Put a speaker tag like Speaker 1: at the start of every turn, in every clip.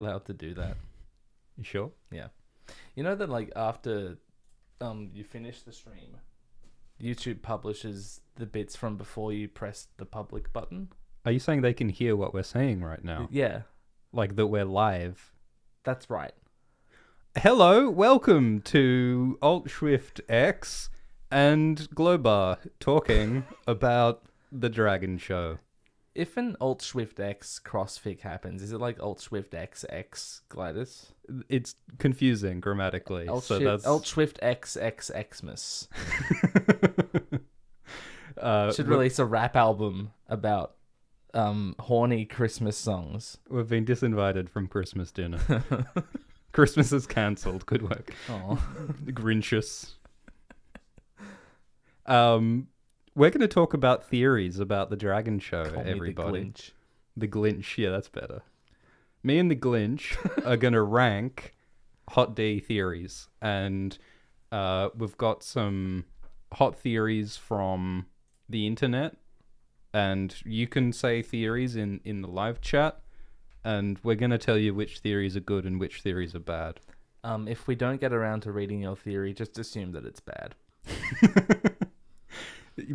Speaker 1: allowed to do that.
Speaker 2: You sure?
Speaker 1: Yeah. You know that like after you finish the stream, YouTube publishes the bits from before you press the public button.
Speaker 2: Are you saying they can hear what we're saying right now?
Speaker 1: Yeah,
Speaker 2: Like that we're live?
Speaker 1: that's right.
Speaker 2: Hello, welcome to Alt-Swift X and Globar talking about the Dragon Show.
Speaker 1: If an Alt Swift X crossfig happens, is it like Alt Swift X X Glidus?
Speaker 2: It's confusing grammatically,
Speaker 1: Alt Swift X X Xmas. Should
Speaker 2: we-
Speaker 1: release a rap album about horny Christmas songs.
Speaker 2: We've been disinvited from Christmas dinner. Christmas is cancelled. Good work.
Speaker 1: Oh.
Speaker 2: Grinchus. We're going to talk about theories about the Dragon Show,
Speaker 1: Call me
Speaker 2: everybody.
Speaker 1: the Glinch.
Speaker 2: The Glinch, yeah, that's better. Me and the Glinch are going to rank Hot D theories, and we've got some hot theories from the internet, and you can say theories in the live chat, and we're going to tell you which theories are good and which theories are bad.
Speaker 1: If we don't get around to reading your theory, just assume that it's bad.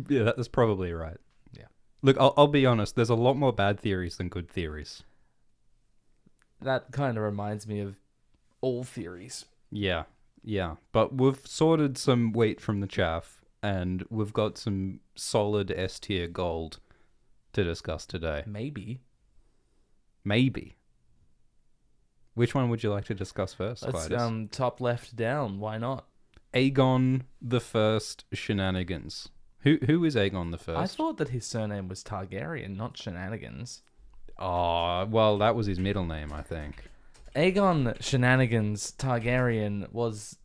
Speaker 2: Yeah, that's probably right.
Speaker 1: Yeah.
Speaker 2: Look, I'll be honest, there's a lot more bad theories than good theories.
Speaker 1: That kind of reminds me of all theories.
Speaker 2: Yeah. But we've sorted some wheat from the chaff, and we've got some solid S tier gold to discuss today.
Speaker 1: Maybe.
Speaker 2: Which one would you like to discuss first,
Speaker 1: Let's
Speaker 2: Clytus?
Speaker 1: top left down. Why not?
Speaker 2: Aegon the First shenanigans. Who is Aegon the First?
Speaker 1: I thought that his surname was Targaryen, not Shenanigans.
Speaker 2: Oh, well, that was his middle name, I think.
Speaker 1: Aegon Shenanigans Targaryen was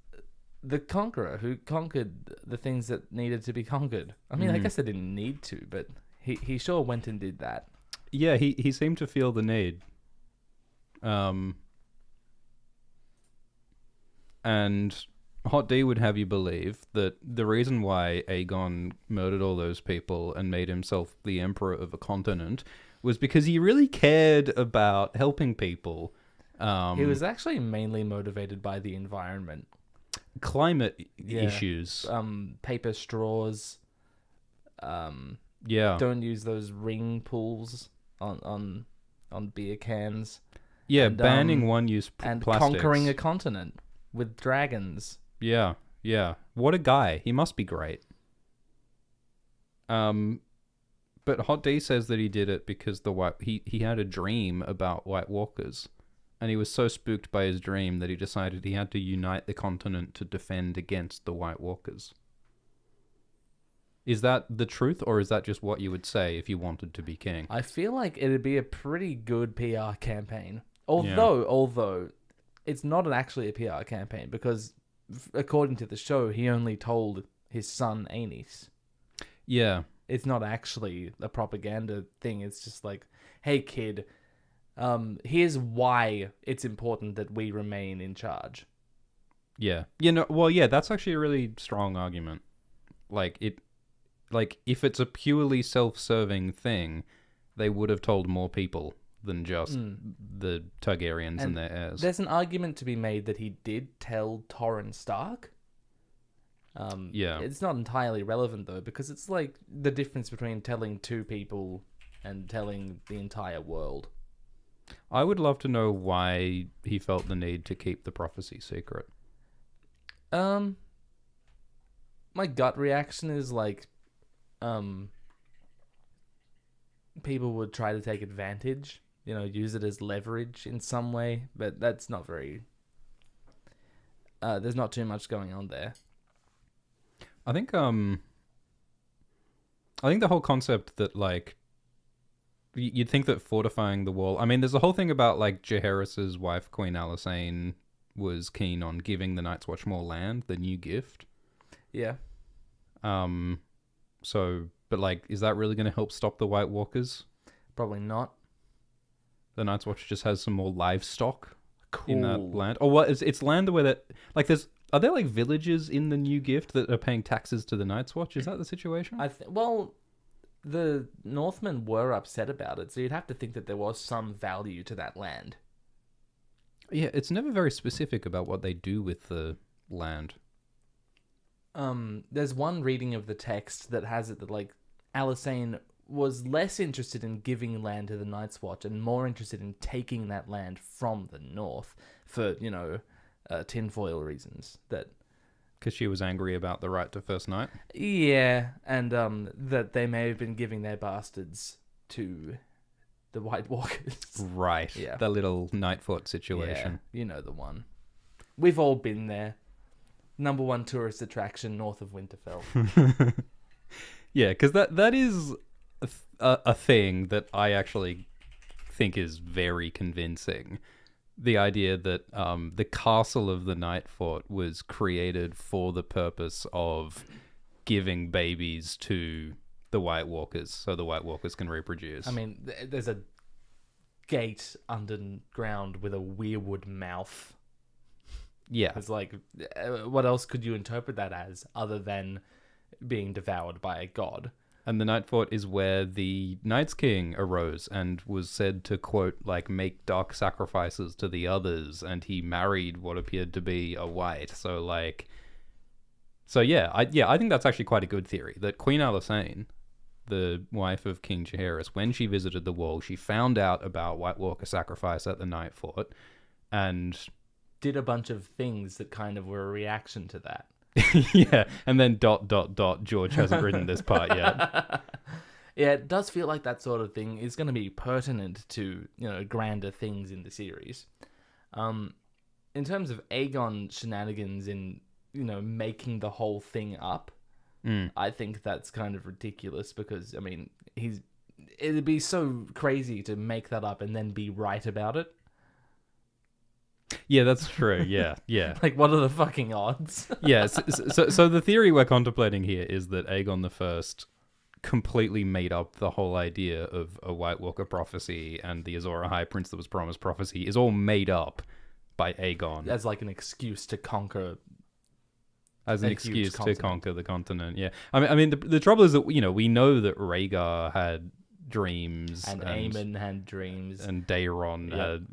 Speaker 1: the conqueror who conquered the things that needed to be conquered. I mean, I guess they didn't need to, but he sure went and did that.
Speaker 2: Yeah, he seemed to feel the need. And Hot D would have you believe that the reason why Aegon murdered all those people and made himself the emperor of a continent was because he really cared about helping people.
Speaker 1: He was actually mainly motivated by the environment.
Speaker 2: Climate
Speaker 1: Yeah.
Speaker 2: issues.
Speaker 1: Paper straws.
Speaker 2: Yeah.
Speaker 1: Don't use those ring pools on beer cans.
Speaker 2: Yeah,
Speaker 1: and,
Speaker 2: banning one-use
Speaker 1: And
Speaker 2: plastics.
Speaker 1: conquering a continent with dragons.
Speaker 2: Yeah. What a guy. He must be great. But Hot D says that he did it because he had a dream about White Walkers, and he was so spooked by his dream that he decided he had to unite the continent to defend against the White Walkers. Is that the truth, or is that just what you would say if you wanted to be king?
Speaker 1: I feel like it'd be a pretty good PR campaign. Although it's not actually a PR campaign, because according to the show, he only told his son Aenys.
Speaker 2: Yeah.
Speaker 1: It's not actually a propaganda thing. It's just like, hey kid, here's why it's important that we remain in charge.
Speaker 2: Yeah. That's actually a really strong argument. Like if it's a purely self-serving thing, they would have told more people than just the Targaryens and their heirs.
Speaker 1: There's an argument to be made that he did tell Torrhen Stark.
Speaker 2: Yeah.
Speaker 1: It's not entirely relevant though, because it's like the difference between telling two people and telling the entire world.
Speaker 2: I would love to know why he felt the need to keep the prophecy secret.
Speaker 1: My gut reaction is like, people would try to take advantage, use it as leverage in some way, but that's not very. There's not too much going on there.
Speaker 2: I think the whole concept that like you'd think that fortifying the wall. I mean, there's a whole thing about like Jaehaerys' wife, Queen Alicent, was keen on giving the Night's Watch more land, the new gift.
Speaker 1: Yeah.
Speaker 2: So, but like, is that really going to help stop the White Walkers?
Speaker 1: Probably not.
Speaker 2: The Night's Watch just has some more livestock
Speaker 1: Cool.
Speaker 2: in that land. Or what? It's land where that like are there like villages in the new gift that are paying taxes to the Night's Watch? Is that the situation?
Speaker 1: Well, the Northmen were upset about it, so you'd have to think that there was some value to that land.
Speaker 2: Yeah, it's never very specific about what they do with the land.
Speaker 1: There's one reading of the text that has it that, like, Alicent was less interested in giving land to the Night's Watch and more interested in taking that land from the north for, tinfoil reasons.
Speaker 2: Because she was angry about the right to First Night?
Speaker 1: Yeah, and that they may have been giving their bastards to the White Walkers.
Speaker 2: Right.
Speaker 1: Yeah.
Speaker 2: That little Nightfoot situation.
Speaker 1: Yeah, you know the one. We've all been there. Number one tourist attraction north of Winterfell.
Speaker 2: Yeah, because that is a thing that I actually think is very convincing. The idea that the castle of the Nightfoot was created for the purpose of giving babies to the White Walkers so the White Walkers can reproduce.
Speaker 1: I mean, there's a gate underground with a weirwood mouth.
Speaker 2: Yeah.
Speaker 1: It's like, what else could you interpret that as other than being devoured by a god?
Speaker 2: And the Nightfoot is where the Night's King arose and was said to, quote, like, make dark sacrifices to the others, and he married what appeared to be a white. So, like... So, I think that's actually quite a good theory, that Queen Alicent, the wife of King Jaehaerys, when she visited the Wall, she found out about White Walker sacrifice at the Nightfoot, and...
Speaker 1: did a bunch of things that kind of were a reaction to that.
Speaker 2: Yeah, and then ... George hasn't written this part yet.
Speaker 1: Yeah, it does feel like that sort of thing is going to be pertinent to, grander things in the series. In terms of Aegon shenanigans in, making the whole thing up, I think that's kind of ridiculous because, I mean, it'd be so crazy to make that up and then be right about it.
Speaker 2: Yeah, that's true. Yeah.
Speaker 1: Like, what are the fucking odds?
Speaker 2: Yeah, so the theory we're contemplating here is that Aegon I completely made up the whole idea of a White Walker prophecy, and the Azor Ahai Prince that was promised prophecy is all made up by Aegon.
Speaker 1: As like an excuse to conquer...
Speaker 2: As an excuse to conquer the continent, yeah. I mean, the trouble is that, we know that Rhaegar had dreams.
Speaker 1: And Aemond had dreams.
Speaker 2: And Daeron had...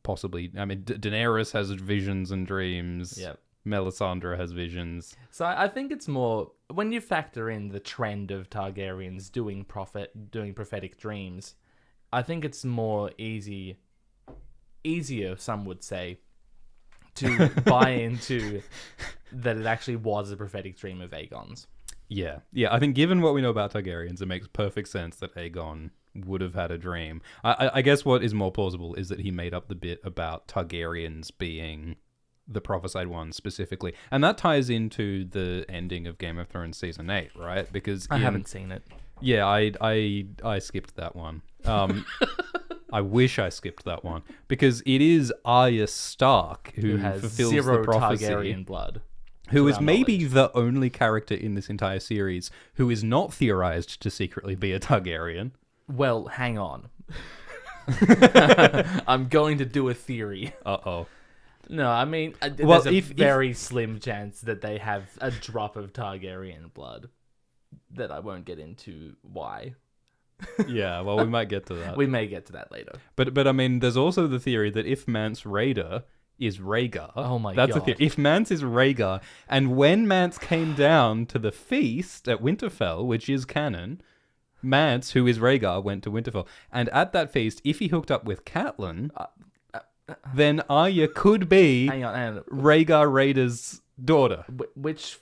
Speaker 2: Possibly, I mean, Daenerys has visions and dreams.
Speaker 1: Yep.
Speaker 2: Melisandre has visions.
Speaker 1: So I think it's more when you factor in the trend of Targaryens doing prophetic dreams. I think it's more easier, some would say, to buy into that it actually was a prophetic dream of Aegon's.
Speaker 2: Yeah. I think given what we know about Targaryens, it makes perfect sense that Aegon would have had a dream. I guess what is more plausible is that he made up the bit about Targaryens being the prophesied ones specifically. And that ties into the ending of Game of Thrones Season 8, right? Because
Speaker 1: I haven't seen it.
Speaker 2: Yeah, I skipped that one. I wish I skipped that one. Because it is Arya Stark who has fulfills the prophecy.
Speaker 1: Targaryen blood.
Speaker 2: Who is maybe the only character in this entire series who is not theorized to secretly be a Targaryen.
Speaker 1: Well, hang on. I'm going to do a theory.
Speaker 2: Uh-oh.
Speaker 1: No, I mean, there's a very slim chance that they have a drop of Targaryen blood that I won't get into why.
Speaker 2: Yeah, well, we might get to that.
Speaker 1: We may get to that later.
Speaker 2: But I mean, there's also the theory that if Mance Raider is Rhaegar...
Speaker 1: Oh my God.
Speaker 2: That's a theory. If Mance is Rhaegar, and when Mance came down to the feast at Winterfell, which is canon... Mance, who is Rhaegar, went to Winterfell. And at that feast, if he hooked up with Catelyn, then Arya could be
Speaker 1: hang on.
Speaker 2: Rhaegar Raider's daughter.
Speaker 1: Which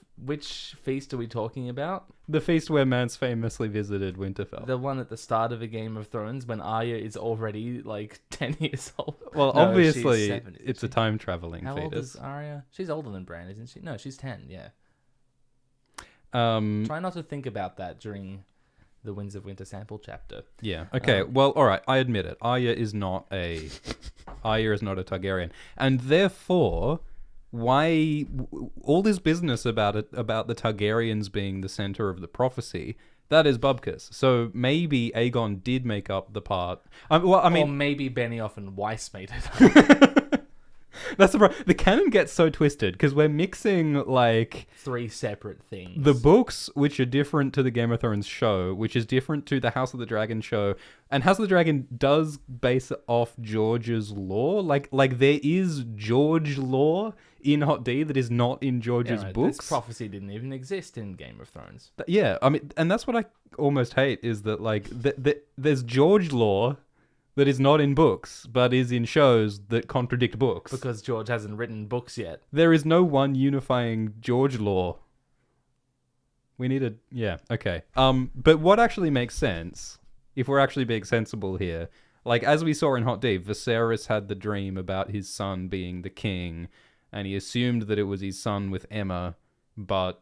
Speaker 1: feast are we talking about?
Speaker 2: The feast where Mance famously visited Winterfell.
Speaker 1: The one at the start of A Game of Thrones when Arya is already like 10 years old.
Speaker 2: Well, no, obviously, it's a time-traveling fetus. How old is
Speaker 1: Arya? She's older than Bran, isn't she? No, she's 10, yeah. Try not to think about that during... the Winds of Winter sample chapter.
Speaker 2: Yeah. Okay. Well, all right. I admit it. Arya is not a Targaryen, and therefore, why all this business about the Targaryens being the center of the prophecy? That is bubkus. So maybe Aegon did make up the part. Or
Speaker 1: maybe Benioff and Weiss made it up.
Speaker 2: That's the problem. The canon gets so twisted because we're mixing like
Speaker 1: 3 separate things.
Speaker 2: the books, which are different to the Game of Thrones show, which is different to the House of the Dragon show, and House of the Dragon does base it off George's lore. Like there is George lore in Hot D that is not in George's books.
Speaker 1: This prophecy didn't even exist in Game of Thrones.
Speaker 2: Yeah, I mean, and that's what I almost hate is that like there's George lore that is not in books, but is in shows that contradict books.
Speaker 1: Because George hasn't written books yet.
Speaker 2: There is no one unifying George lore. We need a... Yeah, okay. But what actually makes sense, if we're actually being sensible here, like as we saw in Hot D, Viserys had the dream about his son being the king, and he assumed that it was his son with Emma, but...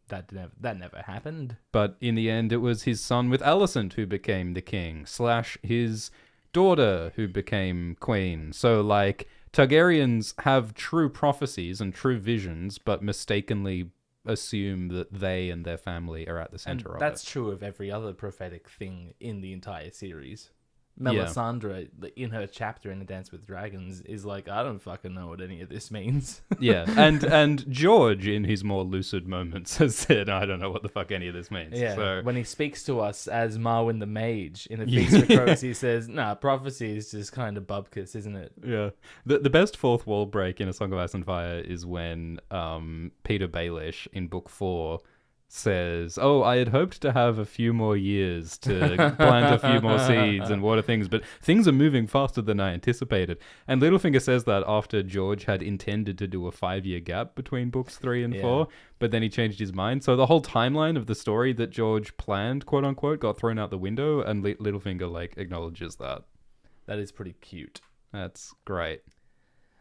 Speaker 1: That never happened.
Speaker 2: But in the end, it was his son with Alicent who became the king, / his daughter who became queen. So, like, Targaryens have true prophecies and true visions, but mistakenly assume that they and their family are at the center of it.
Speaker 1: That's true of every other prophetic thing in the entire series. Melisandre, in her chapter in A Dance with Dragons, is like, I don't fucking know what any of this means.
Speaker 2: Yeah, and George, in his more lucid moments, has said, I don't know what the fuck any of this means.
Speaker 1: Yeah,
Speaker 2: so...
Speaker 1: when he speaks to us as Marwyn the Mage in A Feast for Crows, he says, nah, prophecy is just kind of bubkiss, isn't it?
Speaker 2: Yeah. The best fourth wall break in A Song of Ice and Fire is when Peter Baelish, in Book 4, says, oh, I had hoped to have a few more years to plant a few more seeds and water things, but things are moving faster than I anticipated. And Littlefinger says that after George had intended to do a 5-year gap between books 3 and 4, but then he changed his mind. So the whole timeline of the story that George planned, quote unquote, got thrown out the window, and Littlefinger like acknowledges that.
Speaker 1: That is pretty cute.
Speaker 2: That's great.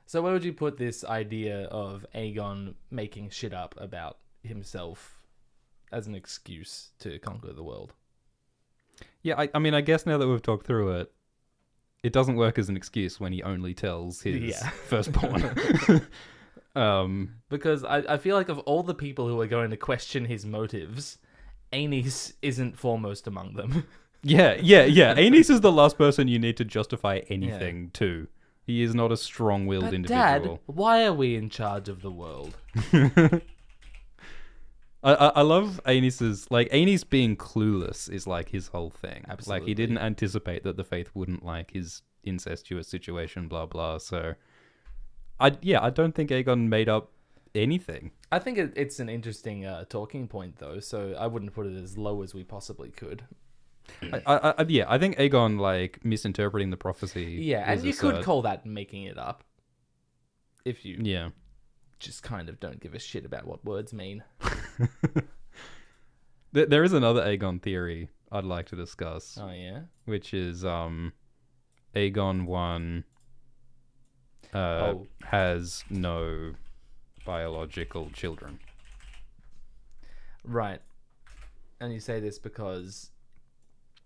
Speaker 1: So where would you put this idea of Aegon making shit up about himself as an excuse to conquer the world?
Speaker 2: Yeah, I mean, I guess now that we've talked through it, it doesn't work as an excuse when he only tells his firstborn.
Speaker 1: Because I feel like of all the people who are going to question his motives, Aenys isn't foremost among them.
Speaker 2: Yeah. Aenys is the last person you need to justify anything to. He is not a strong-willed individual.
Speaker 1: Dad, why are we in charge of the world?
Speaker 2: I love Aenys's... Like, Aenys being clueless is, like, his whole thing.
Speaker 1: Absolutely.
Speaker 2: Like, he didn't anticipate that the Faith wouldn't like his incestuous situation, blah, blah. So, I don't think Aegon made up anything.
Speaker 1: I think it's an interesting talking point, though, so I wouldn't put it as low as we possibly could.
Speaker 2: I think Aegon, like, misinterpreting the prophecy.
Speaker 1: Yeah, and you could call that making it up. If you...
Speaker 2: Yeah.
Speaker 1: Just kind of don't give a shit about what words mean.
Speaker 2: There is another Aegon theory I'd like to discuss.
Speaker 1: Oh, yeah?
Speaker 2: Which is Aegon I has no biological children.
Speaker 1: Right. And you say this because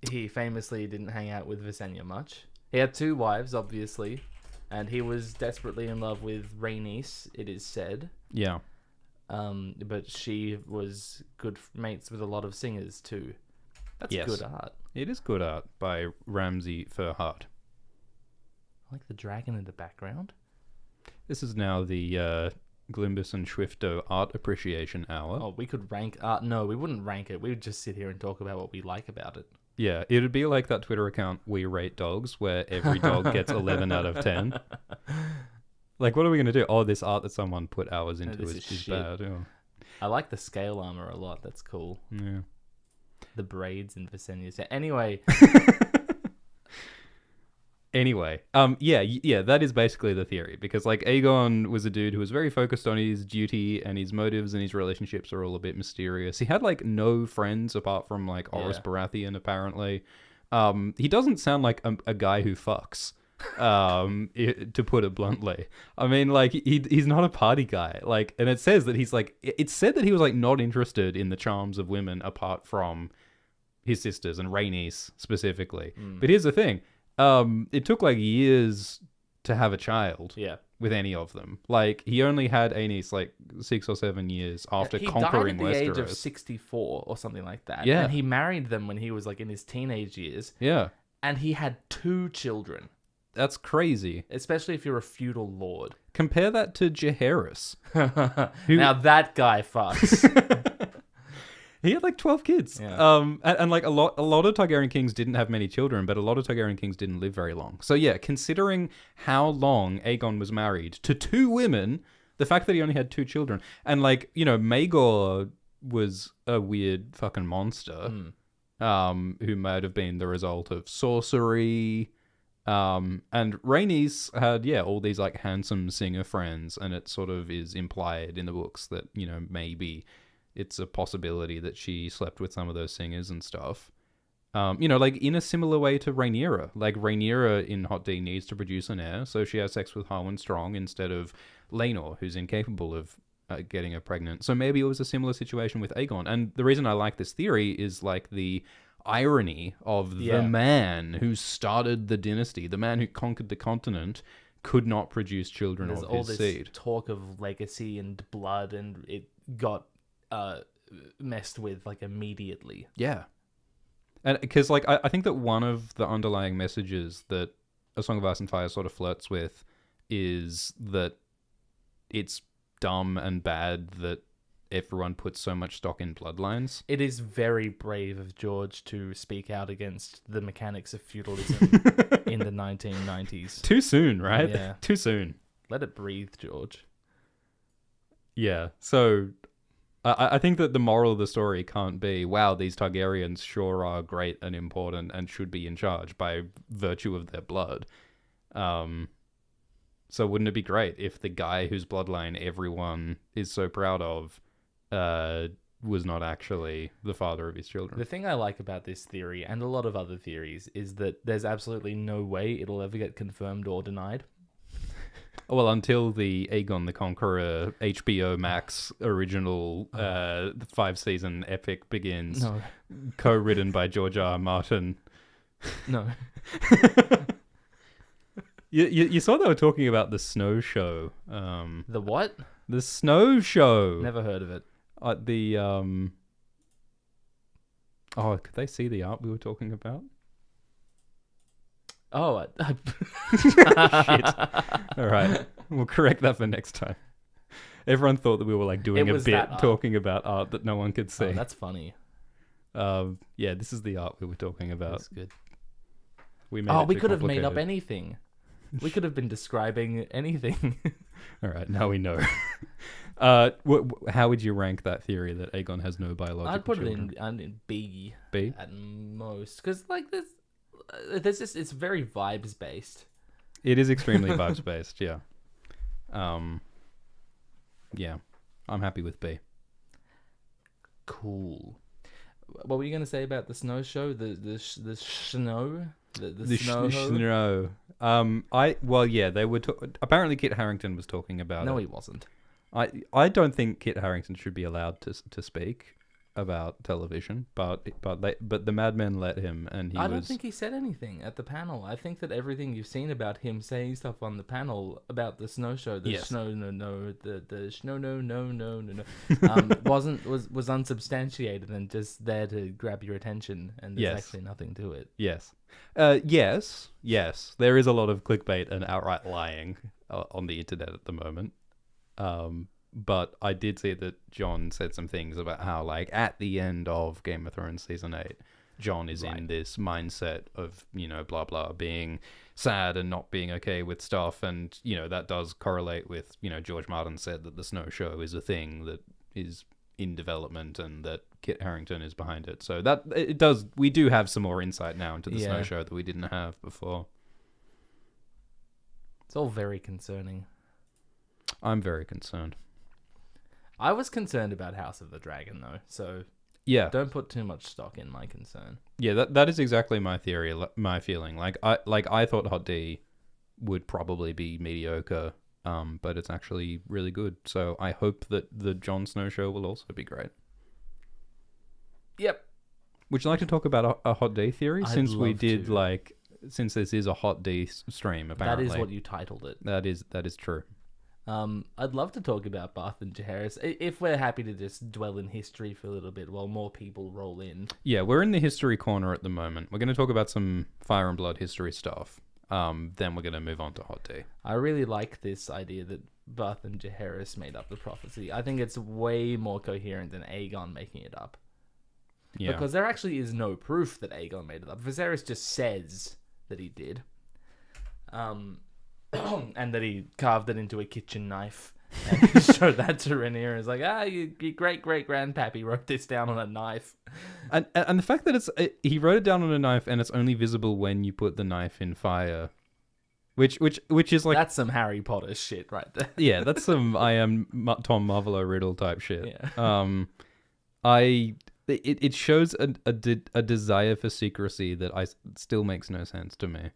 Speaker 1: he famously didn't hang out with Visenya much. He had 2 wives, obviously. And he was desperately in love with Rhaenys, it is said.
Speaker 2: Yeah.
Speaker 1: But she was good mates with a lot of singers too. That's good art.
Speaker 2: It is good art by Ramsay Furhart.
Speaker 1: I like the dragon in the background.
Speaker 2: This is now the Glimbus and Swifto Art Appreciation Hour.
Speaker 1: Oh, we could rank art. No, we wouldn't rank it. We would just sit here and talk about what we like about it.
Speaker 2: Yeah, it would be like that Twitter account, We Rate Dogs, where every dog gets 11 out of 10. Like, what are we going to do? Oh, this art that someone put hours into is bad. Oh.
Speaker 1: I like the scale armor a lot. That's cool.
Speaker 2: Yeah.
Speaker 1: The braids in Visenya's hair. Anyway.
Speaker 2: Yeah, that is basically the theory. Because, like, Aegon was a dude who was very focused on his duty, and his motives and his relationships are all a bit mysterious. He had, like, no friends apart from, like, Oris Baratheon, apparently. He doesn't sound like a guy who fucks, to put it bluntly. I mean, like, he's not a party guy. Like, and it says that he's, like... It's said that he was, like, not interested in the charms of women apart from his sisters, and Rhaenys specifically. But here's the thing. It took like years to have a child with any of them. Like, he only had Aenys like 6 or 7 years after conquering Westeros.
Speaker 1: He died at the age of 64 or something like that.
Speaker 2: Yeah.
Speaker 1: And he married them when he was like in his teenage years.
Speaker 2: Yeah.
Speaker 1: And he had 2 children.
Speaker 2: That's crazy.
Speaker 1: Especially if you're a feudal lord.
Speaker 2: Compare that to Jaehaerys.
Speaker 1: Now that guy fucks.
Speaker 2: He had like 12 kids.
Speaker 1: Yeah.
Speaker 2: And like a lot of Targaryen kings didn't have many children, but a lot of Targaryen kings didn't live very long. So yeah, considering how long Aegon was married to 2 women, the fact that he only had 2 children, and like, you know, Maelor was a weird fucking monster, who might have been the result of sorcery. And Rhaenys had, all these like handsome singer friends, and it sort of is implied in the books that, you know, maybe it's a possibility that she slept with some of those singers and stuff. You know, like in a similar way to Rhaenyra. Like Rhaenyra in Hot D needs to produce an heir, so she has sex with Harwin Strong instead of Laenor, who's incapable of getting her pregnant. So maybe it was a similar situation with Aegon. And the reason I like this theory is like the irony of the man who started the dynasty, the man who conquered the continent, could not produce children of his seed. There's all this
Speaker 1: talk of legacy and blood, and it got messed with like immediately.
Speaker 2: Yeah. And because like I think that one of the underlying messages that A Song of Ice and Fire sort of flirts with is that it's dumb and bad that everyone puts so much stock in bloodlines.
Speaker 1: It is very brave of George to speak out against the mechanics of feudalism in the 1990s.
Speaker 2: Too soon, right?
Speaker 1: Yeah.
Speaker 2: Too soon.
Speaker 1: Let it breathe, George.
Speaker 2: Yeah. So I think that the moral of the story can't be, wow, these Targaryens sure are great and important and should be in charge by virtue of their blood. So wouldn't it be great if the guy whose bloodline everyone is so proud of was not actually the father of his children?
Speaker 1: The thing I like about this theory, and a lot of other theories, is that there's absolutely no way it'll ever get confirmed or denied.
Speaker 2: Well, until the Aegon the Conqueror HBO Max original 5-season epic begins, co-written by George R. R. Martin.
Speaker 1: No.
Speaker 2: You saw they were talking about the Snow Show.
Speaker 1: The what?
Speaker 2: The Snow Show.
Speaker 1: Never heard of it.
Speaker 2: Could they see the art we were talking about?
Speaker 1: Oh,
Speaker 2: shit. All right. We'll correct that for next time. Everyone thought that we were like doing a bit talking about art that no one could see.
Speaker 1: Oh, that's funny.
Speaker 2: Yeah, this is the art we were talking about.
Speaker 1: That's good.
Speaker 2: We
Speaker 1: could have made up anything. We could have been describing anything.
Speaker 2: All right, now we know. How would you rank that theory that Aegon has no biological
Speaker 1: I'd put
Speaker 2: children?
Speaker 1: it in B.
Speaker 2: B?
Speaker 1: At most. Because, like, there's just, it's very vibes based.
Speaker 2: It is extremely vibes based, yeah. Yeah, I'm happy with B.
Speaker 1: Cool. What were you going to say about the snow show? The snow? The
Speaker 2: snow. They were. Apparently, Kit Harington was talking about it.
Speaker 1: No, he wasn't.
Speaker 2: I don't think Kit Harington should be allowed to speak about television, but the madmen let him, and
Speaker 1: I don't think he said anything at the panel. I think that everything you've seen about him saying stuff on the panel about the snow show, the snow was unsubstantiated and just there to grab your attention, and there's actually nothing to it.
Speaker 2: Yes, there is a lot of clickbait and outright lying on the internet at the moment. But I did see that Jon said some things about how, like, at the end of Game of Thrones Season 8, Jon is in this mindset of, you know, blah, blah, being sad and not being okay with stuff. And, you know, that does correlate with, you know, George Martin said that the Snow Show is a thing that is in development and that Kit Harington is behind it. So that it does, we do have some more insight now into the Snow Show that we didn't have before.
Speaker 1: It's all very concerning.
Speaker 2: I'm very concerned.
Speaker 1: I was concerned about House of the Dragon, though, so don't put too much stock in my concern.
Speaker 2: Yeah, that is exactly my theory, my feeling. Like I thought Hot D would probably be mediocre, but it's actually really good. So I hope that the Jon Snow show will also be great.
Speaker 1: Yep.
Speaker 2: Would you like to talk about a Hot D theory?
Speaker 1: I'd
Speaker 2: Since we did
Speaker 1: to.
Speaker 2: Since this is a Hot D stream, apparently
Speaker 1: that is what you titled it.
Speaker 2: That is true.
Speaker 1: I'd love to talk about Barth and Jaehaerys, if we're happy to just dwell in history for a little bit while more people roll in.
Speaker 2: Yeah, we're in the history corner at the moment. We're going to talk about some Fire and Blood history stuff. then we're going to move on to hot tea.
Speaker 1: I really like this idea that Barth and Jaehaerys made up the prophecy. I think it's way more coherent than Aegon making it up.
Speaker 2: Yeah.
Speaker 1: Because there actually is no proof that Aegon made it up. Viserys just says that he did. And that he carved it into a kitchen knife. And he showed that to Rhaena and was like, your great-great-grandpappy wrote this down on a knife.
Speaker 2: And the fact that he wrote it down on a knife and it's only visible when you put the knife in fire. Which is like...
Speaker 1: That's some Harry Potter shit right there.
Speaker 2: Yeah, that's some I am Tom Marvolo riddle type shit.
Speaker 1: Yeah.
Speaker 2: It shows a desire for secrecy that still makes no sense to me.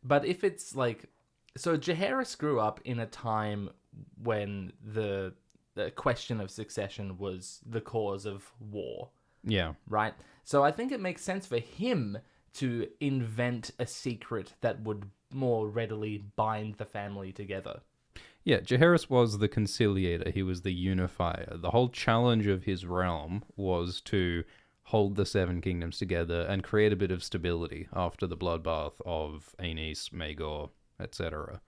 Speaker 1: But if it's like... So Jaehaerys grew up in a time when the question of succession was the cause of war.
Speaker 2: Yeah.
Speaker 1: Right? So I think it makes sense for him to invent a secret that would more readily bind the family together.
Speaker 2: Yeah, Jaehaerys was the conciliator. He was the unifier. The whole challenge of his realm was to hold the Seven Kingdoms together and create a bit of stability after the bloodbath of Aenys, Maegor, etc.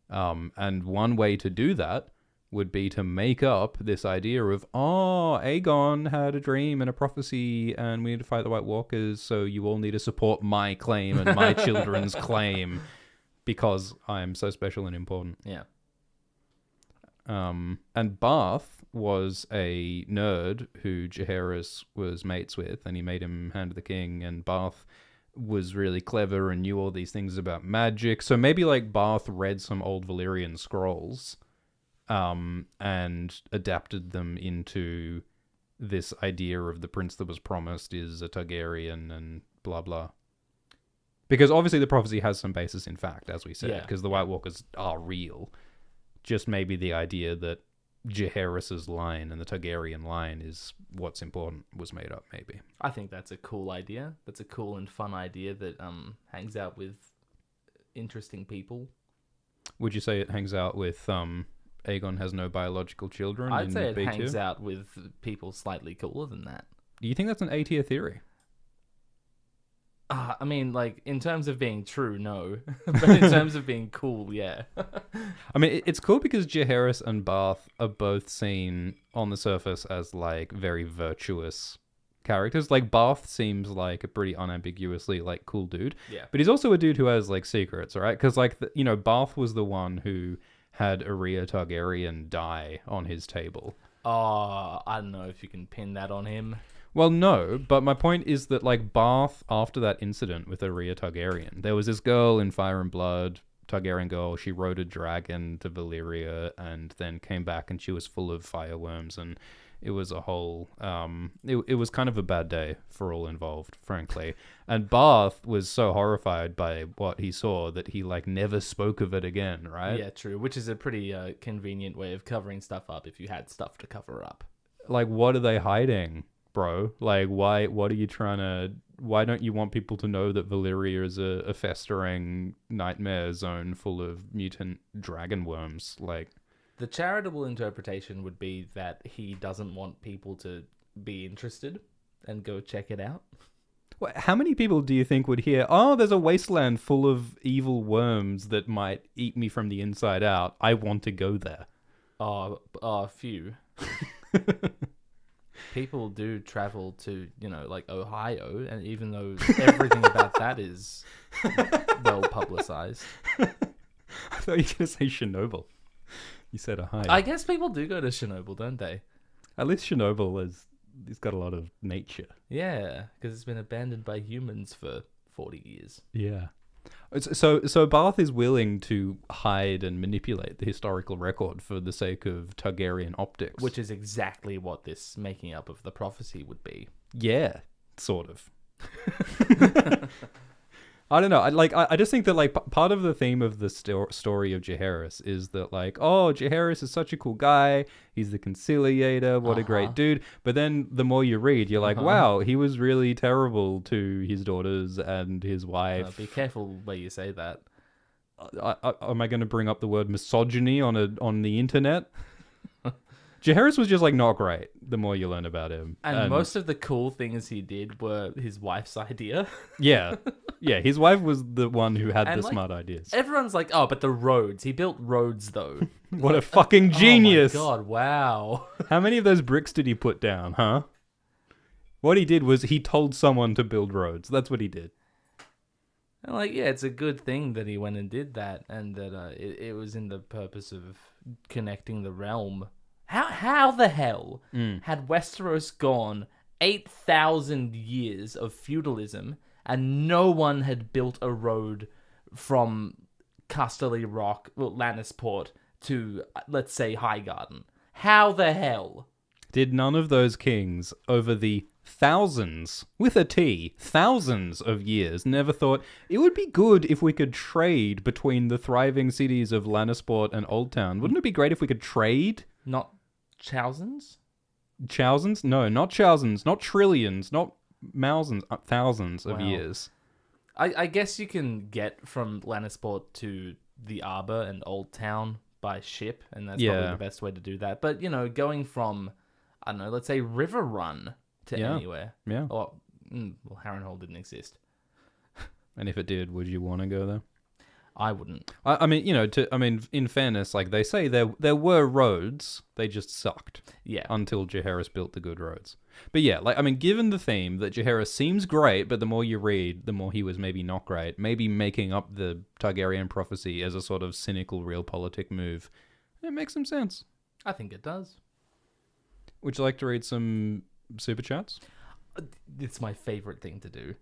Speaker 2: And one way to do that would be to make up this idea of, Aegon had a dream and a prophecy and we need to fight the White Walkers, so you all need to support my claim and my children's claim because I'm so special and important.
Speaker 1: Yeah.
Speaker 2: And Barth was a nerd who Jaehaerys was mates with, and he made him Hand of the King, and Barth was really clever and knew all these things about magic. So maybe like Barth read some old Valyrian scrolls and adapted them into this idea of the prince that was promised is a Targaryen and blah blah. Because obviously the prophecy has some basis in fact, as we said, because the White Walkers are real. Just maybe the idea that Jaehaerys' line and the Targaryen line is what's important was made up, maybe.
Speaker 1: I think that's a cool idea. That's a cool and fun idea that hangs out with interesting people.
Speaker 2: Would you say it hangs out with Aegon has no biological children?
Speaker 1: I'd say it
Speaker 2: B2?
Speaker 1: hangs out with people slightly cooler than that.
Speaker 2: Do you think that's an A-tier theory?
Speaker 1: I mean, like, in terms of being true, no. But in terms of being cool, yeah.
Speaker 2: I mean, it's cool because Jaehaerys and Barth are both seen on the surface as, like, very virtuous characters. Like, Barth seems like a pretty unambiguously, like, cool dude.
Speaker 1: Yeah.
Speaker 2: But he's also a dude who has, like, secrets, right? Because, like, Barth was the one who had Arya Targaryen die on his table.
Speaker 1: Oh, I don't know if you can pin that on him.
Speaker 2: Well, no, but my point is that, like, Barth, after that incident with Arya Targaryen, there was this girl in Fire and Blood, Targaryen girl, she rode a dragon to Valyria and then came back and she was full of fireworms, and it was a whole, it was kind of a bad day for all involved, frankly. And Barth was so horrified by what he saw that he, like, never spoke of it again, right?
Speaker 1: Yeah, true, which is a pretty convenient way of covering stuff up if you had stuff to cover up.
Speaker 2: Like, what are they hiding? Bro, like, why don't you want people to know that Valyria is a festering nightmare zone full of mutant dragon worms? Like,
Speaker 1: the charitable interpretation would be that he doesn't want people to be interested and go check it out.
Speaker 2: How many people do you think would hear, there's a wasteland full of evil worms that might eat me from the inside out. I want to go there.
Speaker 1: A few. People do travel to, like Ohio, and even though everything about that is well publicized.
Speaker 2: I thought you were going to say Chernobyl. You said Ohio.
Speaker 1: I guess people do go to Chernobyl, don't they?
Speaker 2: At least Chernobyl it's got a lot of nature.
Speaker 1: Yeah, because it's been abandoned by humans for 40 years.
Speaker 2: Yeah. So Barth is willing to hide and manipulate the historical record for the sake of Targaryen optics.
Speaker 1: Which is exactly what this making up of the prophecy would be.
Speaker 2: Yeah, sort of. I don't know. I just think that, like, part of the theme of the story of Jaehaerys is that, like, Jaehaerys is such a cool guy. He's the conciliator. What a great dude. But then the more you read, you're like, wow, he was really terrible to his daughters and his wife.
Speaker 1: Be careful where you say that.
Speaker 2: Am I going to bring up the word misogyny on the internet? Jaehaerys was just like not great. The more you learn about him,
Speaker 1: And most of the cool things he did were his wife's idea.
Speaker 2: yeah, his wife was the one who had
Speaker 1: And,
Speaker 2: the
Speaker 1: like,
Speaker 2: smart ideas.
Speaker 1: Everyone's like, oh, but the roads. He built roads, though.
Speaker 2: What a fucking genius!
Speaker 1: Oh my god, wow.
Speaker 2: How many of those bricks did he put down, huh? What he did was he told someone to build roads. That's what he did.
Speaker 1: And like, yeah, it's a good thing that he went and did that, and that it was in the purpose of connecting the realm. How the hell had Westeros gone 8,000 years of feudalism and no one had built a road from Casterly Rock, well, Lannisport, to, let's say, Highgarden? How the hell?
Speaker 2: Did none of those kings over the thousands, with a T, thousands of years, never thought it would be good if we could trade between the thriving cities of Lannisport and Old Town? Wouldn't it be great if we could trade?
Speaker 1: Not thousands?
Speaker 2: Thousands? No, not thousands, not trillions, not thousands, thousands of
Speaker 1: Wow.
Speaker 2: years.
Speaker 1: I guess you can get from Lannisport to the Arbor and Old Town by ship, and that's probably
Speaker 2: Yeah.
Speaker 1: the best way to do that. But, going from, I don't know, let's say River Run to
Speaker 2: Yeah.
Speaker 1: anywhere.
Speaker 2: Yeah.
Speaker 1: Or, well, Harrenhal didn't exist.
Speaker 2: And if it did, would you want to go there?
Speaker 1: I wouldn't.
Speaker 2: I mean, in fairness, like they say, there were roads, they just sucked.
Speaker 1: Yeah.
Speaker 2: Until Jaehaerys built the good roads. But yeah, given the theme that Jaehaerys seems great, but the more you read, the more he was maybe not great, maybe making up the Targaryen prophecy as a sort of cynical realpolitik move, it makes some sense.
Speaker 1: I think it does.
Speaker 2: Would you like to read some super chats?
Speaker 1: It's my favorite thing to do.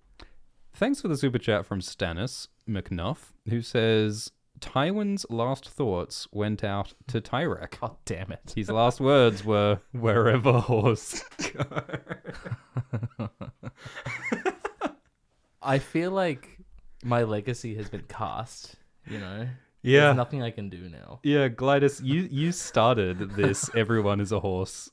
Speaker 2: Thanks for the super chat from Stannis McNuff, who says, Tywin's last thoughts went out to Tyrek.
Speaker 1: God damn it.
Speaker 2: His last words were, wherever horse go.
Speaker 1: I feel like my legacy has been cast,
Speaker 2: Yeah.
Speaker 1: There's nothing I can do now.
Speaker 2: Yeah, Glidus, you started this everyone is a horse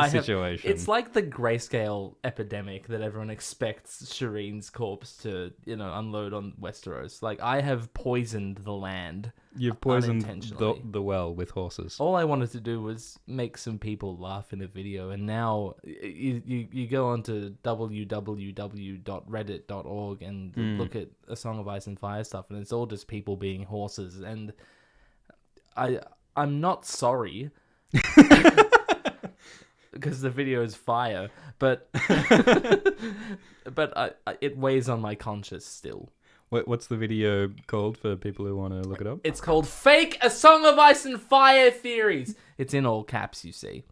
Speaker 2: situation.
Speaker 1: It's like the grayscale epidemic that everyone expects Shireen's corpse to, unload on Westeros. Like, I have poisoned the land.
Speaker 2: You've poisoned
Speaker 1: unintentionally.
Speaker 2: the well with horses.
Speaker 1: All I wanted to do was make some people laugh in a video, and now you go onto www.reddit.org and look at A Song of Ice and Fire stuff, and it's all just people being horses, and I'm not sorry. Because the video is fire, but it weighs on my conscience still.
Speaker 2: What's the video called for people who want to look it up?
Speaker 1: It's called Fake A Song of Ice and Fire Theories. It's in all caps, you see.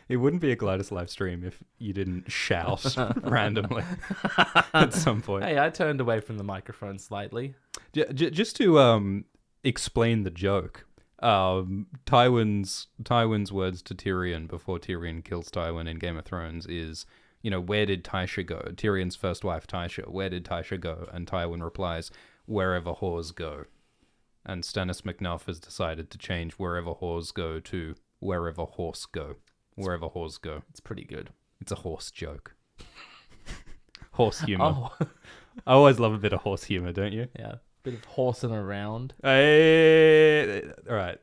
Speaker 2: It wouldn't be a Glidus live stream if you didn't shout randomly at some point.
Speaker 1: Hey, I turned away from the microphone slightly.
Speaker 2: Just to explain the joke. Tywin's words to Tyrion before Tyrion kills Tywin in Game of Thrones is, where did Tysha go? Tyrion's first wife, Tysha. Where did Tysha go? And Tywin replies, wherever whores go. And Stannis McNuff has decided to change wherever whores go to wherever horse go. Wherever whores go.
Speaker 1: It's pretty good.
Speaker 2: It's a horse joke. Horse humor.
Speaker 1: Oh,
Speaker 2: I always love a bit of horse humor, don't you?
Speaker 1: yeah. Bit of horsing around.
Speaker 2: Hey, all right.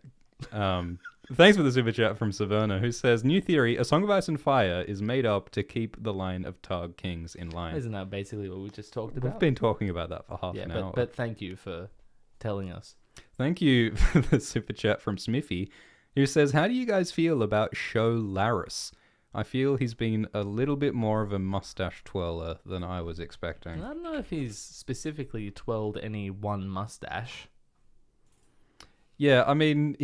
Speaker 2: Thanks for the super chat from Saverna, who says, new theory, A Song of Ice and Fire is made up to keep the line of Targ kings in line.
Speaker 1: Isn't that basically what we just talked
Speaker 2: We've
Speaker 1: about?
Speaker 2: been talking about that for half an hour.
Speaker 1: But thank you for telling us.
Speaker 2: Thank you for the super chat from Smithy, who says, how do you guys feel about show Larys? I feel he's been a little bit more of a mustache twirler than I was expecting.
Speaker 1: I don't know if he's specifically twirled any one mustache.
Speaker 2: Yeah, I mean,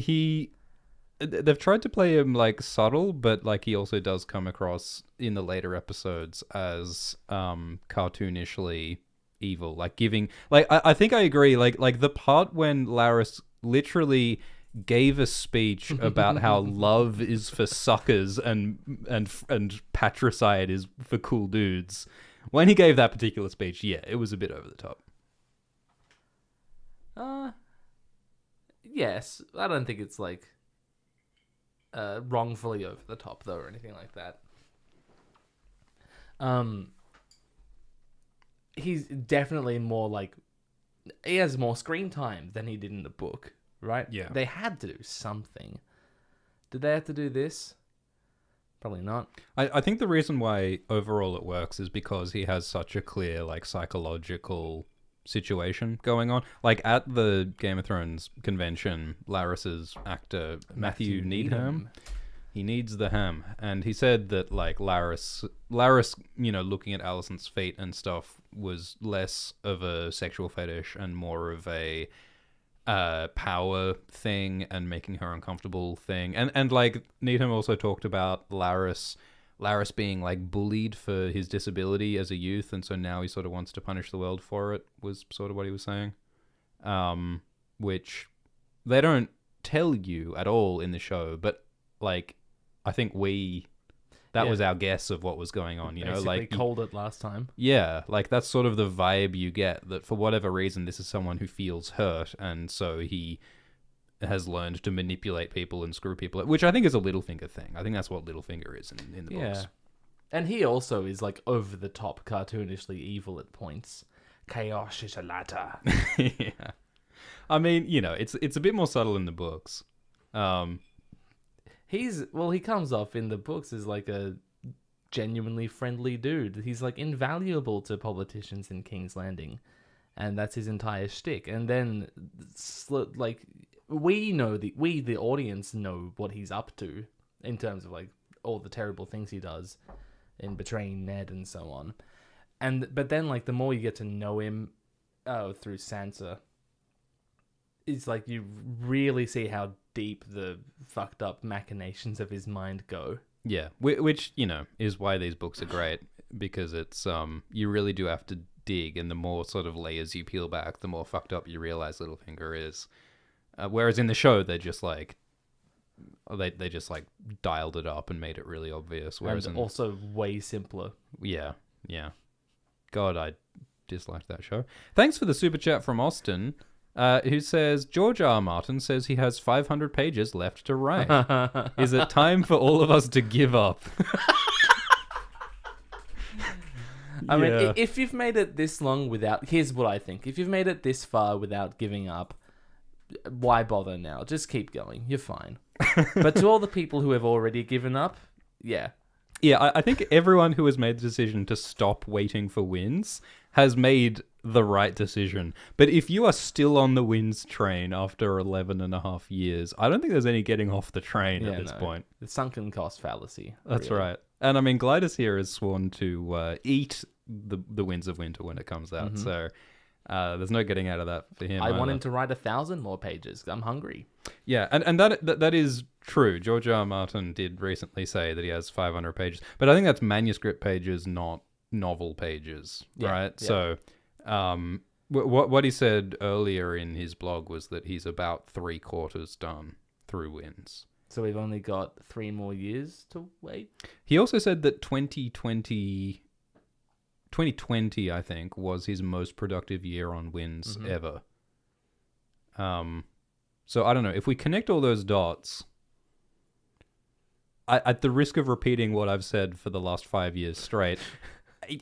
Speaker 2: they've tried to play him subtle, but he also does come across in the later episodes as cartoonishly evil, giving I think I agree, the part when Larys literally gave a speech about how love is for suckers and patricide is for cool dudes. When he gave that particular speech, yeah, it was a bit over the top.
Speaker 1: Yes. I don't think it's wrongfully over the top though or anything like that. He's definitely more he has more screen time than he did in the book. Right?
Speaker 2: Yeah.
Speaker 1: They had to do something. Did they have to do this? Probably not.
Speaker 2: I think the reason why overall it works is because he has such a clear, like, psychological situation going on. Like, at the Game of Thrones convention, Larys's actor, Matthew Needham, he needs the ham. And he said that, like, Larys, looking at Alicent's feet and stuff was less of a sexual fetish and more of a power thing and making her uncomfortable thing. And like, Needham also talked about Larys being, like, bullied for his disability as a youth, and so now he sort of wants to punish the world for it, was sort of what he was saying. Which they don't tell you at all in the show, but, like, I think that was our guess of what was going on, you know?
Speaker 1: Basically
Speaker 2: like,
Speaker 1: called it last time.
Speaker 2: Yeah, like, that's sort of the vibe you get, that for whatever reason, this is someone who feels hurt, and so he has learned to manipulate people and screw people, which I think is a Littlefinger thing. I think that's what Littlefinger is in the books.
Speaker 1: And he also is, like, over the top, cartoonishly evil at points. Chaos is a ladder.
Speaker 2: Yeah. I mean, you know, it's a bit more subtle in the books.
Speaker 1: He comes off in the books as, like, a genuinely friendly dude. He's, like, invaluable to politicians in King's Landing, and that's his entire shtick. And then, like, we the audience know what he's up to in terms of, like, all the terrible things he does in betraying Ned and so on. But then, like, the more you get to know him through Sansa, it's like you really see how deep the fucked up machinations of his mind go.
Speaker 2: Yeah, which, you know, is why these books are great, because it's you really do have to dig, and the more sort of layers you peel back, the more fucked up you realize Littlefinger is. Whereas in the show, they just like dialed it up and made it really obvious. Whereas
Speaker 1: and also way simpler.
Speaker 2: Yeah. God, I disliked that show. Thanks for the super chat from Austin, who says, George R. Martin says he has 500 pages left to write. Is it time for all of us to give up?
Speaker 1: I mean, if you've made it this long here's what I think. If you've made it this far without giving up, why bother now? Just keep going. You're fine. But to all the people who have already given up, yeah.
Speaker 2: Yeah, I think everyone who has made the decision to stop waiting for wins has made the right decision. But if you are still on the wins train after 11 and a half years, I don't think there's any getting off the train at this point.
Speaker 1: The sunken cost fallacy.
Speaker 2: That's right. And I mean, Glidus here is sworn to eat the Winds of Winter when it comes out. Mm-hmm. So there's no getting out of that for him.
Speaker 1: I want him to write 1,000 more pages. I'm hungry.
Speaker 2: Yeah, and that is true. George R. R. Martin did recently say that he has 500 pages, but I think that's manuscript pages, not novel pages, right? Yeah. So, what he said earlier in his blog was that he's about 3/4 done through Winds.
Speaker 1: So we've only got 3 more years to wait.
Speaker 2: He also said that 2020, I think, was his most productive year on Winds ever. So I don't know. If we connect all those dots, at the risk of repeating what I've said for the last 5 years straight,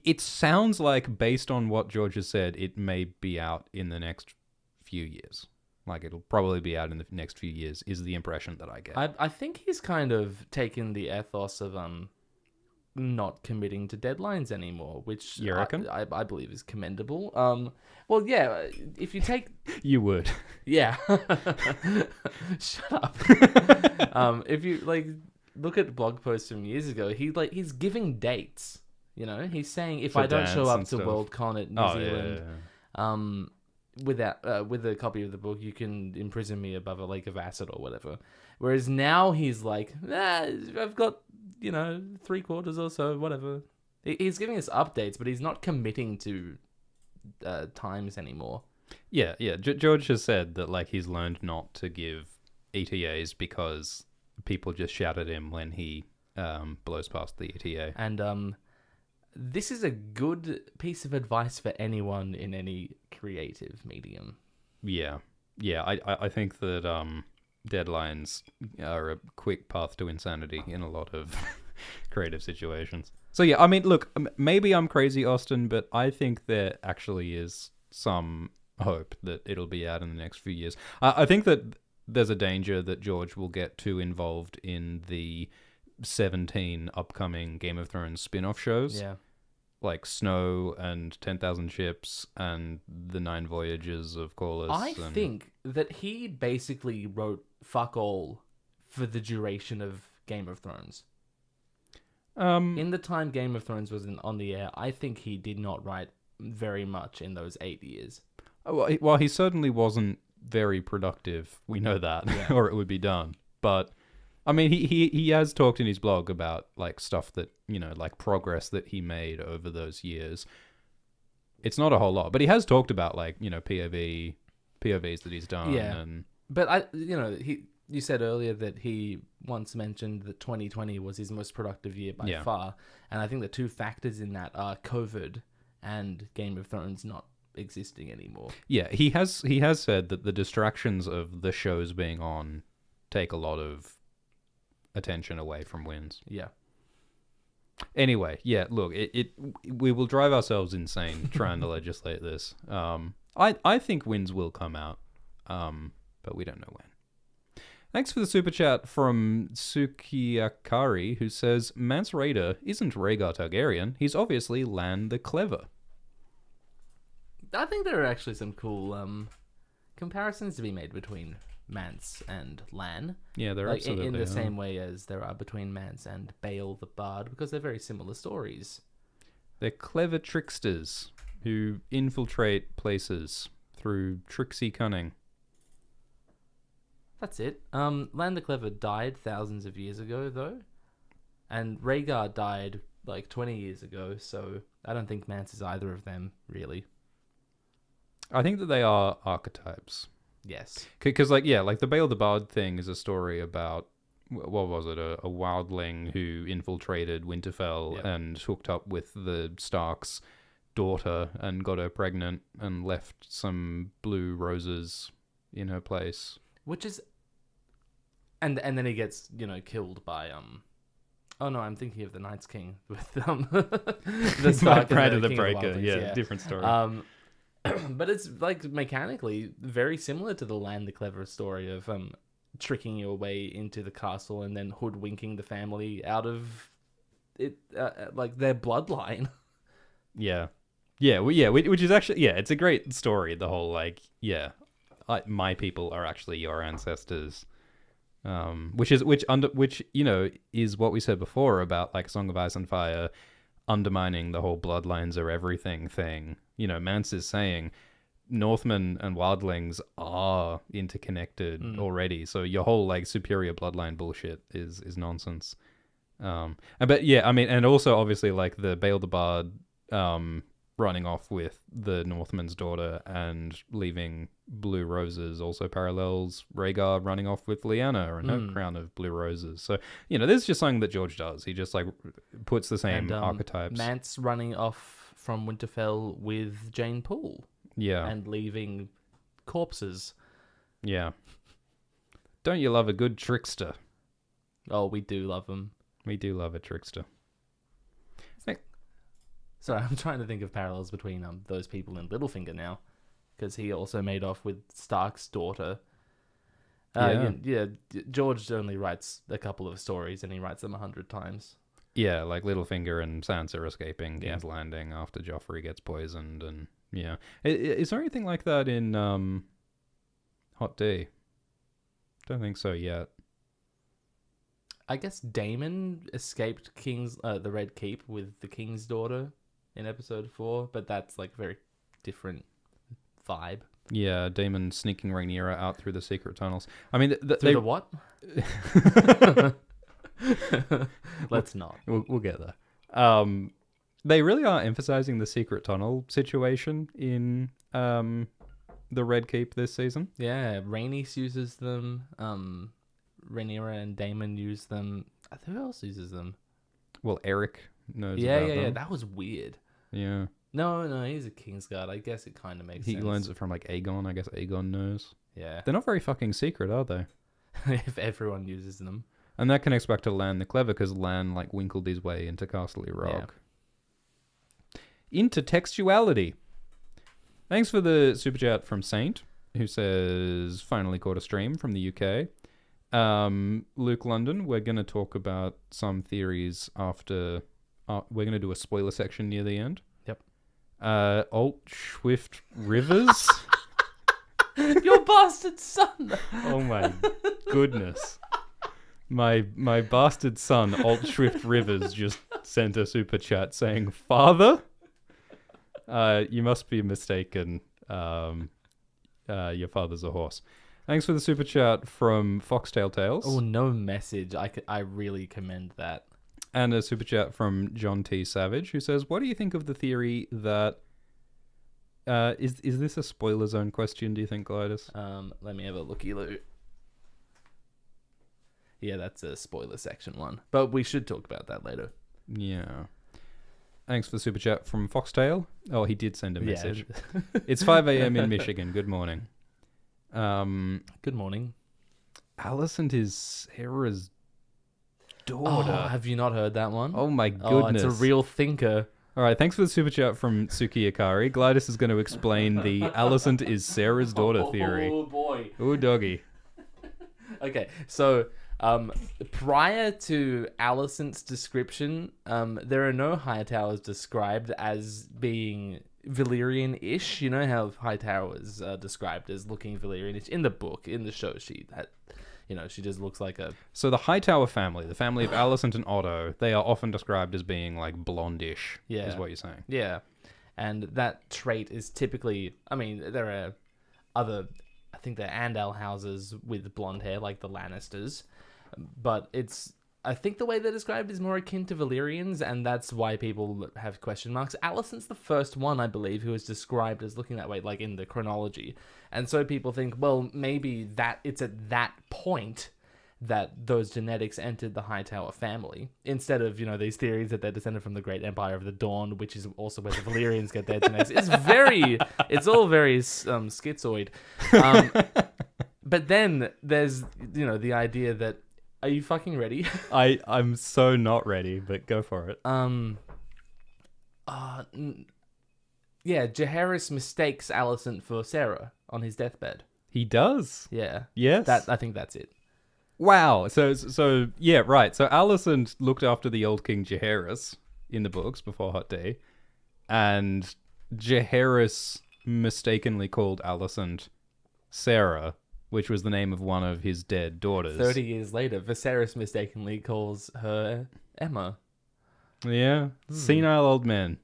Speaker 2: it sounds like, based on what George has said, it may be out in the next few years. Like, it'll probably be out in the next few years, is the impression that I get.
Speaker 1: I think he's kind of taken the ethos of not committing to deadlines anymore, which
Speaker 2: you reckon?
Speaker 1: I believe is commendable. Well, yeah, if you take...
Speaker 2: You would.
Speaker 1: Yeah. Shut up. If you, like, look at blog posts from years ago, he's giving dates, you know? He's saying, if I don't show up to Worldcon at New Zealand, with a copy of the book, you can imprison me above a lake of acid or whatever. Whereas now he's like, I've got, 3/4 or so, whatever. He's giving us updates, but he's not committing to times anymore.
Speaker 2: Yeah. George has said that, like, he's learned not to give ETAs because people just shout at him when he blows past the ETA.
Speaker 1: And this is a good piece of advice for anyone in any creative medium.
Speaker 2: Yeah. I think that deadlines are a quick path to insanity in a lot of creative situations. So yeah, I mean, look, maybe I'm crazy, Austin, but I think there actually is some hope that it'll be out in the next few years. I think that there's a danger that George will get too involved in the 17 upcoming Game of Thrones spin-off shows.
Speaker 1: Yeah.
Speaker 2: Like Snow and 10,000 Ships and the 9 Voyages of Corlys.
Speaker 1: I think that he basically wrote fuck all for the duration of Game of Thrones. In the time Game of Thrones was on the air, I think he did not write very much in those 8 years.
Speaker 2: Well, he certainly wasn't very productive. We know that,
Speaker 1: Yeah.
Speaker 2: or it would be done. But I mean, he has talked in his blog about like stuff that, you know, like progress that he made over those years. It's not a whole lot, but he has talked about like, you know, POVs that he's done.
Speaker 1: Yeah.
Speaker 2: And
Speaker 1: But you said earlier that he once mentioned that 2020 was his most productive year by far, and I think the two factors in that are COVID and Game of Thrones not existing anymore.
Speaker 2: Yeah, he has said that the distractions of the shows being on take a lot of attention away from wins.
Speaker 1: Yeah.
Speaker 2: Anyway, yeah, look, we will drive ourselves insane trying to legislate this. I think wins will come out, but we don't know when. Thanks for the super chat from Sukiyakari, who says, Mance Rayder isn't Rhaegar Targaryen, he's obviously Lan the Clever.
Speaker 1: I think there are actually some cool comparisons to be made between Mance and Lan.
Speaker 2: Yeah, there absolutely
Speaker 1: in the
Speaker 2: are.
Speaker 1: same way as there are between Mance and Bael the Bard, because they're very similar stories.
Speaker 2: They're clever tricksters who infiltrate places through tricksy cunning.
Speaker 1: That's it. Lan the Clever died thousands of years ago, though. And Rhaegar died like 20 years ago, so I don't think Mance is either of them, really.
Speaker 2: I think that they are archetypes.
Speaker 1: Yes.
Speaker 2: Because, like the Bael the Bard thing is a story about, what was it, a wildling who infiltrated Winterfell and hooked up with the Stark's daughter and got her pregnant and left some blue roses in her place.
Speaker 1: Which is... And then he gets, killed by... Oh no, I'm thinking of the Night's King with the Stark
Speaker 2: Brand
Speaker 1: and
Speaker 2: of the
Speaker 1: King
Speaker 2: Breaker.
Speaker 1: Wildlings,
Speaker 2: Yeah, different story.
Speaker 1: But it's like mechanically very similar to the Lan the Clever story of tricking your way into the castle and then hoodwinking the family out of it, like their bloodline.
Speaker 2: Yeah, which is actually it's a great story. The whole my people are actually your ancestors. Which is what we said before about like Song of Ice and Fire undermining the whole bloodlines are everything thing. Mance is saying Northmen and wildlings are interconnected already, so your whole like superior bloodline bullshit is nonsense. And also obviously like the Bael the Bard running off with the Northman's daughter and leaving blue roses also parallels Rhaegar running off with Lyanna and her crown of blue roses. So, this is just something that George does. He just like puts the same archetypes.
Speaker 1: Mance running off from Winterfell with Jane Poole.
Speaker 2: Yeah.
Speaker 1: And leaving corpses.
Speaker 2: Yeah. Don't you love a good trickster?
Speaker 1: Oh, we do love them.
Speaker 2: We do love a trickster.
Speaker 1: Sorry, I'm trying to think of parallels between those people and Littlefinger now, because he also made off with Stark's daughter. George only writes a couple of stories, and he writes them 100 times. Yeah,
Speaker 2: like Littlefinger and Sansa escaping King's Landing after Joffrey gets poisoned, and is there anything like that in Hot D? Don't think so yet.
Speaker 1: I guess Daemon escaped the Red Keep with the King's daughter in episode 4, but that's like very different vibe.
Speaker 2: Yeah, Daemon sneaking Rhaenyra out through the secret tunnels. I mean,
Speaker 1: the what? Let's not.
Speaker 2: We'll get there. They really are emphasizing the secret tunnel situation in the Red Keep this season.
Speaker 1: Yeah, Rhaenys uses them. Rhaenyra and Daemon use them. Who else uses them?
Speaker 2: Well, Eric knows about them.
Speaker 1: Yeah. That was weird.
Speaker 2: Yeah.
Speaker 1: No, he's a Kingsguard. I guess it kind of makes sense.
Speaker 2: He learns it from like Aegon. I guess Aegon knows.
Speaker 1: Yeah.
Speaker 2: They're not very fucking secret, are they?
Speaker 1: If everyone uses them.
Speaker 2: And that connects back to Lan the Clever, because Lan like winkled his way into Castle Rock. Yeah. Intertextuality. Thanks for the super chat from Saint. who says, finally caught a stream from the UK. Luke London, we're going to talk about some theories after... we're going to do a spoiler section near the end.
Speaker 1: Yep.
Speaker 2: Alt Swift Rivers.
Speaker 1: Your bastard son!
Speaker 2: Oh my goodness. My bastard son, Alt Swift Rivers, just sent a super chat saying, Father? You must be mistaken. Your father's a horse. Thanks for the super chat from Foxtail Tales.
Speaker 1: Oh, no message. I really commend that.
Speaker 2: And a super chat from John T. Savage, who says, what do you think of the theory that... is this a spoiler zone question, do you think, Glidus?
Speaker 1: Let me have a looky-loo. Yeah, that's a spoiler section one. But we should talk about that later.
Speaker 2: Yeah. Thanks for the super chat from Foxtail. Oh, he did send a message.
Speaker 1: Yeah.
Speaker 2: It's 5 a.m. in Michigan. Good morning.
Speaker 1: Good morning.
Speaker 2: Alicent is Sarah's daughter.
Speaker 1: Oh, have you not heard that one?
Speaker 2: Oh my goodness.
Speaker 1: Oh, it's a real thinker.
Speaker 2: All right, thanks for the super chat from Suki Akari. Glidus is going to explain the Alicent is Sarah's daughter theory.
Speaker 1: Oh boy.
Speaker 2: Ooh, doggy.
Speaker 1: Okay, so prior to Alicent's description, there are no Hightowers described as being Valyrian-ish. You know how Hightower is described as looking Valyrian-ish in the book, in the show. She just looks like a...
Speaker 2: So the Hightower family, the family of Alicent and Otto, they are often described as being like blondish, is what you're saying.
Speaker 1: Yeah, and that trait is typically... I mean, there are other... I think they're Andal houses with blonde hair, like the Lannisters. But it's... I think the way they're described is more akin to Valyrians, and that's why people have question marks. Alicent's the first one, I believe, who is described as looking that way, like in the chronology. And so people think, well, maybe that it's at that point that those genetics entered the Hightower family, instead of, these theories that they're descended from the Great Empire of the Dawn, which is also where the Valyrians get their genetics. It's all very schizoid. But then there's, the idea that, are you fucking ready?
Speaker 2: I'm so not ready, but go for it.
Speaker 1: Jaehaerys mistakes Alicent for Sarah on his deathbed.
Speaker 2: He does?
Speaker 1: Yeah.
Speaker 2: Yes?
Speaker 1: I think that's it.
Speaker 2: Wow. So yeah, right. So Alicent looked after the old King Jaehaerys in the books before Hot Day, and Jaehaerys mistakenly called Alicent Sarah, which was the name of one of his dead daughters.
Speaker 1: 30 years later, Viserys mistakenly calls her Emma.
Speaker 2: Yeah. Senile old man.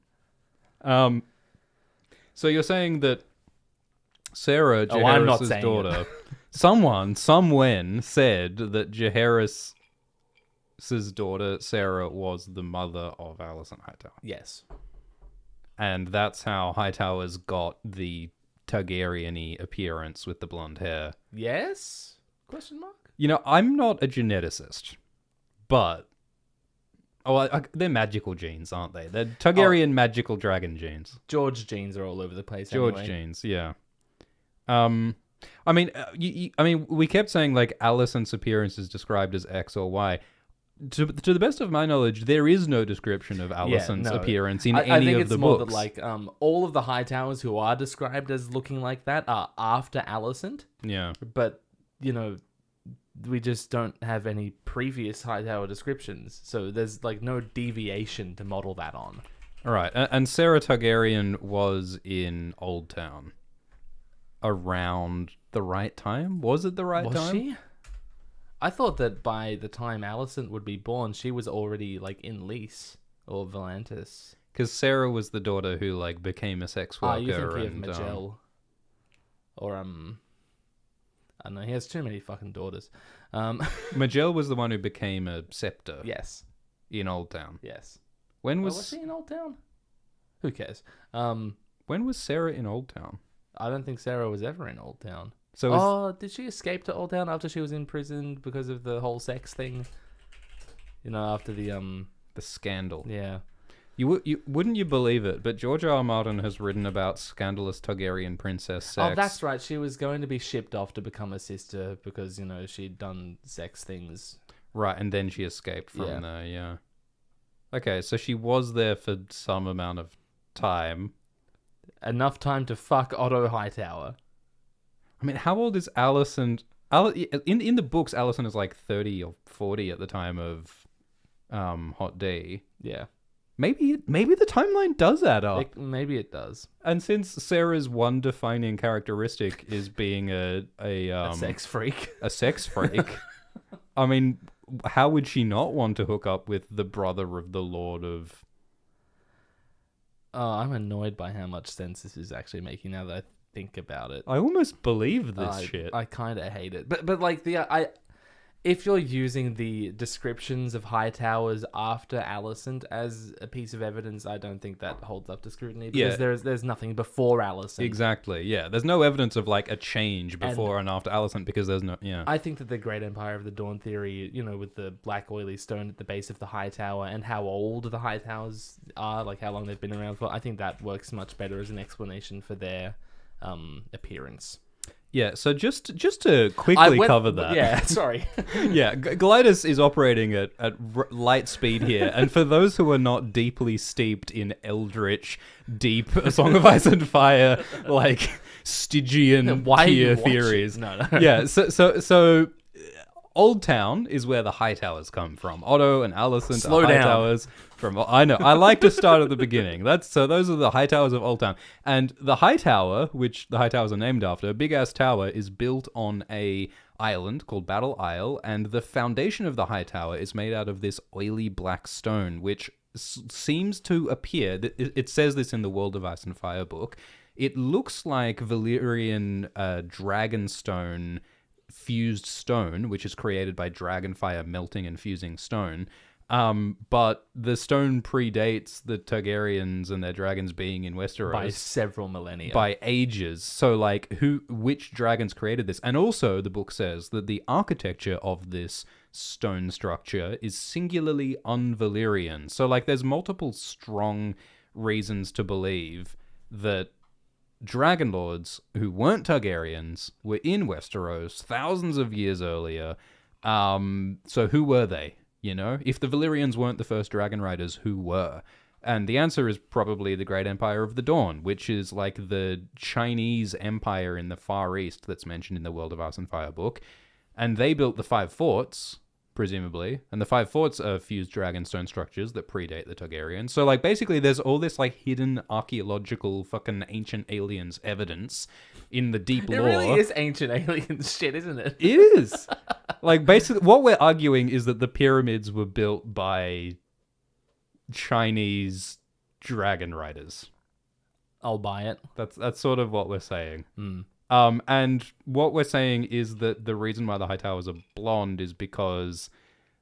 Speaker 2: So you're saying that Sarah, Jaehaerys' daughter, somewhen said that Jaehaerys' daughter, Sarah, was the mother of Alicent Hightower.
Speaker 1: Yes.
Speaker 2: And that's how Hightowers got the Targaryen-y appearance with the blonde hair.
Speaker 1: Yes? Question mark?
Speaker 2: I'm not a geneticist, but... they're magical genes, aren't they? They're Targaryen magical dragon genes.
Speaker 1: George genes are all over the place.
Speaker 2: George genes, yeah. We kept saying like Alicent's appearance is described as X or Y. To the best of my knowledge, there is no description of Alicent's appearance in any of the books.
Speaker 1: I think it's more that all of the Hightowers who are described as looking like that are after Alicent.
Speaker 2: Yeah.
Speaker 1: But we just don't have any previous Hightower descriptions, so there's no deviation to model that on.
Speaker 2: All right, and Sarah Targaryen was in Old Town around the right time. Was it the right time?
Speaker 1: Was she? I thought that by the time Alicent would be born, she was already in Lys or Volantis.
Speaker 2: Because Sarah was the daughter who became a sex worker.
Speaker 1: You think of Majel, or I don't know. He has too many fucking daughters.
Speaker 2: Majel was the one who became a scepter.
Speaker 1: Yes.
Speaker 2: In Old Town.
Speaker 1: Yes.
Speaker 2: When
Speaker 1: was she in Old Town? Who cares?
Speaker 2: When was Sarah in Old Town?
Speaker 1: I don't think Sarah was ever in Old Town. Did she escape to Old Town after she was in prison because of the whole sex thing? After the
Speaker 2: scandal.
Speaker 1: Yeah.
Speaker 2: You wouldn't you believe it, but George R. R. Martin has written about scandalous Targaryen princess sex.
Speaker 1: Oh, that's right. She was going to be shipped off to become a sister because, she'd done sex things.
Speaker 2: Right, and then she escaped from there, yeah. Okay, so she was there for some amount of time.
Speaker 1: Enough time to fuck Otto Hightower.
Speaker 2: I mean, how old is Alicent? In the books, Alicent is like 30 or 40 at the time of Hot D.
Speaker 1: Yeah.
Speaker 2: Maybe the timeline does add up.
Speaker 1: Maybe it does.
Speaker 2: And since Sarah's one defining characteristic is being a
Speaker 1: sex freak.
Speaker 2: A sex freak. I mean, how would she not want to hook up with the brother of the Lord of...
Speaker 1: Oh, I'm annoyed by how much sense this is actually making now that I think about it.
Speaker 2: I almost believe this shit.
Speaker 1: I kind of hate it. But like if you're using the descriptions of high towers after Alicent as a piece of evidence, I don't think that holds up to scrutiny because there's nothing before Alicent.
Speaker 2: Exactly. Yeah. There's no evidence of like a change before and after Alicent because there's no. Yeah.
Speaker 1: I think that the Great Empire of the Dawn theory, with the black oily stone at the base of the high tower and how old the high towers are, like how long they've been around for, I think that works much better as an explanation for their appearance.
Speaker 2: Yeah, so just to quickly cover that.
Speaker 1: Yeah, sorry.
Speaker 2: Yeah, Glidus is operating at light speed here, and for those who are not deeply steeped in Eldritch, deep A Song of Ice and Fire, like Stygian tier theories.
Speaker 1: No.
Speaker 2: Yeah, so Old Town is where the high towers come from. Otto and Alicent
Speaker 1: Slow
Speaker 2: are high
Speaker 1: down.
Speaker 2: towers from. I know. I like to start at the beginning. Those are the high towers of Old Town, and the high tower, which the high towers are named after, a big ass tower, is built on a island called Battle Isle, and the foundation of the high tower is made out of this oily black stone, which seems to appear. It says this in the World of Ice and Fire book. It looks like Valyrian dragonstone. Fused stone, which is created by dragonfire melting and fusing stone. But the stone predates the Targaryens and their dragons being in Westeros
Speaker 1: by several millennia.
Speaker 2: By ages. So like which dragons created this? And also the book says that the architecture of this stone structure is singularly un-Valyrian. So like there's multiple strong reasons to believe that Dragon Lords who weren't Targaryens were in Westeros thousands of years earlier. So who were they? If the Valyrians weren't the first dragon riders, who were? And the answer is probably the Great Empire of the Dawn, which is like the Chinese empire in the Far East that's mentioned in the World of Ice and Fire book. And they built the 5 forts, presumably. And the 5 forts are fused dragonstone structures that predate the Targaryens. So, like, basically there's all this, like, hidden archaeological fucking ancient aliens evidence in the deep lore.
Speaker 1: It really is ancient aliens shit, isn't it?
Speaker 2: It is. Like, basically, what we're arguing is that the pyramids were built by Chinese dragon riders.
Speaker 1: I'll buy it.
Speaker 2: That's sort of what we're saying. And what we're saying is that the reason why the high towers are blonde is because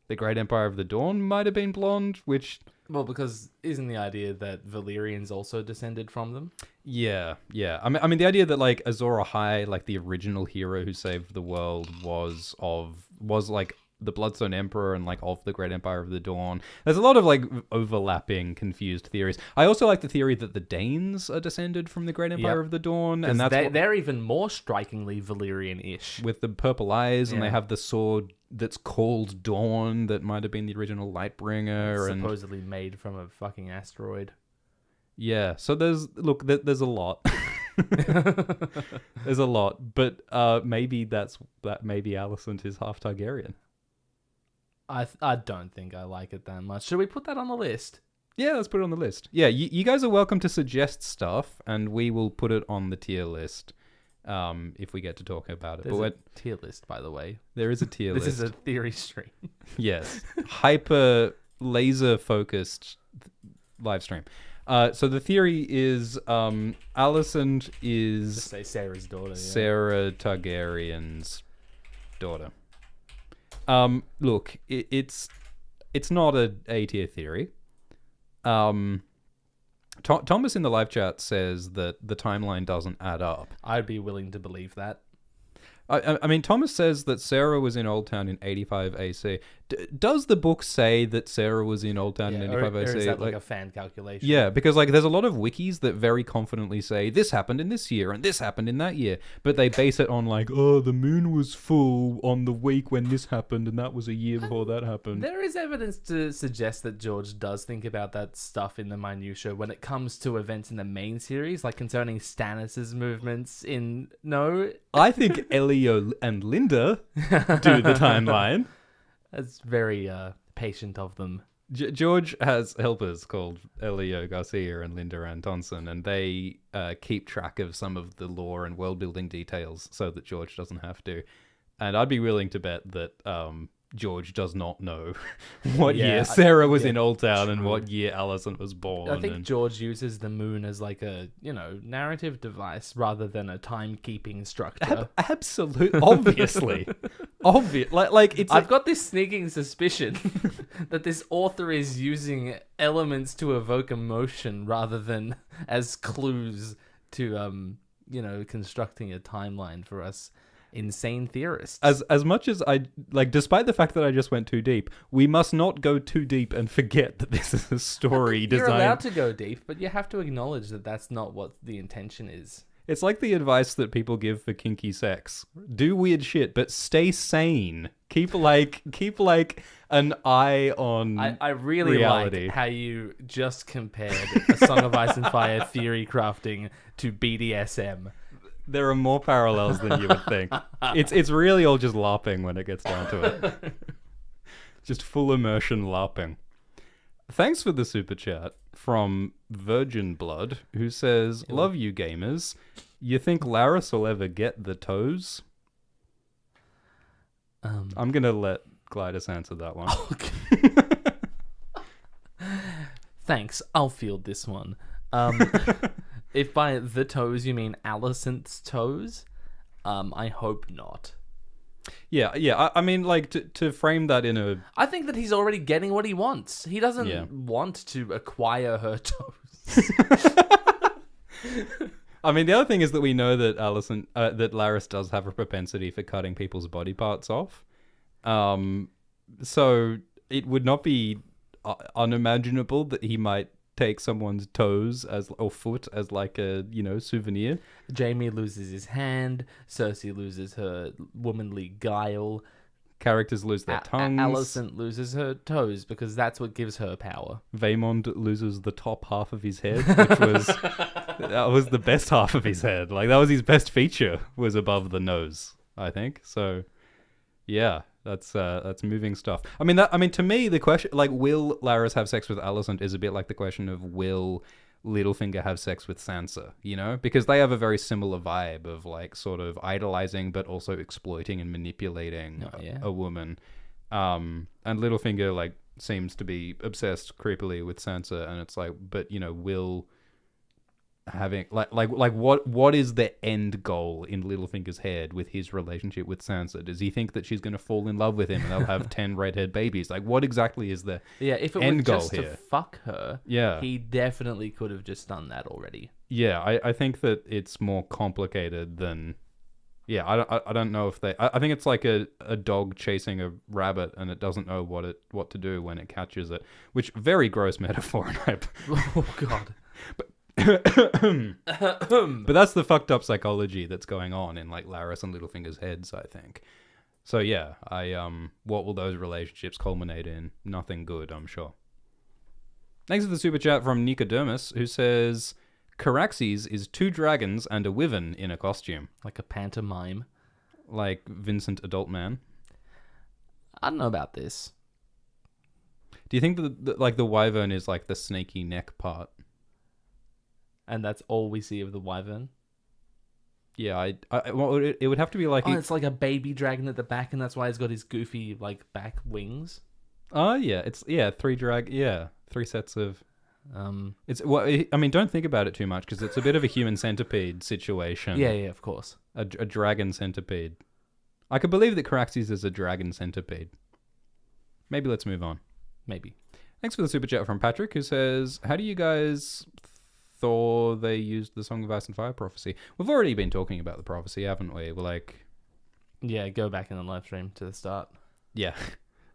Speaker 2: the Great Empire of the Dawn might have been blonde, which...
Speaker 1: Well, because isn't the idea that Valyrians also descended from them?
Speaker 2: Yeah. I mean, the idea that, like, Azor Ahai, like, the original hero who saved the world was like, the Bloodstone Emperor and, like, of the Great Empire of the Dawn. There's a lot of, like, overlapping, confused theories. I also like the theory that the Danes are descended from the Great Empire of the Dawn. And
Speaker 1: they're even more strikingly Valyrian-ish.
Speaker 2: With the purple eyes, and they have the sword that's called Dawn that might have been the original Lightbringer.
Speaker 1: It's supposedly made from a fucking asteroid.
Speaker 2: Yeah, so there's a lot. There's a lot, but maybe maybe Alicent is half Targaryen.
Speaker 1: I don't think I like it that much. Should we put that on the list?
Speaker 2: Yeah, let's put it on the list. Yeah, you guys are welcome to suggest stuff, and we will put it on the tier list if we get to talk about it.
Speaker 1: There's a tier list, by the way.
Speaker 2: There is a tier list.
Speaker 1: This is a theory stream.
Speaker 2: Yes. Hyper laser-focused live stream. So the theory is Alicent is...
Speaker 1: Just say Sarah's daughter.
Speaker 2: Sarah Targaryen's daughter. Look, it's not a A-tier theory. Thomas in the live chat says that the timeline doesn't add up.
Speaker 1: I'd be willing to believe that.
Speaker 2: I mean, Thomas says that Sarah was in Old Town in 85 AC. Does the book say that Sarah was in Old Town in 95
Speaker 1: or
Speaker 2: AC?
Speaker 1: is that like a fan calculation?
Speaker 2: Yeah, because like there's a lot of wikis that very confidently say this happened in this year and this happened in that year, but they base it on like, oh, the moon was full on the week when this happened, and that was a year before that happened.
Speaker 1: There is evidence to suggest that George does think about that stuff in the minutiae when it comes to events in the main series, like concerning Stannis' movements in... No?
Speaker 2: I think Elio and Linda do the timeline.
Speaker 1: That's very patient of them.
Speaker 2: George has helpers called Elio Garcia and Linda Antonsen, and they keep track of some of the lore and world-building details so that George doesn't have to. And I'd be willing to bet that George does not know what year Sarah was in Old Town and what year Alicent was born.
Speaker 1: I think George uses the moon as like a, narrative device rather than a timekeeping structure.
Speaker 2: Absolutely. Obviously. Like it's...
Speaker 1: I've got this sneaking suspicion that this author is using elements to evoke emotion rather than as clues to, constructing a timeline for us insane theorists.
Speaker 2: As much as I like, despite the fact that I just went too deep, we must not go too deep and forget that this is a story designed.
Speaker 1: You're allowed to go deep, but you have to acknowledge that that's not what the intention is.
Speaker 2: It's like the advice that people give for kinky sex: do weird shit, but stay sane. Keep an eye on.
Speaker 1: I really
Speaker 2: reality.
Speaker 1: like how you just compared A Song of Ice and Fire theory crafting to BDSM.
Speaker 2: There are more parallels than you would think. It's really all just LARPing when it gets down to it. Just full immersion LARPing. Thanks for the super chat from Virgin Blood, who says, "Love you gamers. You think Larys will ever get the toes?" I'm gonna let Glidus answer that one.
Speaker 1: Okay. Thanks. I'll field this one. If by the toes you mean Alicent's toes, I hope not.
Speaker 2: Yeah. I mean, like, to frame that in a...
Speaker 1: I think that he's already getting what he wants. He doesn't want to acquire her toes.
Speaker 2: I mean, the other thing is that we know that that Larys does have a propensity for cutting people's body parts off. So it would not be unimaginable that he might take someone's toes or foot as like a souvenir.
Speaker 1: Jaime loses his hand. Cersei loses her womanly guile.
Speaker 2: Characters lose their tongues.
Speaker 1: Alicent loses her toes because that's what gives her power.
Speaker 2: Vaemond loses the top half of his head, which was that was the best half of his head. Like that was his best feature, was above the nose, I think. So yeah. That's moving stuff. I mean, to me, the question, like, will Larys have sex with Alicent is a bit like the question of will Littlefinger have sex with Sansa, Because they have a very similar vibe of, like, sort of idolizing but also exploiting and manipulating a woman. And Littlefinger, like, seems to be obsessed creepily with Sansa, and it's like, but, will... having what is the end goal in Littlefinger's head with his relationship with Sansa? Does he think that she's going to fall in love with him and they'll have 10 redhead babies? Like, what exactly is the
Speaker 1: if it
Speaker 2: end
Speaker 1: was
Speaker 2: goal
Speaker 1: just
Speaker 2: here?
Speaker 1: To fuck her, he definitely could have just done that already.
Speaker 2: I think that it's more complicated than I don't know if they... I think it's like a dog chasing a rabbit and it doesn't know what to do when it catches it, which very gross metaphor.
Speaker 1: Oh god.
Speaker 2: But that's the fucked up psychology that's going on in like Larys and Littlefinger's heads, I think. So yeah, what will those relationships culminate in? Nothing good, I'm sure. Thanks for the super chat from Nicodemus, who says Caraxes is 2 dragons and a wyvern in a costume.
Speaker 1: Like a pantomime.
Speaker 2: Like Vincent Adult Man.
Speaker 1: I don't know about this.
Speaker 2: Do you think that the wyvern is like the snaky neck part?
Speaker 1: And that's all we see of the wyvern?
Speaker 2: Yeah, it would have to be like...
Speaker 1: it's like a baby dragon at the back, and that's why he's got his goofy, like, back wings?
Speaker 2: Oh, yeah. It's, 3 sets of... don't think about it too much, because it's a bit of a human centipede situation.
Speaker 1: Yeah, of course.
Speaker 2: A dragon centipede. I could believe that Caraxes is a dragon centipede. Maybe let's move on.
Speaker 1: Maybe.
Speaker 2: Thanks for the super chat from Patrick, who says, how do you guys... thought they used the Song of Ice and Fire prophecy? We've already been talking about the prophecy, haven't we? We're like...
Speaker 1: Yeah, go back in the live stream to the start.
Speaker 2: Yeah.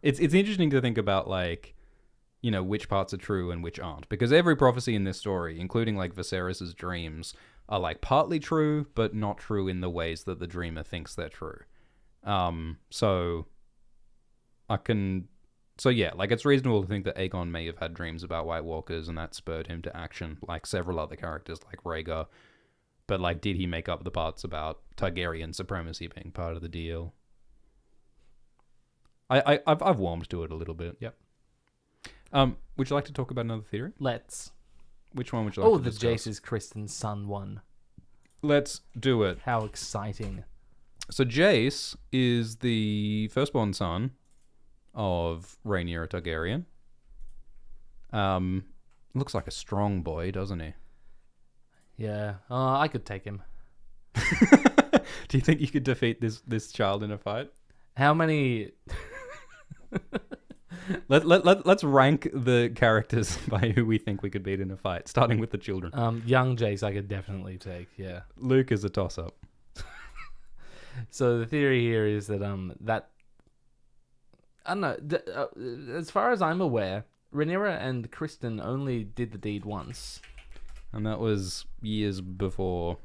Speaker 2: It's interesting to think about, like, you know, which parts are true and which aren't. Because every prophecy in this story, including, like, Viserys' dreams, are, like, partly true, but not true in the ways that the dreamer thinks they're true. So yeah, like, it's reasonable to think that Aegon may have had dreams about White Walkers, and that spurred him to action, like several other characters, like Rhaegar. But, like, did he make up the parts about Targaryen supremacy being part of the deal? I've warmed to it a little bit.
Speaker 1: Yep.
Speaker 2: Would you like to talk about another theory?
Speaker 1: Let's.
Speaker 2: Which one would you like to discuss?
Speaker 1: Oh, the Jace is Criston's son one.
Speaker 2: Let's do it.
Speaker 1: How exciting.
Speaker 2: So Jace is the firstborn son of Rhaenyra Targaryen. Looks like a strong boy, doesn't he?
Speaker 1: Yeah. I could take him.
Speaker 2: Do you think you could defeat this child in a fight?
Speaker 1: How many...
Speaker 2: Let's rank the characters by who we think we could beat in a fight, starting with the children.
Speaker 1: Young Jace I could definitely take, yeah.
Speaker 2: Luke is a toss-up.
Speaker 1: So the theory here is that that I don't know. As far as I'm aware, Rhaenyra and Criston only did the deed once,
Speaker 2: and that was years before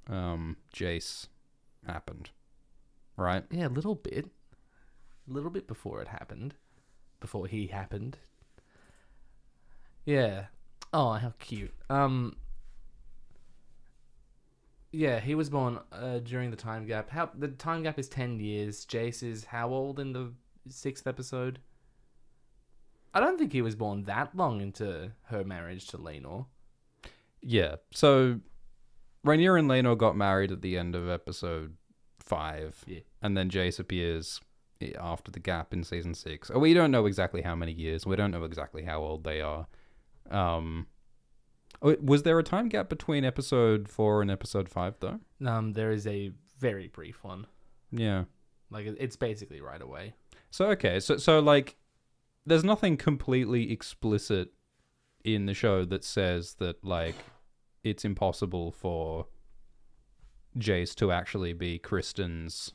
Speaker 2: Jace happened, right?
Speaker 1: Yeah, a little bit before it happened, before he happened. Yeah. Oh, how cute. Yeah, he was born during the time gap. The time gap is 10 years. Jace is how old in the 6th episode? I don't think he was born that long into her marriage to Laenor.
Speaker 2: Yeah, so Rhaenyra and Laenor got married at the end of episode 5.
Speaker 1: Yeah. And
Speaker 2: then Jace appears after the gap in season 6. We don't know exactly how many years. We don't know exactly how old they are. Was there a time gap between episode 4 and episode 5, though?
Speaker 1: There is a very brief one.
Speaker 2: Yeah.
Speaker 1: Like, it's basically right away.
Speaker 2: So, okay. So like, there's nothing completely explicit in the show that says that, like, it's impossible for Jace to actually be Criston's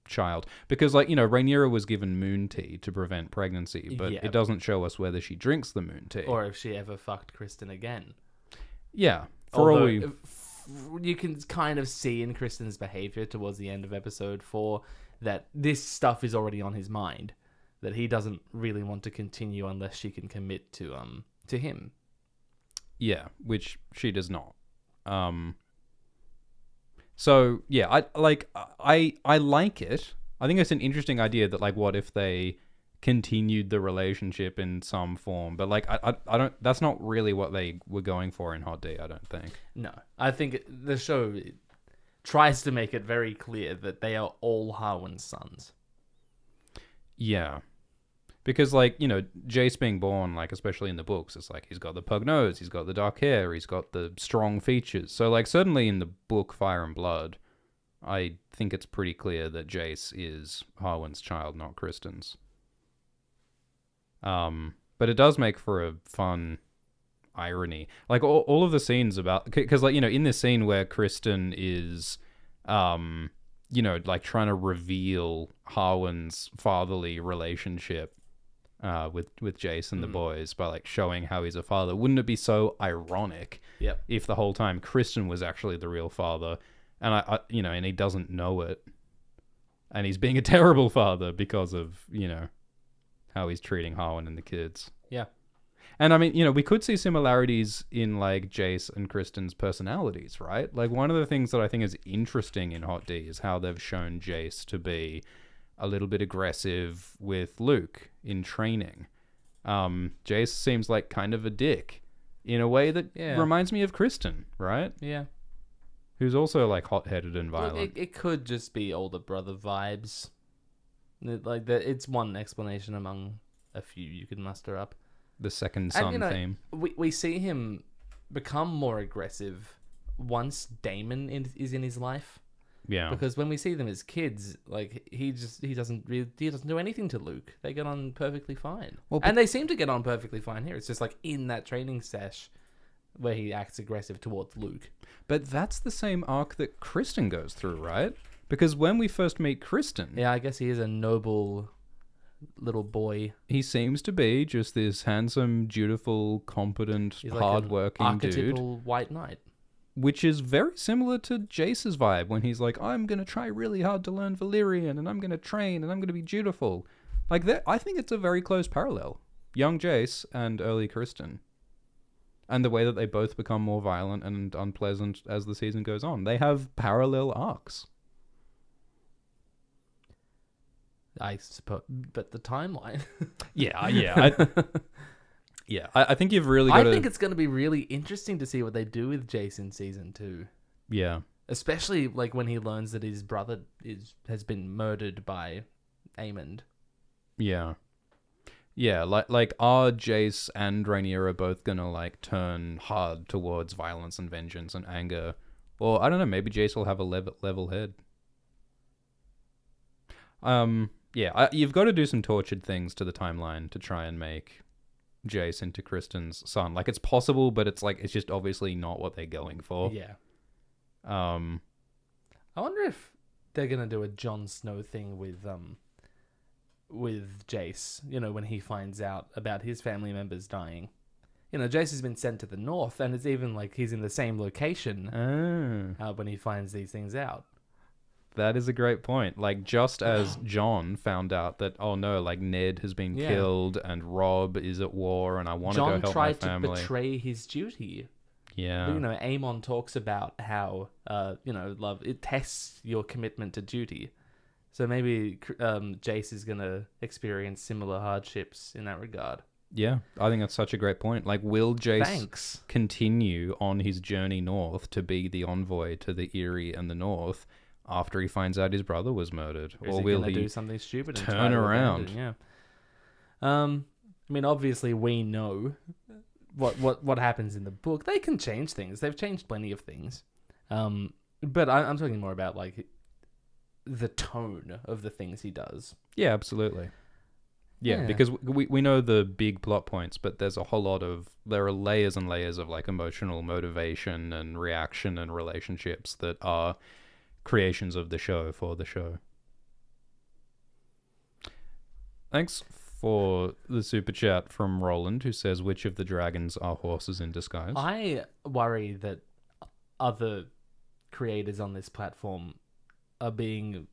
Speaker 2: child. Because, like, you know, Rhaenyra was given moon tea to prevent pregnancy, but it doesn't show us whether she drinks the moon tea.
Speaker 1: Or if she ever fucked Criston again.
Speaker 2: Yeah.
Speaker 1: You can kind of see in Criston's behavior towards the end of episode 4 that this stuff is already on his mind. That he doesn't really want to continue unless she can commit to him.
Speaker 2: Yeah, which she does not. So yeah, I like it. I think it's an interesting idea that, like, what if they continued the relationship in some form? But, like, I don't. That's not really what they were going for in Hot D, I don't think.
Speaker 1: No, I think the show tries to make it very clear that they are all Harwin's sons.
Speaker 2: Yeah. Because, like, you know, Jace being born, like, especially in the books, it's like he's got the pug nose, he's got the dark hair, he's got the strong features. So, like, certainly in the book Fire and Blood, I think it's pretty clear that Jace is Harwin's child, not Criston's. But it does make for a fun irony. Like, all of the scenes about... Because, like, you know, in this scene where Criston is... you know, like, trying to reveal Harwin's fatherly relationship with Jace and the boys by, like, showing how he's a father. Wouldn't it be so ironic if the whole time Criston was actually the real father, and I you know, and he doesn't know it, and he's being a terrible father because of, you know, how he's treating Harwin and the kids.
Speaker 1: Yeah.
Speaker 2: And I mean, you know, we could see similarities in, like, Jace and Criston's personalities, right? Like, one of the things that I think is interesting in Hot D is how they've shown Jace to be a little bit aggressive with Luke in training. Jace seems like kind of a dick in a way that reminds me of Criston, right?
Speaker 1: Yeah.
Speaker 2: Who's also, like, hot-headed and violent.
Speaker 1: Look, it could just be older brother vibes. Like, it's one explanation among a few you could muster up.
Speaker 2: The second son theme.
Speaker 1: We see him become more aggressive once Daemon is in his life.
Speaker 2: Yeah.
Speaker 1: Because when we see them as kids, like, he doesn't do anything to Luke. They get on perfectly fine. And they seem to get on perfectly fine here. It's just like in that training sesh where he acts aggressive towards Luke.
Speaker 2: But that's the same arc that Criston goes through, right? Because when we first meet Criston...
Speaker 1: Yeah, I guess he is a noble little boy.
Speaker 2: He seems to be just this handsome, dutiful, competent,
Speaker 1: He's like
Speaker 2: hardworking
Speaker 1: an
Speaker 2: dude.
Speaker 1: archetypal white knight.
Speaker 2: Which is very similar to Jace's vibe when he's like, I'm going to try really hard to learn Valyrian and I'm going to train and I'm going to be dutiful. Like that, I think it's a very close parallel. Young Jace and early Criston. And the way that they both become more violent and unpleasant as the season goes on. They have parallel arcs.
Speaker 1: I suppose, but the timeline.
Speaker 2: I think you've really got
Speaker 1: I think it's going to be really interesting to see what they do with Jace in season 2.
Speaker 2: Yeah.
Speaker 1: Especially like when he learns that his brother has been murdered by Aemond.
Speaker 2: Yeah. Yeah, like are Jace and Rhaenyra both gonna like turn hard towards violence and vengeance and anger? Or I don't know, maybe Jace will have a level head. You've got to do some tortured things to the timeline to try and make Jace into Criston's son. Like it's possible, but it's just obviously not what they're going for.
Speaker 1: Yeah. I wonder if they're gonna do a Jon Snow thing with Jace, when he finds out about his family members dying. Jace has been sent to the north, and it's even like he's in the same location when he finds these things out.
Speaker 2: That is a great point. Like, just as Jon found out that, oh no, like Ned has been killed and Robb is at war and I want to go help my family.
Speaker 1: Jon tried to betray his duty.
Speaker 2: Yeah.
Speaker 1: But, Aemond talks about how, love, it tests your commitment to duty. So maybe Jace is going to experience similar hardships in that regard.
Speaker 2: Yeah, I think that's such a great point. Like, will Jace continue on his journey north to be the envoy to the Eyrie and the North after he finds out his brother was murdered?
Speaker 1: Or will he do something stupid and
Speaker 2: turn around?
Speaker 1: Yeah. Obviously we know what happens in the book. They can change things. They've changed plenty of things. But I'm talking more about like the tone of the things he does.
Speaker 2: Yeah, absolutely. Yeah, because we know the big plot points, but there are layers and layers of like emotional motivation and reaction and relationships that are creations of the show for the show. Thanks for the super chat from Roland, who says, which of the dragons are horses in disguise?
Speaker 1: I worry that other creators on this platform are being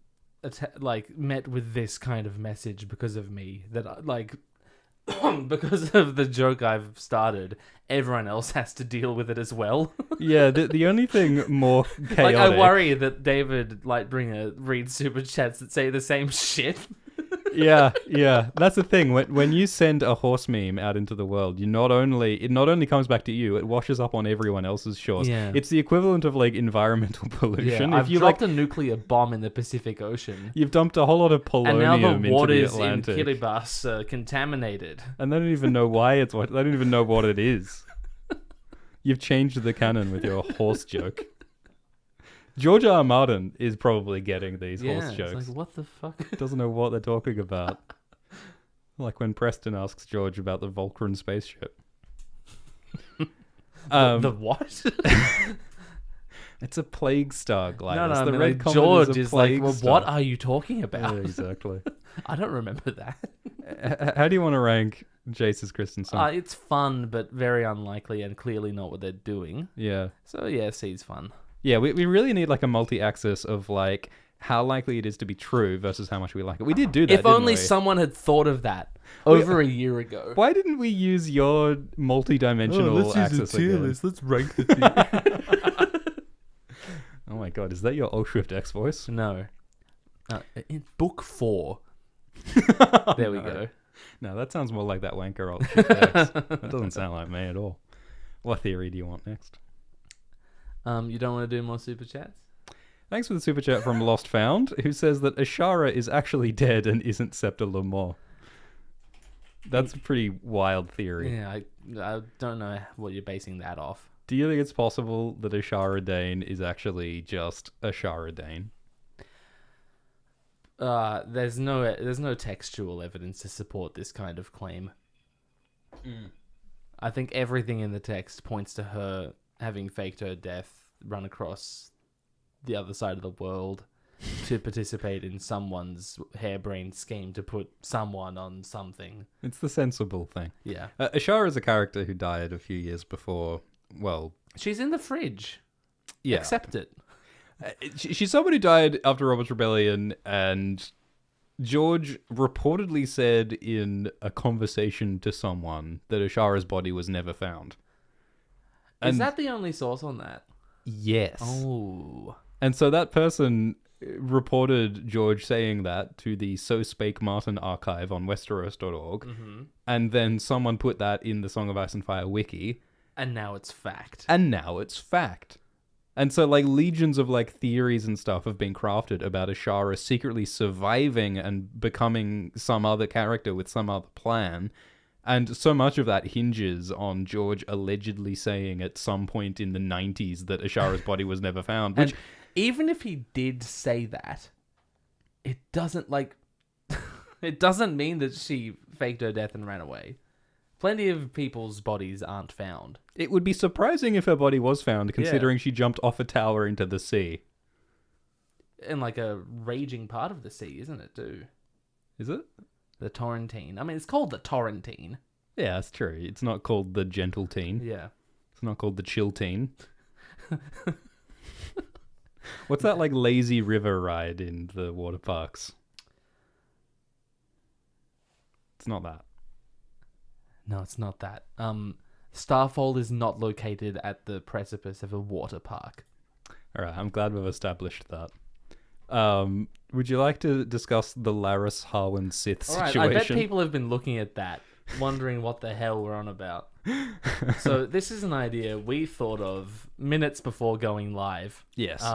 Speaker 1: met with this kind of message because of me, that because of the joke I've started, everyone else has to deal with it as well.
Speaker 2: Yeah, the only thing more chaotic...
Speaker 1: I worry that David Lightbringer reads super chats that say the same shit.
Speaker 2: Yeah. That's the thing. When you send a horse meme out into the world, it not only comes back to you, it washes up on everyone else's shores.
Speaker 1: Yeah.
Speaker 2: It's the equivalent of like environmental pollution.
Speaker 1: Yeah, I've dropped a nuclear bomb in the Pacific Ocean.
Speaker 2: You've dumped a whole lot of polonium into the Atlantic.
Speaker 1: And now the waters in Kiribati are contaminated.
Speaker 2: And they don't even know why they don't even know what it is. You've changed the canon with your horse joke. George R. R. Martin is probably getting these horse jokes.
Speaker 1: It's like, what the fuck?
Speaker 2: Doesn't know what they're talking about. Like when Preston asks George about the Vulcan spaceship.
Speaker 1: The what?
Speaker 2: It's a plague star glider.
Speaker 1: No,
Speaker 2: the red comet
Speaker 1: George is like, well,
Speaker 2: star.
Speaker 1: what are you talking about?
Speaker 2: Yeah, exactly.
Speaker 1: I don't remember that.
Speaker 2: How do you want to rank Jace's Criston son?
Speaker 1: It's fun, but very unlikely and clearly not what they're doing.
Speaker 2: Yeah.
Speaker 1: So yeah, C's fun.
Speaker 2: Yeah, we really need like a multi-axis of like how likely it is to be true versus how much we like it. We did do that,
Speaker 1: If only someone had thought of that over a year ago.
Speaker 2: Why didn't we use your multi-dimensional axis again?
Speaker 1: Let's rank the thing.
Speaker 2: Oh my god, is that your Ulshift X voice?
Speaker 1: No. In book 4. There we go.
Speaker 2: No, that sounds more like that wanker Ulshift X. That doesn't sound like me at all. What theory do you want next?
Speaker 1: You don't want to do more super chats?
Speaker 2: Thanks for the super chat from Lost Found, who says that Ashara is actually dead and isn't Septa Lemore. That's a pretty wild theory.
Speaker 1: Yeah, I don't know what you're basing that off.
Speaker 2: Do you think it's possible that Ashara Dane is actually just Ashara Dane?
Speaker 1: There's no textual evidence to support this kind of claim. I think everything in the text points to her having faked her death, run across the other side of the world. to participate in someone's harebrained scheme to put someone on something.
Speaker 2: It's the sensible thing.
Speaker 1: Yeah.
Speaker 2: Ashara is a character who died a few years before, well...
Speaker 1: She's in the fridge.
Speaker 2: Yeah.
Speaker 1: Accept it.
Speaker 2: She's someone who died after Robert's Rebellion, and George reportedly said in a conversation to someone that Ashara's body was never found. And
Speaker 1: is that the only source on that?
Speaker 2: yes.
Speaker 1: Oh.
Speaker 2: And so that person reported George saying that to the So Spake Martin archive on Westeros.org, and then someone put that in the Song of Ice and Fire wiki.
Speaker 1: And now it's fact.
Speaker 2: And so, like, legions of, like, theories and stuff have been crafted about Ashara secretly surviving and becoming some other character with some other plan. And so much of that hinges on George allegedly saying at some point in the 90s that Ashara's body was never found. Which,
Speaker 1: and even if he did say that, it doesn't, like... it doesn't mean that she faked her death and ran away. Plenty of people's bodies aren't found.
Speaker 2: it would be surprising if her body was found, considering she jumped off a tower into the sea.
Speaker 1: In, like, a raging part of the sea, isn't it, too?
Speaker 2: Is it?
Speaker 1: The Torrentine. I mean, it's called the Torrentine.
Speaker 2: Yeah, that's true. It's not called the Gentle Teen.
Speaker 1: Yeah.
Speaker 2: It's not called the Chill Teen. What's that, like, lazy river ride in the water parks? It's not that.
Speaker 1: No, it's not that. Starfold is not located at the precipice of a water park.
Speaker 2: All right, I'm glad we've established that. Would you like to discuss the Larys-Harwin Sith situation?
Speaker 1: All right, I bet people have been looking at that, wondering what the hell we're on about. So this is an idea we thought of minutes before going live.
Speaker 2: Yes.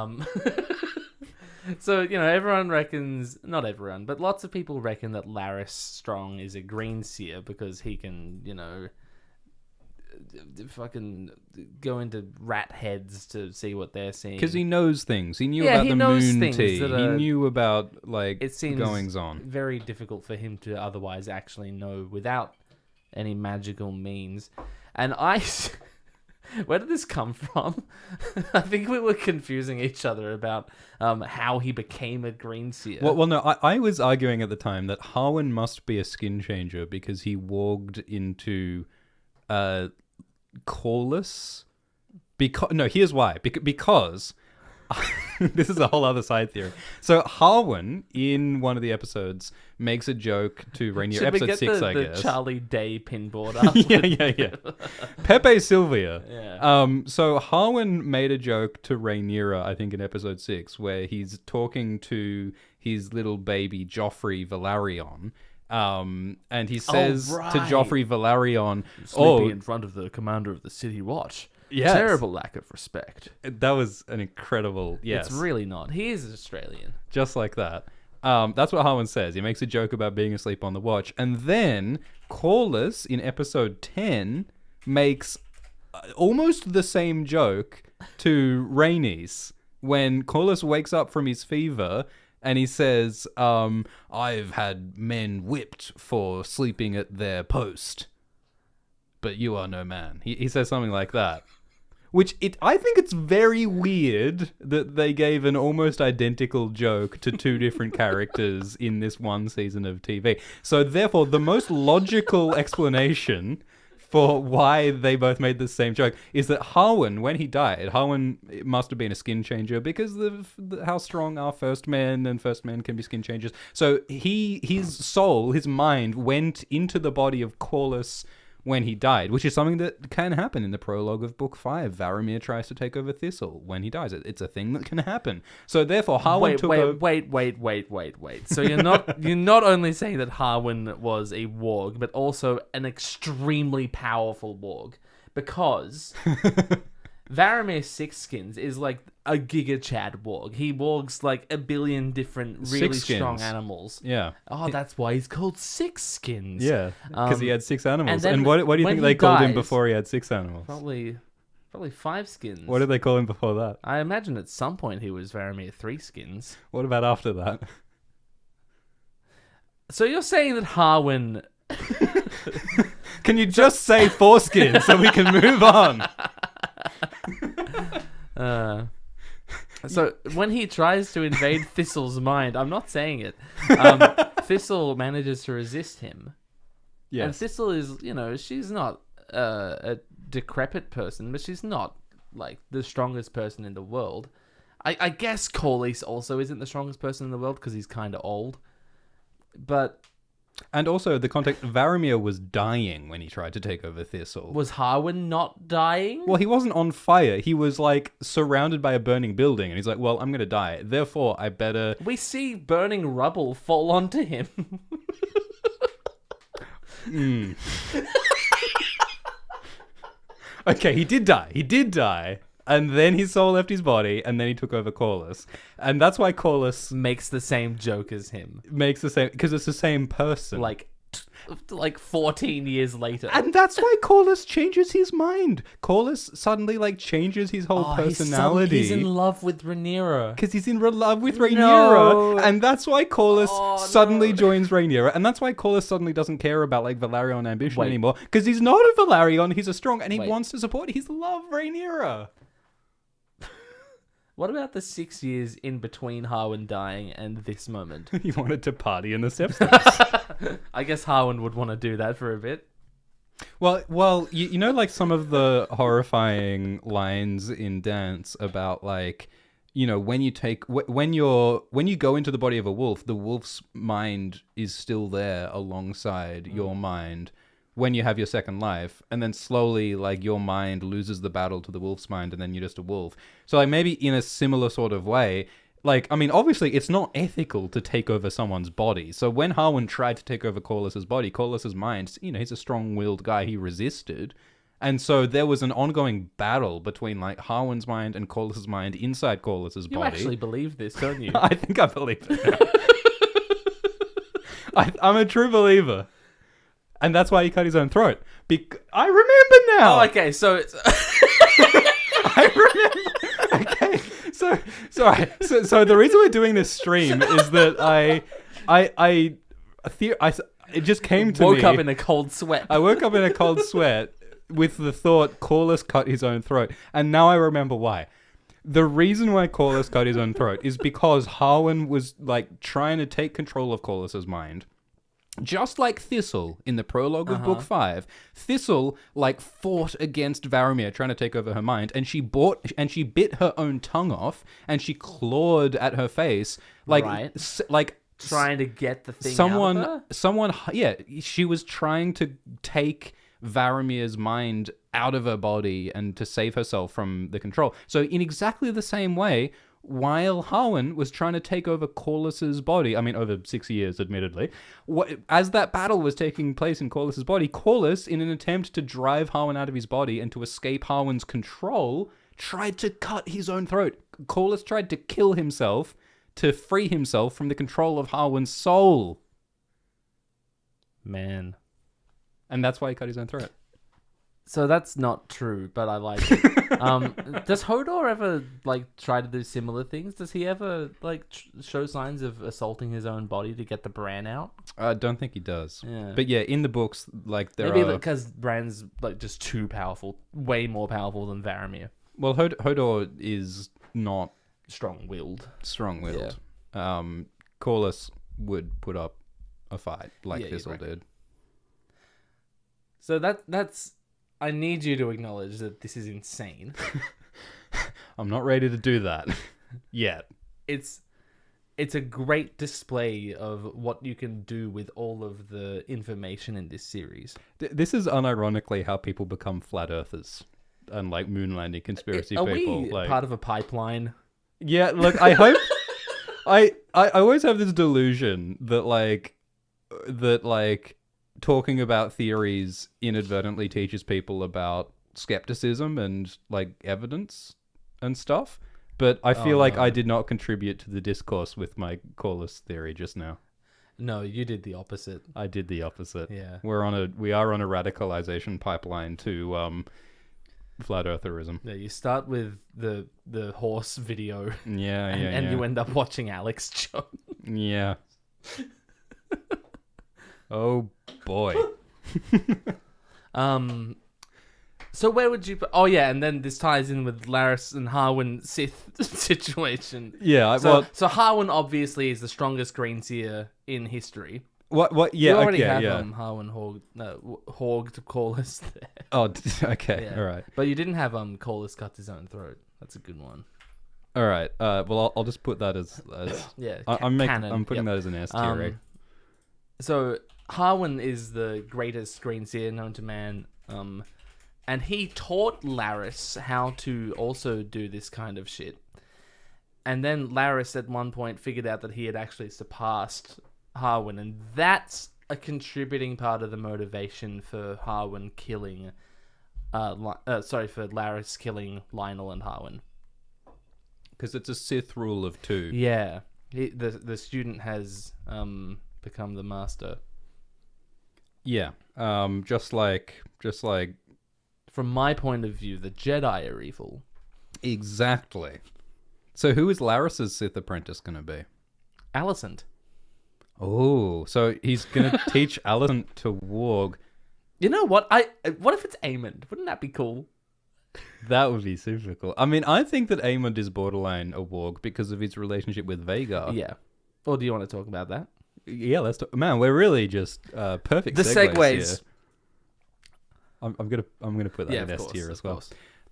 Speaker 1: So, you know, everyone reckons, not everyone, but lots of people reckon that Larys Strong is a green seer because he can, you know, fucking go into rat heads to see what they're seeing.
Speaker 2: Because he knows things. He knew about the moon tea. He knew about, like,
Speaker 1: it seems
Speaker 2: goings-on.
Speaker 1: Very difficult for him to otherwise actually know without any magical means. And where did this come from? I think we were confusing each other about how he became a green seer.
Speaker 2: Well, no, I was arguing at the time that Harwin must be a skin changer because he warged into Corlys. No, here's why. Because this is a whole other side theory. So Harwin, in one of the episodes, makes a joke to Rhaenyra.
Speaker 1: Should
Speaker 2: episode
Speaker 1: we get
Speaker 2: 6,
Speaker 1: the
Speaker 2: I guess.
Speaker 1: Charlie Day pinboard up?
Speaker 2: yeah. Pepe Sylvia.
Speaker 1: Yeah.
Speaker 2: So Harwin made a joke to Rhaenyra, I think in episode 6, where he's talking to his little baby Joffrey Velaryon. And he says to Joffrey Velaryon,
Speaker 1: sleeping in front of the commander of the city watch.
Speaker 2: Yes.
Speaker 1: Terrible lack of respect.
Speaker 2: That was an incredible, yes.
Speaker 1: It's really not. He is Australian.
Speaker 2: Just like that. That's what Harwin says. He makes a joke about being asleep on the watch. And then Corlys, in episode 10, makes almost the same joke to Rhaenys when Corlys wakes up from his fever and he says, I've had men whipped for sleeping at their post, but you are no man. He says something like that. Which I think it's very weird that they gave an almost identical joke to two different characters in this one season of TV. So therefore, the most logical explanation for why they both made the same joke is that Harwin, when he died, Harwin must have been a skin changer because how strong are first men, and first men can be skin changers. So his soul, his mind, went into the body of Corlys when he died, which is something that can happen in the prologue of Book 5. Varamir tries to take over Thistle when he dies. It's a thing that can happen. So therefore, Harwin
Speaker 1: Wait. So you're not only saying that Harwin was a warg, but also an extremely powerful warg, because Varamir Sixskins is like a Giga Chad warg. He wargs like a billion different really strong animals.
Speaker 2: Yeah.
Speaker 1: Oh, that's why he's called Sixskins.
Speaker 2: Yeah, because he had 6 animals.
Speaker 1: and
Speaker 2: And what do you think they called him before he had 6 animals?
Speaker 1: Probably 5 skins.
Speaker 2: What did they call him before that?
Speaker 1: I imagine at some point he was Varamir 3 skins.
Speaker 2: What about after that?
Speaker 1: So you're saying that Harwin...
Speaker 2: Can you just say 4 skins so we can move on?
Speaker 1: So when he tries to invade Thistle's mind, I'm not saying it. Thistle manages to resist him.
Speaker 2: Yes.
Speaker 1: And Thistle is, she's not a decrepit person, but she's not like the strongest person in the world. I guess Corlys also isn't the strongest person in the world because he's kind of old. But...
Speaker 2: And also, the context, Varamir was dying when he tried to take over Thistle.
Speaker 1: Was Harwin not dying?
Speaker 2: Well, he wasn't on fire. He was, like, surrounded by a burning building. And he's like, well, I'm going to die. Therefore, I better...
Speaker 1: We see burning rubble fall onto him.
Speaker 2: Okay, he did die. And then his soul left his body, and then he took over Corlys. And that's why Corlys...
Speaker 1: Makes the same joke as him.
Speaker 2: Makes the same... Because it's the same person.
Speaker 1: Like 14 years later.
Speaker 2: And that's why Corlys changes his mind. Corlys suddenly, changes his whole personality.
Speaker 1: He's in love with Rhaenyra.
Speaker 2: Because he's in love with Rhaenyra.
Speaker 1: No.
Speaker 2: And that's why Corlys suddenly joins Rhaenyra. And that's why Corlys suddenly doesn't care about, Velaryon ambition anymore. Because he's not a Velaryon. He's a strong... And he wants to support his love Rhaenyra.
Speaker 1: What about the 6 years in between Harwin dying and this moment?
Speaker 2: He wanted to party in the steps.
Speaker 1: I guess Harwin would want to do that for a bit.
Speaker 2: Well, you know, some of the horrifying lines in Dance about, when you take when you go into the body of a wolf, the wolf's mind is still there alongside your mind when you have your second life, and then slowly, your mind loses the battle to the wolf's mind, and then you're just a wolf. So, maybe in a similar sort of way, obviously, it's not ethical to take over someone's body. So when Harwin tried to take over Corlys's body, Corlys's mind, he's a strong-willed guy, he resisted. And so there was an ongoing battle between, Harwin's mind and Corlys's mind inside Corlys's body.
Speaker 1: You actually believe this, don't you?
Speaker 2: I think I believe it. I'm a true believer. And that's why he cut his own throat. I remember now.
Speaker 1: Oh, okay. So it's...
Speaker 2: I remember. Okay. So the reason we're doing this stream is that it just came to me.
Speaker 1: Woke up in a cold sweat.
Speaker 2: I woke up in a cold sweat with the thought Corlys cut his own throat. And now I remember why. The reason why Corlys cut his own throat is because Harwin was trying to take control of Corlys's mind. Just like Thistle in the prologue of Book 5, Thistle fought against Varamir trying to take over her mind, and she bit her own tongue off, and she clawed at her face,
Speaker 1: trying to get the thing out of her?
Speaker 2: She was trying to take Varamir's mind out of her body and to save herself from the control. So in exactly the same way, while Harwin was trying to take over Corlys's body, over 6 years, admittedly, as that battle was taking place in Corlys's body, Corlys, in an attempt to drive Harwin out of his body and to escape Harwin's control, tried to cut his own throat. Corlys tried to kill himself to free himself from the control of Harwin's soul.
Speaker 1: Man.
Speaker 2: And that's why he cut his own throat.
Speaker 1: So that's not true, but I like it. Does Hodor ever try to do similar things? Does he ever show signs of assaulting his own body to get the Bran out?
Speaker 2: I don't think he does.
Speaker 1: Yeah.
Speaker 2: But yeah, in the books,
Speaker 1: maybe because Bran's just too powerful, way more powerful than Varamir.
Speaker 2: Well, Hodor is not
Speaker 1: strong-willed.
Speaker 2: Yeah. Corlys would put up a fight Thistle did.
Speaker 1: So that's. I need you to acknowledge that this is insane.
Speaker 2: I'm not ready to do that yet.
Speaker 1: It's a great display of what you can do with all of the information in this series.
Speaker 2: This is unironically how people become flat earthers and moon landing conspiracy people.
Speaker 1: Are we part of a pipeline?
Speaker 2: Yeah, look, I hope... I always have this delusion that talking about theories inadvertently teaches people about skepticism and evidence and stuff. But I feel I did not contribute to the discourse with my Corlys theory just now.
Speaker 1: No, you did the opposite.
Speaker 2: I did the opposite.
Speaker 1: Yeah.
Speaker 2: We are on a radicalization pipeline to flat eartherism.
Speaker 1: Yeah, you start with the horse video.
Speaker 2: And
Speaker 1: you end up watching Alex Jones.
Speaker 2: Yeah. Oh boy.
Speaker 1: So where would you put... Oh, yeah, and then this ties in with Larys-Harwin Sith situation.
Speaker 2: Yeah,
Speaker 1: So Harwin obviously is the strongest green seer in history.
Speaker 2: What? Yeah,
Speaker 1: You already
Speaker 2: okay,
Speaker 1: have
Speaker 2: yeah.
Speaker 1: Harwin Horged Corlys there.
Speaker 2: Oh, okay,
Speaker 1: Yeah.
Speaker 2: all right.
Speaker 1: But you didn't have Corlys cut his own throat. That's a good one.
Speaker 2: All right. Well, I'll just put that as
Speaker 1: Yeah,
Speaker 2: I'm
Speaker 1: canon.
Speaker 2: putting that as an S tier.
Speaker 1: So Harwin is the greatest green seer known to man, and he taught Larys how to also do this kind of shit. And then Larys at one point figured out that he had actually surpassed Harwin, and that's a contributing part of the motivation for Harwin killing, for Larys killing Lionel and Harwin.
Speaker 2: Because it's a Sith rule of 2.
Speaker 1: Yeah, the student has become the master.
Speaker 2: Yeah. Just like.
Speaker 1: From my point of view, the Jedi are evil.
Speaker 2: Exactly. So who is Larys's Sith apprentice going to be?
Speaker 1: Alicent.
Speaker 2: Oh, so he's going to teach Alicent to warg.
Speaker 1: You know what? What if it's Aemond? Wouldn't that be cool?
Speaker 2: That would be super cool. I mean, I think that Aemond is borderline a warg because of his relationship with Vhagar.
Speaker 1: Yeah. Or do you want to talk about that?
Speaker 2: Yeah, let's talk. Man, we're really just perfect.
Speaker 1: The segues.
Speaker 2: Here. I'm gonna put that in S tier as well.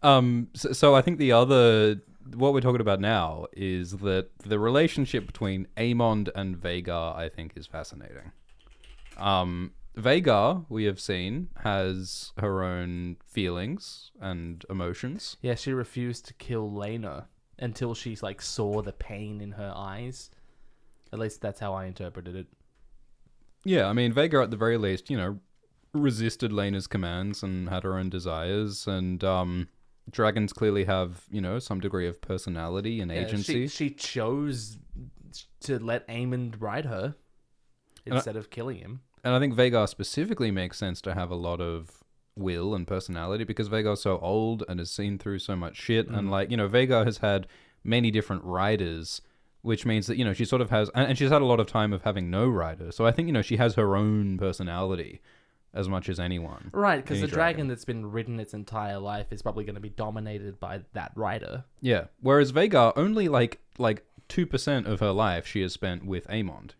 Speaker 1: Course.
Speaker 2: So I think what we're talking about now is that the relationship between Aemond and Vhagar, I think, is fascinating. Vhagar, we have seen, has her own feelings and emotions.
Speaker 1: Yeah, she refused to kill Laenor until she saw the pain in her eyes. At least that's how I interpreted it.
Speaker 2: Yeah, I mean, Vhagar at the very least, resisted Laenor's commands and had her own desires, and dragons clearly have, some degree of personality and agency.
Speaker 1: She chose to let Aemond ride her instead of killing him.
Speaker 2: And I think Vhagar specifically makes sense to have a lot of will and personality because Vhagar's so old and has seen through so much shit. And Vhagar has had many different riders, which means that, she sort of has, and she's had a lot of time of having no rider. So I think, she has her own personality as much as anyone.
Speaker 1: Right, because the dragon that's been ridden its entire life is probably going to be dominated by that rider.
Speaker 2: Yeah. Whereas Vhagar, only like 2% of her life she has spent with Aemond,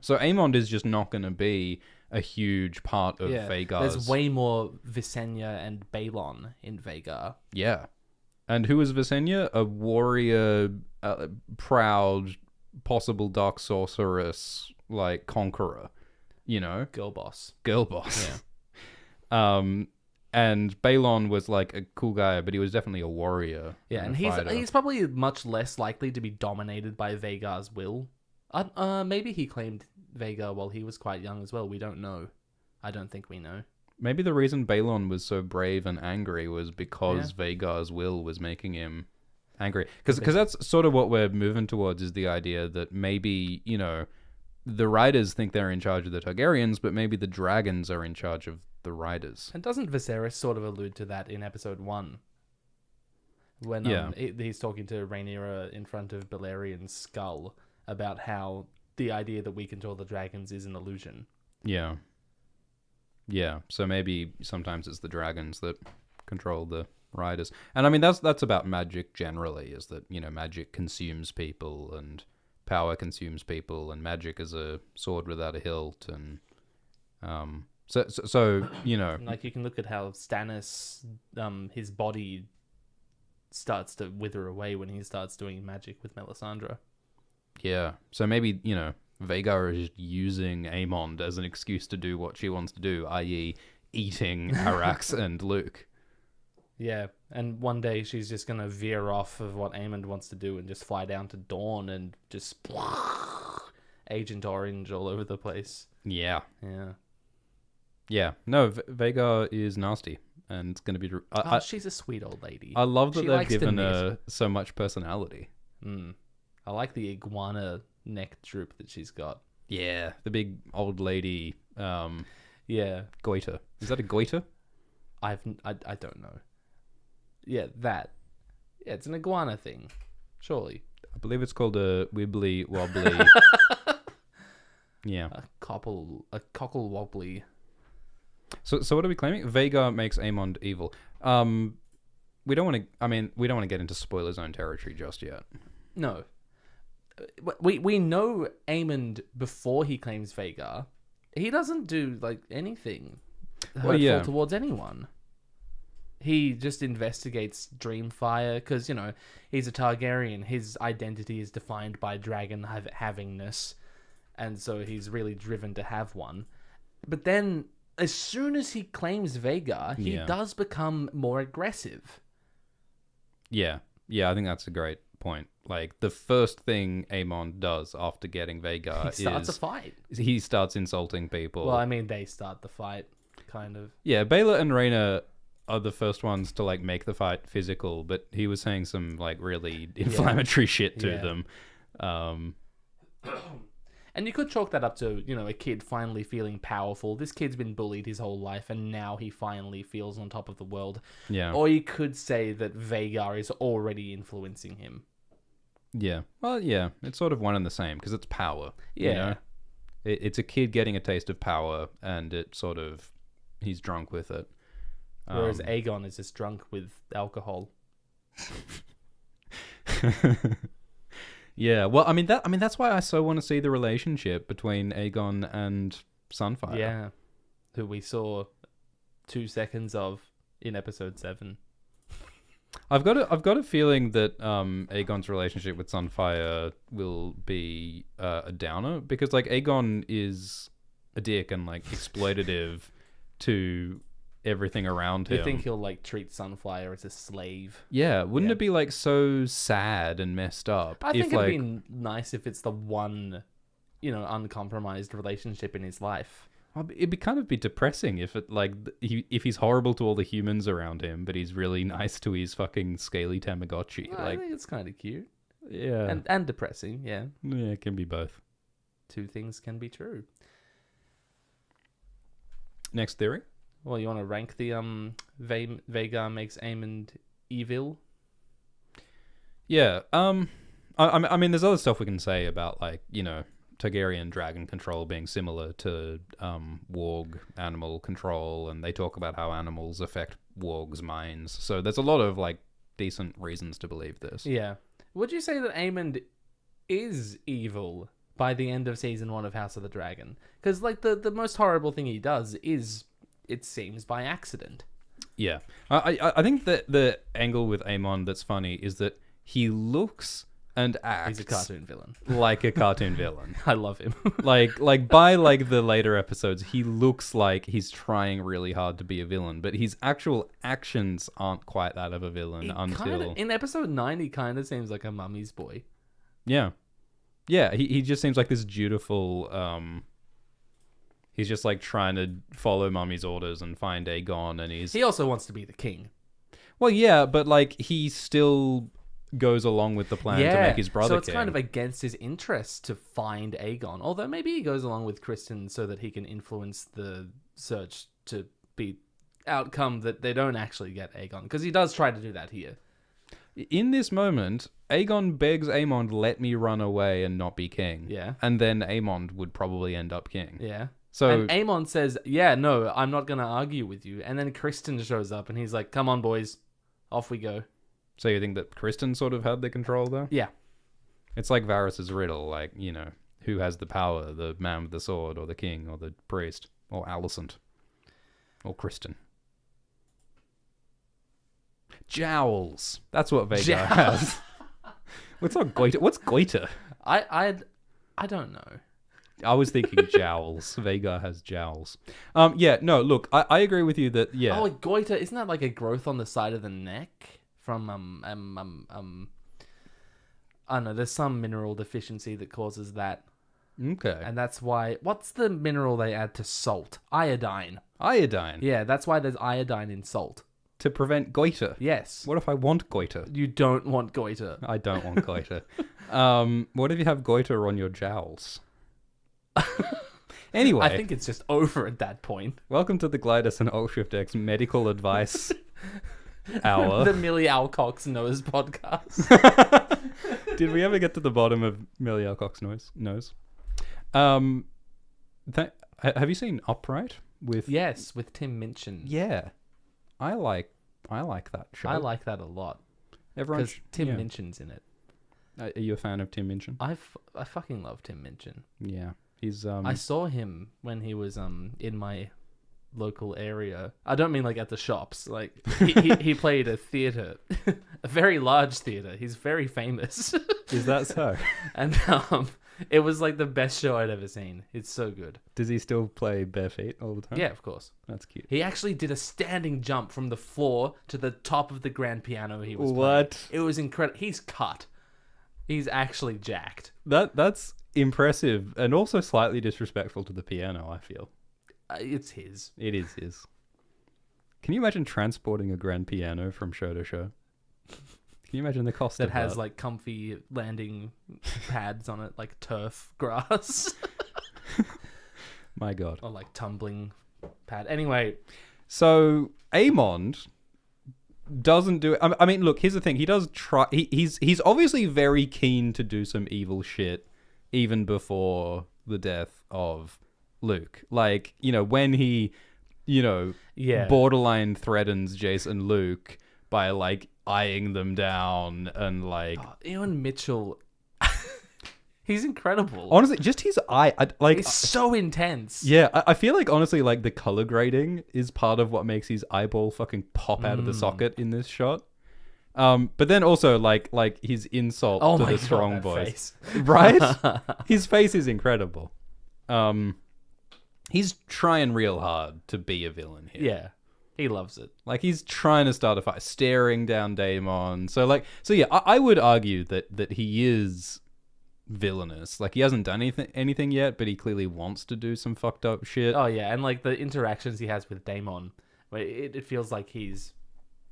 Speaker 2: So Aemond is just not going to be a huge part of Vhagar's...
Speaker 1: There's way more Visenya and Balon in Vhagar.
Speaker 2: Yeah. And who is Visenya? A warrior, proud, possible dark sorceress, conqueror,
Speaker 1: Girl boss.
Speaker 2: Girl boss. Yeah. And Balon was a cool guy, but he was definitely a warrior.
Speaker 1: Yeah, and he's probably much less likely to be dominated by Vhagar's will. Maybe he claimed Vhagar while he was quite young as well. We don't know. I don't think we know.
Speaker 2: Maybe the reason Balon was so brave and angry was because Vhagar's will was making him angry. Because that's sort of what we're moving towards, is the idea that maybe, the riders think they're in charge of the Targaryens, but maybe the dragons are in charge of the riders.
Speaker 1: And doesn't Viserys sort of allude to that in episode 1? When he's talking to Rhaenyra in front of Balerian's skull about how the idea that we control the dragons is an illusion.
Speaker 2: Yeah. Yeah, so maybe sometimes it's the dragons that control the riders. And I mean, that's about magic generally, is that, magic consumes people and power consumes people, and magic is a sword without a hilt. And so
Speaker 1: you can look at how Stannis, his body starts to wither away when he starts doing magic with Melisandre.
Speaker 2: Yeah, so maybe, Vhagar is using Aemond as an excuse to do what she wants to do, i.e. eating Arax and Luke.
Speaker 1: Yeah, and one day she's just going to veer off of what Aemond wants to do and just fly down to Dawn and just Agent Orange all over the place.
Speaker 2: Yeah.
Speaker 1: Yeah.
Speaker 2: Yeah. No, Vhagar is nasty, and it's going to be...
Speaker 1: she's a sweet old lady.
Speaker 2: I love that they've given her so much personality.
Speaker 1: I like the iguana neck droop that she's got.
Speaker 2: Yeah, the big old lady.
Speaker 1: Yeah,
Speaker 2: goiter. Is that a goiter?
Speaker 1: I don't know. Yeah, that. Yeah, it's an iguana thing. Surely.
Speaker 2: I believe it's called a wibbly wobbly. Yeah.
Speaker 1: A cockle wobbly.
Speaker 2: So what are we claiming? Vhagar makes Aemond evil. We don't want to. I mean, we don't want to get into spoiler zone territory just yet.
Speaker 1: No. We know Aemond before he claims Vhagar. He doesn't do like anything hurtful towards anyone. He just investigates Dreamfire because, you know, he's a Targaryen. His identity is defined by dragon havingness, and so he's really driven to have one. But then, as soon as he claims Vhagar, he does become more aggressive.
Speaker 2: Yeah, I think that's a great point. Like, the first thing Aemond does after getting Vhagar
Speaker 1: he starts a fight.
Speaker 2: He starts insulting people.
Speaker 1: Well, I mean, they start the fight, kind of.
Speaker 2: Yeah, Baelor and Rhaena are the first ones to like make the fight physical, but he was saying some like really inflammatory shit to them.
Speaker 1: And you could chalk that up to, you know, a kid finally feeling powerful. This kid's been bullied his whole life, and now he finally feels on top of the world.
Speaker 2: Yeah.
Speaker 1: Or you could say that Vhagar is already influencing him.
Speaker 2: Yeah. Well, yeah, it's sort of one and the same because it's power.
Speaker 1: Yeah.
Speaker 2: You know? It's a kid getting a taste of power, and it sort of he's drunk with it.
Speaker 1: Whereas Aegon is just drunk with alcohol.
Speaker 2: Yeah, well, I mean that's why I so want to see the relationship between Aegon and Sunfire.
Speaker 1: Yeah, who we saw 2 seconds of in episode 7.
Speaker 2: I've got a feeling that Aegon's relationship with Sunfire will be a downer because like Aegon is a dick and like exploitative to everything around him.
Speaker 1: You think he'll like treat Sunfire as a slave?
Speaker 2: Yeah, wouldn't it be like so sad and messed up?
Speaker 1: I think it'd be nice if it's the one, you know, uncompromised relationship in his life.
Speaker 2: It'd be kind of be depressing if it like if he's horrible to all the humans around him, but he's really nice to his fucking scaly Tamagotchi.
Speaker 1: Well, I think it's kind of cute.
Speaker 2: Yeah,
Speaker 1: and depressing. Yeah,
Speaker 2: it can be both.
Speaker 1: Two things can be true.
Speaker 2: Next theory.
Speaker 1: Well, you want to rank the Vhagar makes Aemond evil?
Speaker 2: Yeah. I mean, there's other stuff we can say about like, you know, Targaryen dragon control being similar to warg animal control, and they talk about how animals affect wargs' minds. So there's a lot of like decent reasons to believe this.
Speaker 1: Yeah. Would you say that Aemond is evil by the end of season 1 of House of the Dragon? Because like the most horrible thing he does is, it seems, by accident.
Speaker 2: Yeah. I think that the angle with Aemond that's funny is that he looks and acts...
Speaker 1: He's a cartoon villain.
Speaker 2: Like a cartoon villain.
Speaker 1: I love him.
Speaker 2: like by like the later episodes, he looks like he's trying really hard to be a villain, but his actual actions aren't quite that of a villain until...
Speaker 1: in episode 9, he kind of seems like a mummy's boy.
Speaker 2: Yeah. Yeah, he just seems like this dutiful... He's just like trying to follow Mummy's orders and find Aegon, and
Speaker 1: he also wants to be the king.
Speaker 2: Well, yeah, but like he still goes along with the plan to make his brother king.
Speaker 1: So it's kind of against his interests to find Aegon. Although maybe he goes along with Criston so that he can influence the search to be outcome that they don't actually get Aegon, because he does try to do that here.
Speaker 2: In this moment, Aegon begs Aemond, let me run away and not be king.
Speaker 1: Yeah.
Speaker 2: And then Aemond would probably end up king.
Speaker 1: Yeah.
Speaker 2: So
Speaker 1: and Aemond says, yeah, no, I'm not going to argue with you. And then Criston shows up and he's like, come on, boys. Off we go.
Speaker 2: So you think that Criston sort of had the control there?
Speaker 1: Yeah.
Speaker 2: It's like Varys' riddle, like, you know, who has the power, the man with the sword or the king or the priest or Alicent or Criston? Jowls. That's what Vhagar has. What's not goiter? What's goiter?
Speaker 1: I don't know.
Speaker 2: I was thinking jowls. Vhagar has jowls. Yeah, no, look, I agree with you that, yeah.
Speaker 1: Oh, goiter, isn't that like a growth on the side of the neck? From, I don't know, there's some mineral deficiency that causes that.
Speaker 2: Okay.
Speaker 1: And that's why, what's the mineral they add to salt? Iodine.
Speaker 2: Iodine?
Speaker 1: Yeah, that's why there's iodine in salt.
Speaker 2: To prevent goiter?
Speaker 1: Yes.
Speaker 2: What if I want goiter?
Speaker 1: You don't want goiter.
Speaker 2: I don't want goiter. What if you have goiter on your jowls? Anyway,
Speaker 1: I think it's just over at that point.
Speaker 2: Welcome to the Glidus and Ultshift X medical advice hour.
Speaker 1: The Millie Alcock's nose podcast.
Speaker 2: Did we ever get to the bottom of Millie Alcock's nose? Have you seen Upright with?
Speaker 1: Yes, with Tim Minchin.
Speaker 2: Yeah, I like I like that show.
Speaker 1: I like that a lot.
Speaker 2: Everyone,
Speaker 1: Because Tim Minchin's in it.
Speaker 2: Are you a fan of Tim Minchin?
Speaker 1: I fucking love Tim Minchin.
Speaker 2: Yeah, he's
Speaker 1: I saw him when he was in my local area. I don't mean like at the shops. Like he played a theater, a very large theater. He's very famous.
Speaker 2: Is that so?
Speaker 1: And it was like the best show I'd ever seen. It's so good.
Speaker 2: Does he still play bare feet all the time?
Speaker 1: Yeah, of course.
Speaker 2: That's cute.
Speaker 1: He actually did a standing jump from the floor to the top of the grand piano he was playing.
Speaker 2: What?
Speaker 1: It was incredible. He's cut. He's actually jacked.
Speaker 2: That's impressive and also slightly disrespectful to the piano, I feel.
Speaker 1: It's his.
Speaker 2: It is his. Can you imagine transporting a grand piano from show to show? Can you imagine the cost
Speaker 1: that
Speaker 2: of
Speaker 1: has
Speaker 2: that?
Speaker 1: like comfy landing pads on it, like turf grass.
Speaker 2: My God.
Speaker 1: Or like tumbling pad. Anyway.
Speaker 2: So Aemond doesn't do it. I mean, look, here's the thing. He does try. He's obviously very keen to do some evil shit even before the death of Luke. Like, when he, borderline threatens Jace and Luke by like eyeing them down and like
Speaker 1: Ewan Mitchell. He's incredible.
Speaker 2: Honestly, just his eye,
Speaker 1: he's so intense.
Speaker 2: Yeah, I feel like honestly, like the color grading is part of what makes his eyeball fucking pop out of the socket in this shot. But then also like his insult to the strong boys, right? His face is incredible. He's trying real hard to be a villain here.
Speaker 1: Yeah. He loves it.
Speaker 2: Like, he's trying to start a fight, staring down Daemon. So yeah, I would argue that he is villainous. Like, he hasn't done anything yet, but he clearly wants to do some fucked up shit.
Speaker 1: Oh, yeah. And, like, the interactions he has with Daemon, where it feels like he's,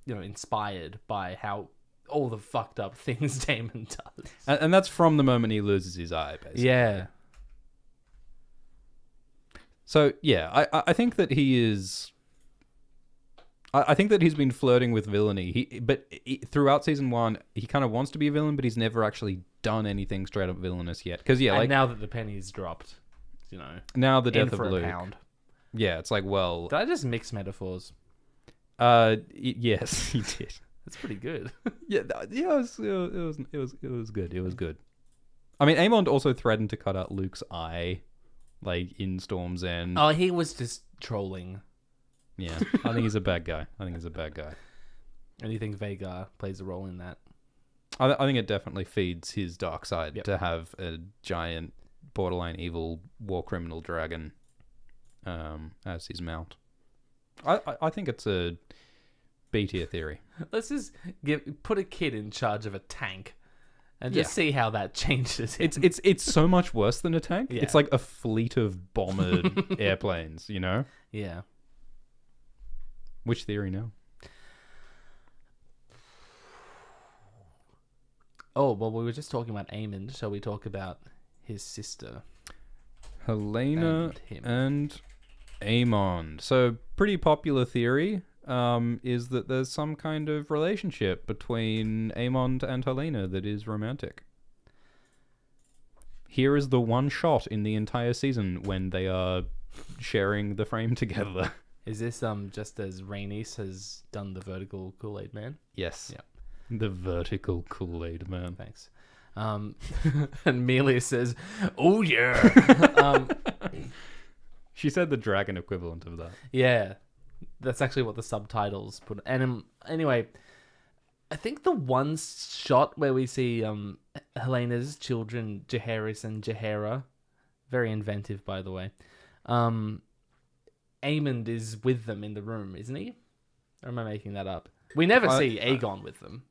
Speaker 1: inspired by how all the fucked up things Daemon does.
Speaker 2: And that's from the moment he loses his eye, basically.
Speaker 1: Yeah.
Speaker 2: So, yeah, I think that he is... I think that he's been flirting with villainy. But throughout season 1, he kind of wants to be a villain, but he's never actually done anything straight up villainous yet. Because
Speaker 1: and now that the penny's dropped,
Speaker 2: now the death
Speaker 1: in for
Speaker 2: of Luke.
Speaker 1: a pound.
Speaker 2: Yeah, it's like, well,
Speaker 1: Did I just mix metaphors?
Speaker 2: Yes, he did.
Speaker 1: That's pretty good.
Speaker 2: Yeah, it was good. It was good. I mean, Aemond also threatened to cut out Luke's eye, like in Storm's End.
Speaker 1: Oh, he was just trolling.
Speaker 2: Yeah, I think he's a bad guy. And
Speaker 1: you think Vhagar plays a role in that?
Speaker 2: I think it definitely feeds his dark side to have a giant, borderline evil war criminal dragon as his mount. I think it's a B-tier theory.
Speaker 1: Let's just put a kid in charge of a tank and just see how that changes him.
Speaker 2: It's so much worse than a tank.
Speaker 1: Yeah.
Speaker 2: It's like a fleet of bombered airplanes,
Speaker 1: Yeah.
Speaker 2: Which theory now?
Speaker 1: Oh, well, we were just talking about Aemond. Shall we talk about his sister?
Speaker 2: Helaena
Speaker 1: And him.
Speaker 2: and Aemond. So, pretty popular theory is that there's some kind of relationship between Aemond and Helaena that is romantic. Here is the one shot in the entire season when they are sharing the frame together.
Speaker 1: Is this just as Rhaenys has done the vertical Kool-Aid Man?
Speaker 2: Yes.
Speaker 1: Yeah.
Speaker 2: The vertical Kool-Aid Man.
Speaker 1: Thanks. And Melia says, "Oh yeah."
Speaker 2: She said the dragon equivalent of that.
Speaker 1: Yeah, that's actually what the subtitles put. And anyway, I think the one shot where we see Helena's children, Jaehaerys and Jaehaera, very inventive, by the way. Aemond is with them in the room, isn't he? Or am I making that up? We never see Aegon with them.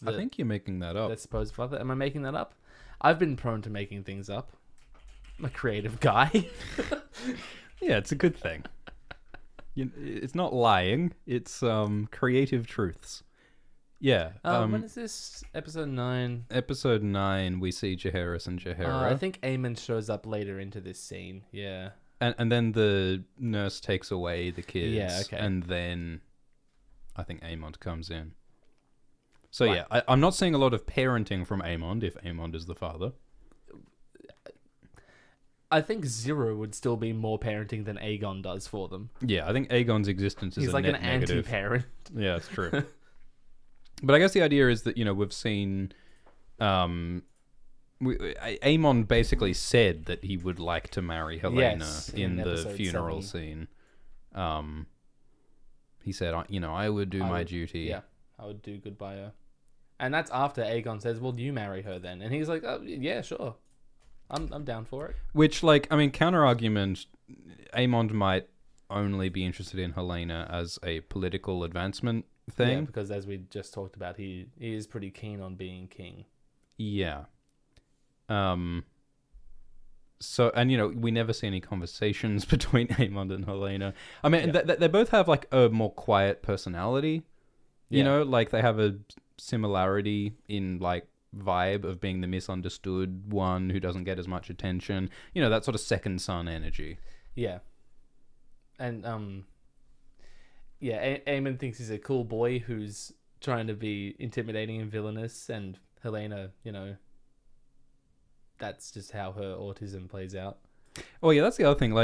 Speaker 2: I think you're making that up.
Speaker 1: Their supposed father. Am I making that up? I've been prone to making things up. I'm a creative guy.
Speaker 2: Yeah, it's a good thing. It's not lying. It's creative truths. Yeah.
Speaker 1: When is this? Episode 9?
Speaker 2: Episode 9, we see Jaehaerys and Jaehaera.
Speaker 1: I think Aemond shows up later into this scene. Yeah.
Speaker 2: And then the nurse takes away the kids.
Speaker 1: Yeah, okay.
Speaker 2: And then I think Aemond comes in. So right. Yeah, I'm not seeing a lot of parenting from Aemond, if Aemond is the father.
Speaker 1: I think Zero would still be more parenting than Aegon does for them.
Speaker 2: Yeah, I think Aegon's existence is
Speaker 1: He's
Speaker 2: a
Speaker 1: like
Speaker 2: net
Speaker 1: an
Speaker 2: negative.
Speaker 1: anti-parent.
Speaker 2: Yeah, it's true. But I guess the idea is that, we've seen... Aemond basically said that he would like to marry Helaena in the funeral
Speaker 1: 7.
Speaker 2: scene. He said, I would do my duty.
Speaker 1: Yeah, I would do good by her. And that's after Aegon says, well, you marry her then. And he's like, oh, yeah, sure. I'm down for it.
Speaker 2: Which, counter-argument, Aemond might only be interested in Helaena as a political advancement thing.
Speaker 1: Yeah, because as we just talked about, he is pretty keen on being king.
Speaker 2: Yeah. So, and we never see any conversations between Aemond and Helaena. I mean, they both have a more quiet personality. They have a similarity in vibe of being the misunderstood one who doesn't get as much attention. That sort of second son energy.
Speaker 1: Yeah. And Aemond thinks he's a cool boy who's trying to be intimidating and villainous, and Helaena, that's just how her autism plays out.
Speaker 2: Oh yeah, that's the other thing.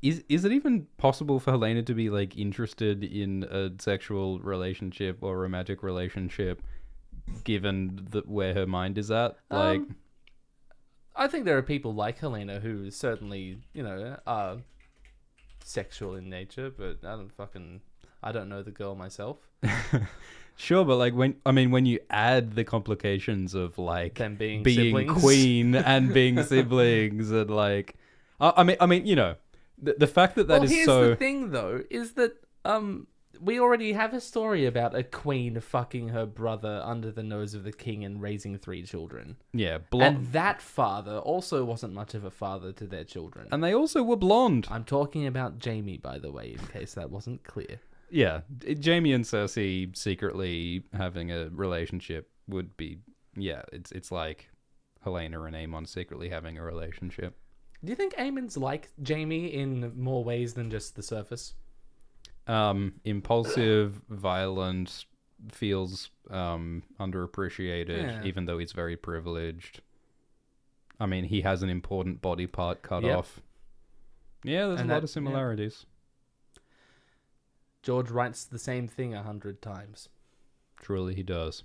Speaker 2: Is it even possible for Helaena to be interested in a sexual relationship or romantic relationship, given where her mind is at?
Speaker 1: I think there are people like Helaena who certainly, are sexual in nature, but I don't know the girl myself.
Speaker 2: Sure, but when you add the complications of
Speaker 1: them being
Speaker 2: queen and being siblings and the fact that is
Speaker 1: here's
Speaker 2: so.
Speaker 1: The thing though is that we already have a story about a queen fucking her brother under the nose of the king and raising 3 children.
Speaker 2: Yeah,
Speaker 1: and that father also wasn't much of a father to their children.
Speaker 2: And they also were blonde.
Speaker 1: I'm talking about Jaime, by the way, in case that wasn't clear.
Speaker 2: Yeah, Jaime and Cersei secretly having a relationship would be... Yeah, it's like Helaena and Aemond secretly having a relationship.
Speaker 1: Do you think Aemond's like Jaime in more ways than just the surface?
Speaker 2: Impulsive, violent, feels underappreciated, even though he's very privileged. I mean, he has an important body part cut off. Yeah, there's a lot of similarities.
Speaker 1: Yeah. George writes the same thing 100 times.
Speaker 2: Truly, he does.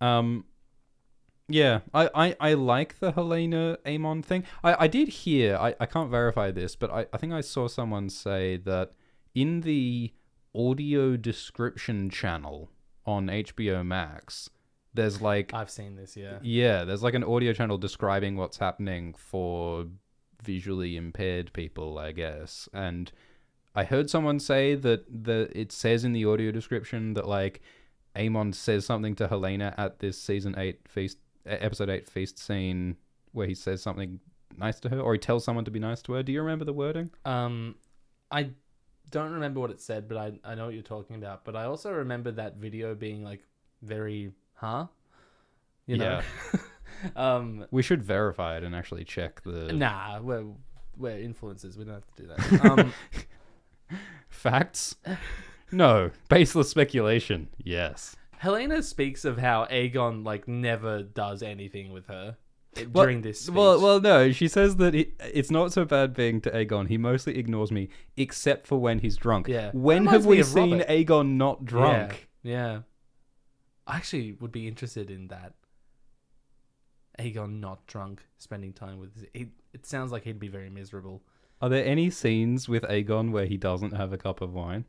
Speaker 2: Yeah, I like the Helaena Aemond thing. I did hear, I can't verify this, but I think I saw someone say that in the audio description channel on HBO Max, there's
Speaker 1: I've seen this, yeah.
Speaker 2: Yeah, there's an audio channel describing what's happening for visually impaired people, I guess. And I heard someone say that it says in the audio description that Aemond says something to Helaena at this episode 8 feast scene where he says something nice to her, or he tells someone to be nice to her. Do you remember the wording?
Speaker 1: I don't remember what it said, but I know what you're talking about. But I also remember that video being very, you know?
Speaker 2: Yeah. We should verify it and actually check the...
Speaker 1: Nah, we're influencers. We don't have to do that.
Speaker 2: Facts? No. Baseless speculation. Yes.
Speaker 1: Helaena speaks of how Aegon never does anything with her during this speech.
Speaker 2: Well, no. She says that it's not so bad being to Aegon. He mostly ignores me, except for when he's drunk.
Speaker 1: Yeah.
Speaker 2: When have we seen Aegon not drunk?
Speaker 1: Yeah. I actually would be interested in that. Aegon not drunk, spending time with... It sounds like he'd be very miserable.
Speaker 2: Are there any scenes with Aegon where he doesn't have a cup of wine?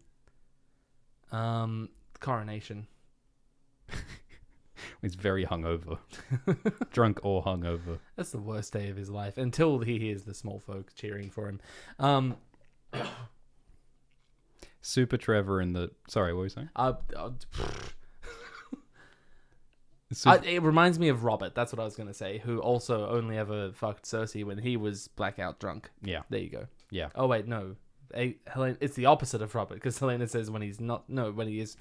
Speaker 1: Coronation.
Speaker 2: He's very hungover. Drunk or hungover.
Speaker 1: That's the worst day of his life, until he hears the small folk cheering for him.
Speaker 2: Super Trevor in the... Sorry, what were you saying?
Speaker 1: It reminds me of Robert, that's what I was going to say, who also only ever fucked Cersei when he was blackout drunk.
Speaker 2: Yeah.
Speaker 1: There you go.
Speaker 2: Yeah.
Speaker 1: Oh, wait, no. Helaena, it's the opposite of Robert, because Helaena says when he's not... No, when he is...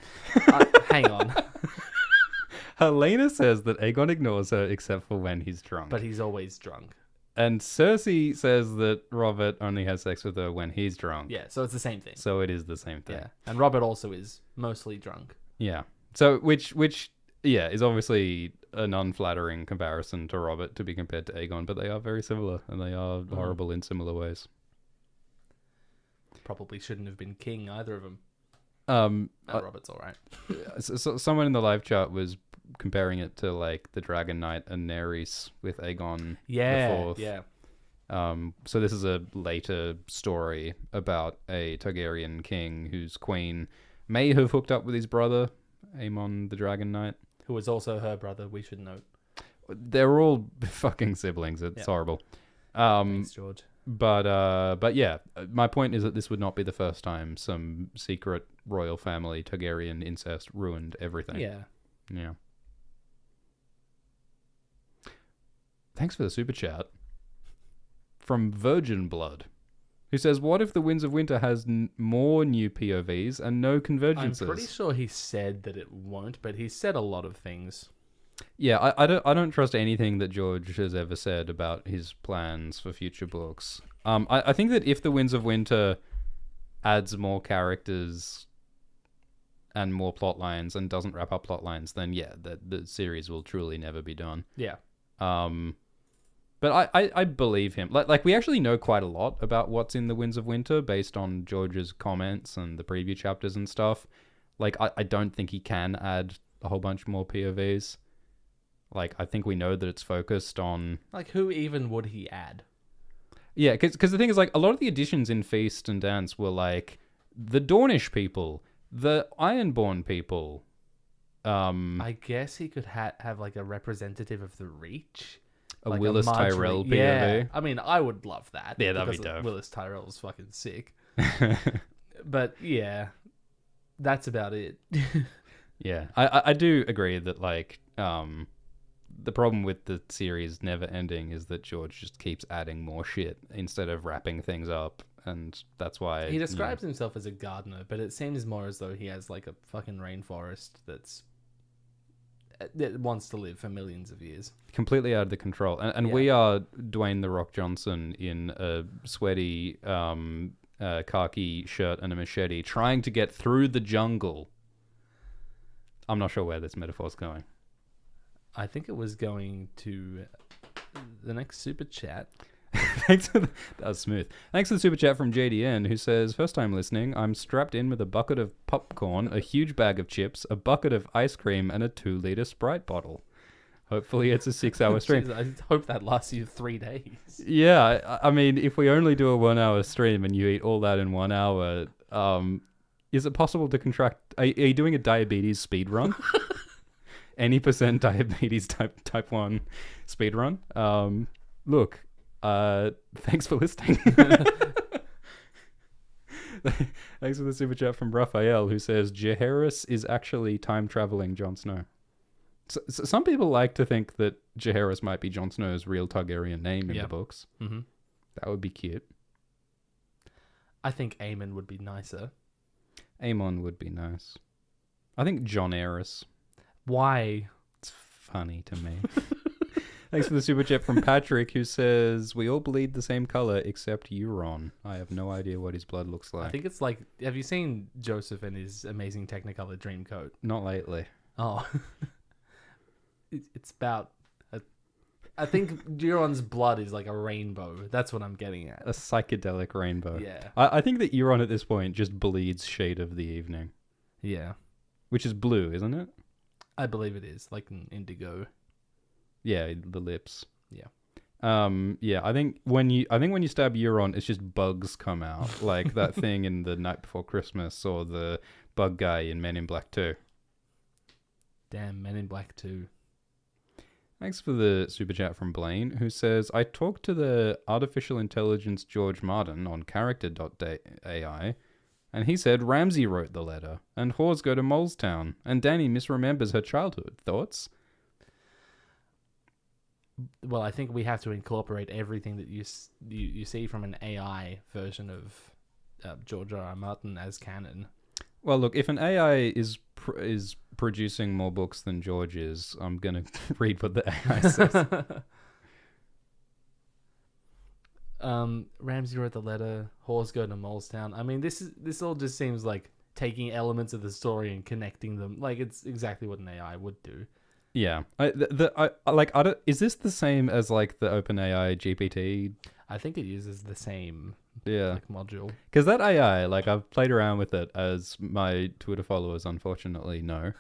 Speaker 1: hang on.
Speaker 2: Helaena says that Aegon ignores her except for when he's drunk.
Speaker 1: But he's always drunk.
Speaker 2: And Cersei says that Robert only has sex with her when he's drunk.
Speaker 1: Yeah, so it's the same thing.
Speaker 2: So it is the same thing.
Speaker 1: Yeah. And Robert also is mostly drunk.
Speaker 2: Yeah. So which Yeah, is obviously an unflattering comparison to Robert to be compared to Aegon, but they are very similar, and they are horrible in similar ways.
Speaker 1: Probably shouldn't have been king, either of them. Robert's all right.
Speaker 2: So someone in the live chat was comparing it to like the Dragon Knight and Nerys with Aegon the Fourth.
Speaker 1: Yeah.
Speaker 2: So this is a later story about a Targaryen king whose queen may have hooked up with his brother, Aemond the Dragon Knight.
Speaker 1: Who was also her brother, we should note.
Speaker 2: They're all fucking siblings. It's horrible.
Speaker 1: Thanks, George.
Speaker 2: But yeah, my point is that this would not be the first time some secret royal family Targaryen incest ruined everything. Yeah. Thanks for the super chat from Virgin Blood, who says, "What if the Winds of Winter has more new POVs and no convergences?"
Speaker 1: I'm pretty sure he said that it won't, but he said a lot of things.
Speaker 2: Yeah, I don't trust anything that George has ever said about his plans for future books. I think that if the Winds of Winter adds more characters and more plot lines and doesn't wrap up plot lines, then yeah, the series will truly never be done.
Speaker 1: Yeah.
Speaker 2: But I believe him. Like we actually know quite a lot about what's in the Winds of Winter based on George's comments and the preview chapters and stuff. Like I don't think he can add a whole bunch more POVs. Like, I think we know that it's focused on...
Speaker 1: Like, who even would he add?
Speaker 2: Yeah, because the thing is, like, a lot of the additions in Feast and Dance were, like, the Dornish people, the Ironborn people.
Speaker 1: I guess he could have, like, a representative of the Reach.
Speaker 2: A
Speaker 1: like
Speaker 2: Willis Tyrell POV.
Speaker 1: Yeah, I mean, I would love that.
Speaker 2: Yeah, that'd be dope.
Speaker 1: Willis Tyrell is fucking sick. But, yeah, that's about it.
Speaker 2: Yeah, I do agree that, like... the problem with the series never ending is that George just keeps adding more shit instead of wrapping things up, and that's why
Speaker 1: he describes himself as a gardener, but it seems more as though he has like a fucking rainforest that wants to live for millions of years.
Speaker 2: Completely out of the control, and we are Dwayne the Rock Johnson in a sweaty khaki shirt and a machete, trying to get through the jungle. I'm not sure where this metaphor's going.
Speaker 1: I think it was going to the next super chat.
Speaker 2: That was smooth. Thanks for the super chat from JDN, who says, "First time listening, I'm strapped in with a bucket of popcorn, a huge bag of chips, a bucket of ice cream, and a 2-liter Sprite bottle. Hopefully it's a 6-hour stream."
Speaker 1: Jeez, I hope that lasts you 3 days.
Speaker 2: Yeah, I mean, if we only do a 1-hour stream and you eat all that in 1 hour, is it possible to contract... Are you doing a diabetes speed run? Any percent diabetes type 1 speed run? Look, thanks for listening. Thanks for the super chat from Raphael, who says, "Jaehaerys is actually time-traveling Jon Snow." So some people like to think that Jaehaerys might be Jon Snow's real Targaryen name in the books. Mm-hmm. That would be cute.
Speaker 1: I think Aemond would be nicer.
Speaker 2: Aemon would be nice. I think Jon Aerys.
Speaker 1: Why?
Speaker 2: It's funny to me. Thanks for the super chat from Patrick, who says, "We all bleed the same color except Euron. I have no idea what his blood looks like."
Speaker 1: I think it's like... Have you seen Joseph and his amazing Technicolor dream coat?
Speaker 2: Not lately.
Speaker 1: Oh. It's about... I think Euron's blood is like a rainbow. That's what I'm getting at.
Speaker 2: A psychedelic rainbow.
Speaker 1: Yeah.
Speaker 2: I think that Euron at this point just bleeds Shade of the Evening.
Speaker 1: Yeah.
Speaker 2: Which is blue, isn't it?
Speaker 1: I believe it is, like an indigo.
Speaker 2: Yeah, the lips.
Speaker 1: Yeah.
Speaker 2: Yeah, I think when you stab Euron, it's just bugs come out, like that thing in The Night Before Christmas or the bug guy in Men in Black 2.
Speaker 1: Damn, Men in Black 2.
Speaker 2: Thanks for the super chat from Blaine, who says, "I talked to the artificial intelligence George Martin on character.ai, and he said Ramsay wrote the letter, and whores go to Molestown, and Dany misremembers her childhood. Thoughts?"
Speaker 1: Well, I think we have to incorporate everything that you see from an AI version of George R.R. Martin as canon.
Speaker 2: Well, look, if an AI is producing more books than George is, I'm gonna read what the AI says.
Speaker 1: Ramsay wrote the letter. Whores go to Molestown. I mean, this all just seems like taking elements of the story and connecting them. Like, it's exactly what an AI would do.
Speaker 2: Yeah. Is this the same as like the OpenAI GPT?
Speaker 1: I think it uses the same module.
Speaker 2: Because that AI, like, I've played around with it, as my Twitter followers unfortunately know.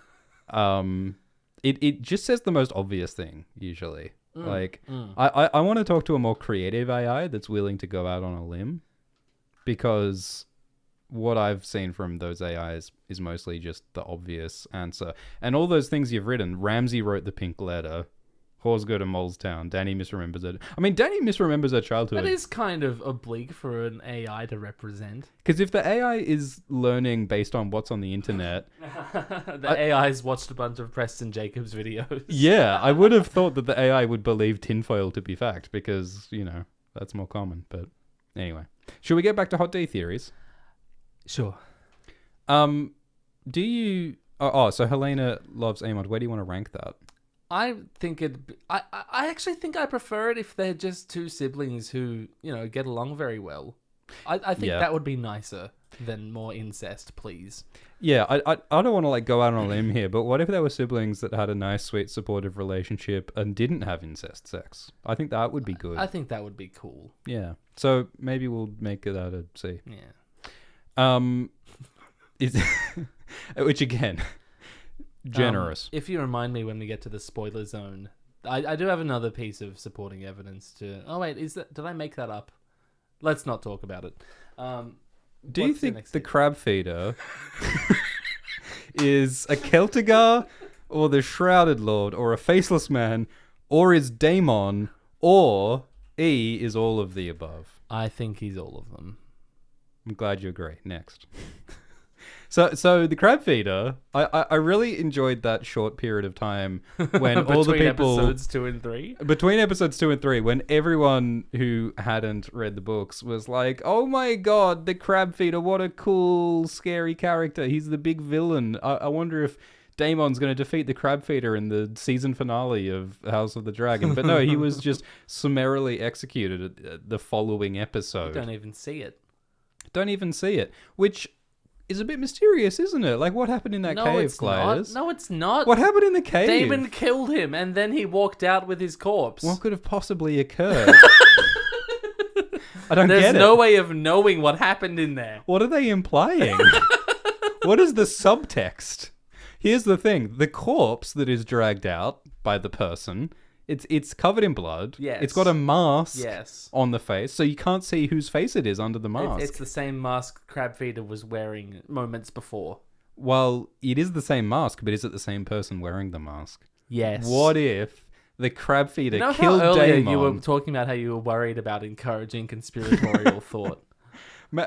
Speaker 2: It just says the most obvious thing usually. I want to talk to a more creative AI that's willing to go out on a limb, because what I've seen from those AIs is mostly just the obvious answer. And all those things you've written, Ramsay wrote the pink letter, Whores go to Molestown, Dany misremembers it. I mean, Dany misremembers her childhood.
Speaker 1: That is kind of oblique for an AI to represent.
Speaker 2: Because if the AI is learning based on what's on the internet...
Speaker 1: AI's watched a bunch of Preston Jacobs videos.
Speaker 2: Yeah, I would have thought that the AI would believe tinfoil to be fact, because, you know, that's more common. But anyway. Should we get back to hot D theories?
Speaker 1: Sure.
Speaker 2: Do you... so Helaena loves Aemond. Where do you want to rank that?
Speaker 1: I think I actually think I prefer it if they're just two siblings who, you know, get along very well. I think that would be nicer than more incest, please.
Speaker 2: Yeah, I don't want to like go out on a limb here, but what if there were siblings that had a nice, sweet, supportive relationship and didn't have incest sex? I think that would be good.
Speaker 1: I think that would be cool.
Speaker 2: Yeah. So maybe we'll make it out a C.
Speaker 1: Yeah.
Speaker 2: Which again... generous.
Speaker 1: If you remind me when we get to the spoiler zone, I do have another piece of supporting evidence to... Oh, wait, did I make that up? Let's not talk about it.
Speaker 2: Do you think the Crabfeeder is a Celtigar, or the Shrouded Lord, or a Faceless Man, or is Daemon, or E is all of the above?
Speaker 1: I think he's all of them.
Speaker 2: I'm glad you agree. Next. So the Crabfeeder, I really enjoyed that short period of time when all the people...
Speaker 1: Between episodes 2 and 3?
Speaker 2: Between episodes 2 and 3, when everyone who hadn't read the books was like, oh my god, the Crabfeeder, what a cool, scary character. He's the big villain. I wonder if Daemon's going to defeat the Crabfeeder in the season finale of House of the Dragon. But no, he was just summarily executed at the following episode.
Speaker 1: You don't even see it.
Speaker 2: Don't even see it. Which... is a bit mysterious, isn't it? Like, what happened in that cave, Gliders?
Speaker 1: No, it's not.
Speaker 2: What happened in the cave?
Speaker 1: Daemon killed him, and then he walked out with his corpse.
Speaker 2: What could have possibly occurred? I don't get it.
Speaker 1: There's no way of knowing what happened in there.
Speaker 2: What are they implying? What is the subtext? Here's the thing. The corpse that is dragged out by the person... It's covered in blood.
Speaker 1: Yes.
Speaker 2: It's got a mask on the face, so you can't see whose face it is under the mask.
Speaker 1: It's the same mask Crabfeeder was wearing moments before.
Speaker 2: Well, it is the same mask, but is it the same person wearing the mask?
Speaker 1: Yes.
Speaker 2: What if the Crabfeeder killed
Speaker 1: how earlier
Speaker 2: Daemon?
Speaker 1: You were talking about how you were worried about encouraging conspiratorial thought.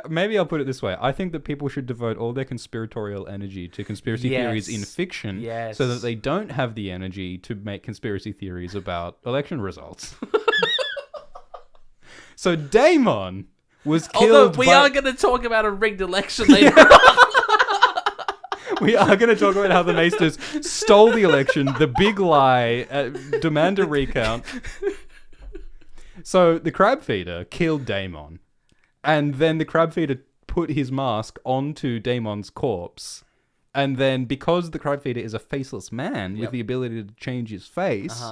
Speaker 2: Maybe I'll put it this way. I think that people should devote all their conspiratorial energy to conspiracy theories in fiction so that they don't have the energy to make conspiracy theories about election results. So Daemon was killed.
Speaker 1: Although we are going to talk about a rigged election later.
Speaker 2: We are going to talk about how the Maesters stole the election, the big lie, demand a recount. So the Crabfeeder killed Daemon. And then the Crabfeeder put his mask onto Daemon's corpse. And then because the Crabfeeder is a faceless man with the ability to change his face,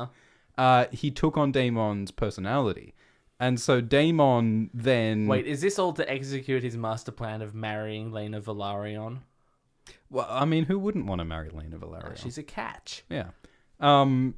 Speaker 2: he took on Daemon's personality. And so Daemon then...
Speaker 1: Wait, is this all to execute his master plan of marrying Laenor Velaryon?
Speaker 2: Well, I mean, who wouldn't want to marry Laenor Velaryon?
Speaker 1: She's a catch.
Speaker 2: Yeah. And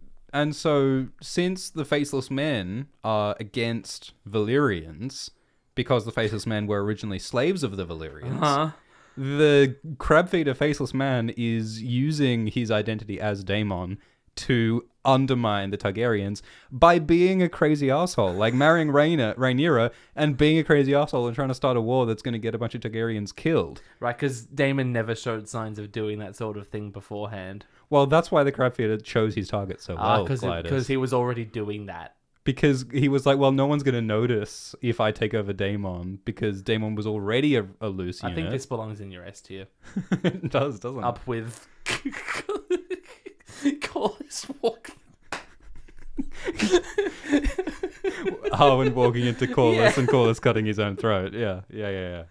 Speaker 2: so since the Faceless Men are against Valyrians... because the Faceless Men were originally slaves of the Valyrians, the Crabfeeder Faceless Man is using his identity as Daemon to undermine the Targaryens by being a crazy asshole, like marrying Rhaenyra and being a crazy asshole and trying to start a war that's going to get a bunch of Targaryens killed.
Speaker 1: Right, because Daemon never showed signs of doing that sort of thing beforehand.
Speaker 2: Well, that's why the Crabfeeder chose his target so well,
Speaker 1: because he was already doing that.
Speaker 2: Because he was like, well, no one's going to notice if I take over Daemon, because Daemon was already a loose unit.
Speaker 1: I think this belongs in your S tier.
Speaker 2: It does, doesn't it?
Speaker 1: Up with Corlys walking.
Speaker 2: Harwin walking into Corlys and Corlys cutting his own throat. Yeah.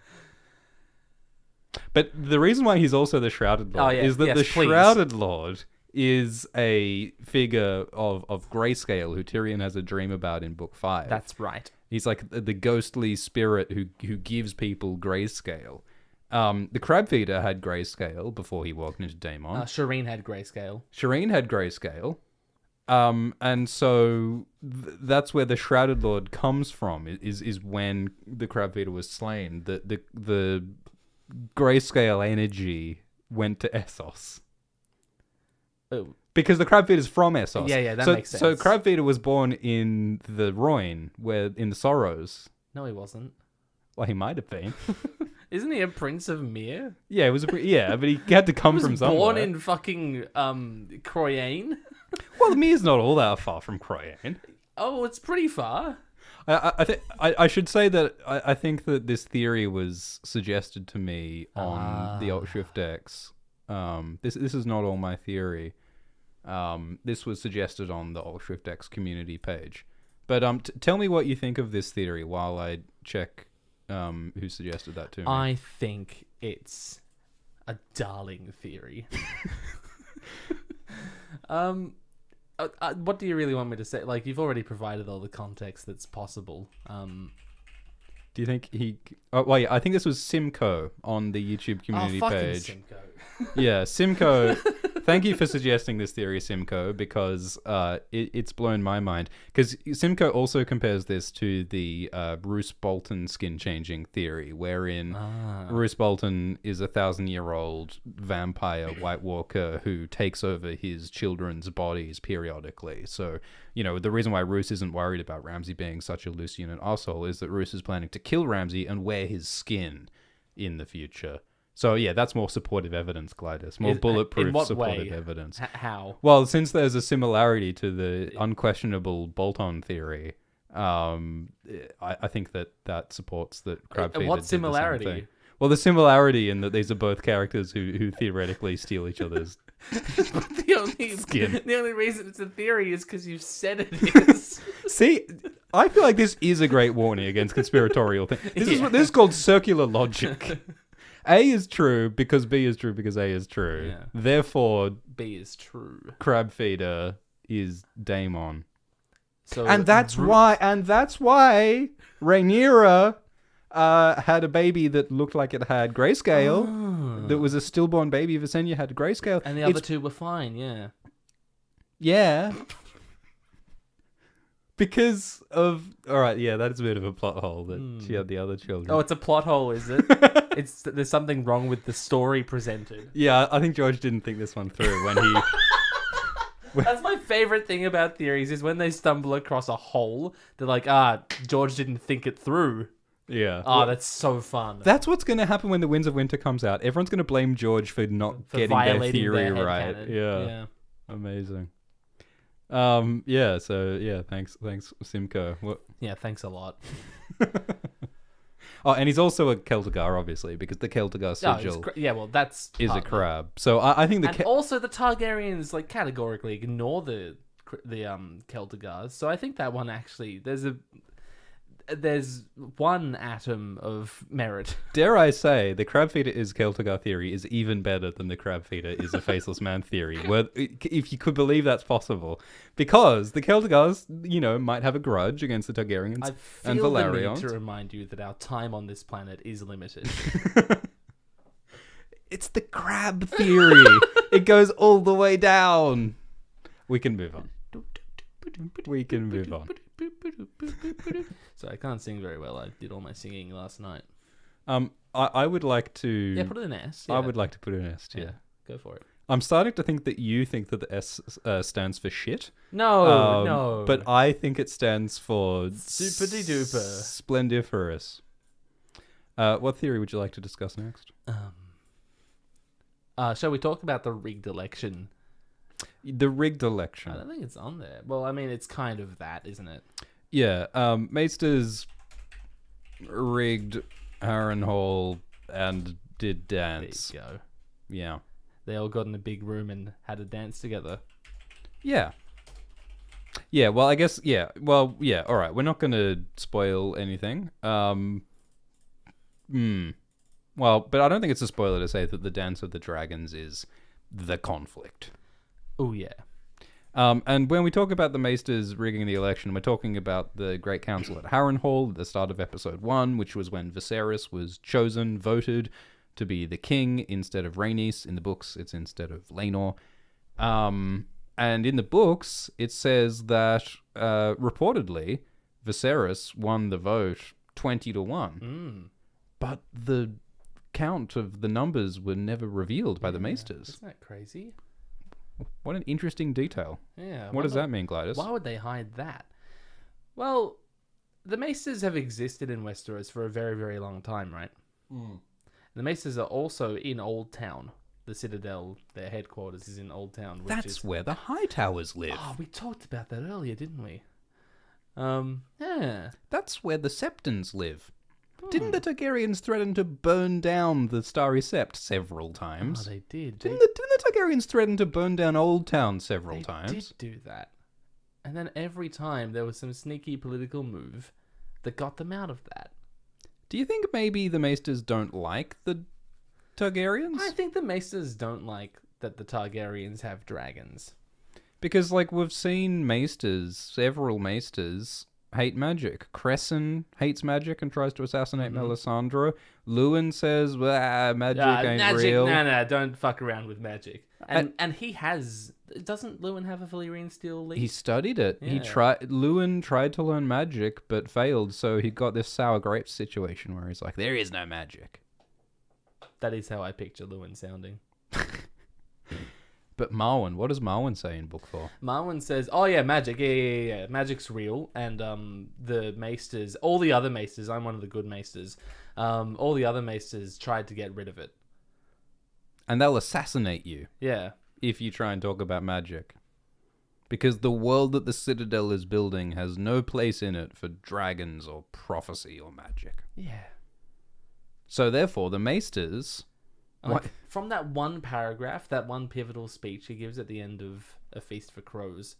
Speaker 2: But the reason why he's also the Shrouded Lord is that the Shrouded Lord is a figure of Grayscale who Tyrion has a dream about in Book 5.
Speaker 1: That's right.
Speaker 2: He's like the ghostly spirit who gives people Grayscale. The Crabfeeder had Grayscale before he walked into Daemon.
Speaker 1: Shireen had Grayscale.
Speaker 2: Shireen had Grayscale. And so that's where the Shrouded Lord comes from, is when the Crabfeeder was slain. The Grayscale energy went to Essos.
Speaker 1: Oh.
Speaker 2: Because the Crabfeeder is from Essos.
Speaker 1: Yeah, that makes sense.
Speaker 2: So Crabfeeder was born in the Rhoyne, in the Sorrows.
Speaker 1: No, he wasn't.
Speaker 2: Well, he might have been.
Speaker 1: Isn't he a prince of Myr?
Speaker 2: Yeah, but he had to come from somewhere.
Speaker 1: Born in fucking Croyane.
Speaker 2: Well, Myr's not all that far from Croyane.
Speaker 1: Oh, it's pretty far.
Speaker 2: I should say that I think that this theory was suggested to me on the Alt Shift X. This is not all my theory. This was suggested on the Alt Shift X community page. But tell me what you think of this theory while I check who suggested that to me.
Speaker 1: I think it's a darling theory. What do you really want me to say? Like, you've already provided all the context that's possible.
Speaker 2: Do you think he... Oh, well, yeah, I think this was Simcoe on the YouTube community page.
Speaker 1: Simcoe.
Speaker 2: Yeah, Simcoe. Thank you for suggesting this theory, Simcoe, because it's blown my mind. Because Simcoe also compares this to the Roose Bolton skin-changing theory, wherein Roose Bolton is a 1,000-year-old vampire White Walker who takes over his children's bodies periodically. So, the reason why Roose isn't worried about Ramsay being such a loose unit arsehole is that Roose is planning to kill Ramsay and wear his skin in the future. So, yeah, that's more supportive evidence, Glidus. More bulletproof supportive evidence.
Speaker 1: How?
Speaker 2: Well, since there's a similarity to the unquestionable bolt-on theory, I think that supports that Crabfeeder
Speaker 1: What
Speaker 2: did
Speaker 1: similarity?
Speaker 2: the same thing. Well, the similarity in that these are both characters who theoretically steal each other's skin.
Speaker 1: The only reason it's a theory is because you've said it is.
Speaker 2: See, I feel like this is a great warning against conspiratorial things. This is called circular logic. A is true because B is true because A is true.
Speaker 1: Yeah.
Speaker 2: Therefore,
Speaker 1: B is true.
Speaker 2: Crabfeeder is Daemon.
Speaker 1: So
Speaker 2: And that's why Rhaenyra had a baby that looked like it had grayscale. That was a stillborn baby. Visenya had grayscale.
Speaker 1: And the other two were fine, yeah.
Speaker 2: Yeah. Because of... Alright, yeah, that's a bit of a plot hole that she had the other children.
Speaker 1: Oh, it's a plot hole, is it? There's something wrong with the story presented.
Speaker 2: Yeah, I think George didn't think this one through when he...
Speaker 1: That's my favorite thing about theories is when they stumble across a hole, they're like, George didn't think it through.
Speaker 2: Yeah.
Speaker 1: That's so fun.
Speaker 2: That's what's going to happen when The Winds of Winter comes out. Everyone's going to blame George for not getting their theory right. Yeah. Amazing. Thanks Simcoe.
Speaker 1: Yeah, thanks a lot.
Speaker 2: Oh, and he's also a Celtigar, obviously, because the Celtigar sigil
Speaker 1: is
Speaker 2: a crab. So I think
Speaker 1: also the Targaryens categorically ignore the Celtigars. So I think that one actually there's one atom of merit.
Speaker 2: Dare I say, the Crabfeeder is Celtigar theory is even better than the Crabfeeder is a Faceless Man theory, where, if you could believe that's possible. Because the Celtigars, might have a grudge against the Targaryens and Valyrians.
Speaker 1: I feel the need to remind you that our time on this planet is limited.
Speaker 2: It's the crab theory. It goes all the way down. We can move on.
Speaker 1: So I can't sing very well. I did all my singing last night.
Speaker 2: I would like to...
Speaker 1: Yeah, put it in S. Yeah.
Speaker 2: I would like to put an S, yeah.
Speaker 1: Go for it.
Speaker 2: I'm starting to think that you think that the S stands for shit.
Speaker 1: No.
Speaker 2: But I think it stands for...
Speaker 1: Super-de-duper.
Speaker 2: Splendiferous. What theory would you like to discuss next?
Speaker 1: Shall we talk about the rigged election?
Speaker 2: The rigged election.
Speaker 1: I don't think it's on there. Well, I mean, it's kind of that, isn't it?
Speaker 2: Yeah. Maesters rigged Harrenhal and did dance.
Speaker 1: There you go.
Speaker 2: Yeah.
Speaker 1: They all got in a big room and had a dance together.
Speaker 2: Yeah. Yeah, well, I guess, yeah. Well, yeah, all right. We're not going to spoil anything. Well, but I don't think it's a spoiler to say that the Dance of the Dragons is the conflict.
Speaker 1: Oh, yeah.
Speaker 2: And when we talk about the Maesters rigging the election, we're talking about the Great Council at Harrenhal at the start of episode 1, which was when Viserys was voted to be the king instead of Rhaenys. In the books, it's instead of Laenor. And in the books, it says that reportedly Viserys won the vote 20-1. But the count of the numbers were never revealed by the Maesters.
Speaker 1: Isn't that crazy?
Speaker 2: What an interesting detail.
Speaker 1: Yeah.
Speaker 2: What does that mean, Glidus?
Speaker 1: Why would they hide that? Well, the Maesters have existed in Westeros for a very, very long time, right? The Maesters are also in Old Town. The Citadel, their headquarters is in Old Town.
Speaker 2: That's where the Hightowers live.
Speaker 1: Oh, we talked about that earlier, didn't we? Yeah.
Speaker 2: That's where the Septons live. Didn't the Targaryens threaten to burn down the Starry Sept several times?
Speaker 1: Oh, they did.
Speaker 2: Didn't the Targaryens threaten to burn down Old Town several times?
Speaker 1: They did do that. And then every time there was some sneaky political move that got them out of that.
Speaker 2: Do you think maybe the Maesters don't like the Targaryens?
Speaker 1: I think the Maesters don't like that the Targaryens have dragons.
Speaker 2: Because, like, we've seen several Maesters hate magic. Criston hates magic and tries to assassinate Melisandre. Lewin says, magic ain't real.
Speaker 1: No, don't fuck around with magic. And he has... Doesn't Lewin have a Valyrian steel leaf?
Speaker 2: He studied it.
Speaker 1: Yeah.
Speaker 2: Lewin tried to learn magic, but failed, so he got this sour grapes situation where he's like, there is no magic.
Speaker 1: That is how I picture Lewin sounding.
Speaker 2: But Marwyn, what does Marwyn say in book 4?
Speaker 1: Marwyn says, oh yeah, magic, yeah. Magic's real. And the Maesters, all the other Maesters, I'm one of the good Maesters, all the other Maesters tried to get rid of it.
Speaker 2: And they'll assassinate you.
Speaker 1: Yeah.
Speaker 2: If you try and talk about magic. Because the world that the Citadel is building has no place in it for dragons or prophecy or magic.
Speaker 1: Yeah.
Speaker 2: So therefore, the Maesters...
Speaker 1: From that one paragraph, that one pivotal speech he gives at the end of A Feast for Crows,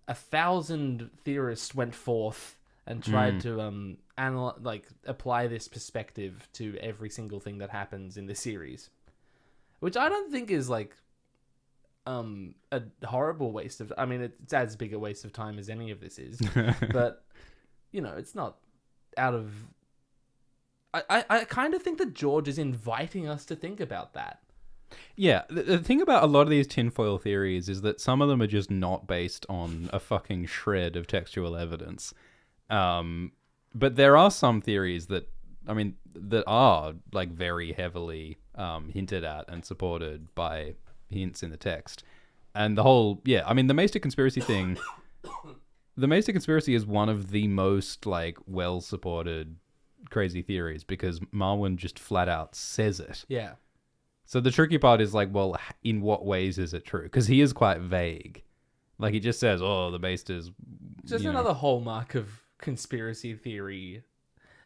Speaker 1: 1,000 theorists went forth and tried to apply this perspective to every single thing that happens in the series, which I don't think is like a horrible waste of... I mean, it's as big a waste of time as any of this is, but it's not out of... I kind of think that George is inviting us to think about that.
Speaker 2: Yeah, the thing about a lot of these tinfoil theories is that some of them are just not based on a fucking shred of textual evidence. But there are some theories that are like very heavily hinted at and supported by hints in the text. And the whole, the Maester conspiracy thing, the Maester conspiracy is one of the most like well-supported crazy theories because Marwyn just flat out says it.
Speaker 1: Yeah.
Speaker 2: So the tricky part is like, well, in what ways is it true? Because he is quite vague. Like he just says, "Oh, the Maesters."
Speaker 1: Just another hallmark of conspiracy theory,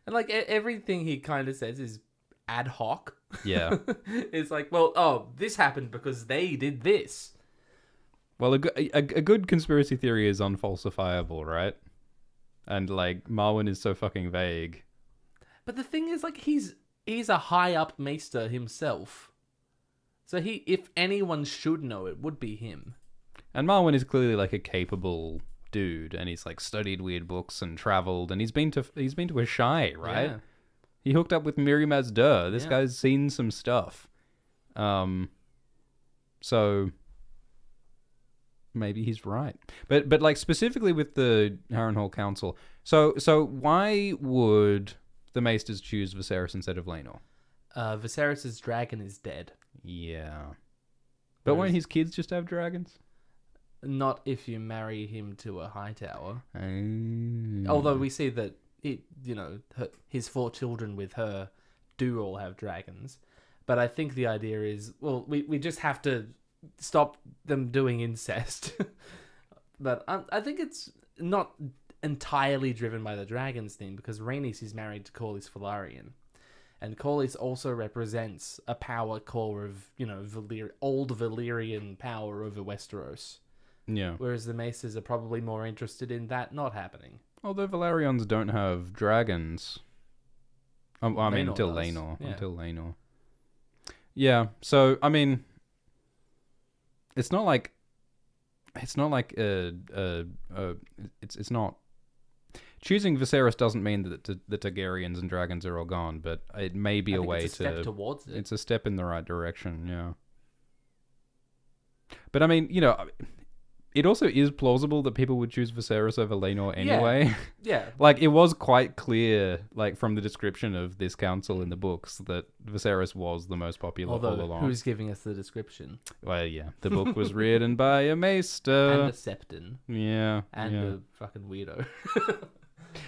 Speaker 1: and like everything he kind of says is ad hoc.
Speaker 2: Yeah.
Speaker 1: It's like, well, this happened because they did this.
Speaker 2: Well, a good conspiracy theory is unfalsifiable, right? And like Marwyn is so fucking vague.
Speaker 1: But the thing is, like, he's a high up Maester himself. So if anyone should know, it would be him.
Speaker 2: And Marwyn is clearly like a capable dude, and he's like studied weird books and traveled, and he's been to Ashara, right?
Speaker 1: Yeah.
Speaker 2: He hooked up with Miri Mazdur. This guy's seen some stuff. So maybe he's right. But like specifically with the Harrenhal Council. So why would the Maesters choose Viserys instead of Laenor?
Speaker 1: Viserys' dragon is dead.
Speaker 2: Yeah. But won't his kids just have dragons?
Speaker 1: Not if you marry him to a high tower.
Speaker 2: Mm.
Speaker 1: Although we see that his 4 children with her do all have dragons. But I think the idea is, well, we just have to stop them doing incest. But I think it's not entirely driven by the dragons thing, because Rhaenys is married to Corlys Velaryon. And Corlys also represents a power core of, old Valyrian power over Westeros.
Speaker 2: Yeah.
Speaker 1: Whereas the Maesters are probably more interested in that not happening.
Speaker 2: Although Valyrians don't have dragons. I mean,
Speaker 1: Laenor
Speaker 2: until
Speaker 1: does.
Speaker 2: Laenor.
Speaker 1: Yeah.
Speaker 2: Until Laenor. Yeah. So I mean, it's not like it's not. Choosing Viserys doesn't mean that the Targaryens and dragons are all gone, but it may be
Speaker 1: I
Speaker 2: a
Speaker 1: think
Speaker 2: way
Speaker 1: it's a step towards it.
Speaker 2: It's a step in the right direction, yeah. But I mean, you know, it also is plausible that people would choose Viserys over Laenor anyway.
Speaker 1: Yeah.
Speaker 2: Like, it was quite clear, like, from the description of this council in the books, that Viserys was the most popular all
Speaker 1: Although,
Speaker 2: along.
Speaker 1: who's giving us the description?
Speaker 2: Well, yeah. The book was written by a maester.
Speaker 1: And a septon.
Speaker 2: Yeah.
Speaker 1: And
Speaker 2: yeah.
Speaker 1: a fucking weirdo.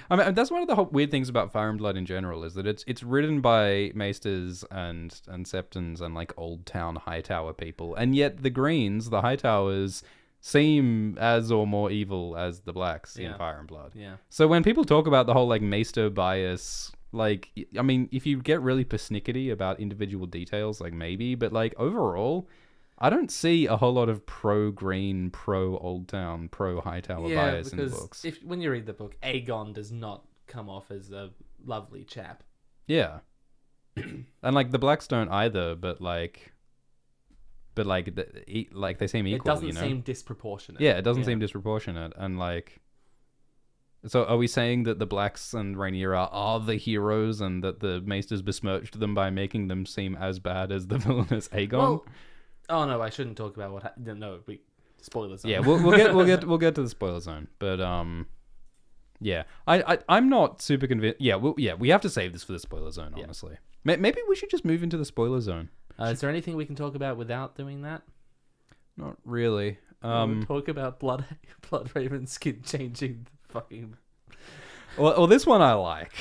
Speaker 2: I mean, that's one of the weird things about Fire and Blood in general, is that it's written by maesters and septons and, like, old town Hightower people. And yet the Greens, the Hightowers, seem as or more evil as the Blacks in Fire and Blood.
Speaker 1: Yeah.
Speaker 2: So when people talk about the whole, like, maester bias, like, I mean, if you get really persnickety about individual details, like, maybe, but, like, overall, I don't see a whole lot of pro-green, pro-old town, pro-Hightower bias in the books.
Speaker 1: When you read the book, Aegon does not come off as a lovely chap.
Speaker 2: Yeah. And, like, the Blacks don't either, but they seem equal,
Speaker 1: It doesn't
Speaker 2: you know?
Speaker 1: seem disproportionate.
Speaker 2: Yeah, it doesn't seem disproportionate. And, like, so are we saying that the Blacks and Rhaenyra are the heroes and that the Maesters besmirched them by making them seem as bad as the villainous Aegon?
Speaker 1: Well, oh no, I shouldn't talk about what happened. No, spoilers.
Speaker 2: Yeah, we'll get to the spoiler zone. But yeah, I'm not super convinced. Yeah, we have to save this for the spoiler zone. Honestly, maybe we should just move into the spoiler zone.
Speaker 1: Is there anything we can talk about without doing that?
Speaker 2: Not really.
Speaker 1: We'll talk about Bloodraven skin changing the fucking.
Speaker 2: Well, this one I like.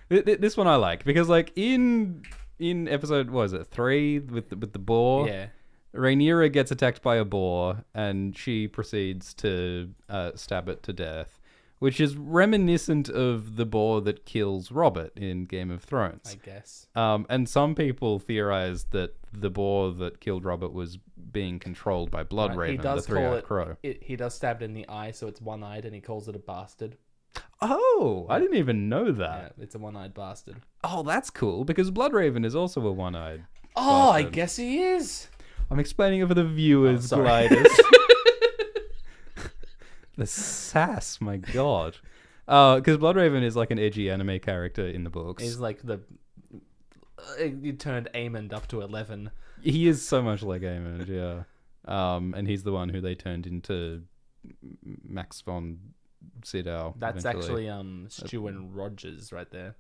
Speaker 2: This one I like because, like, in episode, what is it, 3 with the boar?
Speaker 1: Yeah.
Speaker 2: Rhaenyra gets attacked by a boar and she proceeds to stab it to death, which is reminiscent of the boar that kills Robert in Game of Thrones.
Speaker 1: I guess.
Speaker 2: And some people theorize that the boar that killed Robert was being controlled by Bloodraven, the three-eyed crow.
Speaker 1: He does stab it in the eye, so it's one-eyed, and he calls it a bastard.
Speaker 2: Oh, I didn't even know that.
Speaker 1: Yeah, it's a one-eyed bastard.
Speaker 2: Oh, that's cool, because Bloodraven is also a one-eyed
Speaker 1: Oh,
Speaker 2: bastard.
Speaker 1: I guess he is.
Speaker 2: I'm explaining it for the viewers,
Speaker 1: sorry.
Speaker 2: gliders. The sass, my god. Because Bloodraven is like an edgy anime character in the books.
Speaker 1: He's like you turned Aemond up to 11.
Speaker 2: He is so much like Aemond, yeah. And he's the one who they turned into Max von Sydow.
Speaker 1: That's
Speaker 2: eventually.
Speaker 1: actually Stu and Rogers right there.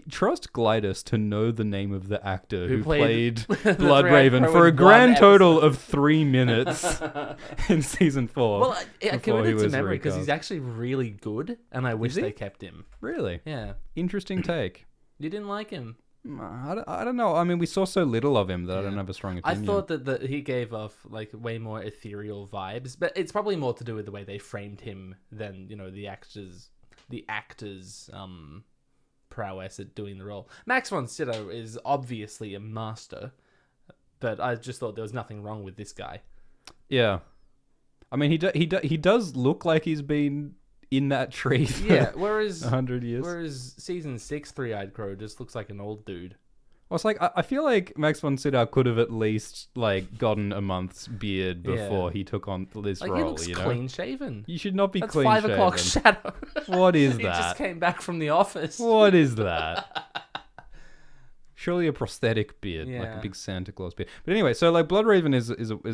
Speaker 2: Trust Glidus to know the name of the actor who played
Speaker 1: the
Speaker 2: Bloodraven for a grand total of 3 minutes in season 4.
Speaker 1: Well, I committed to memory because he's actually really good, and I wish they kept him.
Speaker 2: Really?
Speaker 1: Yeah.
Speaker 2: Interesting take.
Speaker 1: You didn't like him?
Speaker 2: I don't know. I mean, we saw so little of him that I don't have a strong opinion.
Speaker 1: I thought that he gave off like way more ethereal vibes, but it's probably more to do with the way they framed him than, you know, the actors' prowess at doing the role. Max von Sydow is obviously a master, but I just thought there was nothing wrong with this guy.
Speaker 2: Yeah, I mean, he does look like he's been in that tree for
Speaker 1: whereas
Speaker 2: 100 years.
Speaker 1: Whereas season 6 Three-Eyed Crow just looks like an old dude.
Speaker 2: Well, it's like I feel like Max von Sydow could have at least like gotten a month's beard before he took on this role.
Speaker 1: He looks
Speaker 2: you know,
Speaker 1: clean shaven.
Speaker 2: You should not be
Speaker 1: That's
Speaker 2: clean
Speaker 1: 5
Speaker 2: shaven.
Speaker 1: o'clock shadow.
Speaker 2: What is
Speaker 1: He
Speaker 2: that?
Speaker 1: just came back from the office.
Speaker 2: What is that? Surely a prosthetic beard, like
Speaker 1: Yeah.
Speaker 2: a big Santa Claus beard. But anyway, so like Bloodraven is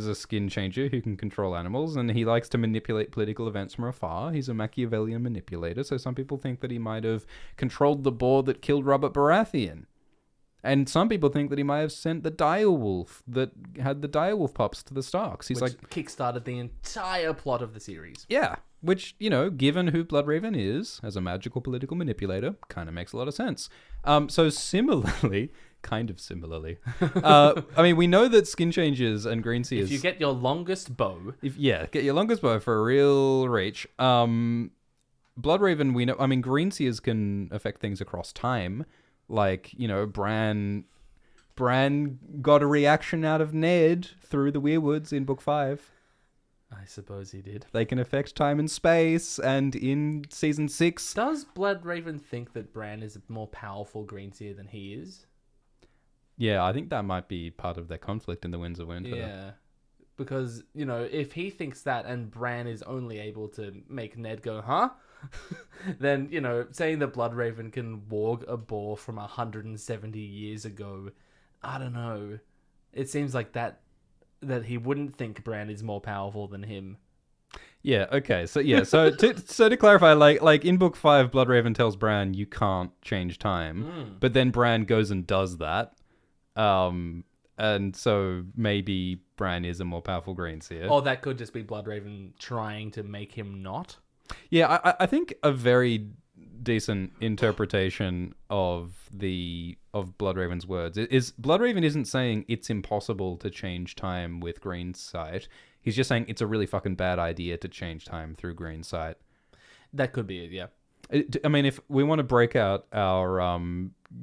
Speaker 2: a skin changer who can control animals, and he likes to manipulate political events from afar. He's a Machiavellian manipulator, so some people think that he might have controlled the boar that killed Robert Baratheon. And some people think that he might have sent the direwolf that had the direwolf pups to the Starks. He's
Speaker 1: which kickstarted the entire plot of the series.
Speaker 2: yeah, which, you know, given who Bloodraven is as a magical political manipulator, kind of makes a lot of sense. So similarly, kind of similarly, I mean, we know that skin changers and green seers.
Speaker 1: If you get your longest bow,
Speaker 2: get your longest bow for a real reach. Bloodraven, we know. I mean, green seers can affect things across time. Like, you know, Bran got a reaction out of Ned through the Weirwoods in book 5.
Speaker 1: I suppose he did.
Speaker 2: They can affect time and space, and in season 6...
Speaker 1: Does Bloodraven think that Bran is a more powerful Greenseer than he is?
Speaker 2: Yeah, I think that might be part of their conflict in the Winds of Winter.
Speaker 1: Yeah. Because, if he thinks that and Bran is only able to make Ned go, huh? then, saying that Bloodraven can warg a boar from 170 years ago, I don't know. It seems like that he wouldn't think Bran is more powerful than him.
Speaker 2: Yeah, okay. So to clarify, like in book 5, Bloodraven tells Bran you can't change time. But then Bran goes and does that. And so maybe Bran is a more powerful Greenseer.
Speaker 1: Or that could just be Bloodraven trying to make him not.
Speaker 2: Yeah, I think a very decent interpretation of Bloodraven's words is Bloodraven isn't saying it's impossible to change time with green sight. He's just saying it's a really fucking bad idea to change time through green sight.
Speaker 1: That could be it, yeah.
Speaker 2: I mean, if we want to break out our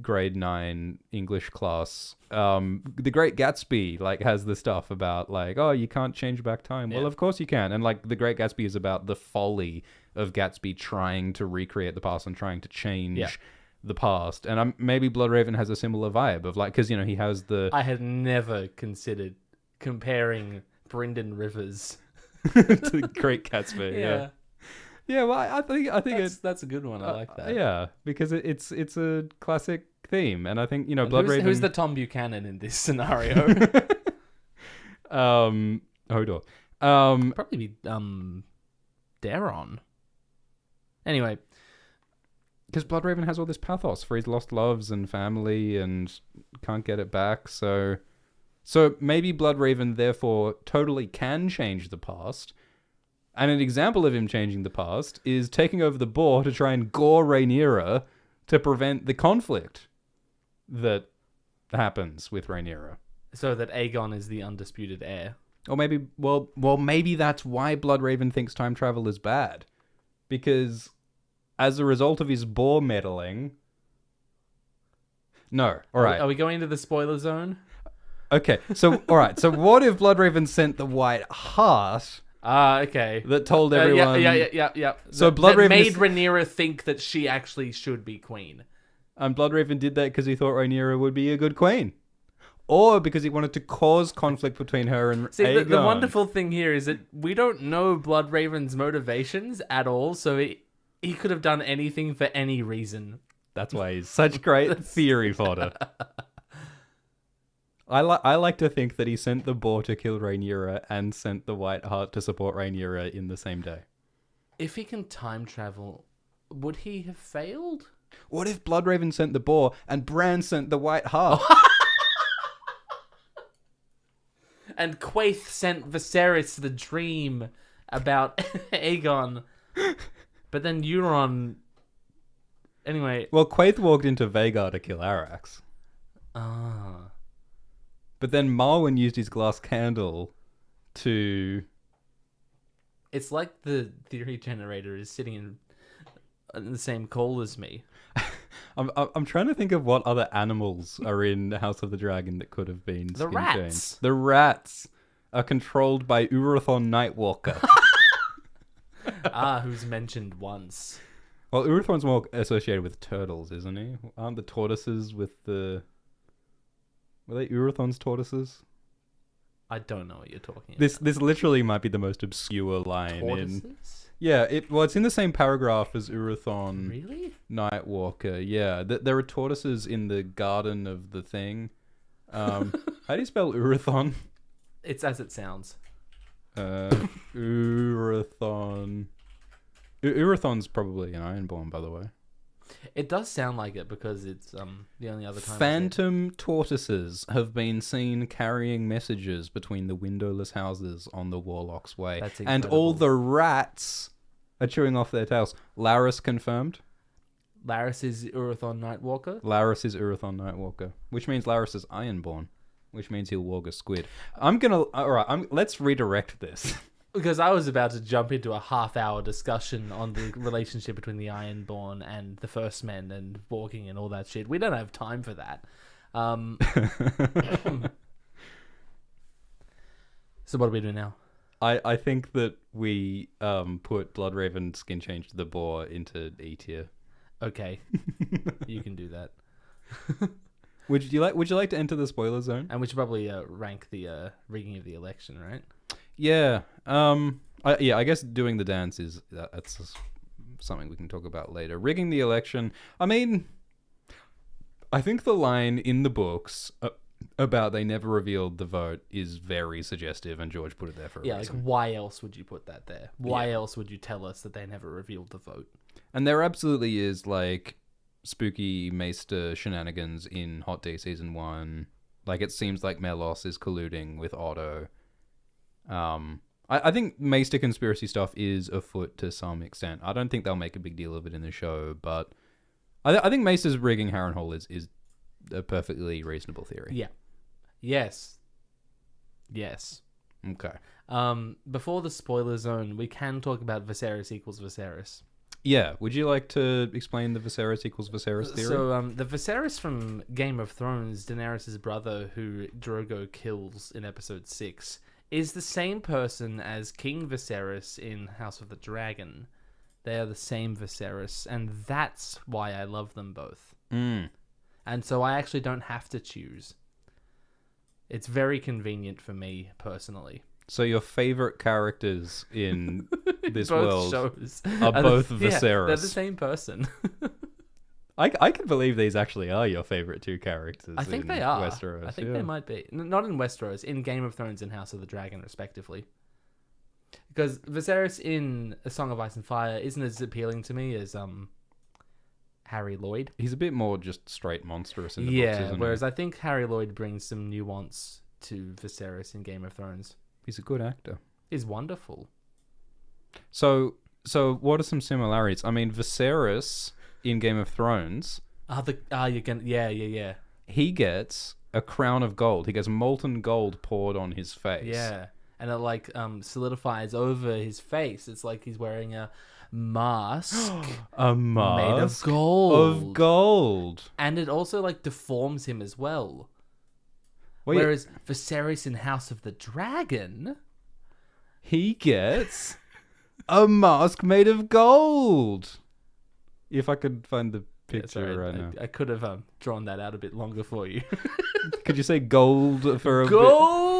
Speaker 2: grade 9 English class, The Great Gatsby has the stuff about you can't change back time. Yeah. Well, of course you can. And The Great Gatsby is about the folly of Gatsby trying to recreate the past and trying to change the past. And maybe Bloodraven has a similar vibe of because he has the...
Speaker 1: I had never considered comparing Brynden Rivers
Speaker 2: to The Great Gatsby. Yeah. Yeah, well, I think
Speaker 1: that's a good one. I like that.
Speaker 2: Yeah, because it's a classic theme, and I think Bloodraven.
Speaker 1: Who's the Tom Buchanan in this scenario?
Speaker 2: Hodor.
Speaker 1: Probably be Daron. Anyway,
Speaker 2: because Bloodraven has all this pathos for his lost loves and family, and can't get it back. So maybe Bloodraven therefore totally can change the past. And an example of him changing the past is taking over the boar to try and gore Rhaenyra to prevent the conflict that happens with Rhaenyra.
Speaker 1: So that Aegon is the undisputed heir.
Speaker 2: Or maybe, maybe that's why Bloodraven thinks time travel is bad. Because as a result of his boar meddling... No, all right.
Speaker 1: Are we going into the spoiler zone?
Speaker 2: Okay, so, all right. So what if Bloodraven sent the White Heart...
Speaker 1: okay.
Speaker 2: That told everyone...
Speaker 1: Yeah.
Speaker 2: So Bloodraven
Speaker 1: made Rhaenyra think that she actually should be queen.
Speaker 2: And Bloodraven did that because he thought Rhaenyra would be a good queen. Or because he wanted to cause conflict between her and Aegon.
Speaker 1: The wonderful thing here is that we don't know Bloodraven's motivations at all, so he could have done anything for any reason.
Speaker 2: That's why he's such great theory fodder. I like to think that he sent the boar to kill Rhaenyra and sent the White Heart to support Rhaenyra in the same day.
Speaker 1: If he can time travel, would he have failed?
Speaker 2: What if Bloodraven sent the boar and Bran sent the White Heart?
Speaker 1: And Quaithe sent Viserys the dream about Aegon. But then Euron... Anyway...
Speaker 2: Well, Quaithe walked into Vhagar to kill Arrax.
Speaker 1: Ah...
Speaker 2: But then Marwyn used his glass candle to...
Speaker 1: It's like the theory generator is sitting in the same call as me.
Speaker 2: I'm trying to think of what other animals are in House of the Dragon that could have been
Speaker 1: the rats.
Speaker 2: The rats are controlled by Urathon Nightwalker.
Speaker 1: Who's mentioned once.
Speaker 2: Well, Urathon's more associated with turtles, isn't he? Aren't the tortoises with the... Were they Urathon's tortoises?
Speaker 1: I don't know what you're talking about.
Speaker 2: This literally might be the most obscure line
Speaker 1: tortoises?
Speaker 2: In... Yeah, it's in the same paragraph as Urathon.
Speaker 1: Really?
Speaker 2: Nightwalker, yeah. There are tortoises in the garden of the thing. How do you spell Urathon?
Speaker 1: It's as it sounds.
Speaker 2: Urathon. Urathon's probably an Ironborn, by the way.
Speaker 1: It does sound like it because it's the only other time.
Speaker 2: Phantom tortoises have been seen carrying messages between the windowless houses on the Warlock's Way.
Speaker 1: That's
Speaker 2: and all the rats are chewing off their tails. Larys confirmed.
Speaker 1: Larys is Urathon Nightwalker?
Speaker 2: Larys is Urathon Nightwalker, which means Larys is Ironborn, which means he'll warg a squid. Let's redirect this.
Speaker 1: Because I was about to jump into a half-hour discussion on the relationship between the Ironborn and the First Men and walking and all that shit. We don't have time for that. So what do we do now?
Speaker 2: I think that we put Bloodraven skin change to the boar into E tier.
Speaker 1: Okay, you can do that.
Speaker 2: Would you like to enter the spoiler zone?
Speaker 1: And we should probably rank the rigging of the election, right?
Speaker 2: Yeah. I guess doing the dance that's something we can talk about later. Rigging the election. I mean, I think the line in the books about they never revealed the vote is very suggestive, and George put it there for a reason.
Speaker 1: Like, why else would you put that there? Why else would you tell us that they never revealed the vote?
Speaker 2: And there absolutely is, like, spooky Maester shenanigans in Hot D Season 1. Like, it seems like Melos is colluding with Otto. I think Maester conspiracy stuff is afoot to some extent. I don't think they'll make a big deal of it in the show, but I think Maester's rigging Harrenhal is a perfectly reasonable theory.
Speaker 1: Yeah. Yes.
Speaker 2: Okay.
Speaker 1: Before the spoiler zone, we can talk about Viserys equals Viserys.
Speaker 2: Yeah. Would you like to explain the Viserys equals Viserys theory?
Speaker 1: So, the Viserys from Game of Thrones, Daenerys' brother, who Drogo kills in episode 6, is the same person as King Viserys in House of the Dragon. They are the same Viserys, and that's why I love them both. And so I actually don't have to choose. It's very convenient for me, personally.
Speaker 2: So your favorite characters in this
Speaker 1: both
Speaker 2: world
Speaker 1: shows
Speaker 2: are both Viserys.
Speaker 1: Yeah, they're the same person.
Speaker 2: I can believe these actually are your favorite two characters.
Speaker 1: I think
Speaker 2: in
Speaker 1: they are.
Speaker 2: Westeros.
Speaker 1: I think they might be. Not in Westeros, in Game of Thrones and House of the Dragon, respectively. Because Viserys in A Song of Ice and Fire isn't as appealing to me as Harry Lloyd.
Speaker 2: He's a bit more just straight monstrous in the books, isn't he?
Speaker 1: Whereas I think Harry Lloyd brings some nuance to Viserys in Game of Thrones.
Speaker 2: He's a good actor.
Speaker 1: He's wonderful.
Speaker 2: So what are some similarities? I mean, Viserys in Game of Thrones,
Speaker 1: yeah.
Speaker 2: he gets a crown of gold. He gets molten gold poured on his face.
Speaker 1: Yeah. And it solidifies over his face. It's like he's wearing a mask.
Speaker 2: A mask
Speaker 1: made of gold.
Speaker 2: Of gold.
Speaker 1: And it also deforms him as well.
Speaker 2: Wait.
Speaker 1: Whereas Viserys in House of the Dragon,
Speaker 2: he gets a mask made of gold. If I could find the picture right now.
Speaker 1: I could have drawn that out a bit longer for you.
Speaker 2: Could you say gold for a bit?
Speaker 1: Gold!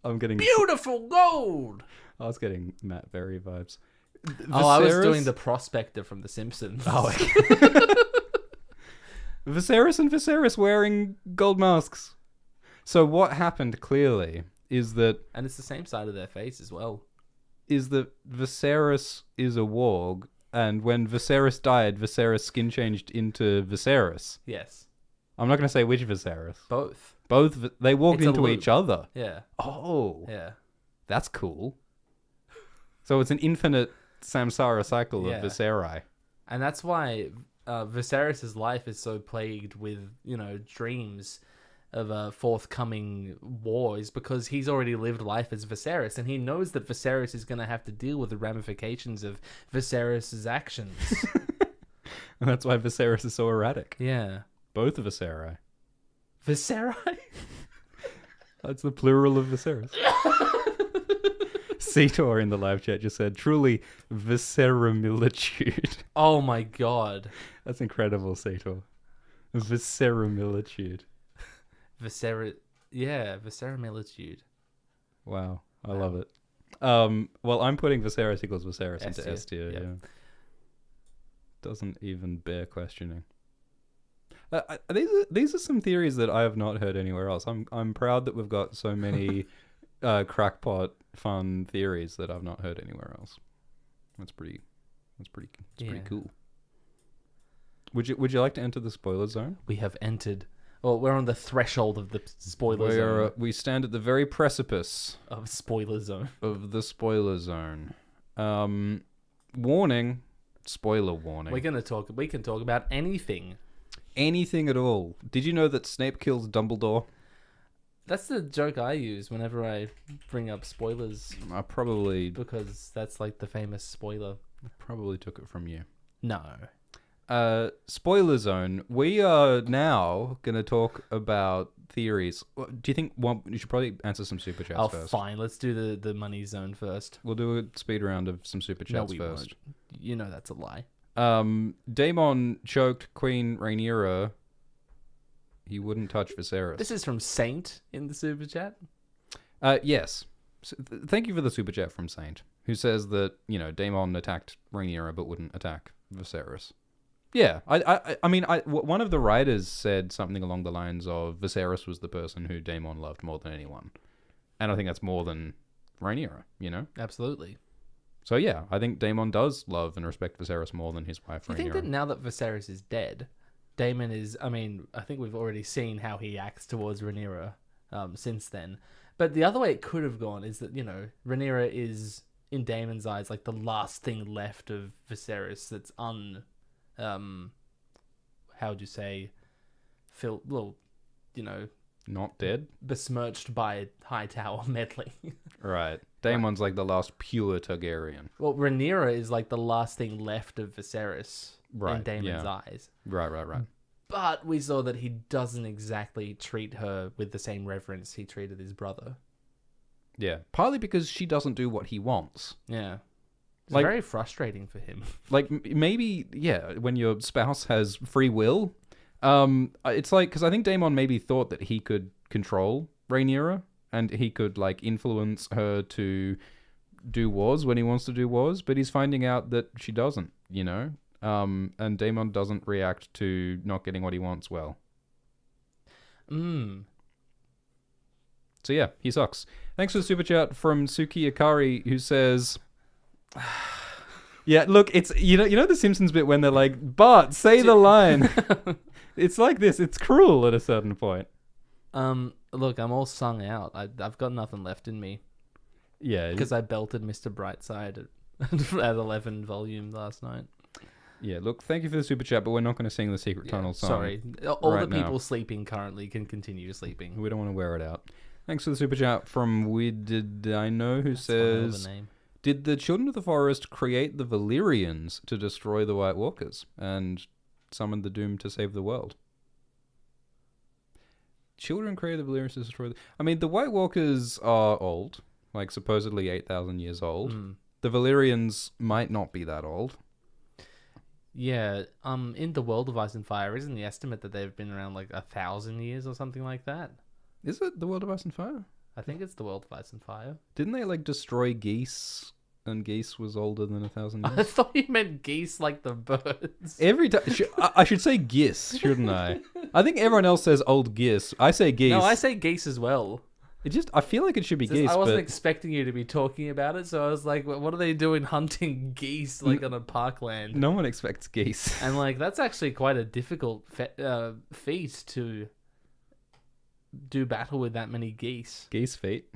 Speaker 2: I'm getting...
Speaker 1: Beautiful gold!
Speaker 2: I was getting Matt Berry vibes.
Speaker 1: I was doing the prospector from The Simpsons.
Speaker 2: Oh, Viserys and Viserys wearing gold masks. So what happened clearly is that...
Speaker 1: And it's the same side of their face as well.
Speaker 2: Is that Viserys is a warg, and when Viserys died, Viserys skin changed into Viserys.
Speaker 1: Yes.
Speaker 2: I'm not going to say which Viserys.
Speaker 1: Both.
Speaker 2: They walked into each other.
Speaker 1: Yeah.
Speaker 2: Oh.
Speaker 1: Yeah.
Speaker 2: That's cool. So it's an infinite samsara cycle of Viserys.
Speaker 1: And that's why Viserys' life is so plagued with, dreams of forthcoming wars, because he's already lived life as Viserys, and he knows that Viserys is going to have to deal with the ramifications of Viserys' actions.
Speaker 2: And that's why Viserys is so erratic.
Speaker 1: Yeah.
Speaker 2: Both of Viserys.
Speaker 1: Viserys?
Speaker 2: That's the plural of Viserys. Seator in the live chat just said, truly visceramilitude.
Speaker 1: Oh my god.
Speaker 2: That's incredible, Seator. Visceramilitude.
Speaker 1: Visceramilitude.
Speaker 2: Wow, I love it. Well, I'm putting Viserys equals Viserys into S tier.
Speaker 1: Yep.
Speaker 2: Yeah. Doesn't even bear questioning. These are some theories that I have not heard anywhere else. I'm proud that we've got so many crackpot fun theories that I've not heard anywhere else. That's pretty cool. Would you like to enter the spoiler zone?
Speaker 1: We have entered. Well, we're on the threshold of the spoiler zone.
Speaker 2: We stand at the very precipice
Speaker 1: of spoiler zone.
Speaker 2: Of the spoiler zone. Warning. Spoiler warning.
Speaker 1: We can talk about anything.
Speaker 2: Anything at all. Did you know that Snape kills Dumbledore?
Speaker 1: That's the joke I use whenever I bring up spoilers.
Speaker 2: I probably...
Speaker 1: Because that's the famous spoiler.
Speaker 2: I probably took it from you.
Speaker 1: No.
Speaker 2: spoiler zone. We are now going to talk about theories. Do you think you should probably answer some super chats first?
Speaker 1: Fine. Let's do the money zone first.
Speaker 2: We'll do a speed round of some super chats
Speaker 1: we
Speaker 2: first.
Speaker 1: Won't. You know that's a lie.
Speaker 2: Daemon choked Queen Rhaenyra. He wouldn't touch Viserys.
Speaker 1: This is from Saint in the super chat.
Speaker 2: Yes. So thank you for the super chat from Saint, who says that, Daemon attacked Rhaenyra but wouldn't attack Viserys. Yeah, I mean, one of the writers said something along the lines of Viserys was the person who Daemon loved more than anyone. And I think that's more than Rhaenyra,
Speaker 1: Absolutely.
Speaker 2: So yeah, I think Daemon does love and respect Viserys more than his wife Rhaenyra.
Speaker 1: Do you think that now that Viserys is dead, Daemon is... I mean, I think we've already seen how he acts towards Rhaenyra since then. But the other way it could have gone is that, Rhaenyra is, in Daemon's eyes, like the last thing left of Viserys that's how would you say,
Speaker 2: not dead?
Speaker 1: Besmirched by Hightower meddling.
Speaker 2: Right. Daemon's like the last pure Targaryen.
Speaker 1: Well, Rhaenyra is like the last thing left of Viserys in Daemon's eyes.
Speaker 2: Right.
Speaker 1: But we saw that he doesn't exactly treat her with the same reverence he treated his brother.
Speaker 2: Yeah. Partly because she doesn't do what he wants.
Speaker 1: Yeah. It's very frustrating for him.
Speaker 2: Like, maybe, when your spouse has free will, it's like, because I think Daemon maybe thought that he could control Rhaenyra, and he could, influence her to do wars when he wants to do wars, but he's finding out that she doesn't, and Daemon doesn't react to not getting what he wants well. So yeah, he sucks. Thanks for the super chat from Suki Akari, who says... Yeah, look, it's you know the Simpsons bit when they're like, Bart, say the line. It's like this. It's cruel at a certain point.
Speaker 1: Look, I'm all sung out. I've got nothing left in me.
Speaker 2: Yeah,
Speaker 1: because I belted Mr. Brightside at 11 volume last night.
Speaker 2: Yeah, look, thank you for the super chat, but we're not going to sing the Secret Tunnel song.
Speaker 1: Sorry, all the people sleeping currently can continue sleeping.
Speaker 2: We don't want to wear it out. Thanks for the super chat from Wididino, who says... Did the Children of the Forest create the Valyrians to destroy the White Walkers and summon the Doom to save the world? Children created the Valyrians to destroy the... I mean, the White Walkers are old, like supposedly 8,000 years old. The Valyrians might not be that old.
Speaker 1: Yeah, in the World of Ice and Fire, isn't the estimate that they've been around 1,000 years or something like that?
Speaker 2: Is it the World of Ice and Fire?
Speaker 1: I think it's the World of Ice and Fire.
Speaker 2: Didn't they destroy geese, and geese was older than 1,000 years?
Speaker 1: I thought you meant geese like the birds.
Speaker 2: Every time I should say geese, shouldn't I? I think everyone else says old geese. I say geese.
Speaker 1: No, I say geese as well.
Speaker 2: I feel like it should be geese.
Speaker 1: I wasn't expecting you to be talking about it, so I was like, what are they doing hunting geese on a parkland?
Speaker 2: No one expects geese.
Speaker 1: And that's actually quite a difficult feat to do battle with that many geese.
Speaker 2: Geese feet.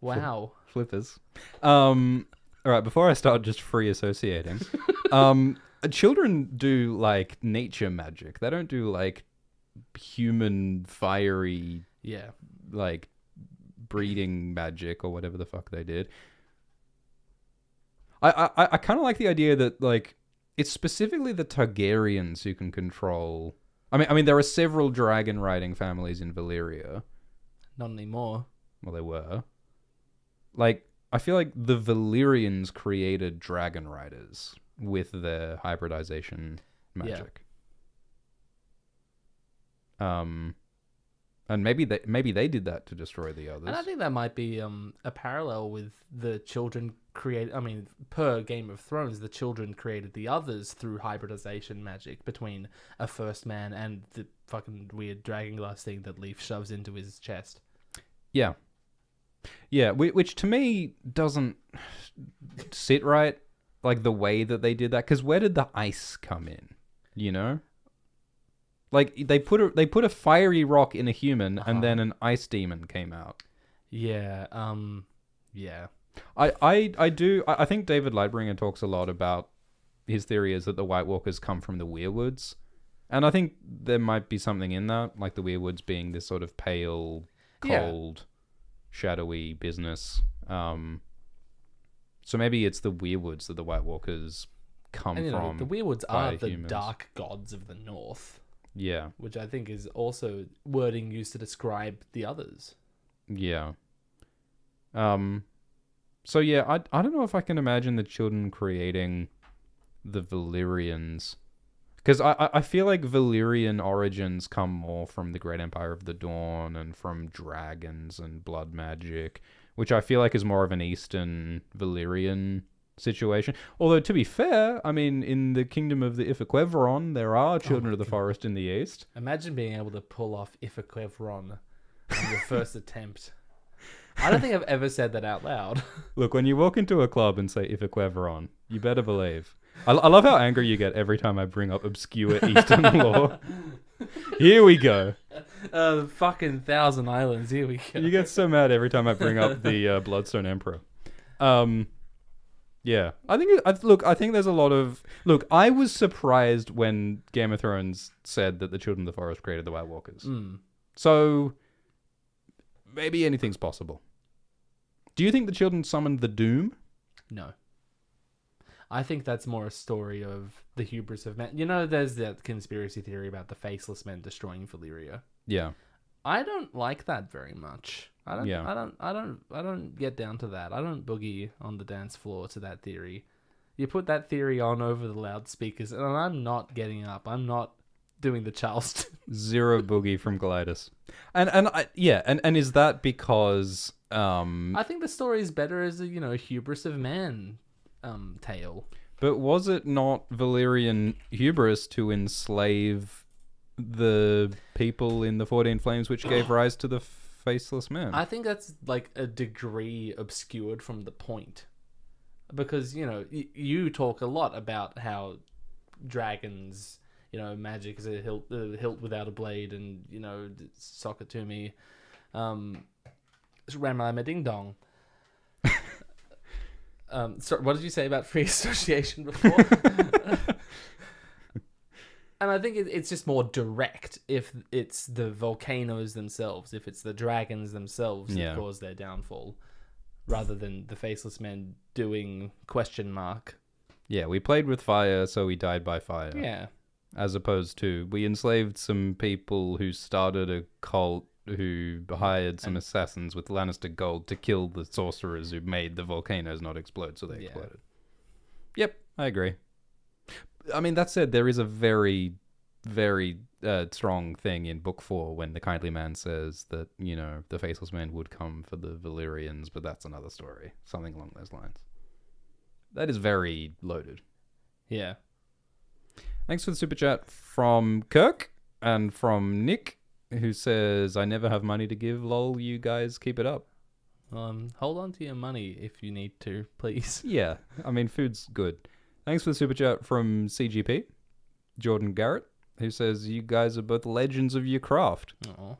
Speaker 1: Wow.
Speaker 2: Flippers. All right, before I start just free associating, children do nature magic. They don't do human fiery breeding magic or whatever the fuck they did. I kind of like the idea that it's specifically the Targaryens who can control. I mean, there are several dragon riding families in Valyria.
Speaker 1: Not anymore.
Speaker 2: Well, they were. I feel like the Valyrians created dragon riders with their hybridization magic. Yeah. And maybe they did that to destroy the others.
Speaker 1: And I think that might be a parallel with the children created. I mean, per Game of Thrones, the children created the others through hybridization magic between a first man and the fucking weird dragonglass thing that Leaf shoves into his chest. Yeah.
Speaker 2: Yeah, which to me doesn't sit right, the way that they did that. Because where did the ice come in? They put a fiery rock in a human, and then an ice demon came out.
Speaker 1: Yeah. Yeah.
Speaker 2: I think David Lightbringer talks a lot about his theory is that the White Walkers come from the Weirwoods, and I think there might be something in that, the Weirwoods being this sort of pale, cold, shadowy business. So maybe it's the Weirwoods that the White Walkers come
Speaker 1: And,
Speaker 2: from.
Speaker 1: the Weirwoods
Speaker 2: by
Speaker 1: are the
Speaker 2: humans.
Speaker 1: dark gods of the north,
Speaker 2: Yeah,
Speaker 1: which I think is also wording used to describe the others.
Speaker 2: yeah. So yeah, I don't know if I can imagine the children creating the Valyrians. Because I feel like Valyrian origins come more from the Great Empire of the Dawn and from dragons and blood magic, which I feel like is more of an Eastern Valyrian situation. Although, to be fair, I mean, in the Kingdom of the Ifaquevron, there are Children of the Forest in the East.
Speaker 1: Imagine being able to pull off Ifaquevron on your first attempt. I don't think I've ever said that out loud.
Speaker 2: Look, when you walk into a club and say Ifaquevron, you better believe. I love how angry you get every time I bring up obscure Eastern lore. Here we go.
Speaker 1: Fucking Thousand Islands. Here we go.
Speaker 2: You get so mad every time I bring up the Bloodstone Emperor. Yeah, I think there's a lot of... Look, I was surprised when Game of Thrones said that the Children of the Forest created the White Walkers. So, maybe anything's possible. Do you think the children summoned the Doom?
Speaker 1: No. I think that's more a story of the hubris of men. You know, there's that conspiracy theory about the Faceless Men destroying Valyria.
Speaker 2: Yeah.
Speaker 1: I don't like that very much. I don't get down to that. I don't boogie on the dance floor to that theory. You put that theory on over the loudspeakers, and I'm not getting up. I'm not doing the Charleston.
Speaker 2: Zero boogie from Glidus. And is that because
Speaker 1: I think the story is better as a, hubris of man tale.
Speaker 2: But was it not Valyrian hubris to enslave the people in the 14 Flames, which gave rise to the Faceless Men?
Speaker 1: I think that's like a degree obscured from the point. Because, you talk a lot about how dragons, magic is a hilt without a blade, and, sock it to me. Ram ding dong. Sorry, what did you say about free association before? And I think it's just more direct if it's the volcanoes themselves, if it's the dragons themselves that cause their downfall, rather than the Faceless Men doing ?
Speaker 2: Yeah, we played with fire, so we died by fire.
Speaker 1: Yeah.
Speaker 2: As opposed to, we enslaved some people who started a cult who hired some assassins with Lannister gold to kill the sorcerers who made the volcanoes not explode, so they exploded. Yep, I agree. I mean, that said, there is a very, very strong thing in Book 4 when the Kindly Man says that, the Faceless Men would come for the Valyrians, but that's another story. Something along those lines. That is very loaded.
Speaker 1: Yeah.
Speaker 2: Thanks for the super chat from Kirk and from Nick, who says, I never have money to give, lol, you guys keep it up.
Speaker 1: Hold on to your money if you need to, please.
Speaker 2: Yeah, I mean, food's good. Thanks for the super chat from CGP, Jordan Garrett, who says, you guys are both legends of your craft.
Speaker 1: Aww.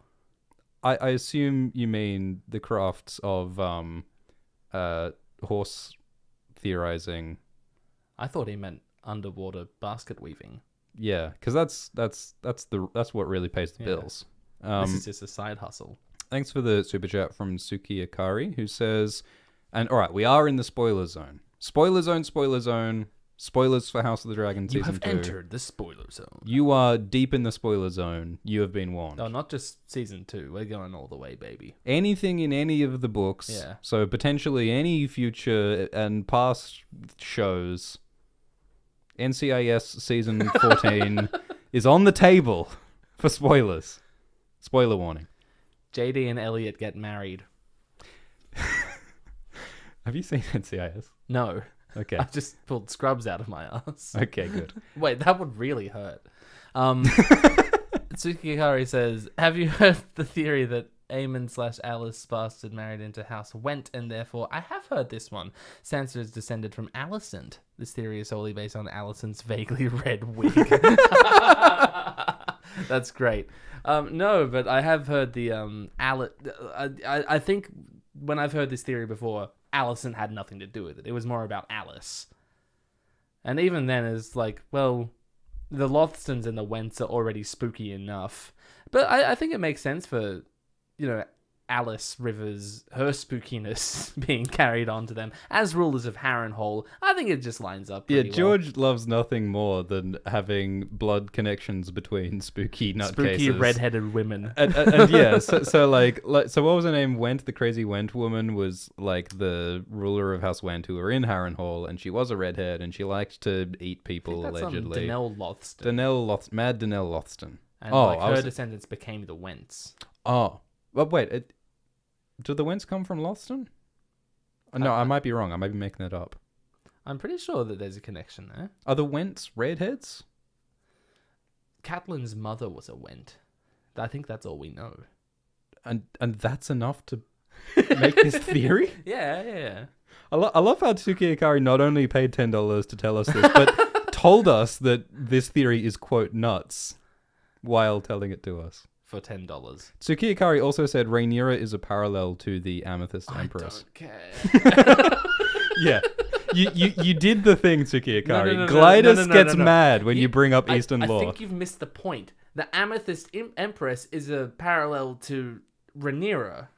Speaker 2: I assume you mean the crafts of horse theorizing.
Speaker 1: I thought he meant underwater basket weaving.
Speaker 2: Yeah, because that's what really pays the bills.
Speaker 1: This is just a side hustle.
Speaker 2: Thanks for the super chat from Suki Akari, who says, and all right, we are in the spoiler zone. Spoiler zone. Spoilers for House of the Dragon Season 2.
Speaker 1: You have entered the spoiler zone.
Speaker 2: You are deep in the spoiler zone. You have been warned.
Speaker 1: Oh, not just Season 2. We're going all the way, baby.
Speaker 2: Anything in any of the books, so potentially any future and past shows, NCIS Season 14 is on the table for spoilers. Spoiler warning.
Speaker 1: JD and Elliot get married.
Speaker 2: Have you seen NCIS?
Speaker 1: No.
Speaker 2: Okay.
Speaker 1: I just pulled Scrubs out of my ass.
Speaker 2: Okay, good.
Speaker 1: Wait, that would really hurt. Tsukikari says, have you heard the theory that Aemond / Alys bastard married into House Whent, and therefore, I have heard this one, Sansa is descended from Alicent. This theory is solely based on Alicent's vaguely red wig. That's great. No, but I have heard the I think when I've heard this theory before, Alicent had nothing to do with it. It was more about Alys. And even then, it's like, well, the Lothstons and the Whents are already spooky enough. But I think it makes sense for, Alys Rivers, her spookiness being carried on to them as rulers of Harrenhal, I think it just lines up pretty well.
Speaker 2: George loves nothing more than having blood connections between spooky nutcases.
Speaker 1: Spooky redheaded women.
Speaker 2: And yeah, so what was her name? Whent, the crazy Whent woman, was like the ruler of House Whent who were in Harrenhal, and she was a redhead, and she liked to eat people,
Speaker 1: I think that's
Speaker 2: allegedly.
Speaker 1: Danelle Lothston.
Speaker 2: Mad Danelle Lothston.
Speaker 1: And her descendants became the Whents.
Speaker 2: Oh. Well, wait, do the Whents come from Lothston? No, I might be wrong. I might be making that up.
Speaker 1: I'm pretty sure that there's a connection there.
Speaker 2: Are the Whents redheads?
Speaker 1: Catelyn's mother was a Whent. I think that's all we know.
Speaker 2: And that's enough to make this theory?
Speaker 1: Yeah.
Speaker 2: I love how Tsuki Akari not only paid $10 to tell us this, but told us that this theory is, quote, nuts, while telling it to us.
Speaker 1: For $10.
Speaker 2: Tsuki Akari also said Rhaenyra is a parallel to the Amethyst Empress.
Speaker 1: I don't care.
Speaker 2: Yeah. You did the thing, Tsuki Akari.
Speaker 1: No,
Speaker 2: Glidus gets mad when you bring up Eastern law.
Speaker 1: I think you've missed the point. The Amethyst Empress is a parallel to Rhaenyra,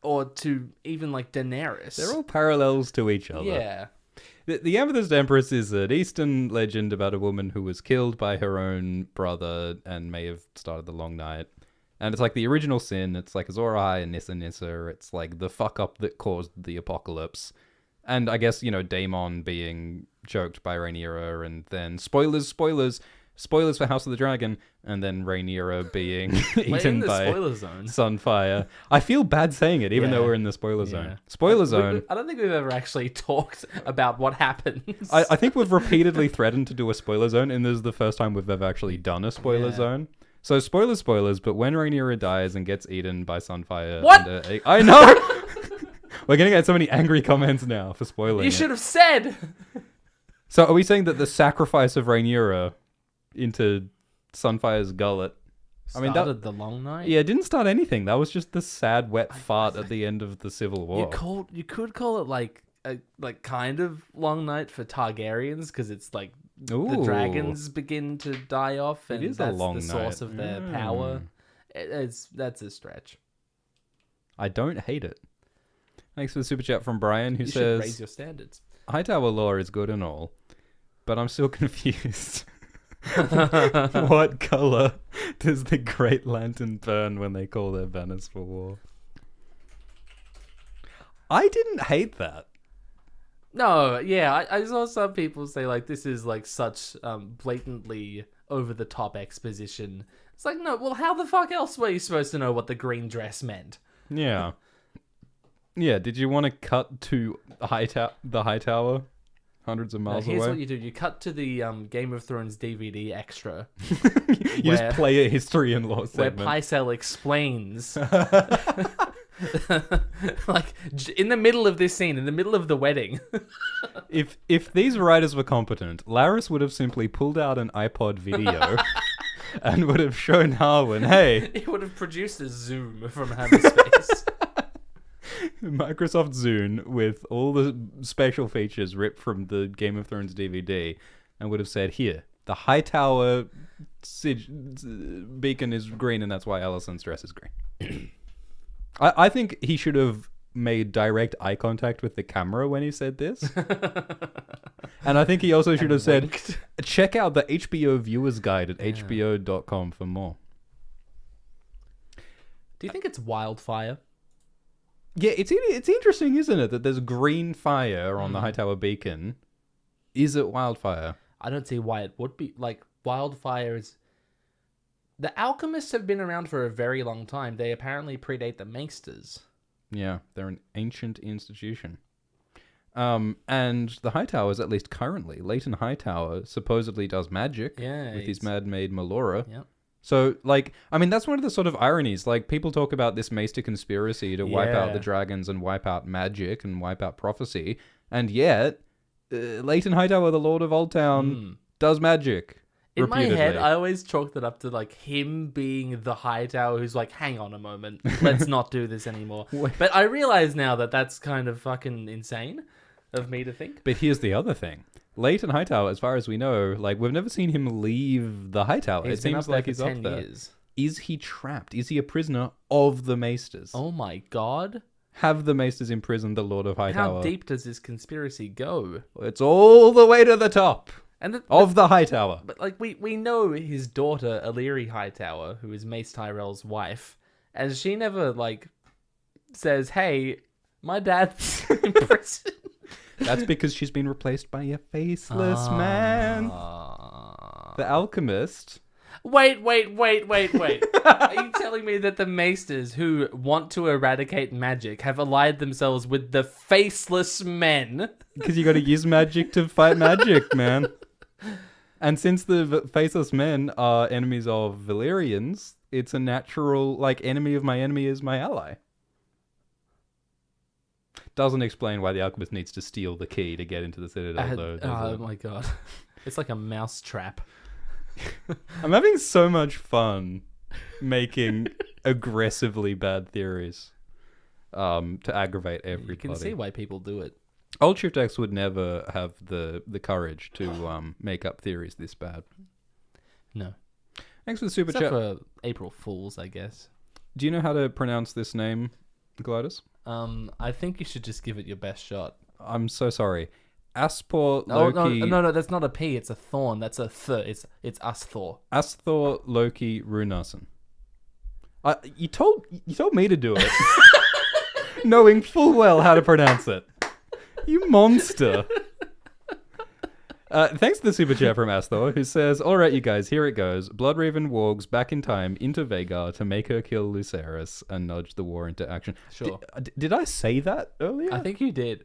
Speaker 1: or to even like Daenerys.
Speaker 2: They're all parallels to each other.
Speaker 1: Yeah.
Speaker 2: The Amethyst Empress is an Eastern legend about a woman who was killed by her own brother and may have started the Long Night. And it's like the original sin. It's like Azor Ahai and Nissa Nissa. It's like the fuck up that caused the apocalypse. And I guess, Daemon being choked by Rhaenyra, and then spoilers for House of the Dragon, and then Rhaenyra being eaten by Sunfire. I feel bad saying it, even though we're in the spoiler zone. Spoiler zone.
Speaker 1: I don't think we've ever actually talked about what happens.
Speaker 2: I think we've repeatedly threatened to do a spoiler zone, and this is the first time we've ever actually done a spoiler zone. So spoilers, but when Rhaenyra dies and gets eaten by Sunfire...
Speaker 1: What?
Speaker 2: I know! We're going to get so many angry comments now for spoiling
Speaker 1: You should have said!
Speaker 2: So are we saying that the sacrifice of Rhaenyra into Sunfire's gullet...
Speaker 1: Started the Long Night?
Speaker 2: Yeah, it didn't start anything. That was just the sad, wet fart at the end of the Civil War.
Speaker 1: You could call it like kind of Long Night for Targaryens, because it's like the dragons begin to die off, and that's the source of their power. That's a stretch.
Speaker 2: I don't hate it. Thanks for the super chat from Brian, who
Speaker 1: you
Speaker 2: says...
Speaker 1: should raise your standards.
Speaker 2: Hightower lore is good and all, but I'm still confused. What color does the Great Lantern burn when they call their banners for war? I didn't hate that.
Speaker 1: No, yeah, I saw some people say like this is like such blatantly over the top exposition. It's like, no, well, how the fuck else were you supposed to know what the green dress meant?
Speaker 2: Yeah. Yeah, did you want to cut to the Hightower? Hundreds of miles away?
Speaker 1: Here's what you do. You cut to the Game of Thrones DVD extra.
Speaker 2: You just play a history and lore segment.
Speaker 1: Where Pycelle explains... like, in the middle of this scene, in the middle of the wedding.
Speaker 2: If these writers were competent, Larys would have simply pulled out an iPod video... and would have shown Harwin, hey...
Speaker 1: He would have produced a Zoom from Hammerspace.
Speaker 2: Microsoft Zune with all the special features ripped from the Game of Thrones DVD, and would have said, here, the Hightower beacon is green, and that's why Alicent's dress is green. I think he should have made direct eye contact with the camera when he said this. And I think he also should have said, check out the HBO Viewers Guide at hbo.com for more.
Speaker 1: Do you think it's wildfire?
Speaker 2: Yeah, it's interesting, isn't it, that there's green fire on the Hightower beacon. Is it wildfire?
Speaker 1: I don't see why it would be. Like, wildfire is... The alchemists have been around for a very long time. They apparently predate the Maesters.
Speaker 2: Yeah, they're an ancient institution. And the Hightowers, at least currently, Leighton Hightower supposedly does magic with his mad maid Melora.
Speaker 1: Yep.
Speaker 2: So, like, I mean, that's one of the sort of ironies. Like, people talk about this Maester conspiracy to wipe out the dragons and wipe out magic and wipe out prophecy. And yet, Leighton Hightower, the Lord of Oldtown, does magic.
Speaker 1: In my head, I always chalked it up to, like, him being the Hightower who's like, hang on a moment, let's not do this anymore. But I realize now that that's kind of fucking insane of me to think.
Speaker 2: But here's the other thing. Leighton Hightower, as far as we know, like, we've never seen him leave the Hightower. It seems like he's up there.
Speaker 1: 10 years.
Speaker 2: Is he trapped? Is he a prisoner of the Maesters?
Speaker 1: Oh my god.
Speaker 2: Have the Maesters imprisoned the Lord of Hightower?
Speaker 1: How deep does this conspiracy go?
Speaker 2: It's all the way to the top
Speaker 1: And
Speaker 2: of the Hightower.
Speaker 1: But like we know his daughter Alyri Hightower, who is Mace Tyrell's wife, and she never like says, "Hey, my dad's in prison."
Speaker 2: That's because she's been replaced by a faceless man. The alchemist.
Speaker 1: Wait. Are you telling me that the Maesters who want to eradicate magic have allied themselves with the Faceless Men?
Speaker 2: Because you got to use magic to fight magic, man. And since the Faceless Men are enemies of Valyrians, it's a natural, like, enemy of my enemy is my ally. Doesn't explain why the alchemist needs to steal the key to get into the Citadel, though.
Speaker 1: Oh my god. It's like a mouse trap.
Speaker 2: I'm having so much fun making aggressively bad theories to aggravate everybody.
Speaker 1: You can see why people do it.
Speaker 2: Old Shift X would never have the courage to make up theories this bad.
Speaker 1: No.
Speaker 2: Thanks for the super
Speaker 1: Except
Speaker 2: chat.
Speaker 1: for April Fools, I guess.
Speaker 2: Do you know how to pronounce this name, Glidus?
Speaker 1: I think you should just give it your best shot.
Speaker 2: I'm so sorry. Aspor
Speaker 1: Oh,
Speaker 2: Loki.
Speaker 1: no, that's not a P. It's a Thorn. That's a th. It's Asthor.
Speaker 2: Asthor Loki Runarsson. You told me to do it, knowing full well how to pronounce it. You monster. Thanks to the super chat from Asthor, who says, "All right, you guys, here it goes. Bloodraven wargs back in time into Vhagar to make her kill Lucerys and nudge the war into action."
Speaker 1: Sure.
Speaker 2: Did I say that earlier?
Speaker 1: I think you did.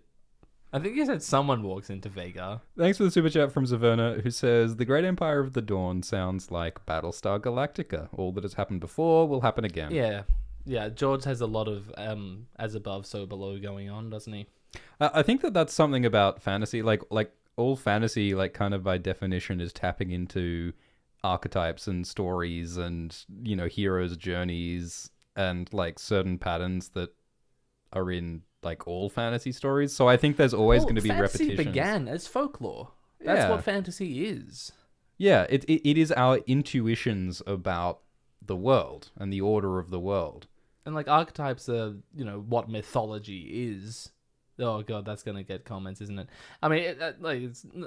Speaker 1: I think you said someone walks into Vhagar.
Speaker 2: Thanks for the super chat from Zaverna, who says, "The Great Empire of the Dawn sounds like Battlestar Galactica. All that has happened before will happen again."
Speaker 1: Yeah. George has a lot of as above, so below going on, doesn't he?
Speaker 2: I think that's something about fantasy. Like all fantasy, like kind of by definition, is tapping into archetypes and stories and, you know, heroes' journeys and like certain patterns that are in like all fantasy stories. So I think there's always going to be
Speaker 1: fantasy
Speaker 2: repetitions.
Speaker 1: began as folklore. That's what fantasy is.
Speaker 2: Yeah, it is our intuitions about the world and the order of the world.
Speaker 1: And like archetypes are, you know, what mythology is. Oh god, that's gonna get comments, isn't it? I mean,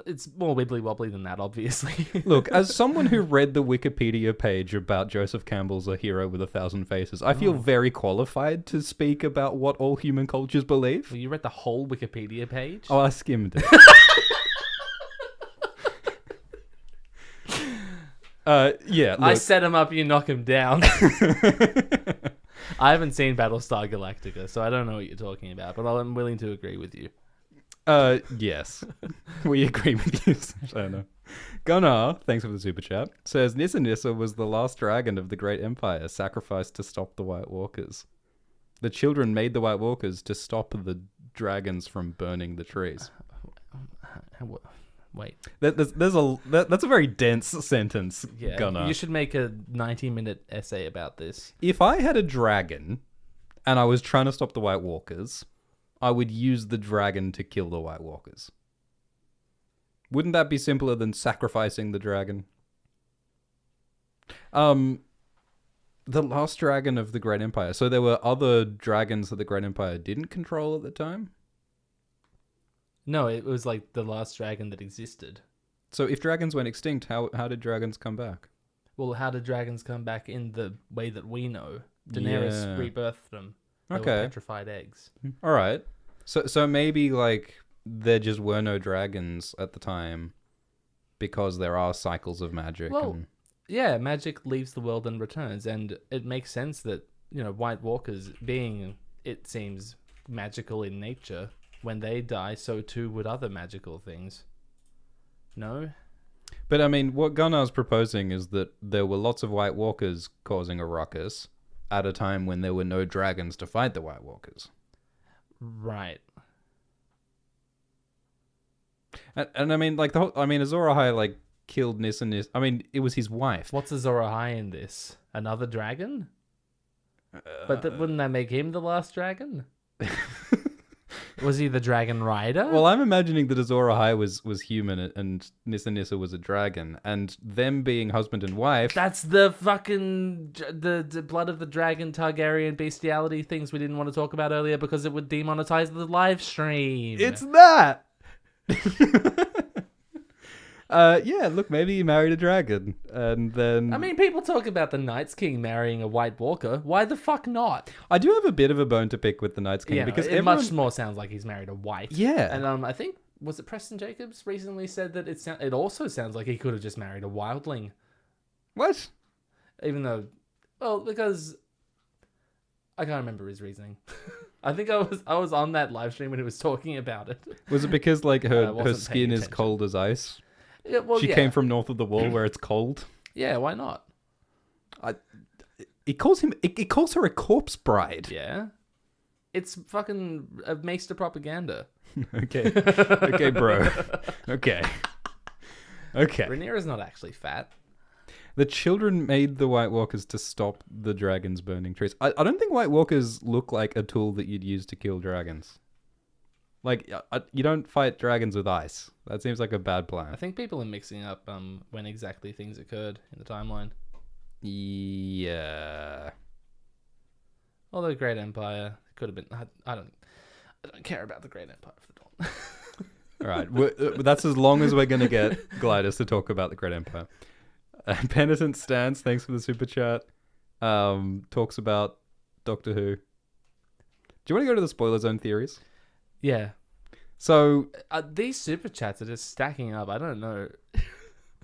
Speaker 1: it's more wibbly wobbly than that, obviously.
Speaker 2: Look, as someone who read the Wikipedia page about Joseph Campbell's A Hero with a Thousand Faces, I feel very qualified to speak about what all human cultures believe.
Speaker 1: Well, you read the whole Wikipedia page?
Speaker 2: Oh, I skimmed it. Yeah. Look.
Speaker 1: I set him up, you knock him down. I haven't seen Battlestar Galactica, so I don't know what you're talking about, but I'm willing to agree with you.
Speaker 2: Yes. We agree with you. I don't know. Gunnar, thanks for the super chat, says Nissa Nissa was the last dragon of the Great Empire, sacrificed to stop the White Walkers. The children made the White Walkers to stop the dragons from burning the trees.
Speaker 1: Wait.
Speaker 2: That's a very dense sentence,
Speaker 1: Yeah,
Speaker 2: Gunnar.
Speaker 1: you should make a 90-minute essay about this.
Speaker 2: If I had a dragon and I was trying to stop the White Walkers, I would use the dragon to kill the White Walkers. Wouldn't that be simpler than sacrificing the dragon? The last dragon of the Great Empire. So there were other dragons that the Great Empire didn't control at the time?
Speaker 1: No, it was like the last dragon that existed.
Speaker 2: So if dragons went extinct, how did dragons come back?
Speaker 1: Well, how did dragons come back in the way that we know? Daenerys rebirthed them. They were petrified eggs.
Speaker 2: All right. So maybe like there just were no dragons at the time because there are cycles of magic.
Speaker 1: Well, yeah, magic leaves the world and returns, and it makes sense that, you know, White Walkers, being, it seems, magical in nature, when they die, so too would other magical things. No?
Speaker 2: But I mean, what Gunnar's proposing is that there were lots of White Walkers causing a ruckus at a time when there were no dragons to fight the White Walkers.
Speaker 1: Right.
Speaker 2: And I mean, like Azor Ahai like killed Nissa Nissa. I mean, it was his wife.
Speaker 1: What's Azor Ahai in this? Another dragon? But wouldn't that make him the last dragon? Was he the dragon rider?
Speaker 2: Well, I'm imagining that Azor Ahai was human and Nissa Nissa was a dragon, and them being husband and wife.
Speaker 1: That's the fucking the blood of the dragon Targaryen bestiality things we didn't want to talk about earlier because it would demonetize the live stream.
Speaker 2: It's that. Yeah, look, maybe he married a dragon, and then...
Speaker 1: I mean, people talk about the Night's King marrying a White Walker. Why the fuck not?
Speaker 2: I do have a bit of a bone to pick with the Night's King, because
Speaker 1: it much more sounds like he's married a White.
Speaker 2: Yeah.
Speaker 1: And I think, was it Preston Jacobs recently said that it also sounds like he could have just married a wildling.
Speaker 2: What?
Speaker 1: Even though, well, because I can't remember his reasoning. I think I was on that live stream when he was talking about it.
Speaker 2: Was it because like her skin is
Speaker 1: attention.
Speaker 2: cold as ice?
Speaker 1: Yeah, well,
Speaker 2: She came from north of the wall where it's cold.
Speaker 1: Yeah, why not?
Speaker 2: It calls her a corpse bride.
Speaker 1: Yeah. It's fucking Maester propaganda.
Speaker 2: Okay. Okay, bro. Okay.
Speaker 1: Rhaenyra's not actually fat.
Speaker 2: The children made the White Walkers to stop the dragons burning trees. I don't think White Walkers look like a tool that you'd use to kill dragons. Like, you don't fight dragons with ice. That seems like a bad plan.
Speaker 1: I think people are mixing up when exactly things occurred in the timeline.
Speaker 2: Yeah.
Speaker 1: Although Great Empire could have been... I don't care about the Great Empire of the Dawn.
Speaker 2: All right. That's as long as we're going to get Gliders to talk about the Great Empire. Penitent Stance, thanks for the super chat. Talks about Doctor Who. Do you want to go to the spoiler zone theories?
Speaker 1: Yeah.
Speaker 2: So
Speaker 1: these super chats are just stacking up. I don't know.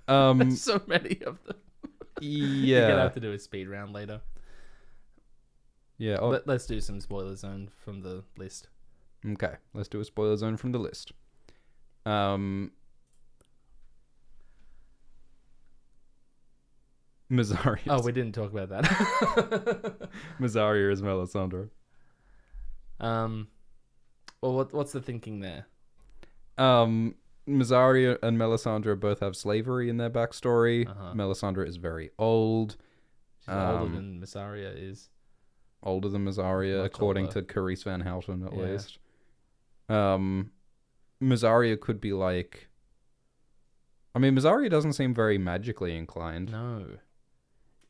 Speaker 2: There's
Speaker 1: so many of them.
Speaker 2: Yeah.
Speaker 1: We're gonna have to do a speed round later.
Speaker 2: Yeah.
Speaker 1: Let's do some spoiler zone from the list.
Speaker 2: Okay. Let's do a spoiler zone from the list. Mysaria.
Speaker 1: Oh, we didn't talk about that.
Speaker 2: Mysaria is Melisandre.
Speaker 1: Well, what's the thinking there?
Speaker 2: Mysaria and Melisandre both have slavery in their backstory.
Speaker 1: Uh-huh.
Speaker 2: Melisandre is very old.
Speaker 1: She's older than Mysaria is.
Speaker 2: Older than Mysaria,
Speaker 1: Much
Speaker 2: according
Speaker 1: older.
Speaker 2: to Carice Van Houten, at
Speaker 1: Yeah.
Speaker 2: least. Mysaria could be like... I mean, Mysaria doesn't seem very magically inclined.
Speaker 1: No.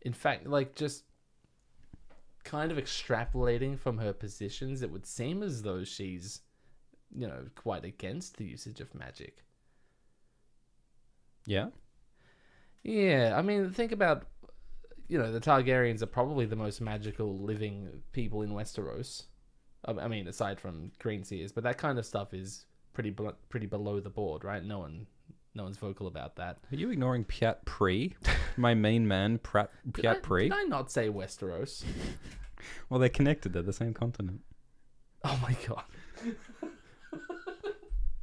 Speaker 1: In fact, like, just kind of extrapolating from her positions, it would seem as though she's, quite against the usage of magic.
Speaker 2: Yeah?
Speaker 1: Yeah, I mean, think about, the Targaryens are probably the most magical living people in Westeros. I mean, aside from Green Seers, but that kind of stuff is pretty below the board, right? No one's vocal about that.
Speaker 2: Are you ignoring Piat Pri? My main man, Piat Pri?
Speaker 1: Did I not say Westeros?
Speaker 2: Well, they're connected. They're the same continent.
Speaker 1: Oh my god.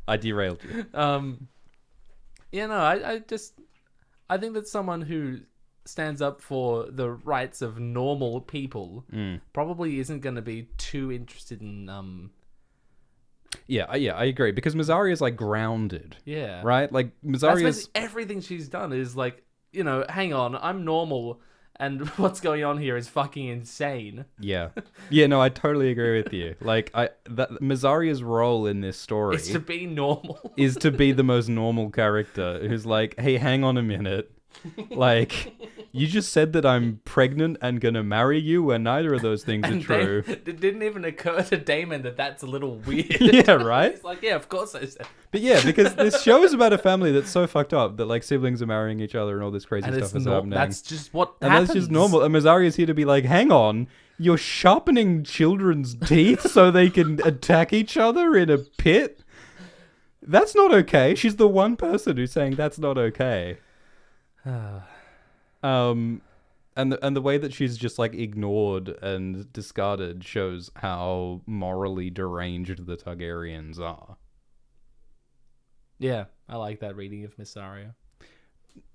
Speaker 2: I derailed you.
Speaker 1: I think that someone who stands up for the rights of normal people probably isn't going to be too interested in
Speaker 2: Yeah, I agree, because Mysaria is like grounded.
Speaker 1: Yeah.
Speaker 2: Right? Like
Speaker 1: That's
Speaker 2: Mysaria
Speaker 1: basically everything she's done is like, hang on, I'm normal and what's going on here is fucking insane.
Speaker 2: Yeah. Yeah, no, I totally agree with you. Like Mysaria's role in this story
Speaker 1: It's to be normal.
Speaker 2: is to be the most normal character who's like, "Hey, hang on a minute. Like, you just said that I'm pregnant and gonna marry you when neither of those things are true."
Speaker 1: It didn't even occur to Daemon that that's a little weird.
Speaker 2: Yeah, right?
Speaker 1: He's like, yeah, of course I said.
Speaker 2: But yeah, because this show is about a family that's so fucked up that like siblings are marrying each other and all this crazy
Speaker 1: And
Speaker 2: stuff is happening.
Speaker 1: that's just what
Speaker 2: And
Speaker 1: happens.
Speaker 2: that's just normal. And Mysaria's here to be like, hang on, you're sharpening children's teeth so they can attack each other in a pit? That's not okay. She's the one person who's saying that's not okay. And the way that she's just like ignored and discarded shows how morally deranged the Targaryens are.
Speaker 1: Yeah, I like that reading of Mysaria.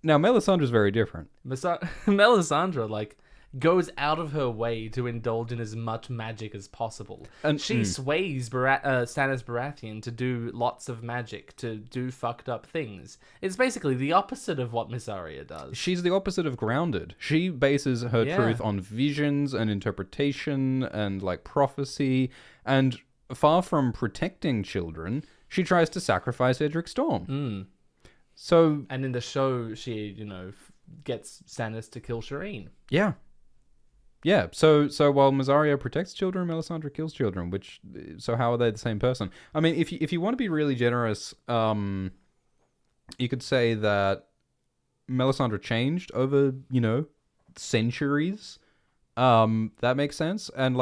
Speaker 2: Now, Melisandre's very different.
Speaker 1: Melisandre, like, goes out of her way to indulge in as much magic as possible.
Speaker 2: And
Speaker 1: she sways Stannis Baratheon to do lots of magic, to do fucked up things. It's basically the opposite of what Mysaria does.
Speaker 2: She's the opposite of grounded. She bases her truth on visions and interpretation and like prophecy. And far from protecting children, she tries to sacrifice Edric Storm.
Speaker 1: Mm.
Speaker 2: So,
Speaker 1: and in the show, she gets Stannis to kill Shireen.
Speaker 2: Yeah. Yeah, so while Mysaria protects children, Melisandre kills children, so how are they the same person? I mean, if you want to be really generous, you could say that Melisandre changed over, centuries. That makes sense. And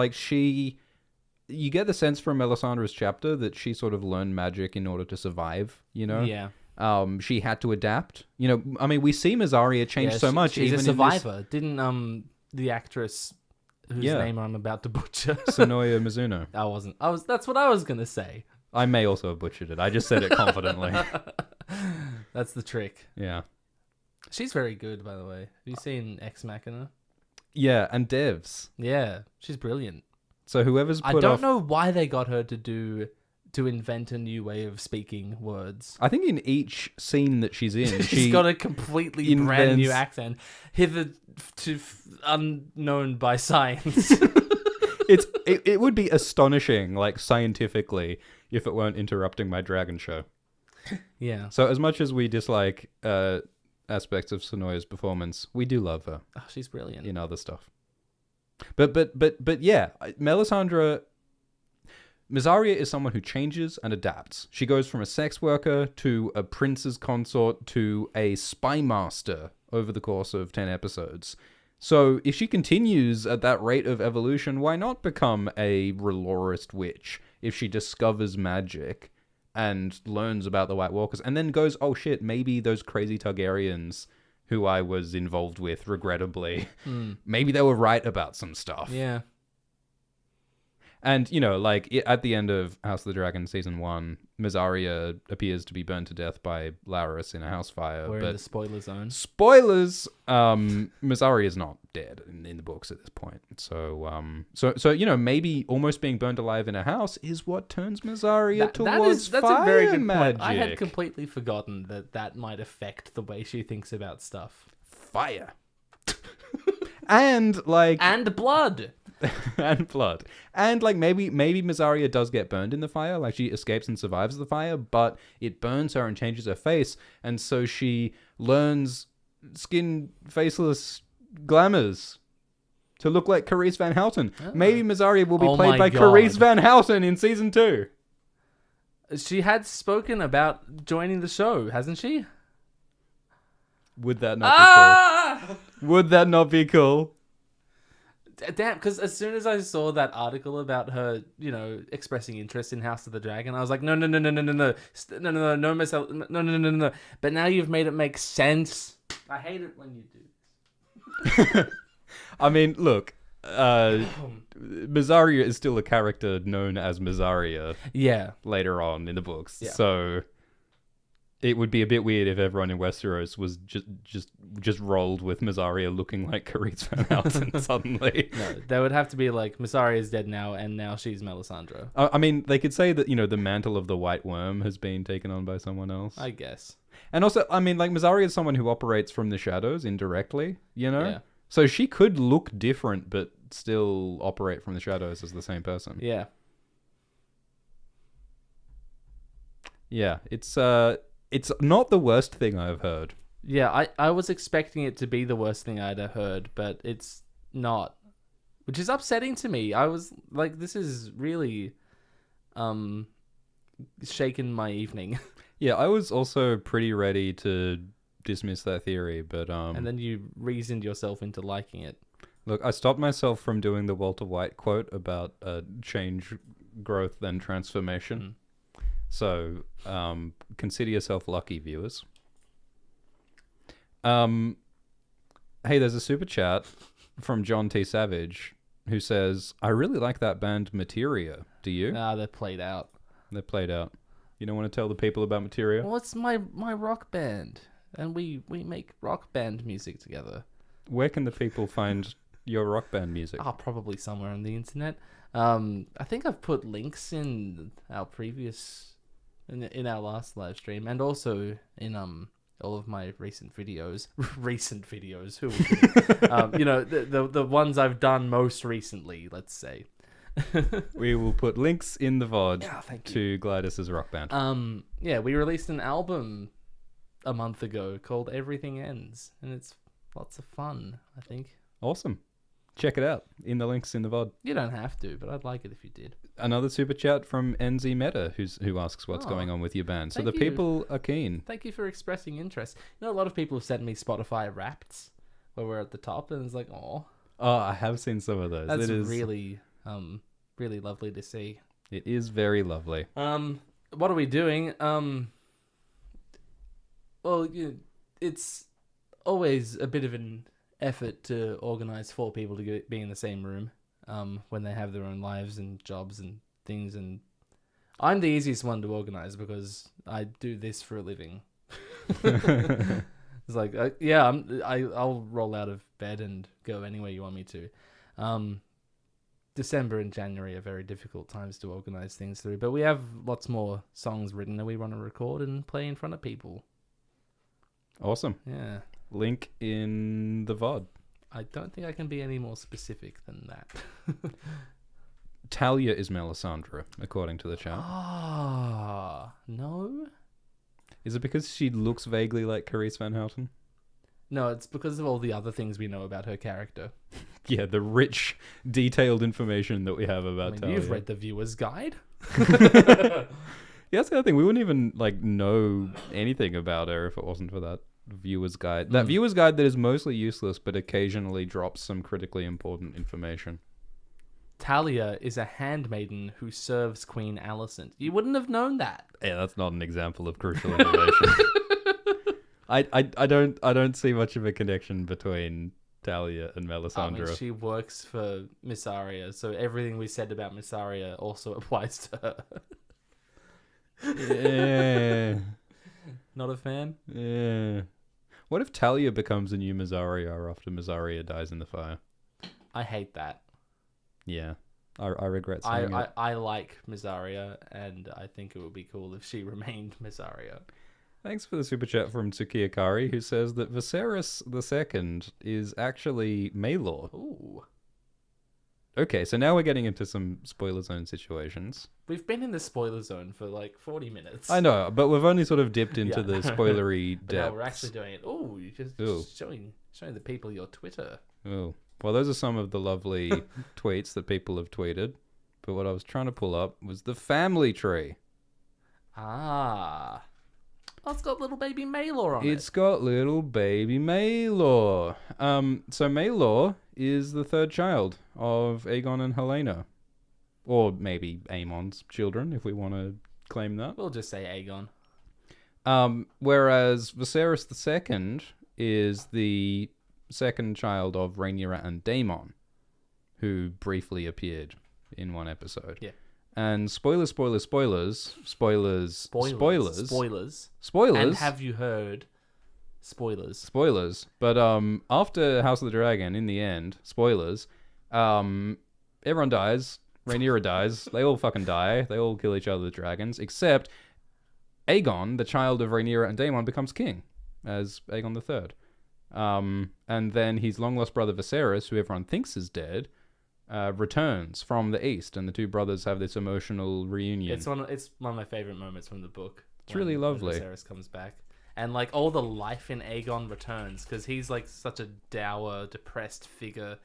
Speaker 2: you get the sense from Melisandre's chapter that she sort of learned magic in order to survive,
Speaker 1: Yeah.
Speaker 2: She had to adapt. We see Mysaria change so much.
Speaker 1: She's
Speaker 2: even
Speaker 1: a survivor. Didn't the actress whose name I'm about to butcher?
Speaker 2: Sonoya Mizuno.
Speaker 1: That's what I was gonna say.
Speaker 2: I may also have butchered it. I just said it confidently.
Speaker 1: That's the trick.
Speaker 2: Yeah.
Speaker 1: She's very good, by the way. Have you seen Ex Machina?
Speaker 2: Yeah, and Devs.
Speaker 1: Yeah, she's brilliant.
Speaker 2: So whoever's
Speaker 1: I don't know why they got her to invent a new way of speaking words.
Speaker 2: I think in each scene that she's in,
Speaker 1: she's got a completely brand new accent, hitherto unknown by science.
Speaker 2: It would be astonishing, scientifically, if it weren't interrupting my dragon show.
Speaker 1: Yeah.
Speaker 2: So as much as we dislike aspects of Sonoya's performance, we do love her.
Speaker 1: Oh, she's brilliant
Speaker 2: in other stuff. But yeah, Mysaria is someone who changes and adapts. She goes from a sex worker to a prince's consort to a spy master over the course of 10 episodes. So if she continues at that rate of evolution, why not become a Relorist witch if she discovers magic and learns about the White Walkers and then goes, oh shit, maybe those crazy Targaryens who I was involved with, regrettably, maybe they were right about some stuff.
Speaker 1: Yeah.
Speaker 2: And, at the end of House of the Dragon Season 1, Mysaria appears to be burned to death by Larys in a house fire.
Speaker 1: We're in the spoiler zone.
Speaker 2: Spoilers! Mysaria is not dead in the books at this point. So maybe almost being burned alive in a house is what turns Mysaria towards
Speaker 1: that's
Speaker 2: fire
Speaker 1: a very good
Speaker 2: magic.
Speaker 1: point. I had completely forgotten that might affect the way she thinks about stuff.
Speaker 2: Fire. And
Speaker 1: blood.
Speaker 2: And blood. And maybe Mysaria does get burned in the fire, she escapes and survives the fire, but it burns her and changes her face, and so she learns skin faceless glamours to look like Carice Van Houten. Oh. Maybe Mysaria will be played by Carice Van Houten in season 2.
Speaker 1: She had spoken about joining the show, hasn't she?
Speaker 2: Would that not be cool? Would that not be cool?
Speaker 1: Damn, because as soon as I saw that article about her, expressing interest in House of the Dragon, I was like, no, no. But now you've made it make sense. I hate it when you do this.
Speaker 2: I mean, look, Mysaria is still a character known as Mysaria.
Speaker 1: Yeah.
Speaker 2: Later on in the books,
Speaker 1: yeah.
Speaker 2: So it would be a bit weird if everyone in Westeros was just rolled with Mysaria looking like Carice Van Houten suddenly.
Speaker 1: No, they would have to be like, Mysaria is dead now, and now she's Melisandre.
Speaker 2: I mean, they could say that, the mantle of the White Worm has been taken on by someone else.
Speaker 1: I guess.
Speaker 2: And also, I mean, Mysaria is someone who operates from the shadows indirectly,
Speaker 1: Yeah.
Speaker 2: So she could look different, but still operate from the shadows as the same person.
Speaker 1: Yeah.
Speaker 2: Yeah, it's not the worst thing I've heard.
Speaker 1: Yeah, I was expecting it to be the worst thing I'd heard, but it's not. Which is upsetting to me. I was like, this is really shaken my evening.
Speaker 2: Yeah, I was also pretty ready to dismiss that theory, but
Speaker 1: and then you reasoned yourself into liking it.
Speaker 2: Look, I stopped myself from doing the Walter White quote about change, growth, and transformation. So, consider yourself lucky, viewers. Hey, there's a super chat from John T. Savage who says, I really like that band Materia. Do you?
Speaker 1: Nah, they're played out.
Speaker 2: They're played out. You don't want to tell the people about Materia?
Speaker 1: Well, it's my rock band, and we make rock band music together.
Speaker 2: Where can the people find your rock band music?
Speaker 1: Oh, probably somewhere on the internet. I think I've put links in our previous... In our last live stream, and also in all of my recent videos. Who the ones I've done most recently, let's say.
Speaker 2: We will put links in the VOD
Speaker 1: thank
Speaker 2: to Gladys's rock band.
Speaker 1: We released an album a month ago called Everything Ends, and it's lots of fun, I think.
Speaker 2: Awesome. Check it out in the links in the VOD.
Speaker 1: You don't have to, but I'd like it if you did.
Speaker 2: Another super chat from NZ Meta who asks what's going on with your band. So the people are keen.
Speaker 1: Thank you for expressing interest. You know, a lot of people have sent me Spotify Wrapped where we're at the top, and it's like, oh,
Speaker 2: I have seen some of those.
Speaker 1: That's really lovely to see.
Speaker 2: It is very lovely.
Speaker 1: What are we doing? It's always a bit of an effort to organize 4 people to be in the same room when they have their own lives and jobs and things, and I'm the easiest one to organize because I do this for a living. It's like I'll roll out of bed and go anywhere you want me to. December and January are very difficult times to organize things through, but we have lots more songs written that we want to record and play in front of people.
Speaker 2: Awesome.
Speaker 1: Yeah.
Speaker 2: Link in the VOD.
Speaker 1: I don't think I can be any more specific than that.
Speaker 2: Talia is Melisandre, according to the chat.
Speaker 1: No?
Speaker 2: Is it because she looks vaguely like Carice Van Houten?
Speaker 1: No, it's because of all the other things we know about her character.
Speaker 2: Yeah, the rich, detailed information that we have about Talia.
Speaker 1: You've read the viewer's guide?
Speaker 2: Yeah, that's the other thing. We wouldn't even know anything about her if it wasn't for that viewer's guide. That viewer's guide that is mostly useless, but occasionally drops some critically important information.
Speaker 1: Talia is a handmaiden who serves Queen Alicent. You wouldn't have known that.
Speaker 2: Yeah, that's not an example of crucial information. I don't see much of a connection between Talia and Melisandre.
Speaker 1: She works for Mysaria, so everything we said about Mysaria also applies to her.
Speaker 2: Yeah.
Speaker 1: Not a fan?
Speaker 2: Yeah. What if Talia becomes a new Mysaria after Mysaria dies in the fire?
Speaker 1: I hate that.
Speaker 2: Yeah. I regret saying it.
Speaker 1: I like Mysaria, and I think it would be cool if she remained Mysaria.
Speaker 2: Thanks for the super chat from Tsuki Akari, who says that Viserys II is actually Maelor.
Speaker 1: Ooh.
Speaker 2: Okay, so now we're getting into some spoiler zone situations.
Speaker 1: We've been in the spoiler zone for 40 minutes.
Speaker 2: I know, but we've only sort of dipped into the spoilery depths.
Speaker 1: Now we're actually doing it. Oh, you're just showing the people your Twitter.
Speaker 2: Oh, well, those are some of the lovely tweets that people have tweeted. But what I was trying to pull up was the family tree.
Speaker 1: Ah. Oh, it's got little baby Maelor on it.
Speaker 2: It's got little baby Maelor. So Maelor is the third child of Aegon and Helaena. Or maybe Aemond's children, if we want to claim that.
Speaker 1: We'll just say Aegon.
Speaker 2: Whereas Viserys II is the second child of Rhaenyra and Daemon, who briefly appeared in one episode.
Speaker 1: Yeah.
Speaker 2: And spoilers.
Speaker 1: And have you heard?
Speaker 2: Spoilers. But after House of the Dragon, in the end, spoilers, everyone dies. Rhaenyra dies. They all fucking die. They all kill each other with dragons, except Aegon, the child of Rhaenyra and Daemon, becomes king as Aegon III. And then his long-lost brother Viserys, who everyone thinks is dead, returns from the east, and the two brothers have this emotional reunion.
Speaker 1: It's one of my favorite moments from the book.
Speaker 2: It's really lovely.
Speaker 1: When Viserys comes back, and all the life in Aegon returns, because he's such a dour, depressed figure.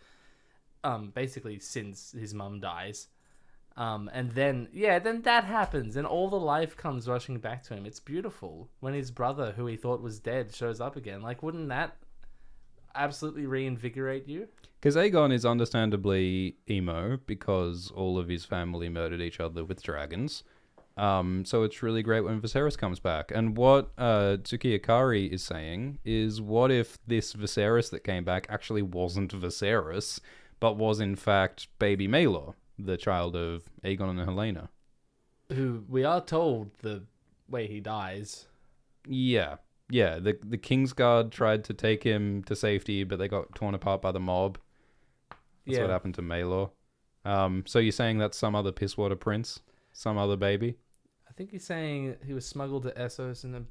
Speaker 1: Basically since his mum dies, and then that happens, and all the life comes rushing back to him. It's beautiful when his brother, who he thought was dead, shows up again. Wouldn't that absolutely reinvigorate you?
Speaker 2: Because Aegon is understandably emo because all of his family murdered each other with dragons. So it's really great when Viserys comes back. And what Tsuki Akari is saying is, what if this Viserys that came back actually wasn't Viserys, but was in fact baby Maelor, the child of Aegon and Helaena?
Speaker 1: Who we are told the way he dies.
Speaker 2: Yeah. The Kingsguard tried to take him to safety, but they got torn apart by the mob. That's what happened to Maelor. So you're saying that's some other pisswater prince? Some other baby?
Speaker 1: I think he's saying he was smuggled to Essos and then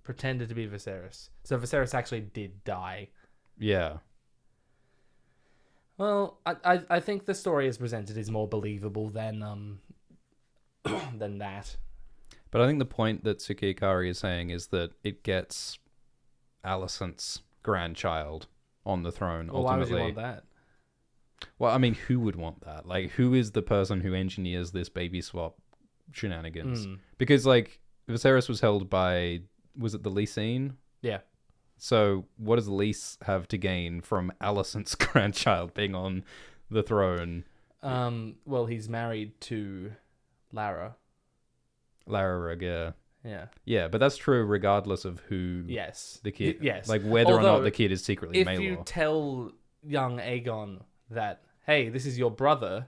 Speaker 1: pretended to be Viserys. So Viserys actually did die.
Speaker 2: Yeah.
Speaker 1: Well, I think the story as presented is more believable than than that.
Speaker 2: But I think the point that Suki Ikari is saying is that it gets Alicent's grandchild on the throne,
Speaker 1: Well, why would
Speaker 2: ultimately.
Speaker 1: you want that?
Speaker 2: Well, I mean, who would want that? Like, who is the person who engineers this baby swap shenanigans? Because, like, Viserys was held by, was it the Lysine?
Speaker 1: Yeah.
Speaker 2: So what does Lys have to gain from Alicent's grandchild being on the throne?
Speaker 1: Well, he's married to Lara.
Speaker 2: Larys, yeah.
Speaker 1: Yeah.
Speaker 2: Yeah, but that's true regardless of who
Speaker 1: Yes.
Speaker 2: the kid...
Speaker 1: Yes.
Speaker 2: Like, whether or
Speaker 1: Although,
Speaker 2: not the kid is secretly
Speaker 1: if
Speaker 2: Maelor.
Speaker 1: you tell young Aegon that, hey, this is your brother,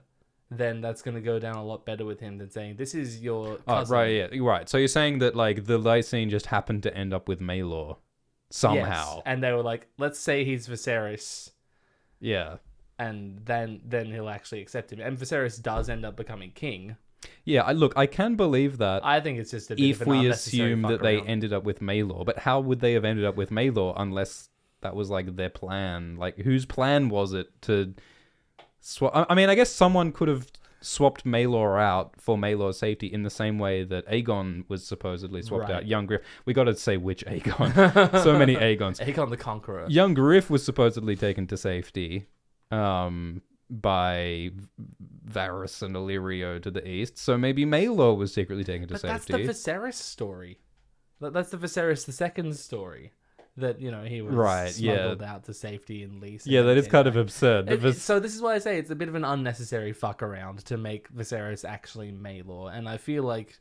Speaker 1: then that's going to go down a lot better with him than saying, this is your cousin.
Speaker 2: Oh, right, yeah. Right. So you're saying that, like, the Lysine just happened to end up with Maelor somehow.
Speaker 1: Yes. And they were like, let's say he's Viserys,
Speaker 2: Yeah.
Speaker 1: and then he'll actually accept him. And Viserys does end up becoming king.
Speaker 2: Yeah, I can believe that
Speaker 1: I think it's just a bit
Speaker 2: if
Speaker 1: of an
Speaker 2: we
Speaker 1: unnecessary
Speaker 2: assume
Speaker 1: fuck
Speaker 2: that they
Speaker 1: around.
Speaker 2: ended up with Maelor. But how would they have ended up with Maelor unless that was, like, their plan? Like, whose plan was it to swap? I mean, I guess someone could have swapped Maelor out for Maelor's safety in the same way that Aegon was supposedly swapped
Speaker 1: Right.
Speaker 2: out. Young Griff. We got to say which Aegon. So many Aegons.
Speaker 1: Aegon the Conqueror.
Speaker 2: Young Griff was supposedly taken to safety by Varys and Illyrio to the east. So maybe Maelor was secretly taken to
Speaker 1: But
Speaker 2: safety.
Speaker 1: that's the Viserys story. That's the Viserys II story. That, you know, he was
Speaker 2: Right, yeah.
Speaker 1: smuggled out to safety in Lys.
Speaker 2: Yeah, that is kind of absurd.
Speaker 1: So this is why I say it's a bit of an unnecessary fuck around to make Viserys actually Maelor. And I feel like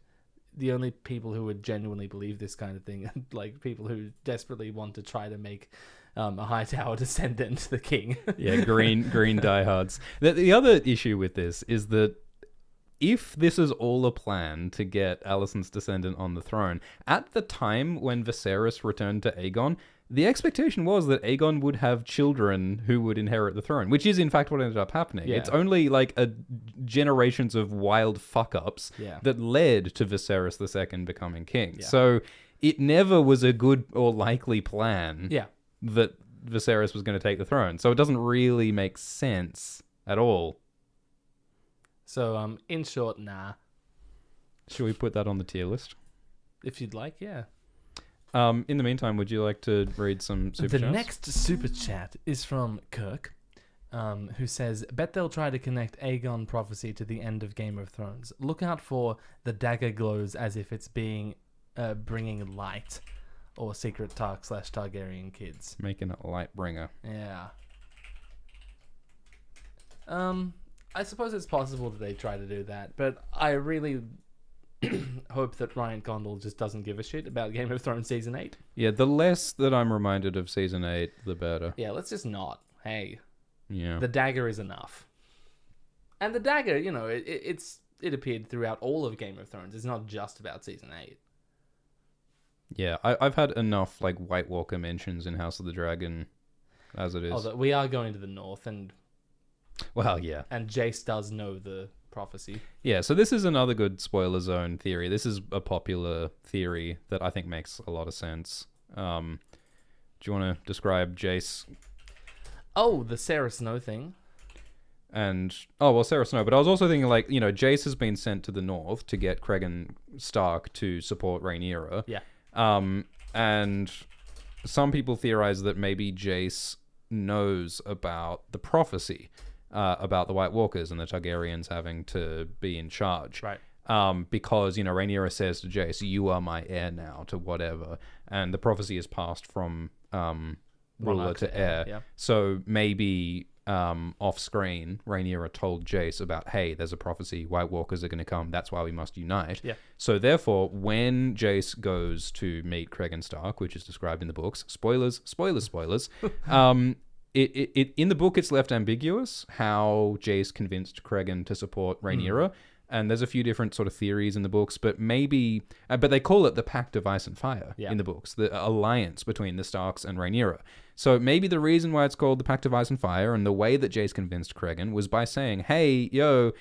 Speaker 1: the only people who would genuinely believe this kind of thing are like people who desperately want to try to make a Hightower descendant the king.
Speaker 2: Yeah, green diehards. The other issue with this is that if this is all a plan to get Alicent's descendant on the throne, at the time when Viserys returned to Aegon, the expectation was that Aegon would have children who would inherit the throne, which is in fact what ended up happening.
Speaker 1: Yeah.
Speaker 2: It's only like generations of wild fuck-ups
Speaker 1: Yeah.
Speaker 2: that led to Viserys II becoming king.
Speaker 1: Yeah.
Speaker 2: So it never was a good or likely plan
Speaker 1: Yeah.
Speaker 2: that Viserys was going to take the throne. So it doesn't really make sense at all.
Speaker 1: So, in short, nah.
Speaker 2: Should we put that on the tier list?
Speaker 1: If you'd like, yeah.
Speaker 2: In the meantime, would you like to read some super
Speaker 1: The
Speaker 2: chats?
Speaker 1: next super chat is from Kirk, who says, bet they'll try to connect Aegon prophecy to the end of Game of Thrones. Look out for the dagger glows as if it's bringing light, or secret Tark/Targaryen kids.
Speaker 2: Making it a light bringer.
Speaker 1: Yeah. I suppose it's possible that they try to do that, but I really hope that Ryan Condal just doesn't give a shit about Game of Thrones Season 8.
Speaker 2: Yeah, the less that I'm reminded of Season 8, the better.
Speaker 1: Yeah, let's just not. Hey,
Speaker 2: Yeah.
Speaker 1: the dagger is enough. And the dagger, you know, it appeared throughout all of Game of Thrones. It's not just about Season 8.
Speaker 2: Yeah, I've had enough, like, White Walker mentions in House of the Dragon as it is.
Speaker 1: Although we are going to the north, and
Speaker 2: Well, yeah.
Speaker 1: Jace does know the prophecy.
Speaker 2: Yeah, so this is another good spoiler zone theory. This is a popular theory that I think makes a lot of sense. Do you want to describe Jace?
Speaker 1: Oh, the Sarah Snow thing.
Speaker 2: And, Sarah Snow. But I was also thinking, like, you know, Jace has been sent to the north to get Cregan Stark to support Rhaenyra.
Speaker 1: Yeah.
Speaker 2: And some people theorize that maybe Jace knows about the prophecy about the White Walkers and the Targaryens having to be in charge.
Speaker 1: Right.
Speaker 2: Because, you know, Rhaenyra says to Jace, you are my heir now to whatever. And the prophecy is passed from ruler to heir.
Speaker 1: Yeah.
Speaker 2: So maybe off screen, Rhaenyra told Jace about, hey, there's a prophecy, White Walkers are going to come, that's why we must unite.
Speaker 1: Yeah.
Speaker 2: So therefore, when Jace goes to meet Cregan Stark, which is described in the books, spoilers, it in the book it's left ambiguous how Jace convinced Cregan to support Rhaenyra. And there's a few different sort of theories in the books, but maybe... but they call it the Pact of Ice and Fire in the books, the alliance between the Starks and Rhaenyra. So maybe the reason why it's called the Pact of Ice and Fire and the way that Jace convinced Cregan was by saying, hey, yo,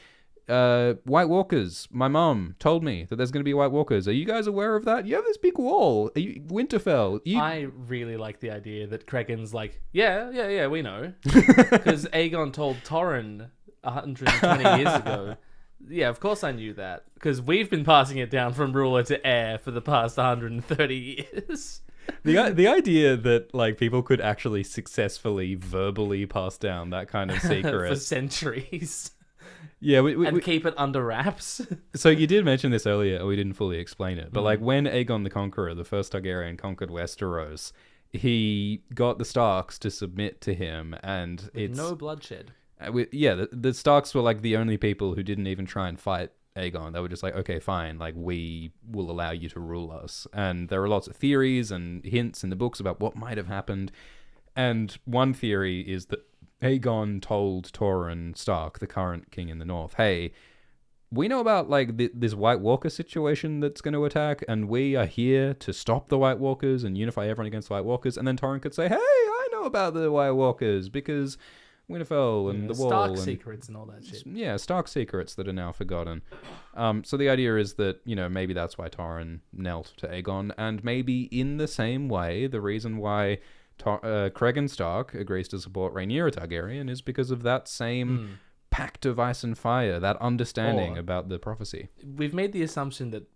Speaker 2: White Walkers. My mom told me that there's going to be White Walkers. Are you guys aware of that? You have this big wall. Winterfell.
Speaker 1: I really like the idea that Cregan's like, yeah, we know. Because Aegon told Torrhen 120 years ago. Yeah, of course I knew that. Because we've been passing it down from ruler to heir for the past 130 years.
Speaker 2: The idea that like people could actually successfully verbally pass down that kind of secret
Speaker 1: for centuries.
Speaker 2: Yeah,
Speaker 1: we keep it under wraps.
Speaker 2: So you did mention this earlier, we didn't fully explain it, but like when Aegon the Conqueror, the first Targaryen, conquered Westeros, he got the Starks to submit to him, and it's
Speaker 1: no bloodshed.
Speaker 2: The Starks were like the only people who didn't even try and fight Aegon. They were just like, okay, fine, like we will allow you to rule us. And there are lots of theories and hints in the books about what might have happened. And one theory is that Aegon told Torrhen Stark, the current king in the north, hey, we know about like this White Walker situation that's going to attack, and we are here to stop the White Walkers and unify everyone against the White Walkers. And then Torrhen could say, hey, I know about the White Walkers because Winterfell and the Wall.
Speaker 1: Stark
Speaker 2: and
Speaker 1: secrets and all that shit.
Speaker 2: Yeah, Stark secrets that are now forgotten. So the idea is that, maybe that's why Torrhen knelt to Aegon, and maybe in the same way, the reason why Cregan Stark agrees to support Rhaenyra Targaryen is because of that same pact of ice and fire, that understanding about the prophecy.
Speaker 1: We've made the assumption that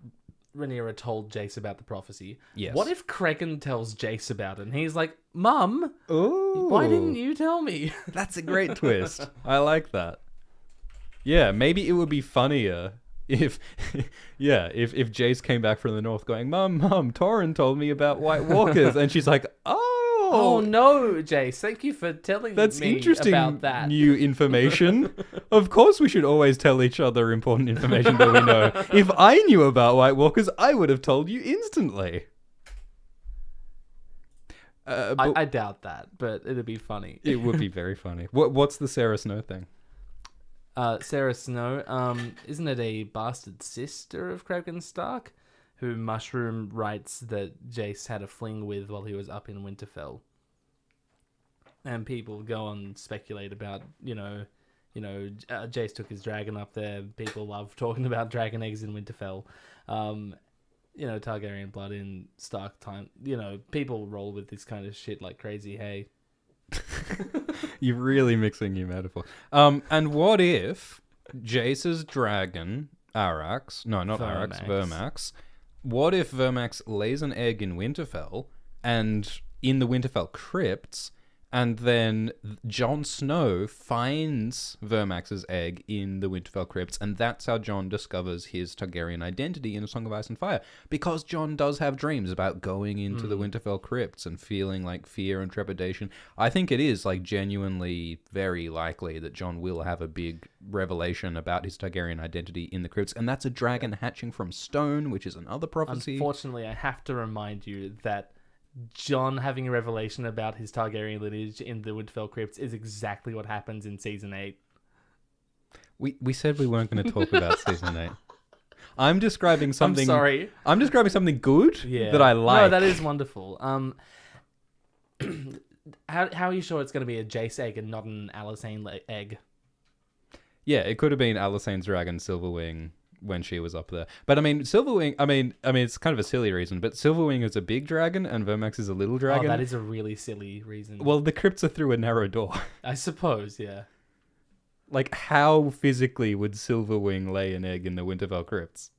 Speaker 1: Rhaenyra told Jace about the prophecy.
Speaker 2: Yes.
Speaker 1: What if Cregan tells Jace about it and he's like, Mum,
Speaker 2: Ooh,
Speaker 1: why didn't you tell me?
Speaker 2: That's a great twist. I like that. Yeah, maybe it would be funnier if Jace came back from the north going, Mum, Torrhen told me about White Walkers, and she's like,
Speaker 1: Oh no, Jace, thank you for telling
Speaker 2: That's
Speaker 1: me
Speaker 2: interesting
Speaker 1: about that.
Speaker 2: New information. Of course we should always tell each other important information that we know. If I knew about White Walkers, I would have told you instantly.
Speaker 1: I doubt that, but it'd be funny.
Speaker 2: It would be very funny. What's the Sarah Snow thing?
Speaker 1: Sarah Snow, isn't it a bastard sister of Cregan Stark? Who Mushroom writes that Jace had a fling with while he was up in Winterfell. And people go on speculate about, Jace took his dragon up there. People love talking about dragon eggs in Winterfell. Targaryen blood in Stark time. People roll with this kind of shit like crazy, hey.
Speaker 2: You're really mixing your metaphor. And what if Jace's dragon, Vermax, what if Vermax lays an egg in Winterfell and in the Winterfell crypts, and then Jon Snow finds Vermax's egg in the Winterfell crypts, and that's how Jon discovers his Targaryen identity in A Song of Ice and Fire. Because Jon does have dreams about going into the Winterfell crypts and feeling like fear and trepidation. I think it is like genuinely very likely that Jon will have a big revelation about his Targaryen identity in the crypts, and that's a dragon hatching from stone, which is another prophecy.
Speaker 1: Unfortunately, I have to remind you that Jon having a revelation about his Targaryen lineage in the Winterfell crypts is exactly what happens in season 8.
Speaker 2: We said we weren't going to talk about season 8. I'm describing something.
Speaker 1: I'm sorry.
Speaker 2: I'm describing something good that I like.
Speaker 1: No, that is wonderful. How are you sure it's going to be a Jace egg and not an Alicent egg?
Speaker 2: Yeah, it could have been Alysanne's dragon Silverwing when she was up there. But I mean, Silverwing, I mean, it's kind of a silly reason, but Silverwing is a big dragon and Vermax is a little dragon.
Speaker 1: Oh, that is a really silly reason.
Speaker 2: Well, the crypts are through a narrow door.
Speaker 1: I suppose, yeah.
Speaker 2: Like, how physically would Silverwing lay an egg in the Winterfell crypts?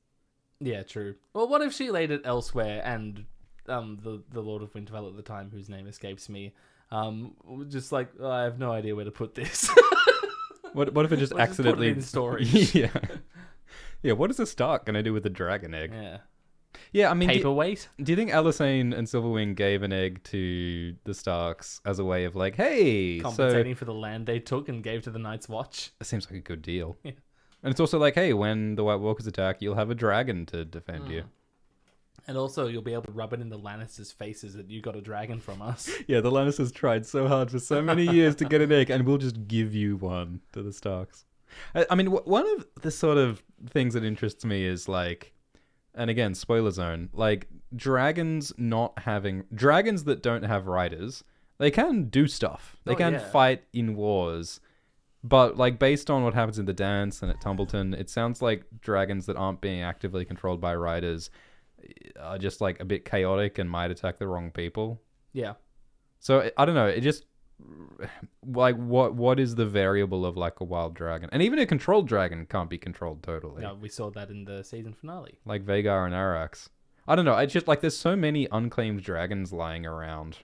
Speaker 1: Yeah, true. Well, what if she laid it elsewhere and the Lord of Winterfell at the time, whose name escapes me, just like, I have no idea where to put this.
Speaker 2: What if it just accidentally...
Speaker 1: Just put it in storage.
Speaker 2: Yeah. Yeah, what is a Stark going to do with a dragon egg?
Speaker 1: Yeah.
Speaker 2: Yeah, I mean...
Speaker 1: Paperweight?
Speaker 2: Do you think Alysanne and Silverwing gave an egg to the Starks as a way of like, hey...
Speaker 1: Compensating for the land they took and gave to the Night's Watch?
Speaker 2: That seems like a good deal.
Speaker 1: Yeah.
Speaker 2: And it's also like, hey, when the White Walkers attack, you'll have a dragon to defend you.
Speaker 1: And also, you'll be able to rub it in the Lannisters' faces that you got a dragon from us.
Speaker 2: Yeah, the Lannisters tried so hard for so many years to get an egg, and we'll just give you one to the Starks. I mean, one of the sort of things that interests me is like, and again, spoiler zone, like dragons that don't have riders, they can do stuff. They can fight in wars, But like based on what happens in the dance and at Tumbleton, it sounds like dragons that aren't being actively controlled by riders are just like a bit chaotic and might attack the wrong people.
Speaker 1: Yeah.
Speaker 2: So I don't know. It just like what is the variable of like a wild dragon? And even a controlled dragon can't be controlled totally.
Speaker 1: No, we saw that in the season finale.
Speaker 2: Like Vhagar and Arax. I don't know. It's just like there's so many unclaimed dragons lying around.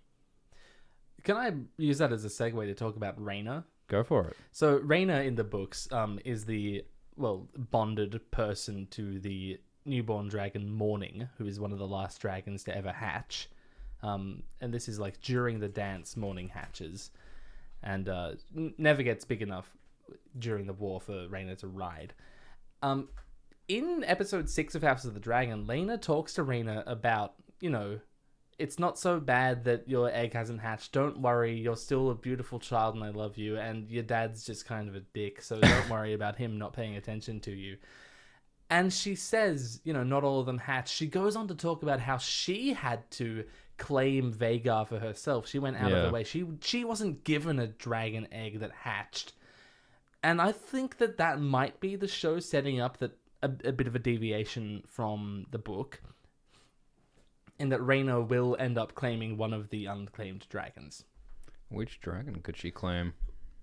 Speaker 1: Can I use that as a segue to talk about Rhaena?
Speaker 2: Go for it.
Speaker 1: So Rhaena in the books is the, bonded person to the newborn dragon Morning, who is one of the last dragons to ever hatch. And this is like during the dance, Morning hatches. And never gets big enough during the war for Rhaena to ride. In episode 6 of House of the Dragon, Laenor talks to Rhaena about, it's not so bad that your egg hasn't hatched. Don't worry, you're still a beautiful child and I love you. And your dad's just kind of a dick, so don't worry about him not paying attention to you. And she says, not all of them hatched. She goes on to talk about how she had to claim Vhagar for herself. She went out of the way. She wasn't given a dragon egg that hatched. And I think that might be the show setting up that a bit of a deviation from the book, in that Rhaena will end up claiming one of the unclaimed dragons.
Speaker 2: Which dragon could she claim?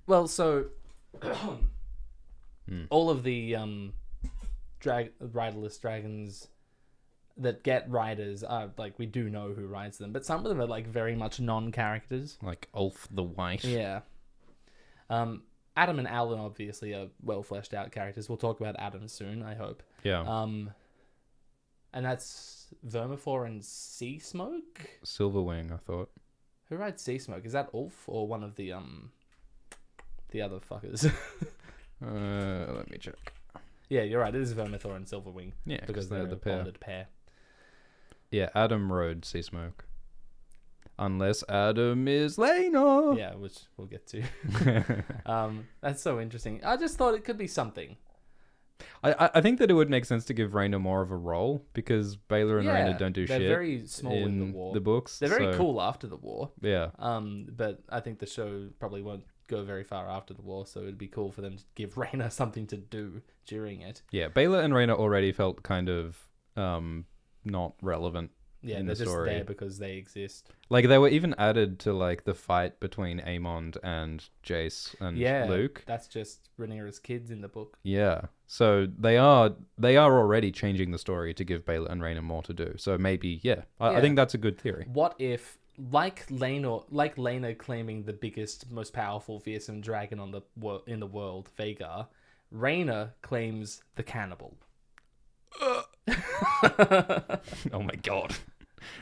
Speaker 1: Well, so all of the riderless dragons that get riders are like, we do know who rides them, but some of them are like very much non-characters.
Speaker 2: Like Ulf the White.
Speaker 1: Yeah. Adam and Alan obviously are well fleshed out characters. We'll talk about Adam soon, I hope.
Speaker 2: Yeah.
Speaker 1: And that's Vermithor and Seasmoke?
Speaker 2: Silverwing, I thought.
Speaker 1: Who rides Seasmoke? Is that Ulf or one of the other fuckers?
Speaker 2: Let me check.
Speaker 1: Yeah, you're right. It is Vermithor and Silverwing.
Speaker 2: Yeah,
Speaker 1: because they're the bonded pair.
Speaker 2: Yeah, Adam rode Seasmoke. Unless Adam is Laenor.
Speaker 1: Yeah, which we'll get to. That's so interesting. I just thought it could be something.
Speaker 2: I think that it would make sense to give Rhaena more of a role, because Baelor and Rhaena don't do shit.
Speaker 1: They're very small in the war.
Speaker 2: The books.
Speaker 1: They're very cool after the war.
Speaker 2: Yeah.
Speaker 1: But I think the show probably won't go very far after the war, so it'd be cool for them to give Rhaena something to do during it.
Speaker 2: Yeah, Baelor and Rhaena already felt kind of not relevant.
Speaker 1: Yeah,
Speaker 2: in
Speaker 1: they're
Speaker 2: the
Speaker 1: just
Speaker 2: story.
Speaker 1: there because they exist.
Speaker 2: Like, they were even added to like the fight between Aemond and Jace and Luke.
Speaker 1: That's just Rhaenyra's kids in the book.
Speaker 2: Yeah, so they are already changing the story to give Baelor and Rhaena more to do. So maybe, I think that's a good theory.
Speaker 1: What if, like Laenor claiming the biggest, most powerful, fearsome dragon in the world, Vhagar, Rhaena claims the cannibal.
Speaker 2: Oh my god.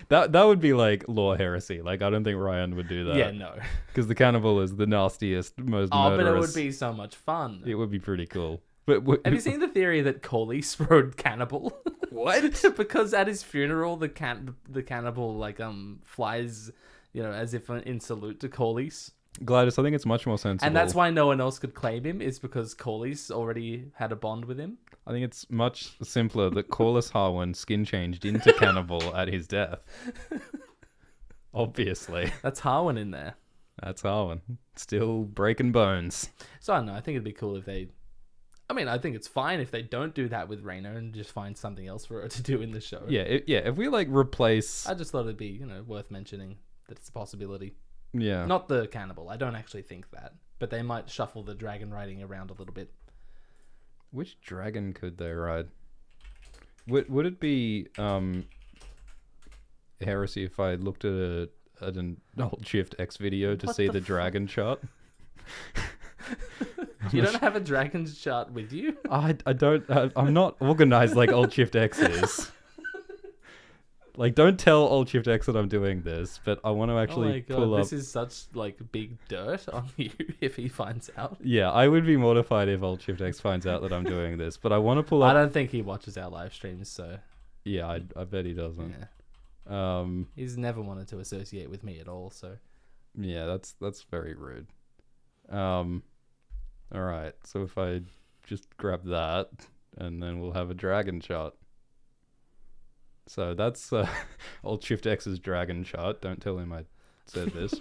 Speaker 2: That would be like lore heresy. Like, I don't think Ryan would do that.
Speaker 1: Yeah, no.
Speaker 2: Because the cannibal is the nastiest, most murderous.
Speaker 1: But it would be so much fun.
Speaker 2: It would be pretty cool. But
Speaker 1: have you seen the theory that Corlys rode cannibal?
Speaker 2: What?
Speaker 1: Because at his funeral, the cannibal flies, as if in salute to Corlys.
Speaker 2: Gladys, I think it's much more sensible.
Speaker 1: And that's why no one else could claim him, is because Corlys already had a bond with him.
Speaker 2: I think it's much simpler that Larys-Harwin skin changed into cannibal at his death. Obviously.
Speaker 1: That's Harwin in there.
Speaker 2: That's Harwin. Still breaking bones.
Speaker 1: So I don't know. I think it'd be cool if they... I think it's fine if they don't do that with Rhaena and just find something else for her to do in the show.
Speaker 2: Yeah, if we replace...
Speaker 1: I just thought it'd be, worth mentioning that it's a possibility.
Speaker 2: Yeah.
Speaker 1: Not the cannibal. I don't actually think that. But they might shuffle the dragon riding around a little bit.
Speaker 2: Which dragon could they ride? Would it be heresy if I looked at an old Shift X video to see the dragon chart?
Speaker 1: You don't have a dragon's chart with you?
Speaker 2: I don't. I'm not organized like old Shift X is. Like, don't tell old Shift X that I'm doing this, but I want to actually pull up.
Speaker 1: This is such big dirt on you if he finds out.
Speaker 2: Yeah, I would be mortified if old Shift X finds out that I'm doing this, but I want to pull up.
Speaker 1: I don't think he watches our live streams, so.
Speaker 2: Yeah, I bet he doesn't.
Speaker 1: Yeah. He's never wanted to associate with me at all, so.
Speaker 2: Yeah, that's very rude. All right, so if I just grab that, and then we'll have a dragon chart. So that's old Shift X's dragon chart. Don't tell him I said this.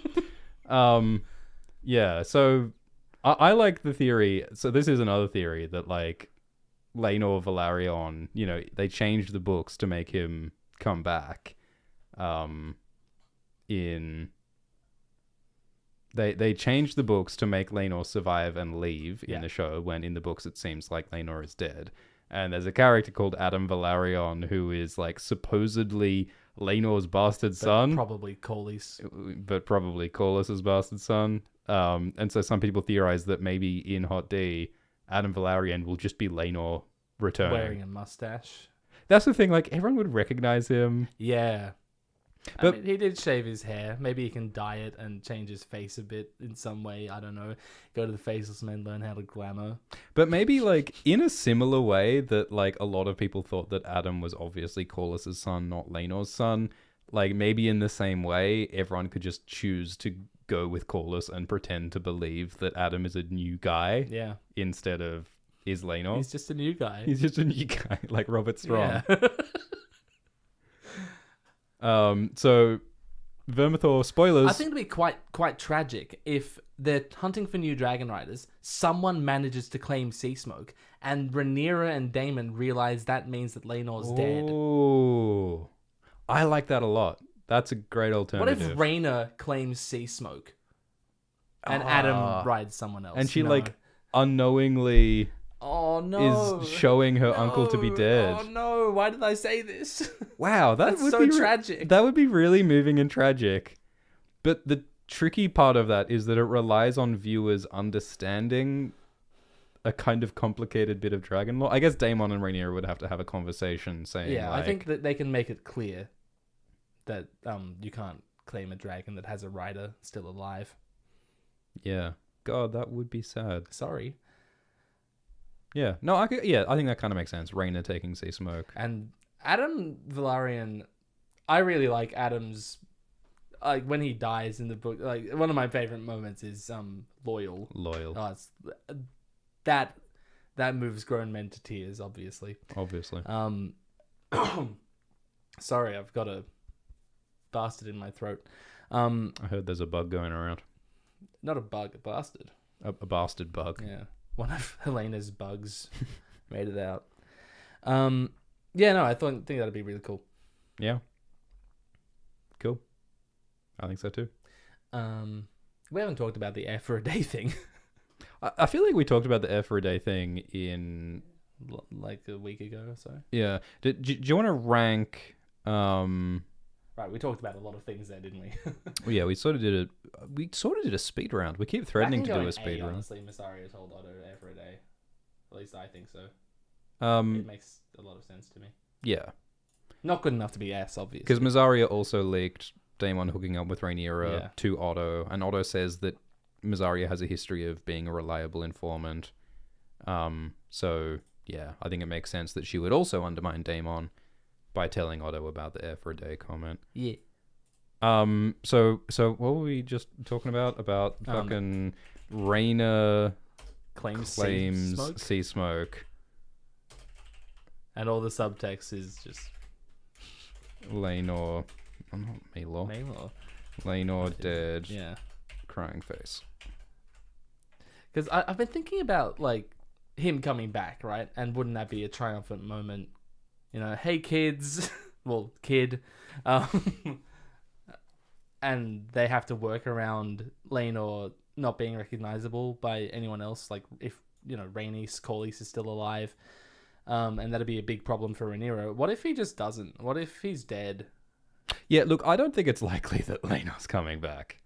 Speaker 2: Yeah, so I like the theory. So this is another theory that like Laenor Velaryon, they changed the books to make him come back. They changed the books to make Laenor survive and leave in the show, when in the books it seems like Laenor is dead. And there's a character called Adam Velaryon who is like supposedly Laenor's bastard son.
Speaker 1: Probably Corlys.
Speaker 2: But probably Corlys' bastard son. And so some people theorize that maybe in Hot D, Adam Velaryon will just be Laenor returning.
Speaker 1: Wearing a mustache.
Speaker 2: That's the thing, like everyone would recognize him.
Speaker 1: Yeah.
Speaker 2: But
Speaker 1: I mean, he did shave his hair. Maybe he can dye it and change his face a bit in some way. I don't know. Go to the Faceless Men, learn how to glamour.
Speaker 2: But maybe like in a similar way that like a lot of people thought that Adam was obviously Corlys' son, not Laenor's son. Like maybe in the same way, everyone could just choose to go with Corlys and pretend to believe that Adam is a new guy.
Speaker 1: Yeah. Instead
Speaker 2: of is Laenor.
Speaker 1: He's just a new guy.
Speaker 2: He's just a new guy, like Robert Strong.
Speaker 1: Yeah.
Speaker 2: So Vermithor, spoilers.
Speaker 1: I think it'd be quite tragic if they're hunting for new dragon riders, someone manages to claim Seasmoke, and Rhaenyra and Daemon realize that means that Laenor's dead.
Speaker 2: Oh, I like that a lot. That's a great alternative.
Speaker 1: What if Rhaena claims Seasmoke and Adam rides someone else?
Speaker 2: And she like unknowingly is showing her uncle to be dead.
Speaker 1: Oh no, why did I say this?
Speaker 2: Wow,
Speaker 1: that's so tragic.
Speaker 2: That would be really moving and tragic. But the tricky part of that is that it relies on viewers understanding a kind of complicated bit of dragon lore. I guess Daemon and Rhaenyra would have to have a conversation saying
Speaker 1: I think that they can make it clear that you can't claim a dragon that has a rider still alive.
Speaker 2: Yeah. God, that would be sad.
Speaker 1: Sorry.
Speaker 2: Yeah. No, I think that kind of makes sense. Rhaena taking Seasmoke.
Speaker 1: And Adam Velaryon, I really like Adam's, like when he dies in the book, like one of my favorite moments is Loyal. Oh, it's that moves grown men to tears, obviously. Sorry, I've got a bastard in my throat.
Speaker 2: I heard there's a bug going around.
Speaker 1: Not a bug, a bastard.
Speaker 2: A bastard bug.
Speaker 1: Yeah. One of Helena's bugs made it out. I think that'd be really cool.
Speaker 2: Yeah. Cool. I think so too.
Speaker 1: We haven't talked about the heir for a day thing.
Speaker 2: I feel like we talked about the heir for a day thing in
Speaker 1: like a week ago or so.
Speaker 2: Yeah. Do you want to rank?
Speaker 1: Right, we talked about a lot of things there, didn't we?
Speaker 2: Well, yeah, we sort of did a speed round. We keep threatening to do a speed round.
Speaker 1: Honestly, Mysaria told Otto heir for a day. At least I think so. It makes a lot of sense to me.
Speaker 2: Yeah.
Speaker 1: Not good enough to be S, obviously.
Speaker 2: Because Mysaria also leaked Daemon hooking up with Rhaenyra to Otto, and Otto says that Mysaria has a history of being a reliable informant. So yeah, I think it makes sense that she would also undermine Daemon by telling Otto about the heir for a day comment.
Speaker 1: Yeah.
Speaker 2: So what were we just talking about? About fucking Rhaena claims Seasmoke.
Speaker 1: And all the subtext is just
Speaker 2: Laenor. I'm not Maelor. Laenor dead.
Speaker 1: Yeah.
Speaker 2: Crying face.
Speaker 1: Because I've been thinking about like him coming back, right? And wouldn't that be a triumphant moment? You know, hey kids, well, kid, and they have to work around Laenor not being recognizable by anyone else. Like if Rhaenys, Corlys is still alive, and that'd be a big problem for Rhaenyra. What if he just doesn't? What if he's dead?
Speaker 2: Yeah, look, I don't think it's likely that Laenor's coming back.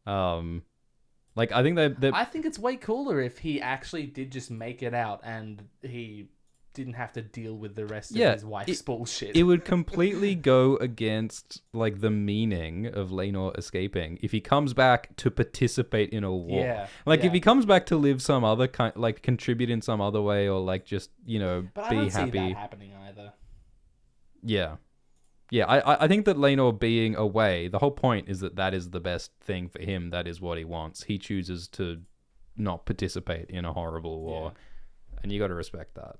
Speaker 2: Like I think
Speaker 1: I think it's way cooler if he actually did just make it out and he didn't have to deal with the rest of his wife's bullshit.
Speaker 2: It would completely go against like the meaning of Laenor escaping if he comes back to participate in a war.
Speaker 1: Yeah.
Speaker 2: If he comes back to live some other kind, like contribute in some other way, or like just
Speaker 1: but
Speaker 2: be
Speaker 1: I don't
Speaker 2: happy.
Speaker 1: See that happening either.
Speaker 2: Yeah. I think that Laenor being away, the whole point is that is the best thing for him. That is what he wants. He chooses to not participate in a horrible war, and you got to respect that.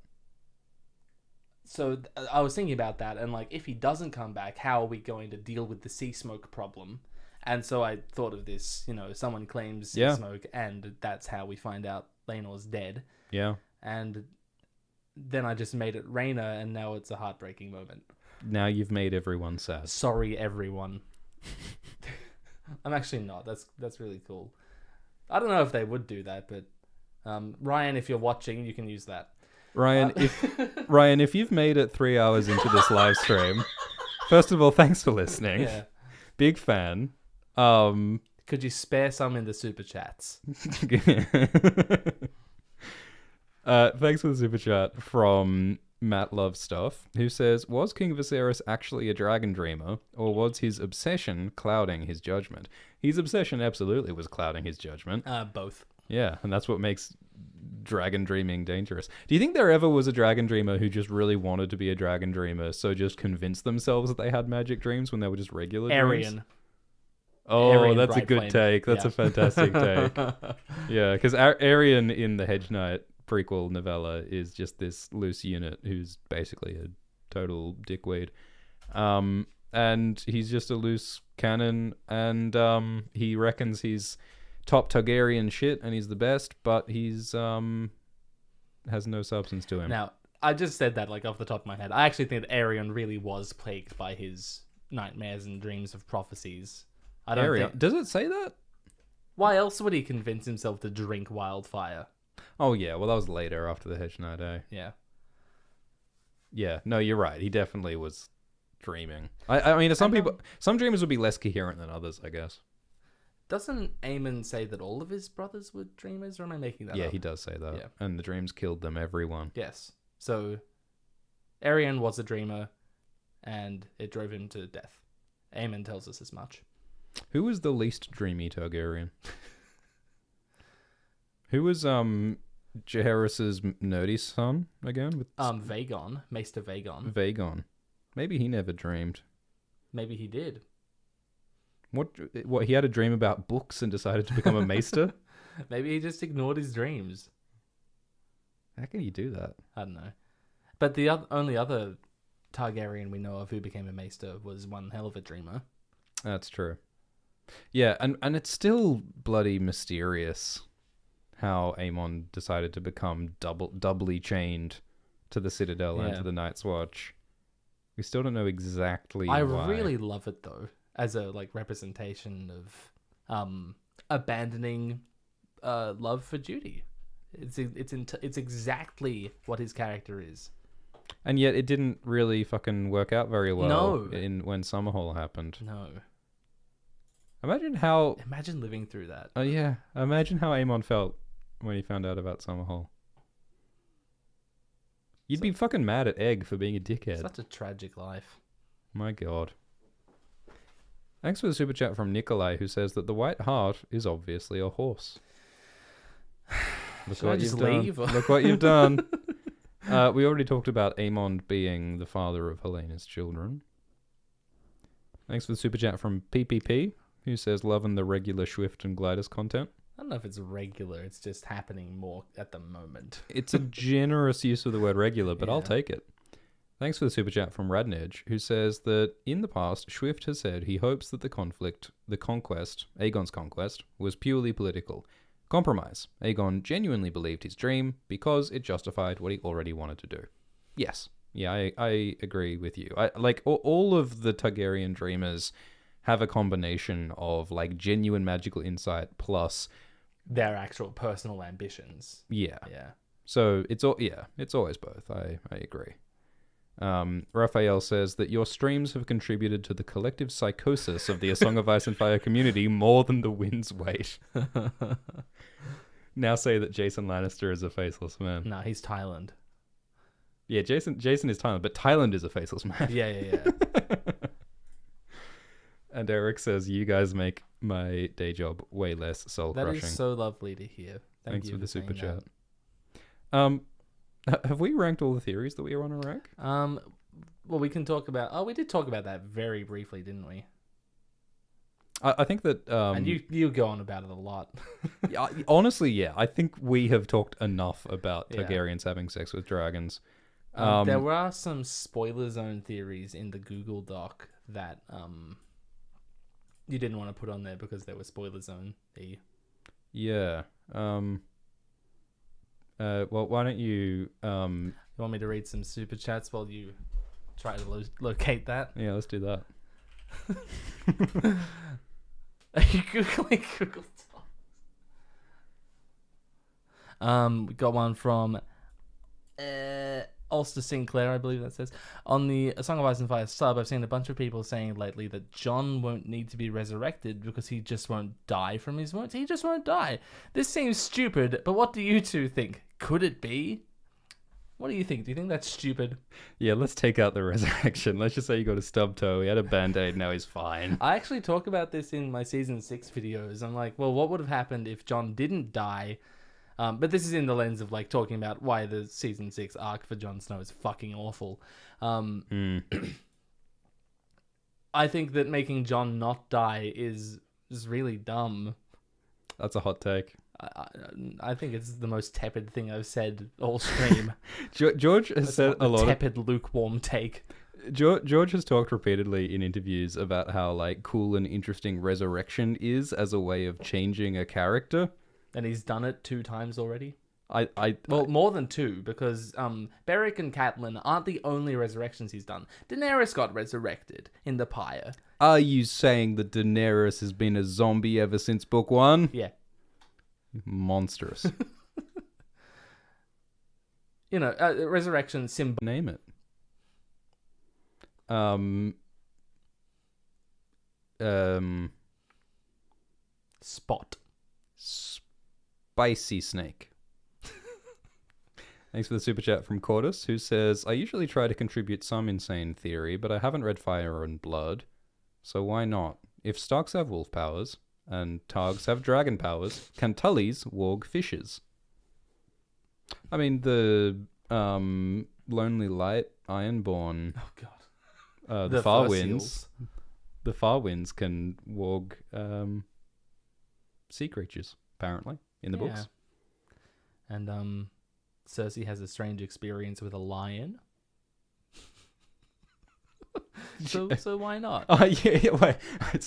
Speaker 1: So I was thinking about that, and like, if he doesn't come back, how are we going to deal with the Seasmoke problem? And so I thought of this, someone claims Seasmoke, and that's how we find out Laenor's dead.
Speaker 2: Yeah.
Speaker 1: And then I just made it Rhaena, and now it's a heartbreaking moment.
Speaker 2: Now you've made everyone sad.
Speaker 1: Sorry, everyone. I'm actually not. That's really cool. I don't know if they would do that, but Ryan, if you're watching, you can use that.
Speaker 2: Ryan, if you've made it 3 hours into this live stream, first of all, thanks for listening.
Speaker 1: Yeah.
Speaker 2: Big fan.
Speaker 1: Could you spare some in the super chats?
Speaker 2: Thanks for the super chat from Matt Love Stuff, who says, was King Viserys actually a dragon dreamer, or was his obsession clouding his judgment? His obsession absolutely was clouding his judgment.
Speaker 1: Both.
Speaker 2: Yeah, and that's what makes dragon dreaming dangerous. Do you think there ever was a dragon dreamer who just really wanted to be a dragon dreamer, so just convinced themselves that they had magic dreams when they were just regular dreams?
Speaker 1: Aegon.
Speaker 2: Oh,
Speaker 1: Aegon
Speaker 2: that's a good
Speaker 1: Flame.
Speaker 2: take. That's a fantastic take. Yeah, because Aegon in the Hedge Knight prequel novella is just this loose unit who's basically a total dickweed. And he's just a loose cannon, and he reckons he's top Targaryen shit and he's the best, but he's has no substance to him.
Speaker 1: Now, I just said that off the top of my head. I actually think that Aegon really was plagued by his nightmares and dreams of prophecies. I don't think...
Speaker 2: Does it say that?
Speaker 1: Why else would he convince himself to drink wildfire?
Speaker 2: Oh yeah, well that was later after the Hedge Knight, eh?
Speaker 1: Yeah.
Speaker 2: Yeah, no, you're right. He definitely was dreaming. I mean, some dreamers would be less coherent than others, I guess.
Speaker 1: Doesn't Aemond say that all of his brothers were dreamers, or am I making that up?
Speaker 2: Yeah, he does say that.
Speaker 1: Yeah.
Speaker 2: And the dreams killed them, everyone.
Speaker 1: Yes. So, Aegon was a dreamer, and it drove him to death. Aemond tells us as much.
Speaker 2: Who was the least dreamy Targaryen? Who was Jaehaerys' nerdy son again?
Speaker 1: Vaegon, Maester Vaegon.
Speaker 2: Vaegon. Maybe he never dreamed.
Speaker 1: Maybe he did.
Speaker 2: What? He had a dream about books and decided to become a maester?
Speaker 1: Maybe he just ignored his dreams.
Speaker 2: How can you do that?
Speaker 1: I don't know. But the only other Targaryen we know of who became a maester was one hell of a dreamer.
Speaker 2: That's true. Yeah, and it's still bloody mysterious how Aemond decided to become doubly chained to the Citadel and to the Night's Watch. We still don't know exactly why.
Speaker 1: I really love it though, as a representation of abandoning love for duty. It's exactly what his character is.
Speaker 2: And yet it didn't really fucking work out very well when Summerhall happened.
Speaker 1: No.
Speaker 2: Imagine
Speaker 1: living through that.
Speaker 2: Oh yeah. Imagine how Aemond felt when he found out about Summerhall. You'd be fucking mad at Egg for being a dickhead.
Speaker 1: Such a tragic life.
Speaker 2: My God. Thanks for the super chat from Nikolai, who says that the White Hart is obviously a horse. Look what you've done. Look what you've done. We already talked about Aemond being the father of Helena's children. Thanks for the super chat from PPP, who says loving the regular Swift and Glidus content.
Speaker 1: I don't know if it's regular. It's just happening more at the moment.
Speaker 2: It's a generous use of the word regular, but I'll take it. Thanks for the super chat from Radnedge, who says that in the past, Swift has said he hopes that Aegon's conquest, was purely political. Compromise. Aegon genuinely believed his dream because it justified what he already wanted to do. Yes. Yeah, I agree with you. All of the Targaryen dreamers have a combination of genuine magical insight plus
Speaker 1: their actual personal ambitions.
Speaker 2: Yeah.
Speaker 1: Yeah.
Speaker 2: So it's always both. I agree. Raphael says that your streams have contributed to the collective psychosis of the A Song of Ice and Fire community more than the wind's weight. Now say that Jason Lannister is a faceless man.
Speaker 1: No, he's Thailand.
Speaker 2: Yeah, Jason is Thailand, but Thailand is a faceless man.
Speaker 1: Yeah.
Speaker 2: And Eric says, you guys make my day job way less soul-crushing.
Speaker 1: That is so lovely to hear.
Speaker 2: Thanks for the super chat. Have we ranked all the theories that we want to rank?
Speaker 1: Well, we can talk about... Oh, we did talk about that very briefly, didn't we?
Speaker 2: I think that...
Speaker 1: and you go on about it a lot.
Speaker 2: Honestly, yeah. I think we have talked enough about Targaryens having sex with dragons.
Speaker 1: There were some spoiler zone theories in the Google Doc that you didn't want to put on there because they were spoiler zone.
Speaker 2: Yeah. Well, why don't you...
Speaker 1: You want me to read some super chats while you try to locate that?
Speaker 2: Yeah, let's do that.
Speaker 1: Are you Googling Google Docs? We got one from Ulster Sinclair, I believe that says. On the A Song of Ice and Fire sub, I've seen a bunch of people saying lately that Jon won't need to be resurrected because he just won't die from his wounds. He just won't die. This seems stupid, but what do you two think? Could it be? What do you think? Do you think that's stupid?
Speaker 2: Yeah, let's take out the resurrection. Let's just say you got a stub toe, he had a band-aid, now he's fine.
Speaker 1: I actually talk about this in my season 6 videos. I'm like, well, what would have happened if Jon didn't die? But this is in the lens of like talking about why the season 6 arc for Jon Snow is fucking awful. I think that making Jon not die is really dumb.
Speaker 2: That's a hot take.
Speaker 1: I think it's the most tepid thing I've said all stream.
Speaker 2: George has said a lot
Speaker 1: tepid, lukewarm take.
Speaker 2: George has talked repeatedly in interviews about how like cool and interesting resurrection is as a way of changing a character.
Speaker 1: And he's done it 2 times already.
Speaker 2: Well,
Speaker 1: more than 2, because Beric and Catelyn aren't the only resurrections he's done. Daenerys got resurrected in the pyre.
Speaker 2: Are you saying that Daenerys has been a zombie ever since book 1?
Speaker 1: Yeah.
Speaker 2: Monstrous.
Speaker 1: Resurrection symbol.
Speaker 2: Name it.
Speaker 1: Spot.
Speaker 2: Spicy snake. Thanks for the super chat from Corlys, who says, I usually try to contribute some insane theory, but I haven't read Fire and Blood, so why not? If Starks have wolf powers, and Targs have dragon powers, can Tullys warg fishes? I mean, the Lonely Light, Ironborn, the Far Winds, the Far Winds can warg sea creatures, apparently, in the books.
Speaker 1: And Cersei has a strange experience with a lion. So why not?
Speaker 2: Oh yeah. Wait.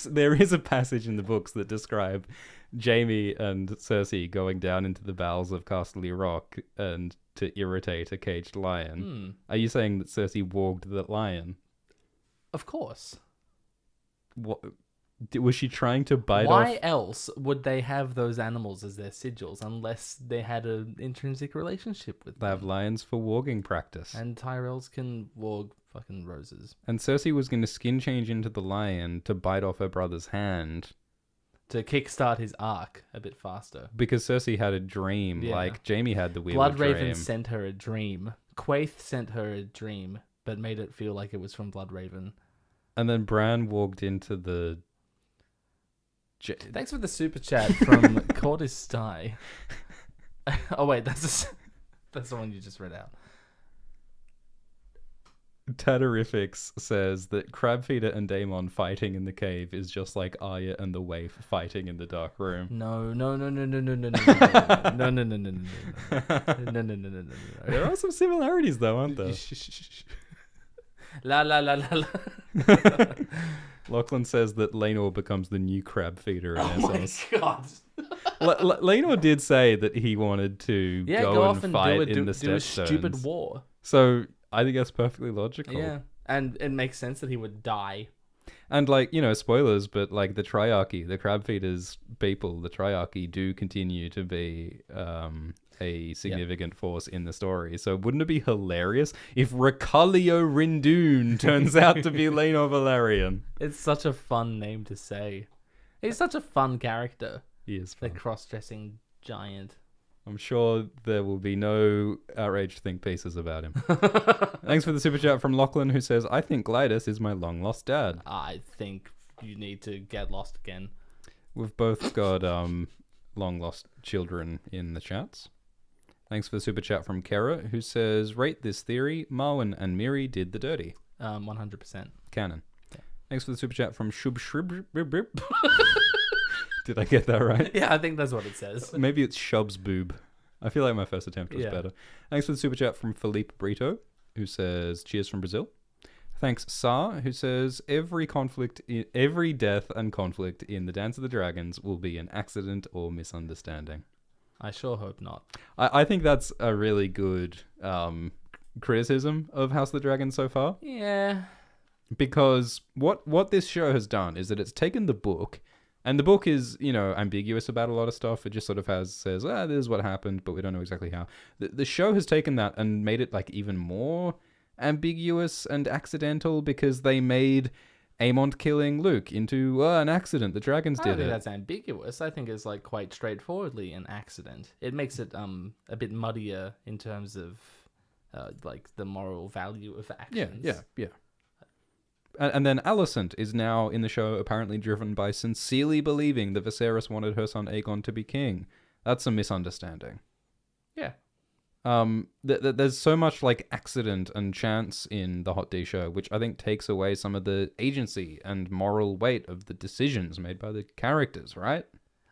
Speaker 2: There is a passage in the books that describe Jaime and Cersei going down into the bowels of Casterly Rock and to irritate a caged lion. Are you saying that Cersei warged the lion?
Speaker 1: Of course.
Speaker 2: What? Was she trying to bite off?
Speaker 1: Why else would they have those animals as their sigils unless they had an intrinsic relationship with them?
Speaker 2: They have lions for warging practice.
Speaker 1: And Tyrells can warg fucking roses.
Speaker 2: And Cersei was going to skin change into the lion to bite off her brother's hand.
Speaker 1: To kickstart his arc a bit faster.
Speaker 2: Because Cersei had a dream, like Jaime had the weird dream.
Speaker 1: Bloodraven sent her a dream. Quaithe sent her a dream, but made it feel like it was from Bloodraven. And
Speaker 2: then Bran walked into the...
Speaker 1: Thanks for the super chat from Cordis Sty. Oh wait, that's the one you just read out.
Speaker 2: Tatterifics says that Crabfeeder and Daemon fighting in the cave is just like Arya and the Waif fighting in the dark room.
Speaker 1: No.
Speaker 2: There are some similarities though, aren't there?
Speaker 1: La la la la la.
Speaker 2: Lachlan says that Laenor becomes the new Crabfeeder in Essos.
Speaker 1: Oh my god.
Speaker 2: Laenor did say that he wanted to go and fight in the
Speaker 1: do a
Speaker 2: Stepstones.
Speaker 1: stupid war.
Speaker 2: So I think that's perfectly logical.
Speaker 1: Yeah, and it makes sense that he would die.
Speaker 2: And spoilers, but the Triarchy, the Crabfeeders people, the Triarchy do continue to be a significant force in the story. So wouldn't it be hilarious if Reculio Rindoon turns out to be Laenor Velaryon?
Speaker 1: It's such a fun name to say. He's such a fun character.
Speaker 2: He is fun.
Speaker 1: The cross-dressing giant.
Speaker 2: I'm sure there will be no outraged think pieces about him. Thanks for the super chat from Lachlan, who says, I think Glytus is my long-lost dad.
Speaker 1: I think you need to get lost again.
Speaker 2: We've both got long-lost children in the chats. Thanks for the super chat from Kara, who says, rate this theory, Marwyn and Miri did the dirty.
Speaker 1: 100%.
Speaker 2: Canon. Yeah. Thanks for the super chat from Shub Shrib. Did I get that right?
Speaker 1: Yeah, I think that's what it says.
Speaker 2: Maybe it's Shub's boob. I feel like my first attempt was better. Thanks for the super chat from Felipe Brito, who says, cheers from Brazil. Thanks, Sar, who says every death and conflict in the Dance of the Dragons will be an accident or misunderstanding.
Speaker 1: I sure hope not.
Speaker 2: I think that's a really good criticism of House of the Dragon so far.
Speaker 1: Yeah.
Speaker 2: Because what this show has done is that it's taken the book, and the book is, ambiguous about a lot of stuff. It just sort of says, this is what happened, but we don't know exactly how. The show has taken that and made it like even more ambiguous and accidental, because they made Aemond killing Luke into an accident. The dragons did it.
Speaker 1: I don't think that's ambiguous. I think it's like quite straightforwardly an accident. It makes it a bit muddier in terms of like the moral value of actions.
Speaker 2: Yeah. And then Alicent is now in the show apparently driven by sincerely believing that Viserys wanted her son Aegon to be king. That's a misunderstanding.
Speaker 1: Yeah.
Speaker 2: There's so much like accident and chance in the Hot D show, which I think takes away some of the agency and moral weight of the decisions made by the characters, right?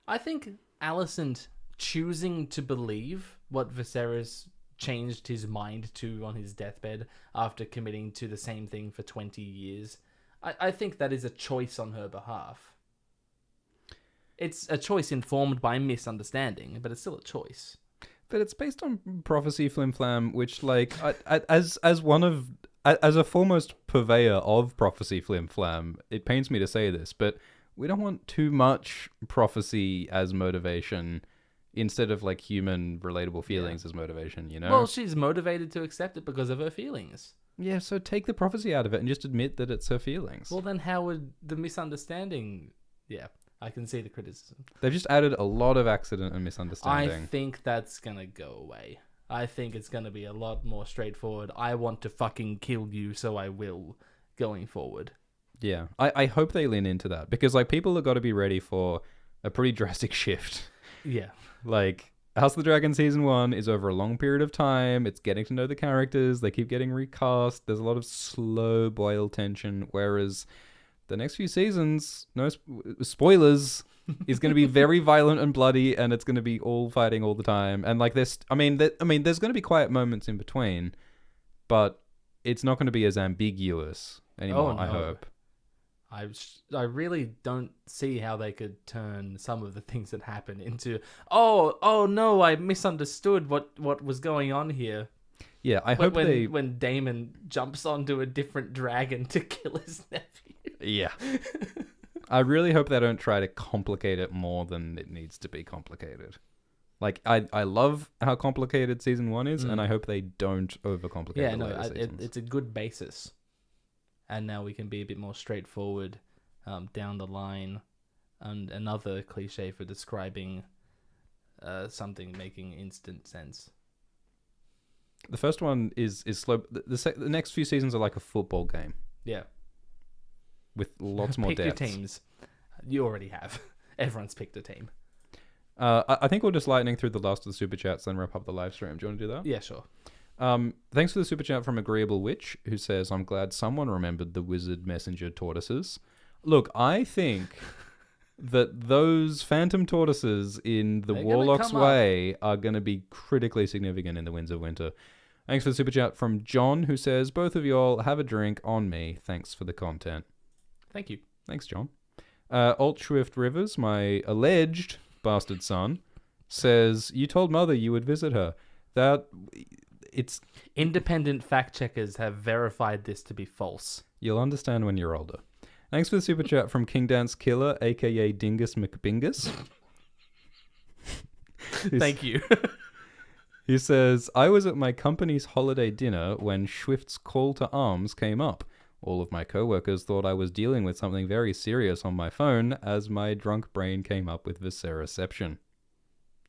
Speaker 1: I think Alicent choosing to believe what Viserys changed his mind to on his deathbed after committing to the same thing for 20 years. I think that is a choice on her behalf. It's a choice informed by misunderstanding, but it's still a choice.
Speaker 2: But it's based on prophecy flimflam, which, like, as a foremost purveyor of prophecy flimflam, it pains me to say this, but we don't want too much prophecy as motivation instead of like human relatable feelings as motivation,
Speaker 1: Well, she's motivated to accept it because of her feelings.
Speaker 2: Yeah, so take the prophecy out of it and just admit that it's her feelings.
Speaker 1: Well, then how would the misunderstanding... Yeah, I can see the criticism.
Speaker 2: They've just added a lot of accident and misunderstanding.
Speaker 1: I think that's gonna go away. I think it's gonna be a lot more straightforward. I want to fucking kill you, so I will, going forward.
Speaker 2: Yeah, I hope they lean into that, because like people have got to be ready for a pretty drastic shift.
Speaker 1: Yeah.
Speaker 2: Like, House of the Dragon Season 1 is over a long period of time. It's getting to know the characters. They keep getting recast. There's a lot of slow boil tension, whereas the next few seasons, no spoilers, is going to be very violent and bloody, and it's going to be all fighting all the time. And like this, there's going to be quiet moments in between, but it's not going to be as ambiguous anymore, I hope.
Speaker 1: I really don't see how they could turn some of the things that happen into, oh no, I misunderstood what was going on here.
Speaker 2: Yeah, I hope
Speaker 1: when Daemon jumps onto a different dragon to kill his nephew.
Speaker 2: Yeah. I really hope they don't try to complicate it more than it needs to be complicated. Like, I love how complicated Season 1 is, and I hope they don't overcomplicate it. Yeah,
Speaker 1: it's a good basis. And now we can be a bit more straightforward down the line. And another cliche for describing something making instant sense.
Speaker 2: The first one is slow. The next few seasons are like a football game.
Speaker 1: Yeah.
Speaker 2: With lots more depth.
Speaker 1: Pick your teams. You already have. Everyone's picked a team.
Speaker 2: I think we're just lightning through the last of the super chats, then wrap up the live stream. Do you want to do that?
Speaker 1: Yeah, sure.
Speaker 2: Thanks for the super chat from Agreeable Witch, who says, I'm glad someone remembered the wizard messenger tortoises. Look, I think that those phantom tortoises in the Warlock's Way are going to be critically significant in the Winds of Winter. Thanks for the super chat from John, who says, both of y'all have a drink on me. Thanks for the content.
Speaker 1: Thank you.
Speaker 2: Thanks, John. Alt-Swift Rivers, my alleged bastard son, says, you told mother you would visit her. It's
Speaker 1: independent fact checkers have verified this to be false.
Speaker 2: You'll understand when you're older. Thanks for the super chat from King Dance Killer, aka Dingus McBingus.
Speaker 1: Thank you.
Speaker 2: He says, I was at my company's holiday dinner when Swift's call to arms came up. All of my co-workers thought I was dealing with something very serious on my phone as my drunk brain came up with Viserysception.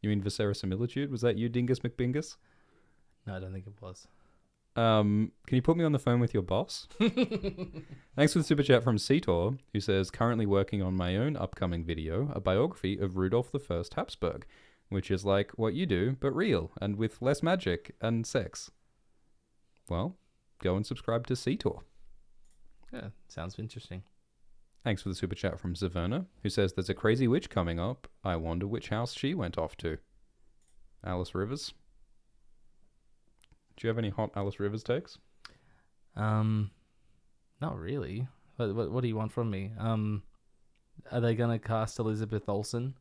Speaker 2: You mean Viseryssimilitude? Was that you, Dingus McBingus?
Speaker 1: No, I don't think it was.
Speaker 2: Can you put me on the phone with your boss? Thanks for the super chat from Cetor, who says, currently working on my own upcoming video, a biography of Rudolph I Habsburg, which is like what you do, but real, and with less magic and sex. Well, go and subscribe to Cetor.
Speaker 1: Yeah, sounds interesting.
Speaker 2: Thanks for the super chat from Zaverna, who says, there's a crazy witch coming up. I wonder which house she went off to. Alys Rivers. Do you have any hot Alys Rivers takes?
Speaker 1: I Not really. What do you want from me? Are they gonna cast Elizabeth Olsen?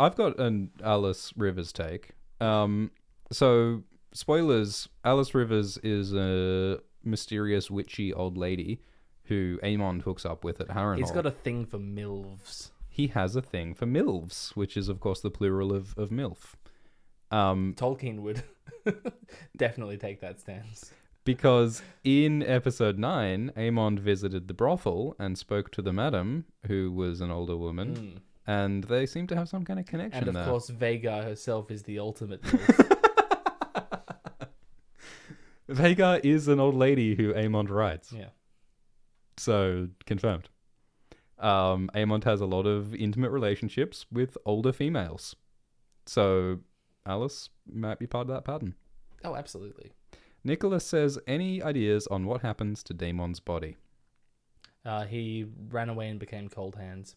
Speaker 2: I've got an Alys Rivers take. So spoilers: Alys Rivers is a mysterious witchy old lady who Aemond hooks up with at Harrenhal.
Speaker 1: He's got a thing for MILFs.
Speaker 2: He has a thing for MILFs, which is of course the plural of MILF.
Speaker 1: Tolkien would definitely take that stance.
Speaker 2: Because in episode 9, Aemond visited the brothel and spoke to the madam, who was an older woman, and they seem to have some kind of connection
Speaker 1: there. And of course, Vhagar herself is the ultimate MILF.
Speaker 2: Vhagar is an old lady who Aemond rides.
Speaker 1: Yeah.
Speaker 2: So, confirmed. Aemond has a lot of intimate relationships with older females. So, Alys might be part of that pattern.
Speaker 1: Oh, absolutely.
Speaker 2: Nicholas says, any ideas on what happens to Daemon's body?
Speaker 1: He ran away and became cold hands.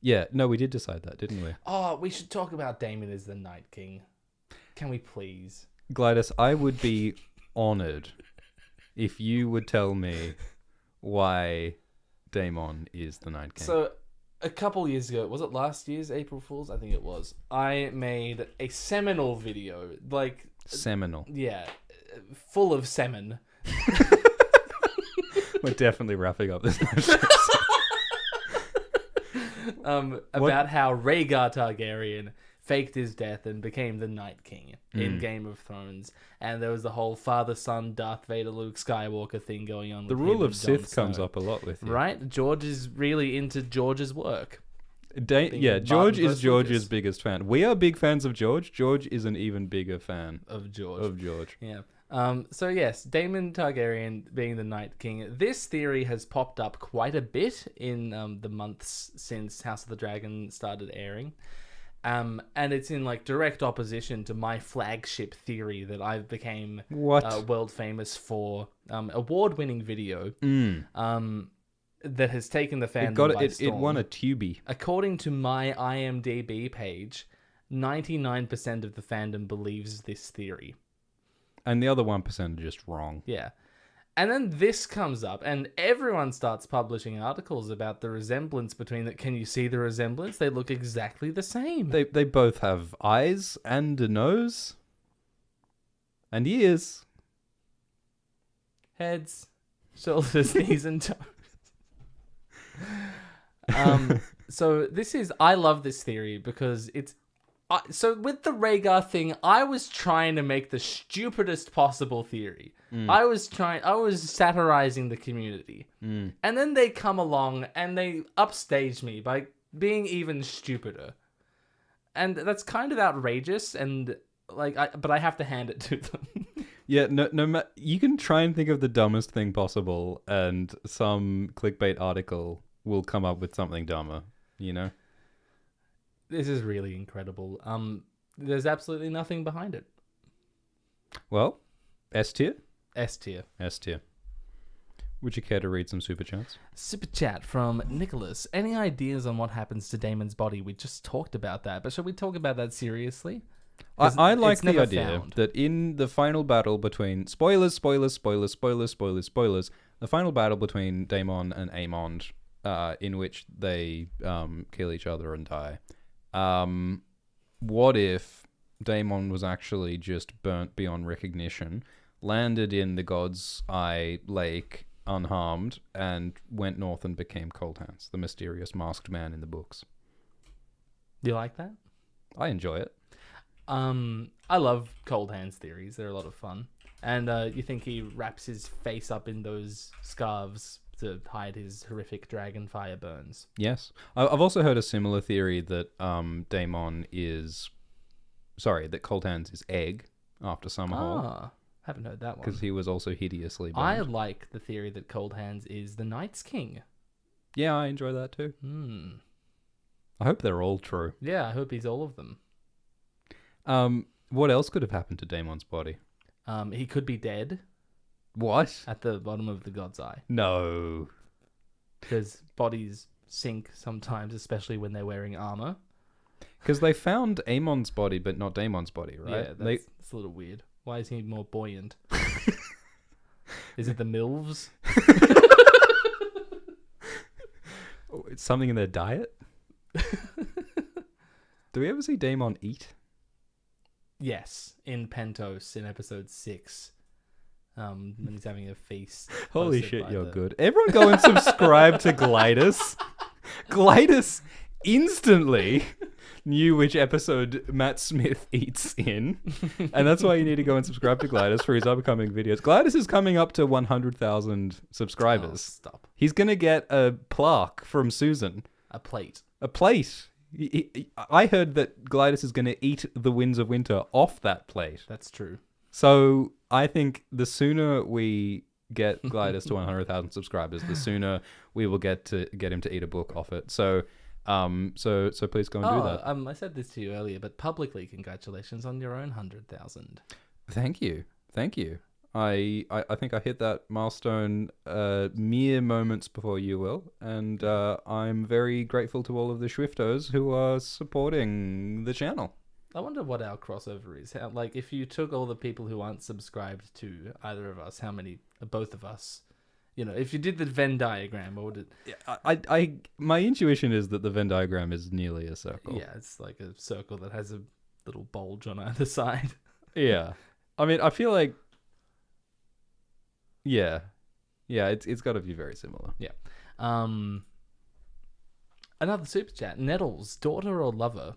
Speaker 2: Yeah, no, we did decide that, didn't we?
Speaker 1: Oh, we should talk about Daemon as the Night King. Can we please?
Speaker 2: Glidus, I would be honored if you would tell me why Daemon is the Night King.
Speaker 1: So, a couple years ago, was it last year's April Fool's? I think it was. I made a seminal video.
Speaker 2: Seminal.
Speaker 1: Yeah. Full of semen.
Speaker 2: We're definitely wrapping up this
Speaker 1: about how Rhaegar Targaryen faked his death and became the Night King in Game of Thrones. And there was the whole father-son Darth Vader Luke Skywalker thing going on.
Speaker 2: The rule of Sith comes up a lot with you.
Speaker 1: Right? George is really into George's work.
Speaker 2: George is George's biggest fan. We are big fans of George. George is an even bigger fan
Speaker 1: of George.
Speaker 2: Yeah.
Speaker 1: So yes, Daemon Targaryen being the Night King. This theory has popped up quite a bit in the months since House of the Dragon started airing. And it's in direct opposition to my flagship theory that I've became world famous for, award-winning video that has taken the fandom by storm.
Speaker 2: It won a Tubi.
Speaker 1: According to my IMDb page, 99% of the fandom believes this theory.
Speaker 2: And the other 1% are just wrong.
Speaker 1: Yeah. And then this comes up, and everyone starts publishing articles about the resemblance between the... Can you see the resemblance? They look exactly the same.
Speaker 2: They both have eyes and a nose. And ears.
Speaker 1: Heads, shoulders, knees, and toes. So this is... I love this theory because it's... So with the Rhaegar thing, I was trying to make the stupidest possible theory. I was satirizing the community. And then they come along and they upstage me by being even stupider. And that's kind of outrageous, and but I have to hand it to them.
Speaker 2: Yeah, no, you can try and think of the dumbest thing possible, and some clickbait article will come up with something dumber, you know?
Speaker 1: This is really incredible. There's absolutely nothing behind it.
Speaker 2: Well, S tier?
Speaker 1: S tier.
Speaker 2: S tier. Would you care to read some super chats?
Speaker 1: Super chat from Nicholas. Any ideas on what happens to Daemon's body? We just talked about that, but should we talk about that seriously?
Speaker 2: I like the idea that in the final battle between... Spoilers. The final battle between Daemon and Aemond, in which they kill each other and die. What if Daemon was actually just burnt beyond recognition, landed in the God's Eye Lake unharmed, and went north and became Cold Hands, the mysterious masked man in the books?
Speaker 1: Do you like that?
Speaker 2: I enjoy it.
Speaker 1: I love Cold Hands theories. They're a lot of fun. And you think he wraps his face up in those scarves to hide his horrific dragon fire burns.
Speaker 2: Yes. I've also heard a similar theory that that Cold Hands is Egg after Summerhall.
Speaker 1: Haven't heard that one.
Speaker 2: Because he was also hideously burned.
Speaker 1: I like the theory that Cold Hands is the Night's King.
Speaker 2: Yeah, I enjoy that too. I hope they're all true.
Speaker 1: Yeah, I hope he's all of them.
Speaker 2: What else could have happened to Daemon's body?
Speaker 1: He could be dead.
Speaker 2: What?
Speaker 1: At the bottom of the God's Eye.
Speaker 2: No.
Speaker 1: Because bodies sink sometimes, especially when they're wearing armor.
Speaker 2: Because they found Aemon's body, but not Daemon's body, right?
Speaker 1: Yeah, that's a little weird. Why is he more buoyant? Is it the MILFs?
Speaker 2: Oh, it's something in their diet? Do we ever see Daemon eat?
Speaker 1: Yes, in Pentos in episode 6. When he's having a feast.
Speaker 2: Holy
Speaker 1: hosted
Speaker 2: shit,
Speaker 1: by
Speaker 2: you're
Speaker 1: the-
Speaker 2: good. Everyone go and subscribe to Glidus. Glidus instantly knew which episode Matt Smith eats in. And that's why you need to go and subscribe to Glidus for his upcoming videos. Glidus is coming up to 100,000
Speaker 1: Oh,
Speaker 2: subscribers.
Speaker 1: stop.
Speaker 2: He's going to get a plaque from Susan.
Speaker 1: A plate.
Speaker 2: A plate. I heard that Glidus is going to eat the Winds of Winter off that plate.
Speaker 1: That's true.
Speaker 2: So I think the sooner we get Glidus to 100,000 subscribers, the sooner we will get him to eat a book off it. So please go and do that.
Speaker 1: I said this to you earlier, but publicly, congratulations on your own 100,000.
Speaker 2: Thank you. I think I hit that milestone mere moments before you will, and I'm very grateful to all of the Swiftos who are supporting the channel.
Speaker 1: I wonder what our crossover is. How, like, if you took all the people who aren't subscribed to either of us, how many, both of us, if you did the Venn diagram, what would it?
Speaker 2: Yeah, my intuition is that the Venn diagram is nearly a circle.
Speaker 1: Yeah, it's like a circle that has a little bulge on either side.
Speaker 2: Yeah, I mean, I feel like, yeah, it's got to be very similar.
Speaker 1: Yeah. Another super chat. Nettles, daughter or lover?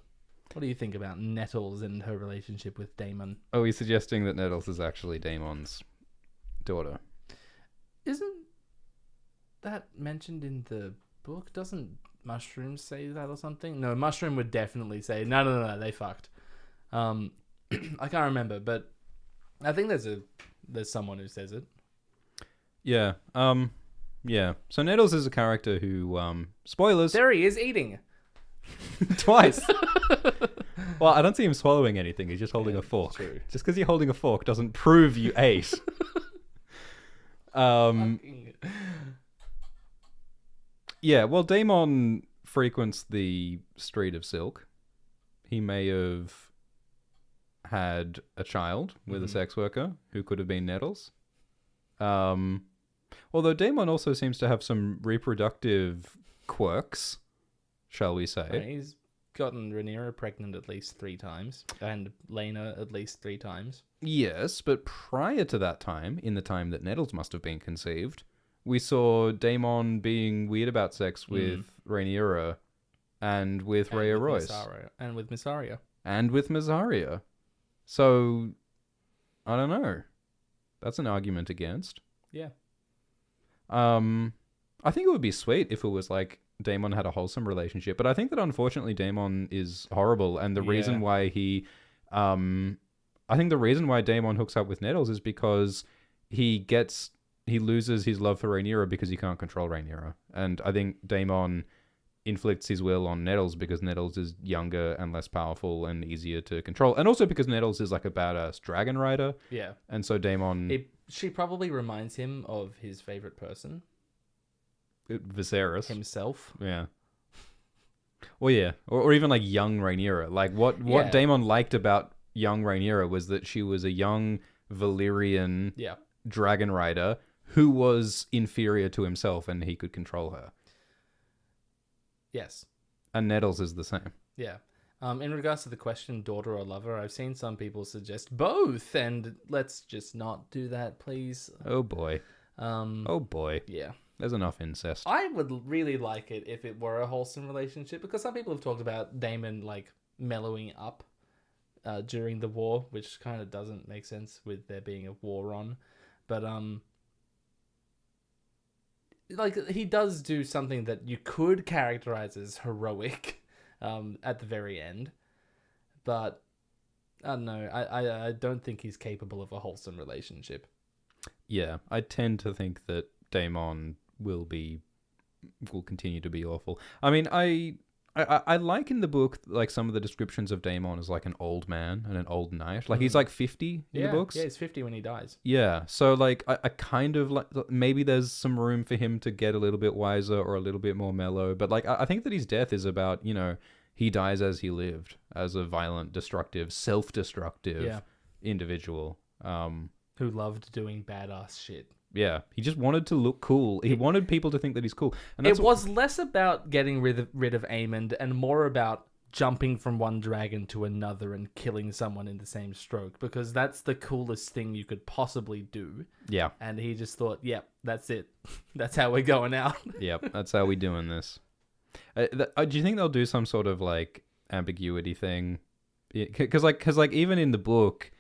Speaker 1: What do you think about Nettles and her relationship with Daemon?
Speaker 2: Are we suggesting that Nettles is actually Daemon's daughter?
Speaker 1: Isn't that mentioned in the book? Doesn't Mushroom say that or something? No, Mushroom would definitely say, no, they fucked. I can't remember, but I think there's someone who says it.
Speaker 2: Yeah. Yeah. So Nettles is a character who, spoilers,
Speaker 1: There he is eating.
Speaker 2: twice. Well, I don't see him swallowing anything. He's just holding
Speaker 1: Yeah,
Speaker 2: a fork.
Speaker 1: true.
Speaker 2: Just because you're holding a fork doesn't prove you ate. Yeah, well, Daemon frequents the Street of Silk. He may have had a child with a sex worker who could have been Nettles. Although Daemon also seems to have some reproductive quirks, shall we say.
Speaker 1: He's gotten Rhaenyra pregnant at least 3 times, and Laenor at least 3 times.
Speaker 2: Yes, but prior to that time, in the time that Nettles must have been conceived, we saw Daemon being weird about sex with Rhaenyra and with Rhea Royce.
Speaker 1: And with Mysaria.
Speaker 2: And with Mysaria. So, I don't know. That's an argument against.
Speaker 1: Yeah.
Speaker 2: I think it would be sweet if it was like Daemon had a wholesome relationship, but I think that unfortunately Daemon is horrible, and the reason why he, I think the reason why Daemon hooks up with Nettles is because he loses his love for Rhaenyra because he can't control Rhaenyra, and I think Daemon inflicts his will on Nettles because Nettles is younger and less powerful and easier to control, and also because Nettles is like a badass dragon rider.
Speaker 1: Yeah.
Speaker 2: And so Daemon,
Speaker 1: She probably reminds him of his favorite person.
Speaker 2: Viserys
Speaker 1: Himself.
Speaker 2: Yeah. Well, yeah, or even like young Rhaenyra. Like what
Speaker 1: Yeah.
Speaker 2: Daemon liked about young Rhaenyra was that she was a young Valyrian dragon rider who was inferior to himself, and he could control her.
Speaker 1: Yes.
Speaker 2: And Nettles is the same.
Speaker 1: Yeah. In regards to the question, daughter or lover, I've seen some people suggest both, and let's just not do that, please.
Speaker 2: Oh boy. Oh boy.
Speaker 1: Yeah.
Speaker 2: There's enough incest.
Speaker 1: I would really like it if it were a wholesome relationship, because some people have talked about Daemon like mellowing up during the war, which kind of doesn't make sense with there being a war on. But like he does do something that you could characterize as heroic at the very end, but I don't know. I don't think he's capable of a wholesome relationship.
Speaker 2: Yeah, I tend to think that Daemon will continue to be awful. I mean, I like in the book like some of the descriptions of Daemon as like an old man and an old knight. Like he's like 50 in the books.
Speaker 1: Yeah, he's 50 when he dies.
Speaker 2: Yeah, so like I kind of like maybe there's some room for him to get a little bit wiser or a little bit more mellow. But like I think that his death is about, he dies as he lived, as a violent, destructive, self-destructive individual.
Speaker 1: Who loved doing badass shit.
Speaker 2: Yeah, he just wanted to look cool. He wanted people to think that he's cool. And that's
Speaker 1: it was less about getting rid of Aemond and more about jumping from one dragon to another and killing someone in the same stroke, because that's the coolest thing you could possibly do.
Speaker 2: Yeah.
Speaker 1: And he just thought, yep, that's it. That's how we're going out.
Speaker 2: Yep, that's how we doing this. Do you think they'll do some sort of like ambiguity thing? Because even in the book,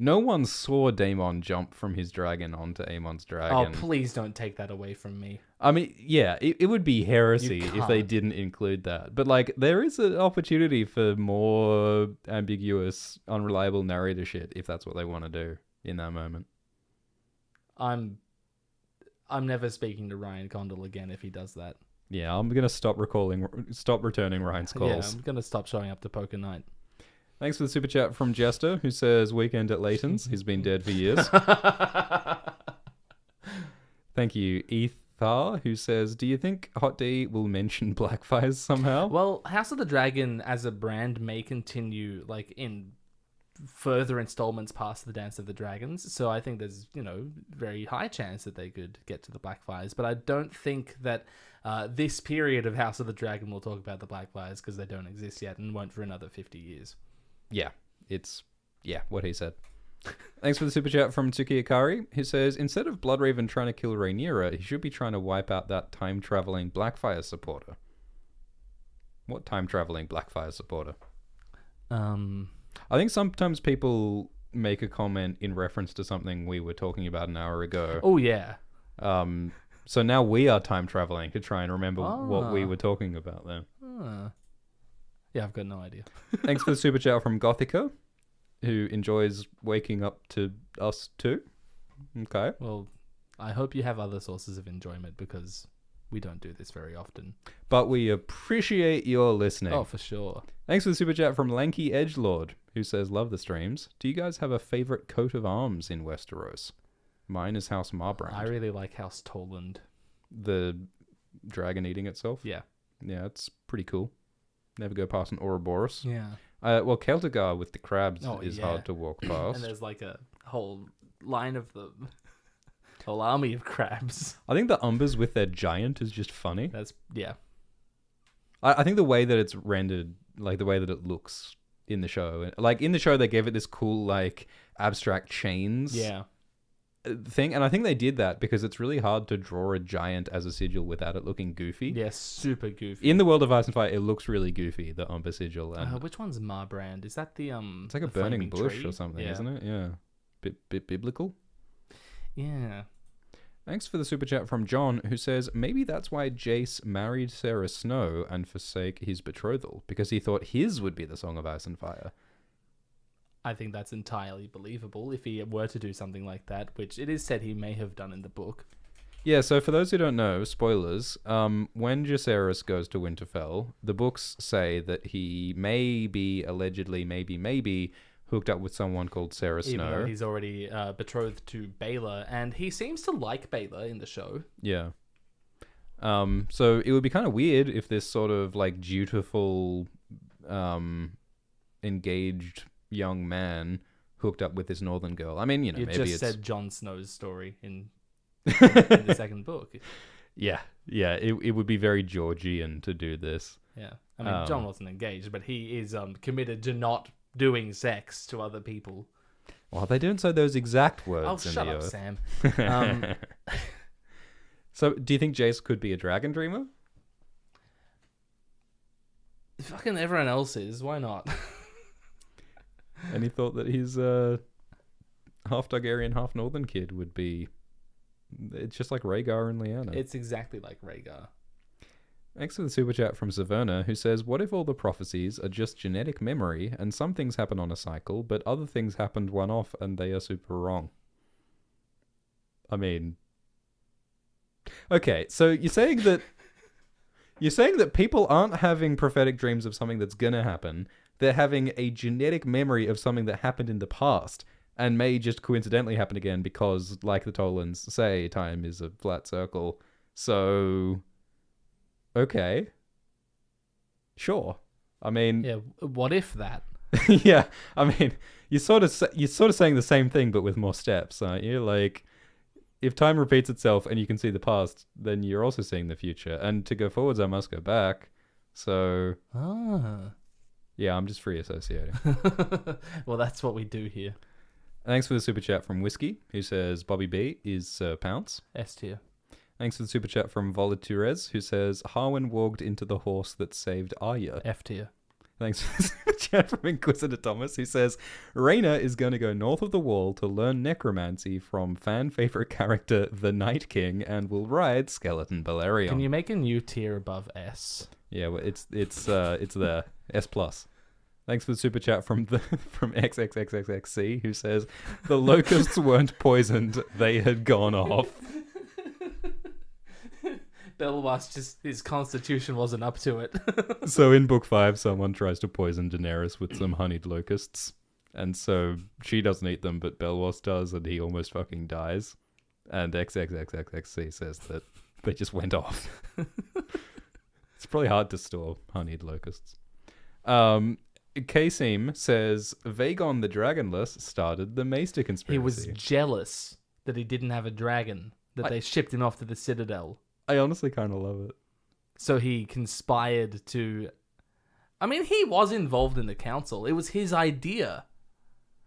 Speaker 2: no one saw Daemon jump from his dragon onto Aemon's dragon.
Speaker 1: Oh, please don't take that away from me.
Speaker 2: I mean, yeah, it would be heresy if they didn't include that. But like, there is an opportunity for more ambiguous, unreliable narrator shit if that's what they want to do in that moment.
Speaker 1: I'm never speaking to Ryan Condal again if he does that.
Speaker 2: Yeah, I'm gonna stop returning Ryan's calls.
Speaker 1: Yeah, I'm gonna stop showing up to poker night.
Speaker 2: Thanks for the super chat from Jester, who says weekend at Leighton's. He's been dead for years. Thank you, Ethar, who says, do you think Hot D will mention Blackfires somehow?
Speaker 1: Well, House of the Dragon as a brand may continue like in further installments past the Dance of the Dragons. So I think there's, very high chance that they could get to the Blackfires. But I don't think that this period of House of the Dragon will talk about the Blackfires because they don't exist yet and won't for another 50 years.
Speaker 2: Yeah, it's what he said. Thanks for the super chat from Tsuki Akari, who says, instead of Bloodraven trying to kill Rhaenyra, he should be trying to wipe out that time-traveling Blackfire supporter. What time-traveling Blackfire supporter? I think sometimes people make a comment in reference to something we were talking about an hour ago.
Speaker 1: Oh, yeah.
Speaker 2: So now we are time-traveling to try and remember what we were talking about then.
Speaker 1: Yeah, I've got no idea.
Speaker 2: Thanks for the super chat from Gothica, who enjoys waking up to us too. Okay.
Speaker 1: Well, I hope you have other sources of enjoyment because we don't do this very often.
Speaker 2: But we appreciate your listening.
Speaker 1: Oh, for sure.
Speaker 2: Thanks for the super chat from Lanky Edgelord, who says, love the streams. Do you guys have a favorite coat of arms in Westeros? Mine is House Marbrand.
Speaker 1: I really like House Toland.
Speaker 2: The dragon eating itself?
Speaker 1: Yeah.
Speaker 2: Yeah, it's pretty cool. Never go past an Ouroboros.
Speaker 1: Yeah.
Speaker 2: Well, Celtigar with the crabs is hard to walk past.
Speaker 1: And there's like a whole line of them. Whole army of crabs.
Speaker 2: I think the Umbers with their giant is just funny.
Speaker 1: Yeah.
Speaker 2: I think the way that it's rendered, like the way that it looks in the show, like in the show they gave it this cool like abstract chains thing, and I think they did that because it's really hard to draw a giant as a sigil without it looking goofy.
Speaker 1: Yeah, super goofy.
Speaker 2: In the world of Ice and Fire, it looks really goofy, the Umber sigil. And
Speaker 1: which one's Marbrand? Is that the
Speaker 2: it's like a burning bush
Speaker 1: tree?
Speaker 2: Or something, isn't it? Yeah. Bit biblical.
Speaker 1: Yeah.
Speaker 2: Thanks for the super chat from John, who says, maybe that's why Jace married Sarah Snow and forsake his betrothal, because he thought his would be the Song of Ice and Fire.
Speaker 1: I think that's entirely believable if he were to do something like that, which it is said he may have done in the book.
Speaker 2: Yeah, so for those who don't know, spoilers, when Jacaerys goes to Winterfell, the books say that he may be, allegedly, maybe, hooked up with someone called Sarah Snow.
Speaker 1: Even though he's already betrothed to Baelor, and he seems to like Baelor in the show.
Speaker 2: Yeah. So it would be kind of weird if this sort of like dutiful, engaged young man hooked up with this northern girl. I mean, maybe
Speaker 1: just
Speaker 2: it's...
Speaker 1: said Jon Snow's story in the second book.
Speaker 2: Yeah, it would be very Georgian to do this.
Speaker 1: Yeah, I mean, Jon wasn't engaged, but he is committed to not doing sex to other people.
Speaker 2: Well, they don't say those exact words.
Speaker 1: Oh, shut up, Sam.
Speaker 2: So, do you think Jace could be a dragon dreamer?
Speaker 1: Fucking everyone else is. Why not?
Speaker 2: And he thought that his half Targaryen, half Northern kid would be... It's just like Rhaegar and Lyanna.
Speaker 1: It's exactly like Rhaegar.
Speaker 2: Thanks for the super chat from Saverna, who says, what if all the prophecies are just genetic memory and some things happen on a cycle, but other things happened one-off and they are super wrong? I mean... Okay, so you're saying that people aren't having prophetic dreams of something that's gonna happen. They're having a genetic memory of something that happened in the past and may just coincidentally happen again because, like the Tolans say, time is a flat circle. So, okay. Sure. I mean...
Speaker 1: Yeah, what if that?
Speaker 2: Yeah, I mean, you're sort of saying the same thing but with more steps, aren't you? Like, if time repeats itself and you can see the past, then you're also seeing the future. And to go forwards, I must go back. So, yeah, I'm just free associating.
Speaker 1: Well, that's what we do here.
Speaker 2: Thanks for the super chat from Whiskey, who says Bobby B is Pounce.
Speaker 1: S tier.
Speaker 2: Thanks for the super chat from Volaturez, who says Harwin warged into the horse that saved Arya.
Speaker 1: F tier.
Speaker 2: Thanks for the super chat from Inquisitor Thomas, who says Rhaena is going to go north of the wall to learn necromancy from fan favorite character the Night King and will ride Skeleton Balerion.
Speaker 1: Can you make a new tier above S?
Speaker 2: Yeah, well, it's there. S plus. Thanks for the super chat from XXXXXC, who says the locusts weren't poisoned; they had gone off.
Speaker 1: Belwas just his constitution wasn't up to it.
Speaker 2: So in book 5, someone tries to poison Daenerys with some honeyed locusts, and so she doesn't eat them, but Belwas does, and he almost fucking dies. And XXXXXC says that they just went off. It's probably hard to store honeyed locusts. Kasim says Vagon the Dragonless started the Maester conspiracy.
Speaker 1: He was jealous that he didn't have a dragon, that they shipped him off to the Citadel.
Speaker 2: I honestly kind of love it.
Speaker 1: So he conspired to... I mean, he was involved in the council. It was his idea.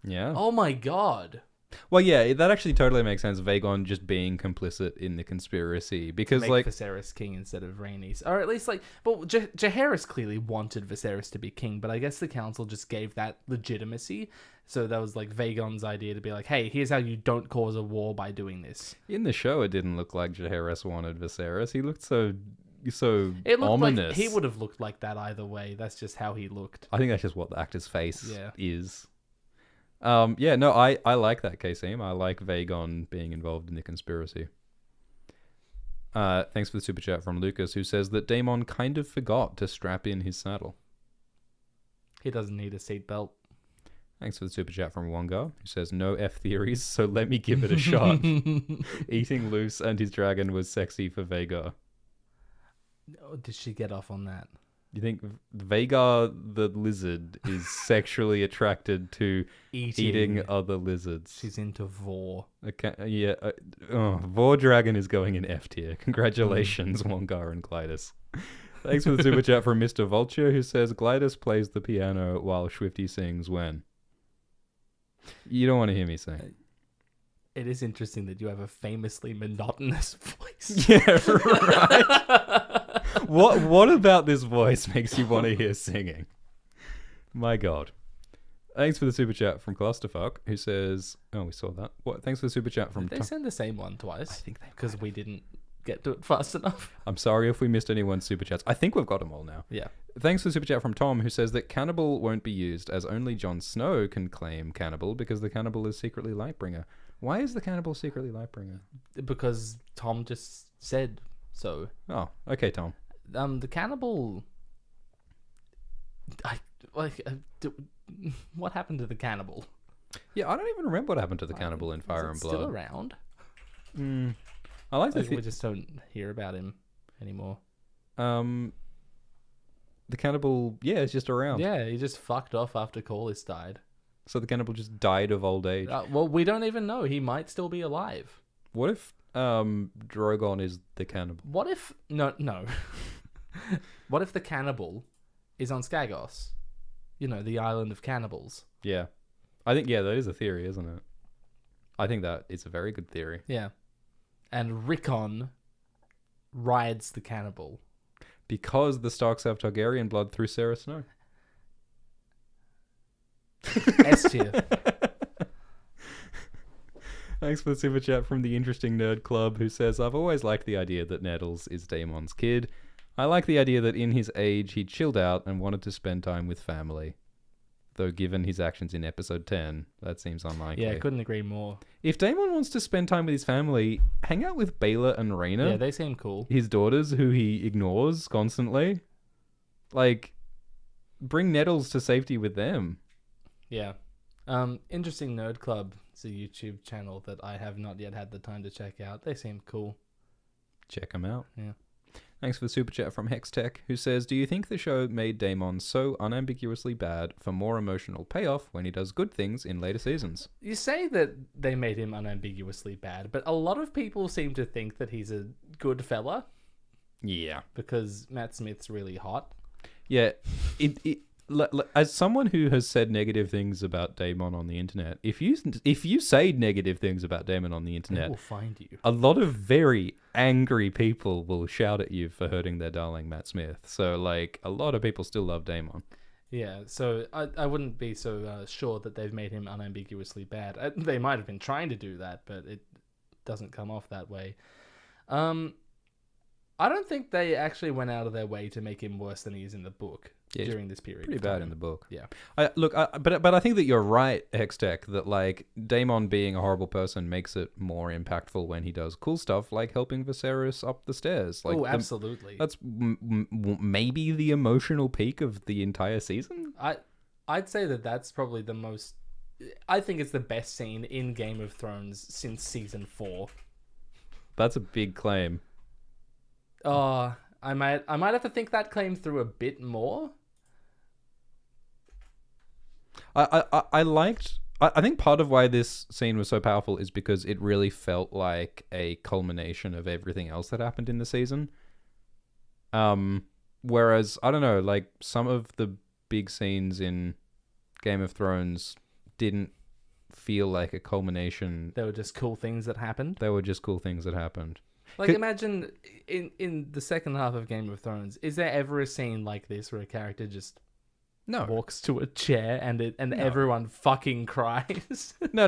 Speaker 2: Yeah.
Speaker 1: Oh my god.
Speaker 2: Well, yeah, that actually totally makes sense. Vagon just being complicit in the conspiracy because,
Speaker 1: Make Viserys king instead of Rhaenys, or at least well, Jaehaerys clearly wanted Viserys to be king, but I guess the council just gave that legitimacy. So that was Vagon's idea to be like, "Hey, here's how you don't cause a war by doing this."
Speaker 2: In the show, it didn't look like Jaehaerys wanted Viserys. He looked so
Speaker 1: it looked
Speaker 2: ominous.
Speaker 1: Like he would have looked like that either way. That's just how he looked.
Speaker 2: I think that's just what the actor's face is. Yeah, no, I like that, Kasim. I like Vagon being involved in the conspiracy. Thanks for the super chat from Lucas, who says that Daemon kind of forgot to strap in his saddle.
Speaker 1: He doesn't need a seatbelt.
Speaker 2: Thanks for the super chat from Wonga, who says no F theories, so let me give it a shot. Eating loose and his dragon was sexy for Vhagar.
Speaker 1: Oh, did she get off on that?
Speaker 2: You think Vhagar the lizard is sexually attracted to eating other lizards?
Speaker 1: She's into vor.
Speaker 2: Okay, yeah. Vor Dragon is going in F tier. Congratulations, Wongar and Glidus. Thanks for the super chat from Mr. Vulture, who says Glidus plays the piano while Swifty sings when. You don't want to hear me sing.
Speaker 1: It is interesting that you have a famously monotonous voice.
Speaker 2: Yeah, right. What about this voice makes you want to hear singing? My God. Thanks for the super chat from Clusterfuck, who says, "Oh, we saw that." What? Thanks for the super chat from.
Speaker 1: Did they send the same one twice?
Speaker 2: I think they
Speaker 1: because we didn't get to it fast enough.
Speaker 2: I'm sorry if we missed anyone's super chats. I think we've got them all now.
Speaker 1: Yeah.
Speaker 2: Thanks for the super chat from Tom, who says that cannibal won't be used as only Jon Snow can claim cannibal because the cannibal is secretly Lightbringer. Why is the cannibal secretly Lightbringer?
Speaker 1: Because Tom just said so.
Speaker 2: Oh, okay, Tom.
Speaker 1: The cannibal. What happened to the cannibal?
Speaker 2: Yeah, I don't even remember what happened to the cannibal in Fire and Blood.
Speaker 1: Still around?
Speaker 2: I like
Speaker 1: we just don't hear about him anymore.
Speaker 2: The cannibal, yeah, is just around.
Speaker 1: Yeah, he just fucked off after Corlys died.
Speaker 2: So the cannibal just died of old age.
Speaker 1: Well, we don't even know. He might still be alive.
Speaker 2: What if Drogon is the cannibal?
Speaker 1: What if no? What if the cannibal is on Skagos? You know, the island of cannibals.
Speaker 2: Yeah, I think that is a theory, isn't it? I think that is a very good theory.
Speaker 1: Yeah, and Rickon rides the cannibal
Speaker 2: because the Starks have Targaryen blood through Sarah Snow.
Speaker 1: S tier.
Speaker 2: Thanks for the super chat from the Interesting Nerd Club, who says, I've always liked the idea that Nettles is Daemon's kid. I like the idea that in his age he chilled out and wanted to spend time with family. Though given his actions in episode 10, that seems unlikely.
Speaker 1: Yeah, couldn't agree more.
Speaker 2: If Daemon wants to spend time with his family, hang out with Baelor and Rhaena.
Speaker 1: Yeah, they seem cool.
Speaker 2: His daughters, who he ignores constantly. Bring Nettles to safety with them.
Speaker 1: Yeah. Interesting Nerd Club. It's a YouTube channel that I have not yet had the time to check out. They seem cool.
Speaker 2: Check them out.
Speaker 1: Yeah.
Speaker 2: Thanks for the super chat from Hextech, who says, do you think the show made Daemon so unambiguously bad for more emotional payoff when he does good things in later seasons?
Speaker 1: You say that they made him unambiguously bad, but a lot of people seem to think that he's a good fella.
Speaker 2: Yeah.
Speaker 1: Because Matt Smith's really hot.
Speaker 2: Yeah. As someone who has said negative things about Daemon on the internet, if you say negative things about Daemon on the internet,
Speaker 1: they will find you.
Speaker 2: A lot of very angry people will shout at you for hurting their darling Matt Smith. So, like, a lot of people still love Daemon.
Speaker 1: Yeah, so I wouldn't be so sure that they've made him unambiguously bad. They might have been trying to do that, but it doesn't come off that way. I don't think they actually went out of their way to make him worse than he is in the book during this period.
Speaker 2: Pretty bad in the book.
Speaker 1: Yeah.
Speaker 2: But I think that you're right, Hextech, that like Daemon being a horrible person makes it more impactful when he does cool stuff like helping Viserys up the stairs. Like,
Speaker 1: absolutely.
Speaker 2: That's maybe the emotional peak of the entire season.
Speaker 1: I'd say that's probably the most. I think it's the best scene in Game of Thrones since season 4.
Speaker 2: That's a big claim.
Speaker 1: Oh, I might have to think that claim through a bit more.
Speaker 2: I think part of why this scene was so powerful is because it really felt like a culmination of everything else that happened in the season. Whereas, I don't know, like some of the big scenes in Game of Thrones didn't feel like a culmination.
Speaker 1: They were just cool things that happened.
Speaker 2: Like,
Speaker 1: imagine in the second half of Game of Thrones, is there ever a scene like this where a character just walks to a chair and everyone fucking cries?
Speaker 2: No.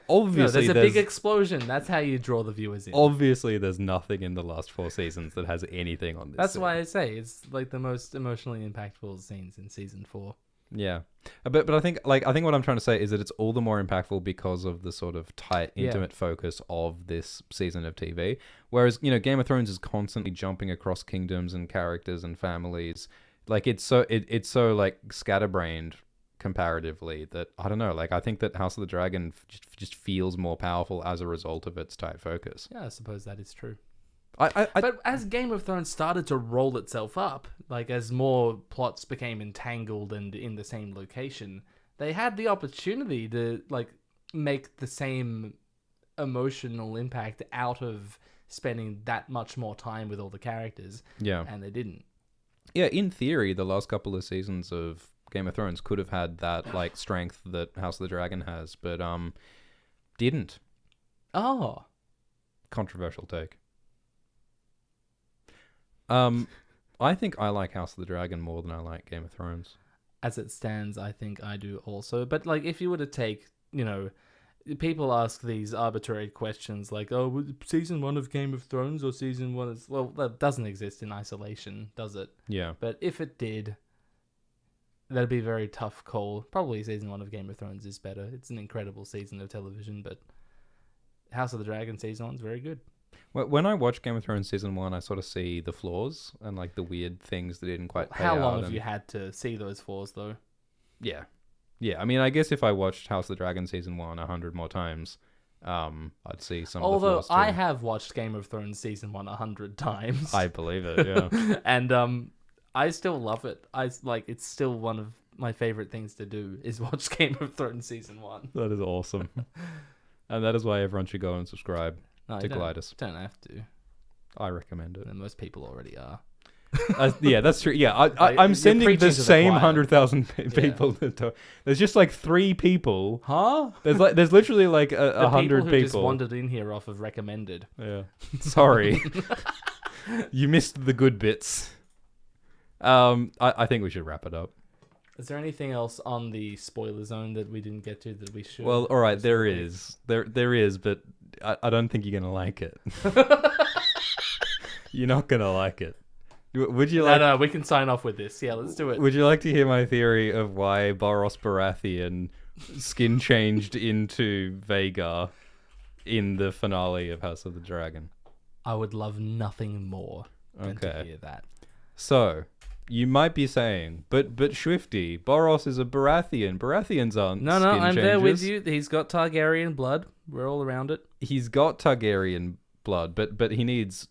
Speaker 2: Obviously,
Speaker 1: there's a big explosion. That's how you draw the viewers in.
Speaker 2: Obviously, there's nothing in the last 4 seasons that has anything on this.
Speaker 1: That's why I say it's like the most emotionally impactful scenes in season 4.
Speaker 2: Yeah, but I think what I'm trying to say is that it's all the more impactful because of the sort of tight, intimate focus of this season of TV. Whereas, Game of Thrones is constantly jumping across kingdoms and characters and families. Like it's so like scatterbrained comparatively that I don't know. Like I think that House of the Dragon just feels more powerful as a result of its tight focus.
Speaker 1: Yeah, I suppose that is true.
Speaker 2: But
Speaker 1: as Game of Thrones started to roll itself up, like as more plots became entangled and in the same location, they had the opportunity to like make the same emotional impact out of spending that much more time with all the characters.
Speaker 2: Yeah.
Speaker 1: And they didn't.
Speaker 2: Yeah, in theory, the last couple of seasons of Game of Thrones could have had that like strength that House of the Dragon has, but didn't.
Speaker 1: Oh.
Speaker 2: Controversial take. I think I like House of the Dragon more than I like Game of Thrones.
Speaker 1: As it stands, I think I do also. But like, if you were to take, people ask these arbitrary questions like, "Oh, season 1 of Game of Thrones or season 1 is..." Well, that doesn't exist in isolation, does it?
Speaker 2: Yeah.
Speaker 1: But if it did, that'd be a very tough call. Probably season 1 of Game of Thrones is better. It's an incredible season of television, but House of the Dragon season 1 is very good.
Speaker 2: When I watch Game of Thrones season 1, I sort of see the flaws and like the weird things that didn't quite pay out.
Speaker 1: How long have you had to see those flaws, though?
Speaker 2: Yeah. I mean, I guess if I watched House of the Dragon season 1 100 more times, I'd see some of the flaws too.
Speaker 1: Although I have watched Game of Thrones season 1 100 times.
Speaker 2: I believe it, yeah.
Speaker 1: And I still love it. It's still one of my favorite things to do is watch Game of Thrones season 1.
Speaker 2: That is awesome. And that is why everyone should go and subscribe to Glidus.
Speaker 1: Don't have to.
Speaker 2: I recommend it.
Speaker 1: And most people already are.
Speaker 2: Yeah, that's true. Yeah, I'm sending the same 100,000 people. Yeah. There's just like 3 people.
Speaker 1: Huh?
Speaker 2: There's literally like 100
Speaker 1: people. Who just wandered in here off of recommended.
Speaker 2: Yeah. Sorry. You missed the good bits. I think we should wrap it up.
Speaker 1: Is there anything else on the spoiler zone that we didn't get to that we should?
Speaker 2: Well, all right, there is, but I don't think you're gonna like it. You're not gonna like it. Would you like?
Speaker 1: No, we can sign off with this. Yeah, let's do it.
Speaker 2: Would you like to hear my theory of why Boros Baratheon skin changed into Vhagar in the finale of House of the Dragon?
Speaker 1: I would love nothing more than to hear that.
Speaker 2: So, you might be saying, but Swifty, Boros is a Baratheon. Baratheons aren't
Speaker 1: No,
Speaker 2: skin
Speaker 1: I'm
Speaker 2: changes.
Speaker 1: there with you. He's got Targaryen blood. We're all around it.
Speaker 2: He's got Targaryen blood, but he needs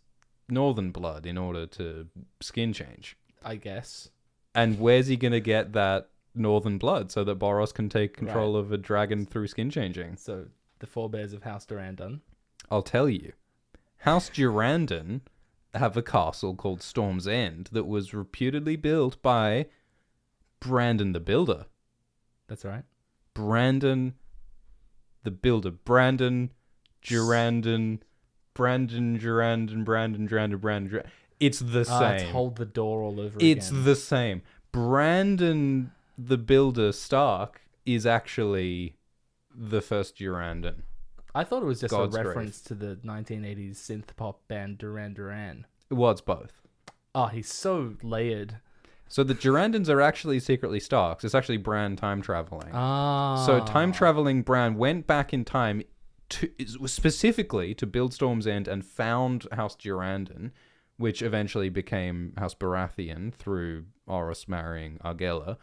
Speaker 2: northern blood in order to skin change.
Speaker 1: I guess.
Speaker 2: And where's he going to get that northern blood so that Boros can take control of a dragon through skin changing?
Speaker 1: So the forebears of House Durandon.
Speaker 2: I'll tell you. House Durandon have a castle called Storm's End that was reputedly built by Brandon the Builder.
Speaker 1: That's right.
Speaker 2: Brandon the Builder. Brandon Durandon. It's the same.
Speaker 1: It's Hold the Door all over
Speaker 2: It's
Speaker 1: again.
Speaker 2: the same. Brandon the Builder Stark is actually the first Durandon.
Speaker 1: I thought it was just
Speaker 2: God's
Speaker 1: a reference to the 1980s synth pop band Duran Duran.
Speaker 2: Well, it's both.
Speaker 1: Oh, he's so layered.
Speaker 2: So the Durandons are actually secretly Starks. It's actually Bran time traveling.
Speaker 1: Ah.
Speaker 2: So time traveling Bran went back in time specifically to build Storm's End and found House Durandon, which eventually became House Baratheon through Oros marrying Argella.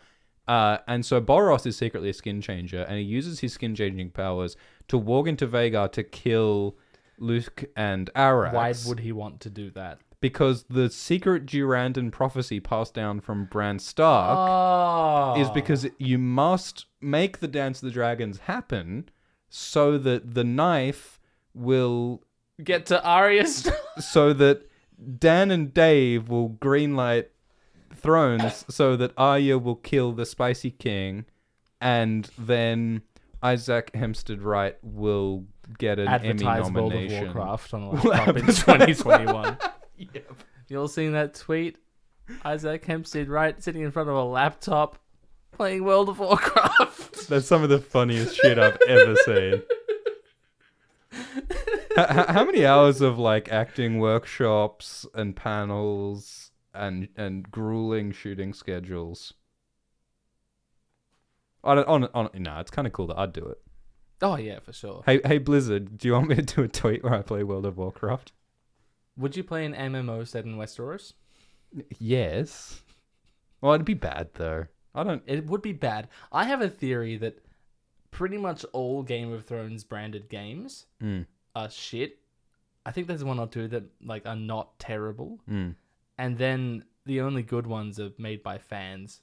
Speaker 2: And so Boros is secretly a skin changer, and he uses his skin changing powers to walk into Vhagar to kill Luke and Arax.
Speaker 1: Why would he want to do that?
Speaker 2: Because the secret Durandon prophecy passed down from Bran Stark is because you must make the Dance of the Dragons happen so that the knife will...
Speaker 1: Get to Arya's...
Speaker 2: so that Dan and Dave will greenlight thrones so that Arya will kill the Spicy King, and then Isaac Hempstead Wright will get an Emmy
Speaker 1: Advertise World of
Speaker 2: nomination.
Speaker 1: Warcraft on a laptop in 2021.
Speaker 2: Yep.
Speaker 1: You all seen that tweet? Isaac Hempstead Wright sitting in front of a laptop playing World of Warcraft.
Speaker 2: That's some of the funniest shit I've ever seen. How many hours of like acting workshops and panels and grueling shooting schedules? It's kind of cool that I'd do it.
Speaker 1: Oh yeah, for sure.
Speaker 2: Hey Blizzard, do you want me to do a tweet where I play World of Warcraft?
Speaker 1: Would you play an MMO set in Westeros?
Speaker 2: Yes. Well, it'd be bad though.
Speaker 1: It would be bad. I have a theory that pretty much all Game of Thrones branded games are shit. I think there's one or two that like are not terrible. And then the only good ones are made by fans.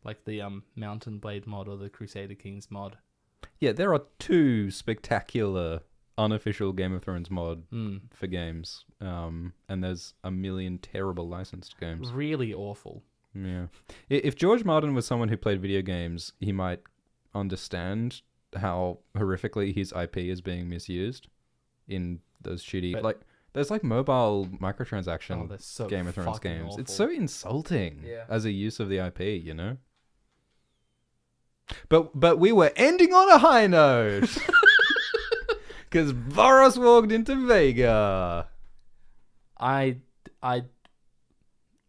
Speaker 1: Like the Mountain Blade mod or the Crusader Kings mod.
Speaker 2: Yeah, there are 2 spectacular unofficial Game of Thrones mod for games. And there's a million terrible licensed games.
Speaker 1: Really awful.
Speaker 2: Yeah. If George Martin was someone who played video games, he might understand how horrifically his IP is being misused in those shitty... there's like mobile microtransaction Game of Thrones games.
Speaker 1: Awful.
Speaker 2: It's so insulting as a use of the IP, you know? But we were ending on a high note. Because Boros walked into Vhagar.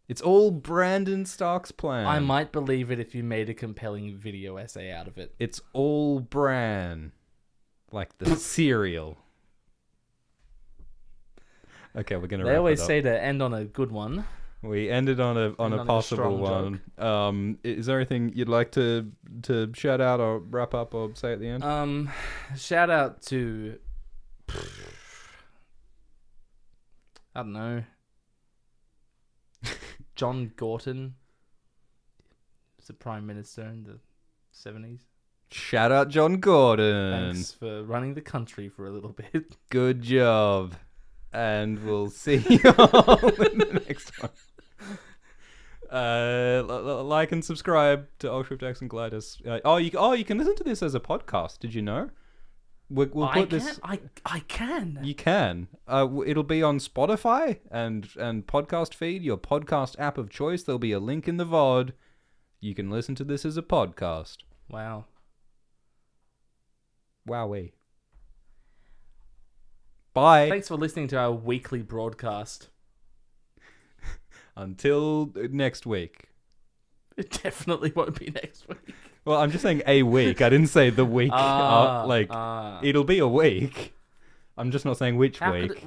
Speaker 2: It's all Brandon Stark's plan.
Speaker 1: I might believe it if you made a compelling video essay out of it.
Speaker 2: It's all Bran. Like the cereal. Okay, we're gonna.
Speaker 1: They always say to end on a good one.
Speaker 2: We ended on a possible one. Is there anything you'd like to shout out or wrap up or say at the end?
Speaker 1: Shout out to I don't know. John Gorton was the Prime Minister in the 70s.
Speaker 2: Shout out John Gordon.
Speaker 1: Thanks for running the country for a little bit.
Speaker 2: Good job. And we'll see you all in the next one. Like and subscribe to Ultra X and Glidus. You can listen to this as a podcast. Did you know? We'll put this.
Speaker 1: I can.
Speaker 2: You can. It'll be on Spotify and podcast feed, your podcast app of choice. There'll be a link in the VOD. You can listen to this as a podcast.
Speaker 1: Wow.
Speaker 2: Wowee. Bye.
Speaker 1: Thanks for listening to our weekly broadcast.
Speaker 2: Until next week.
Speaker 1: It definitely won't be next week.
Speaker 2: Well, I'm just saying a week. I didn't say the week. It'll be a week. I'm just not saying which week.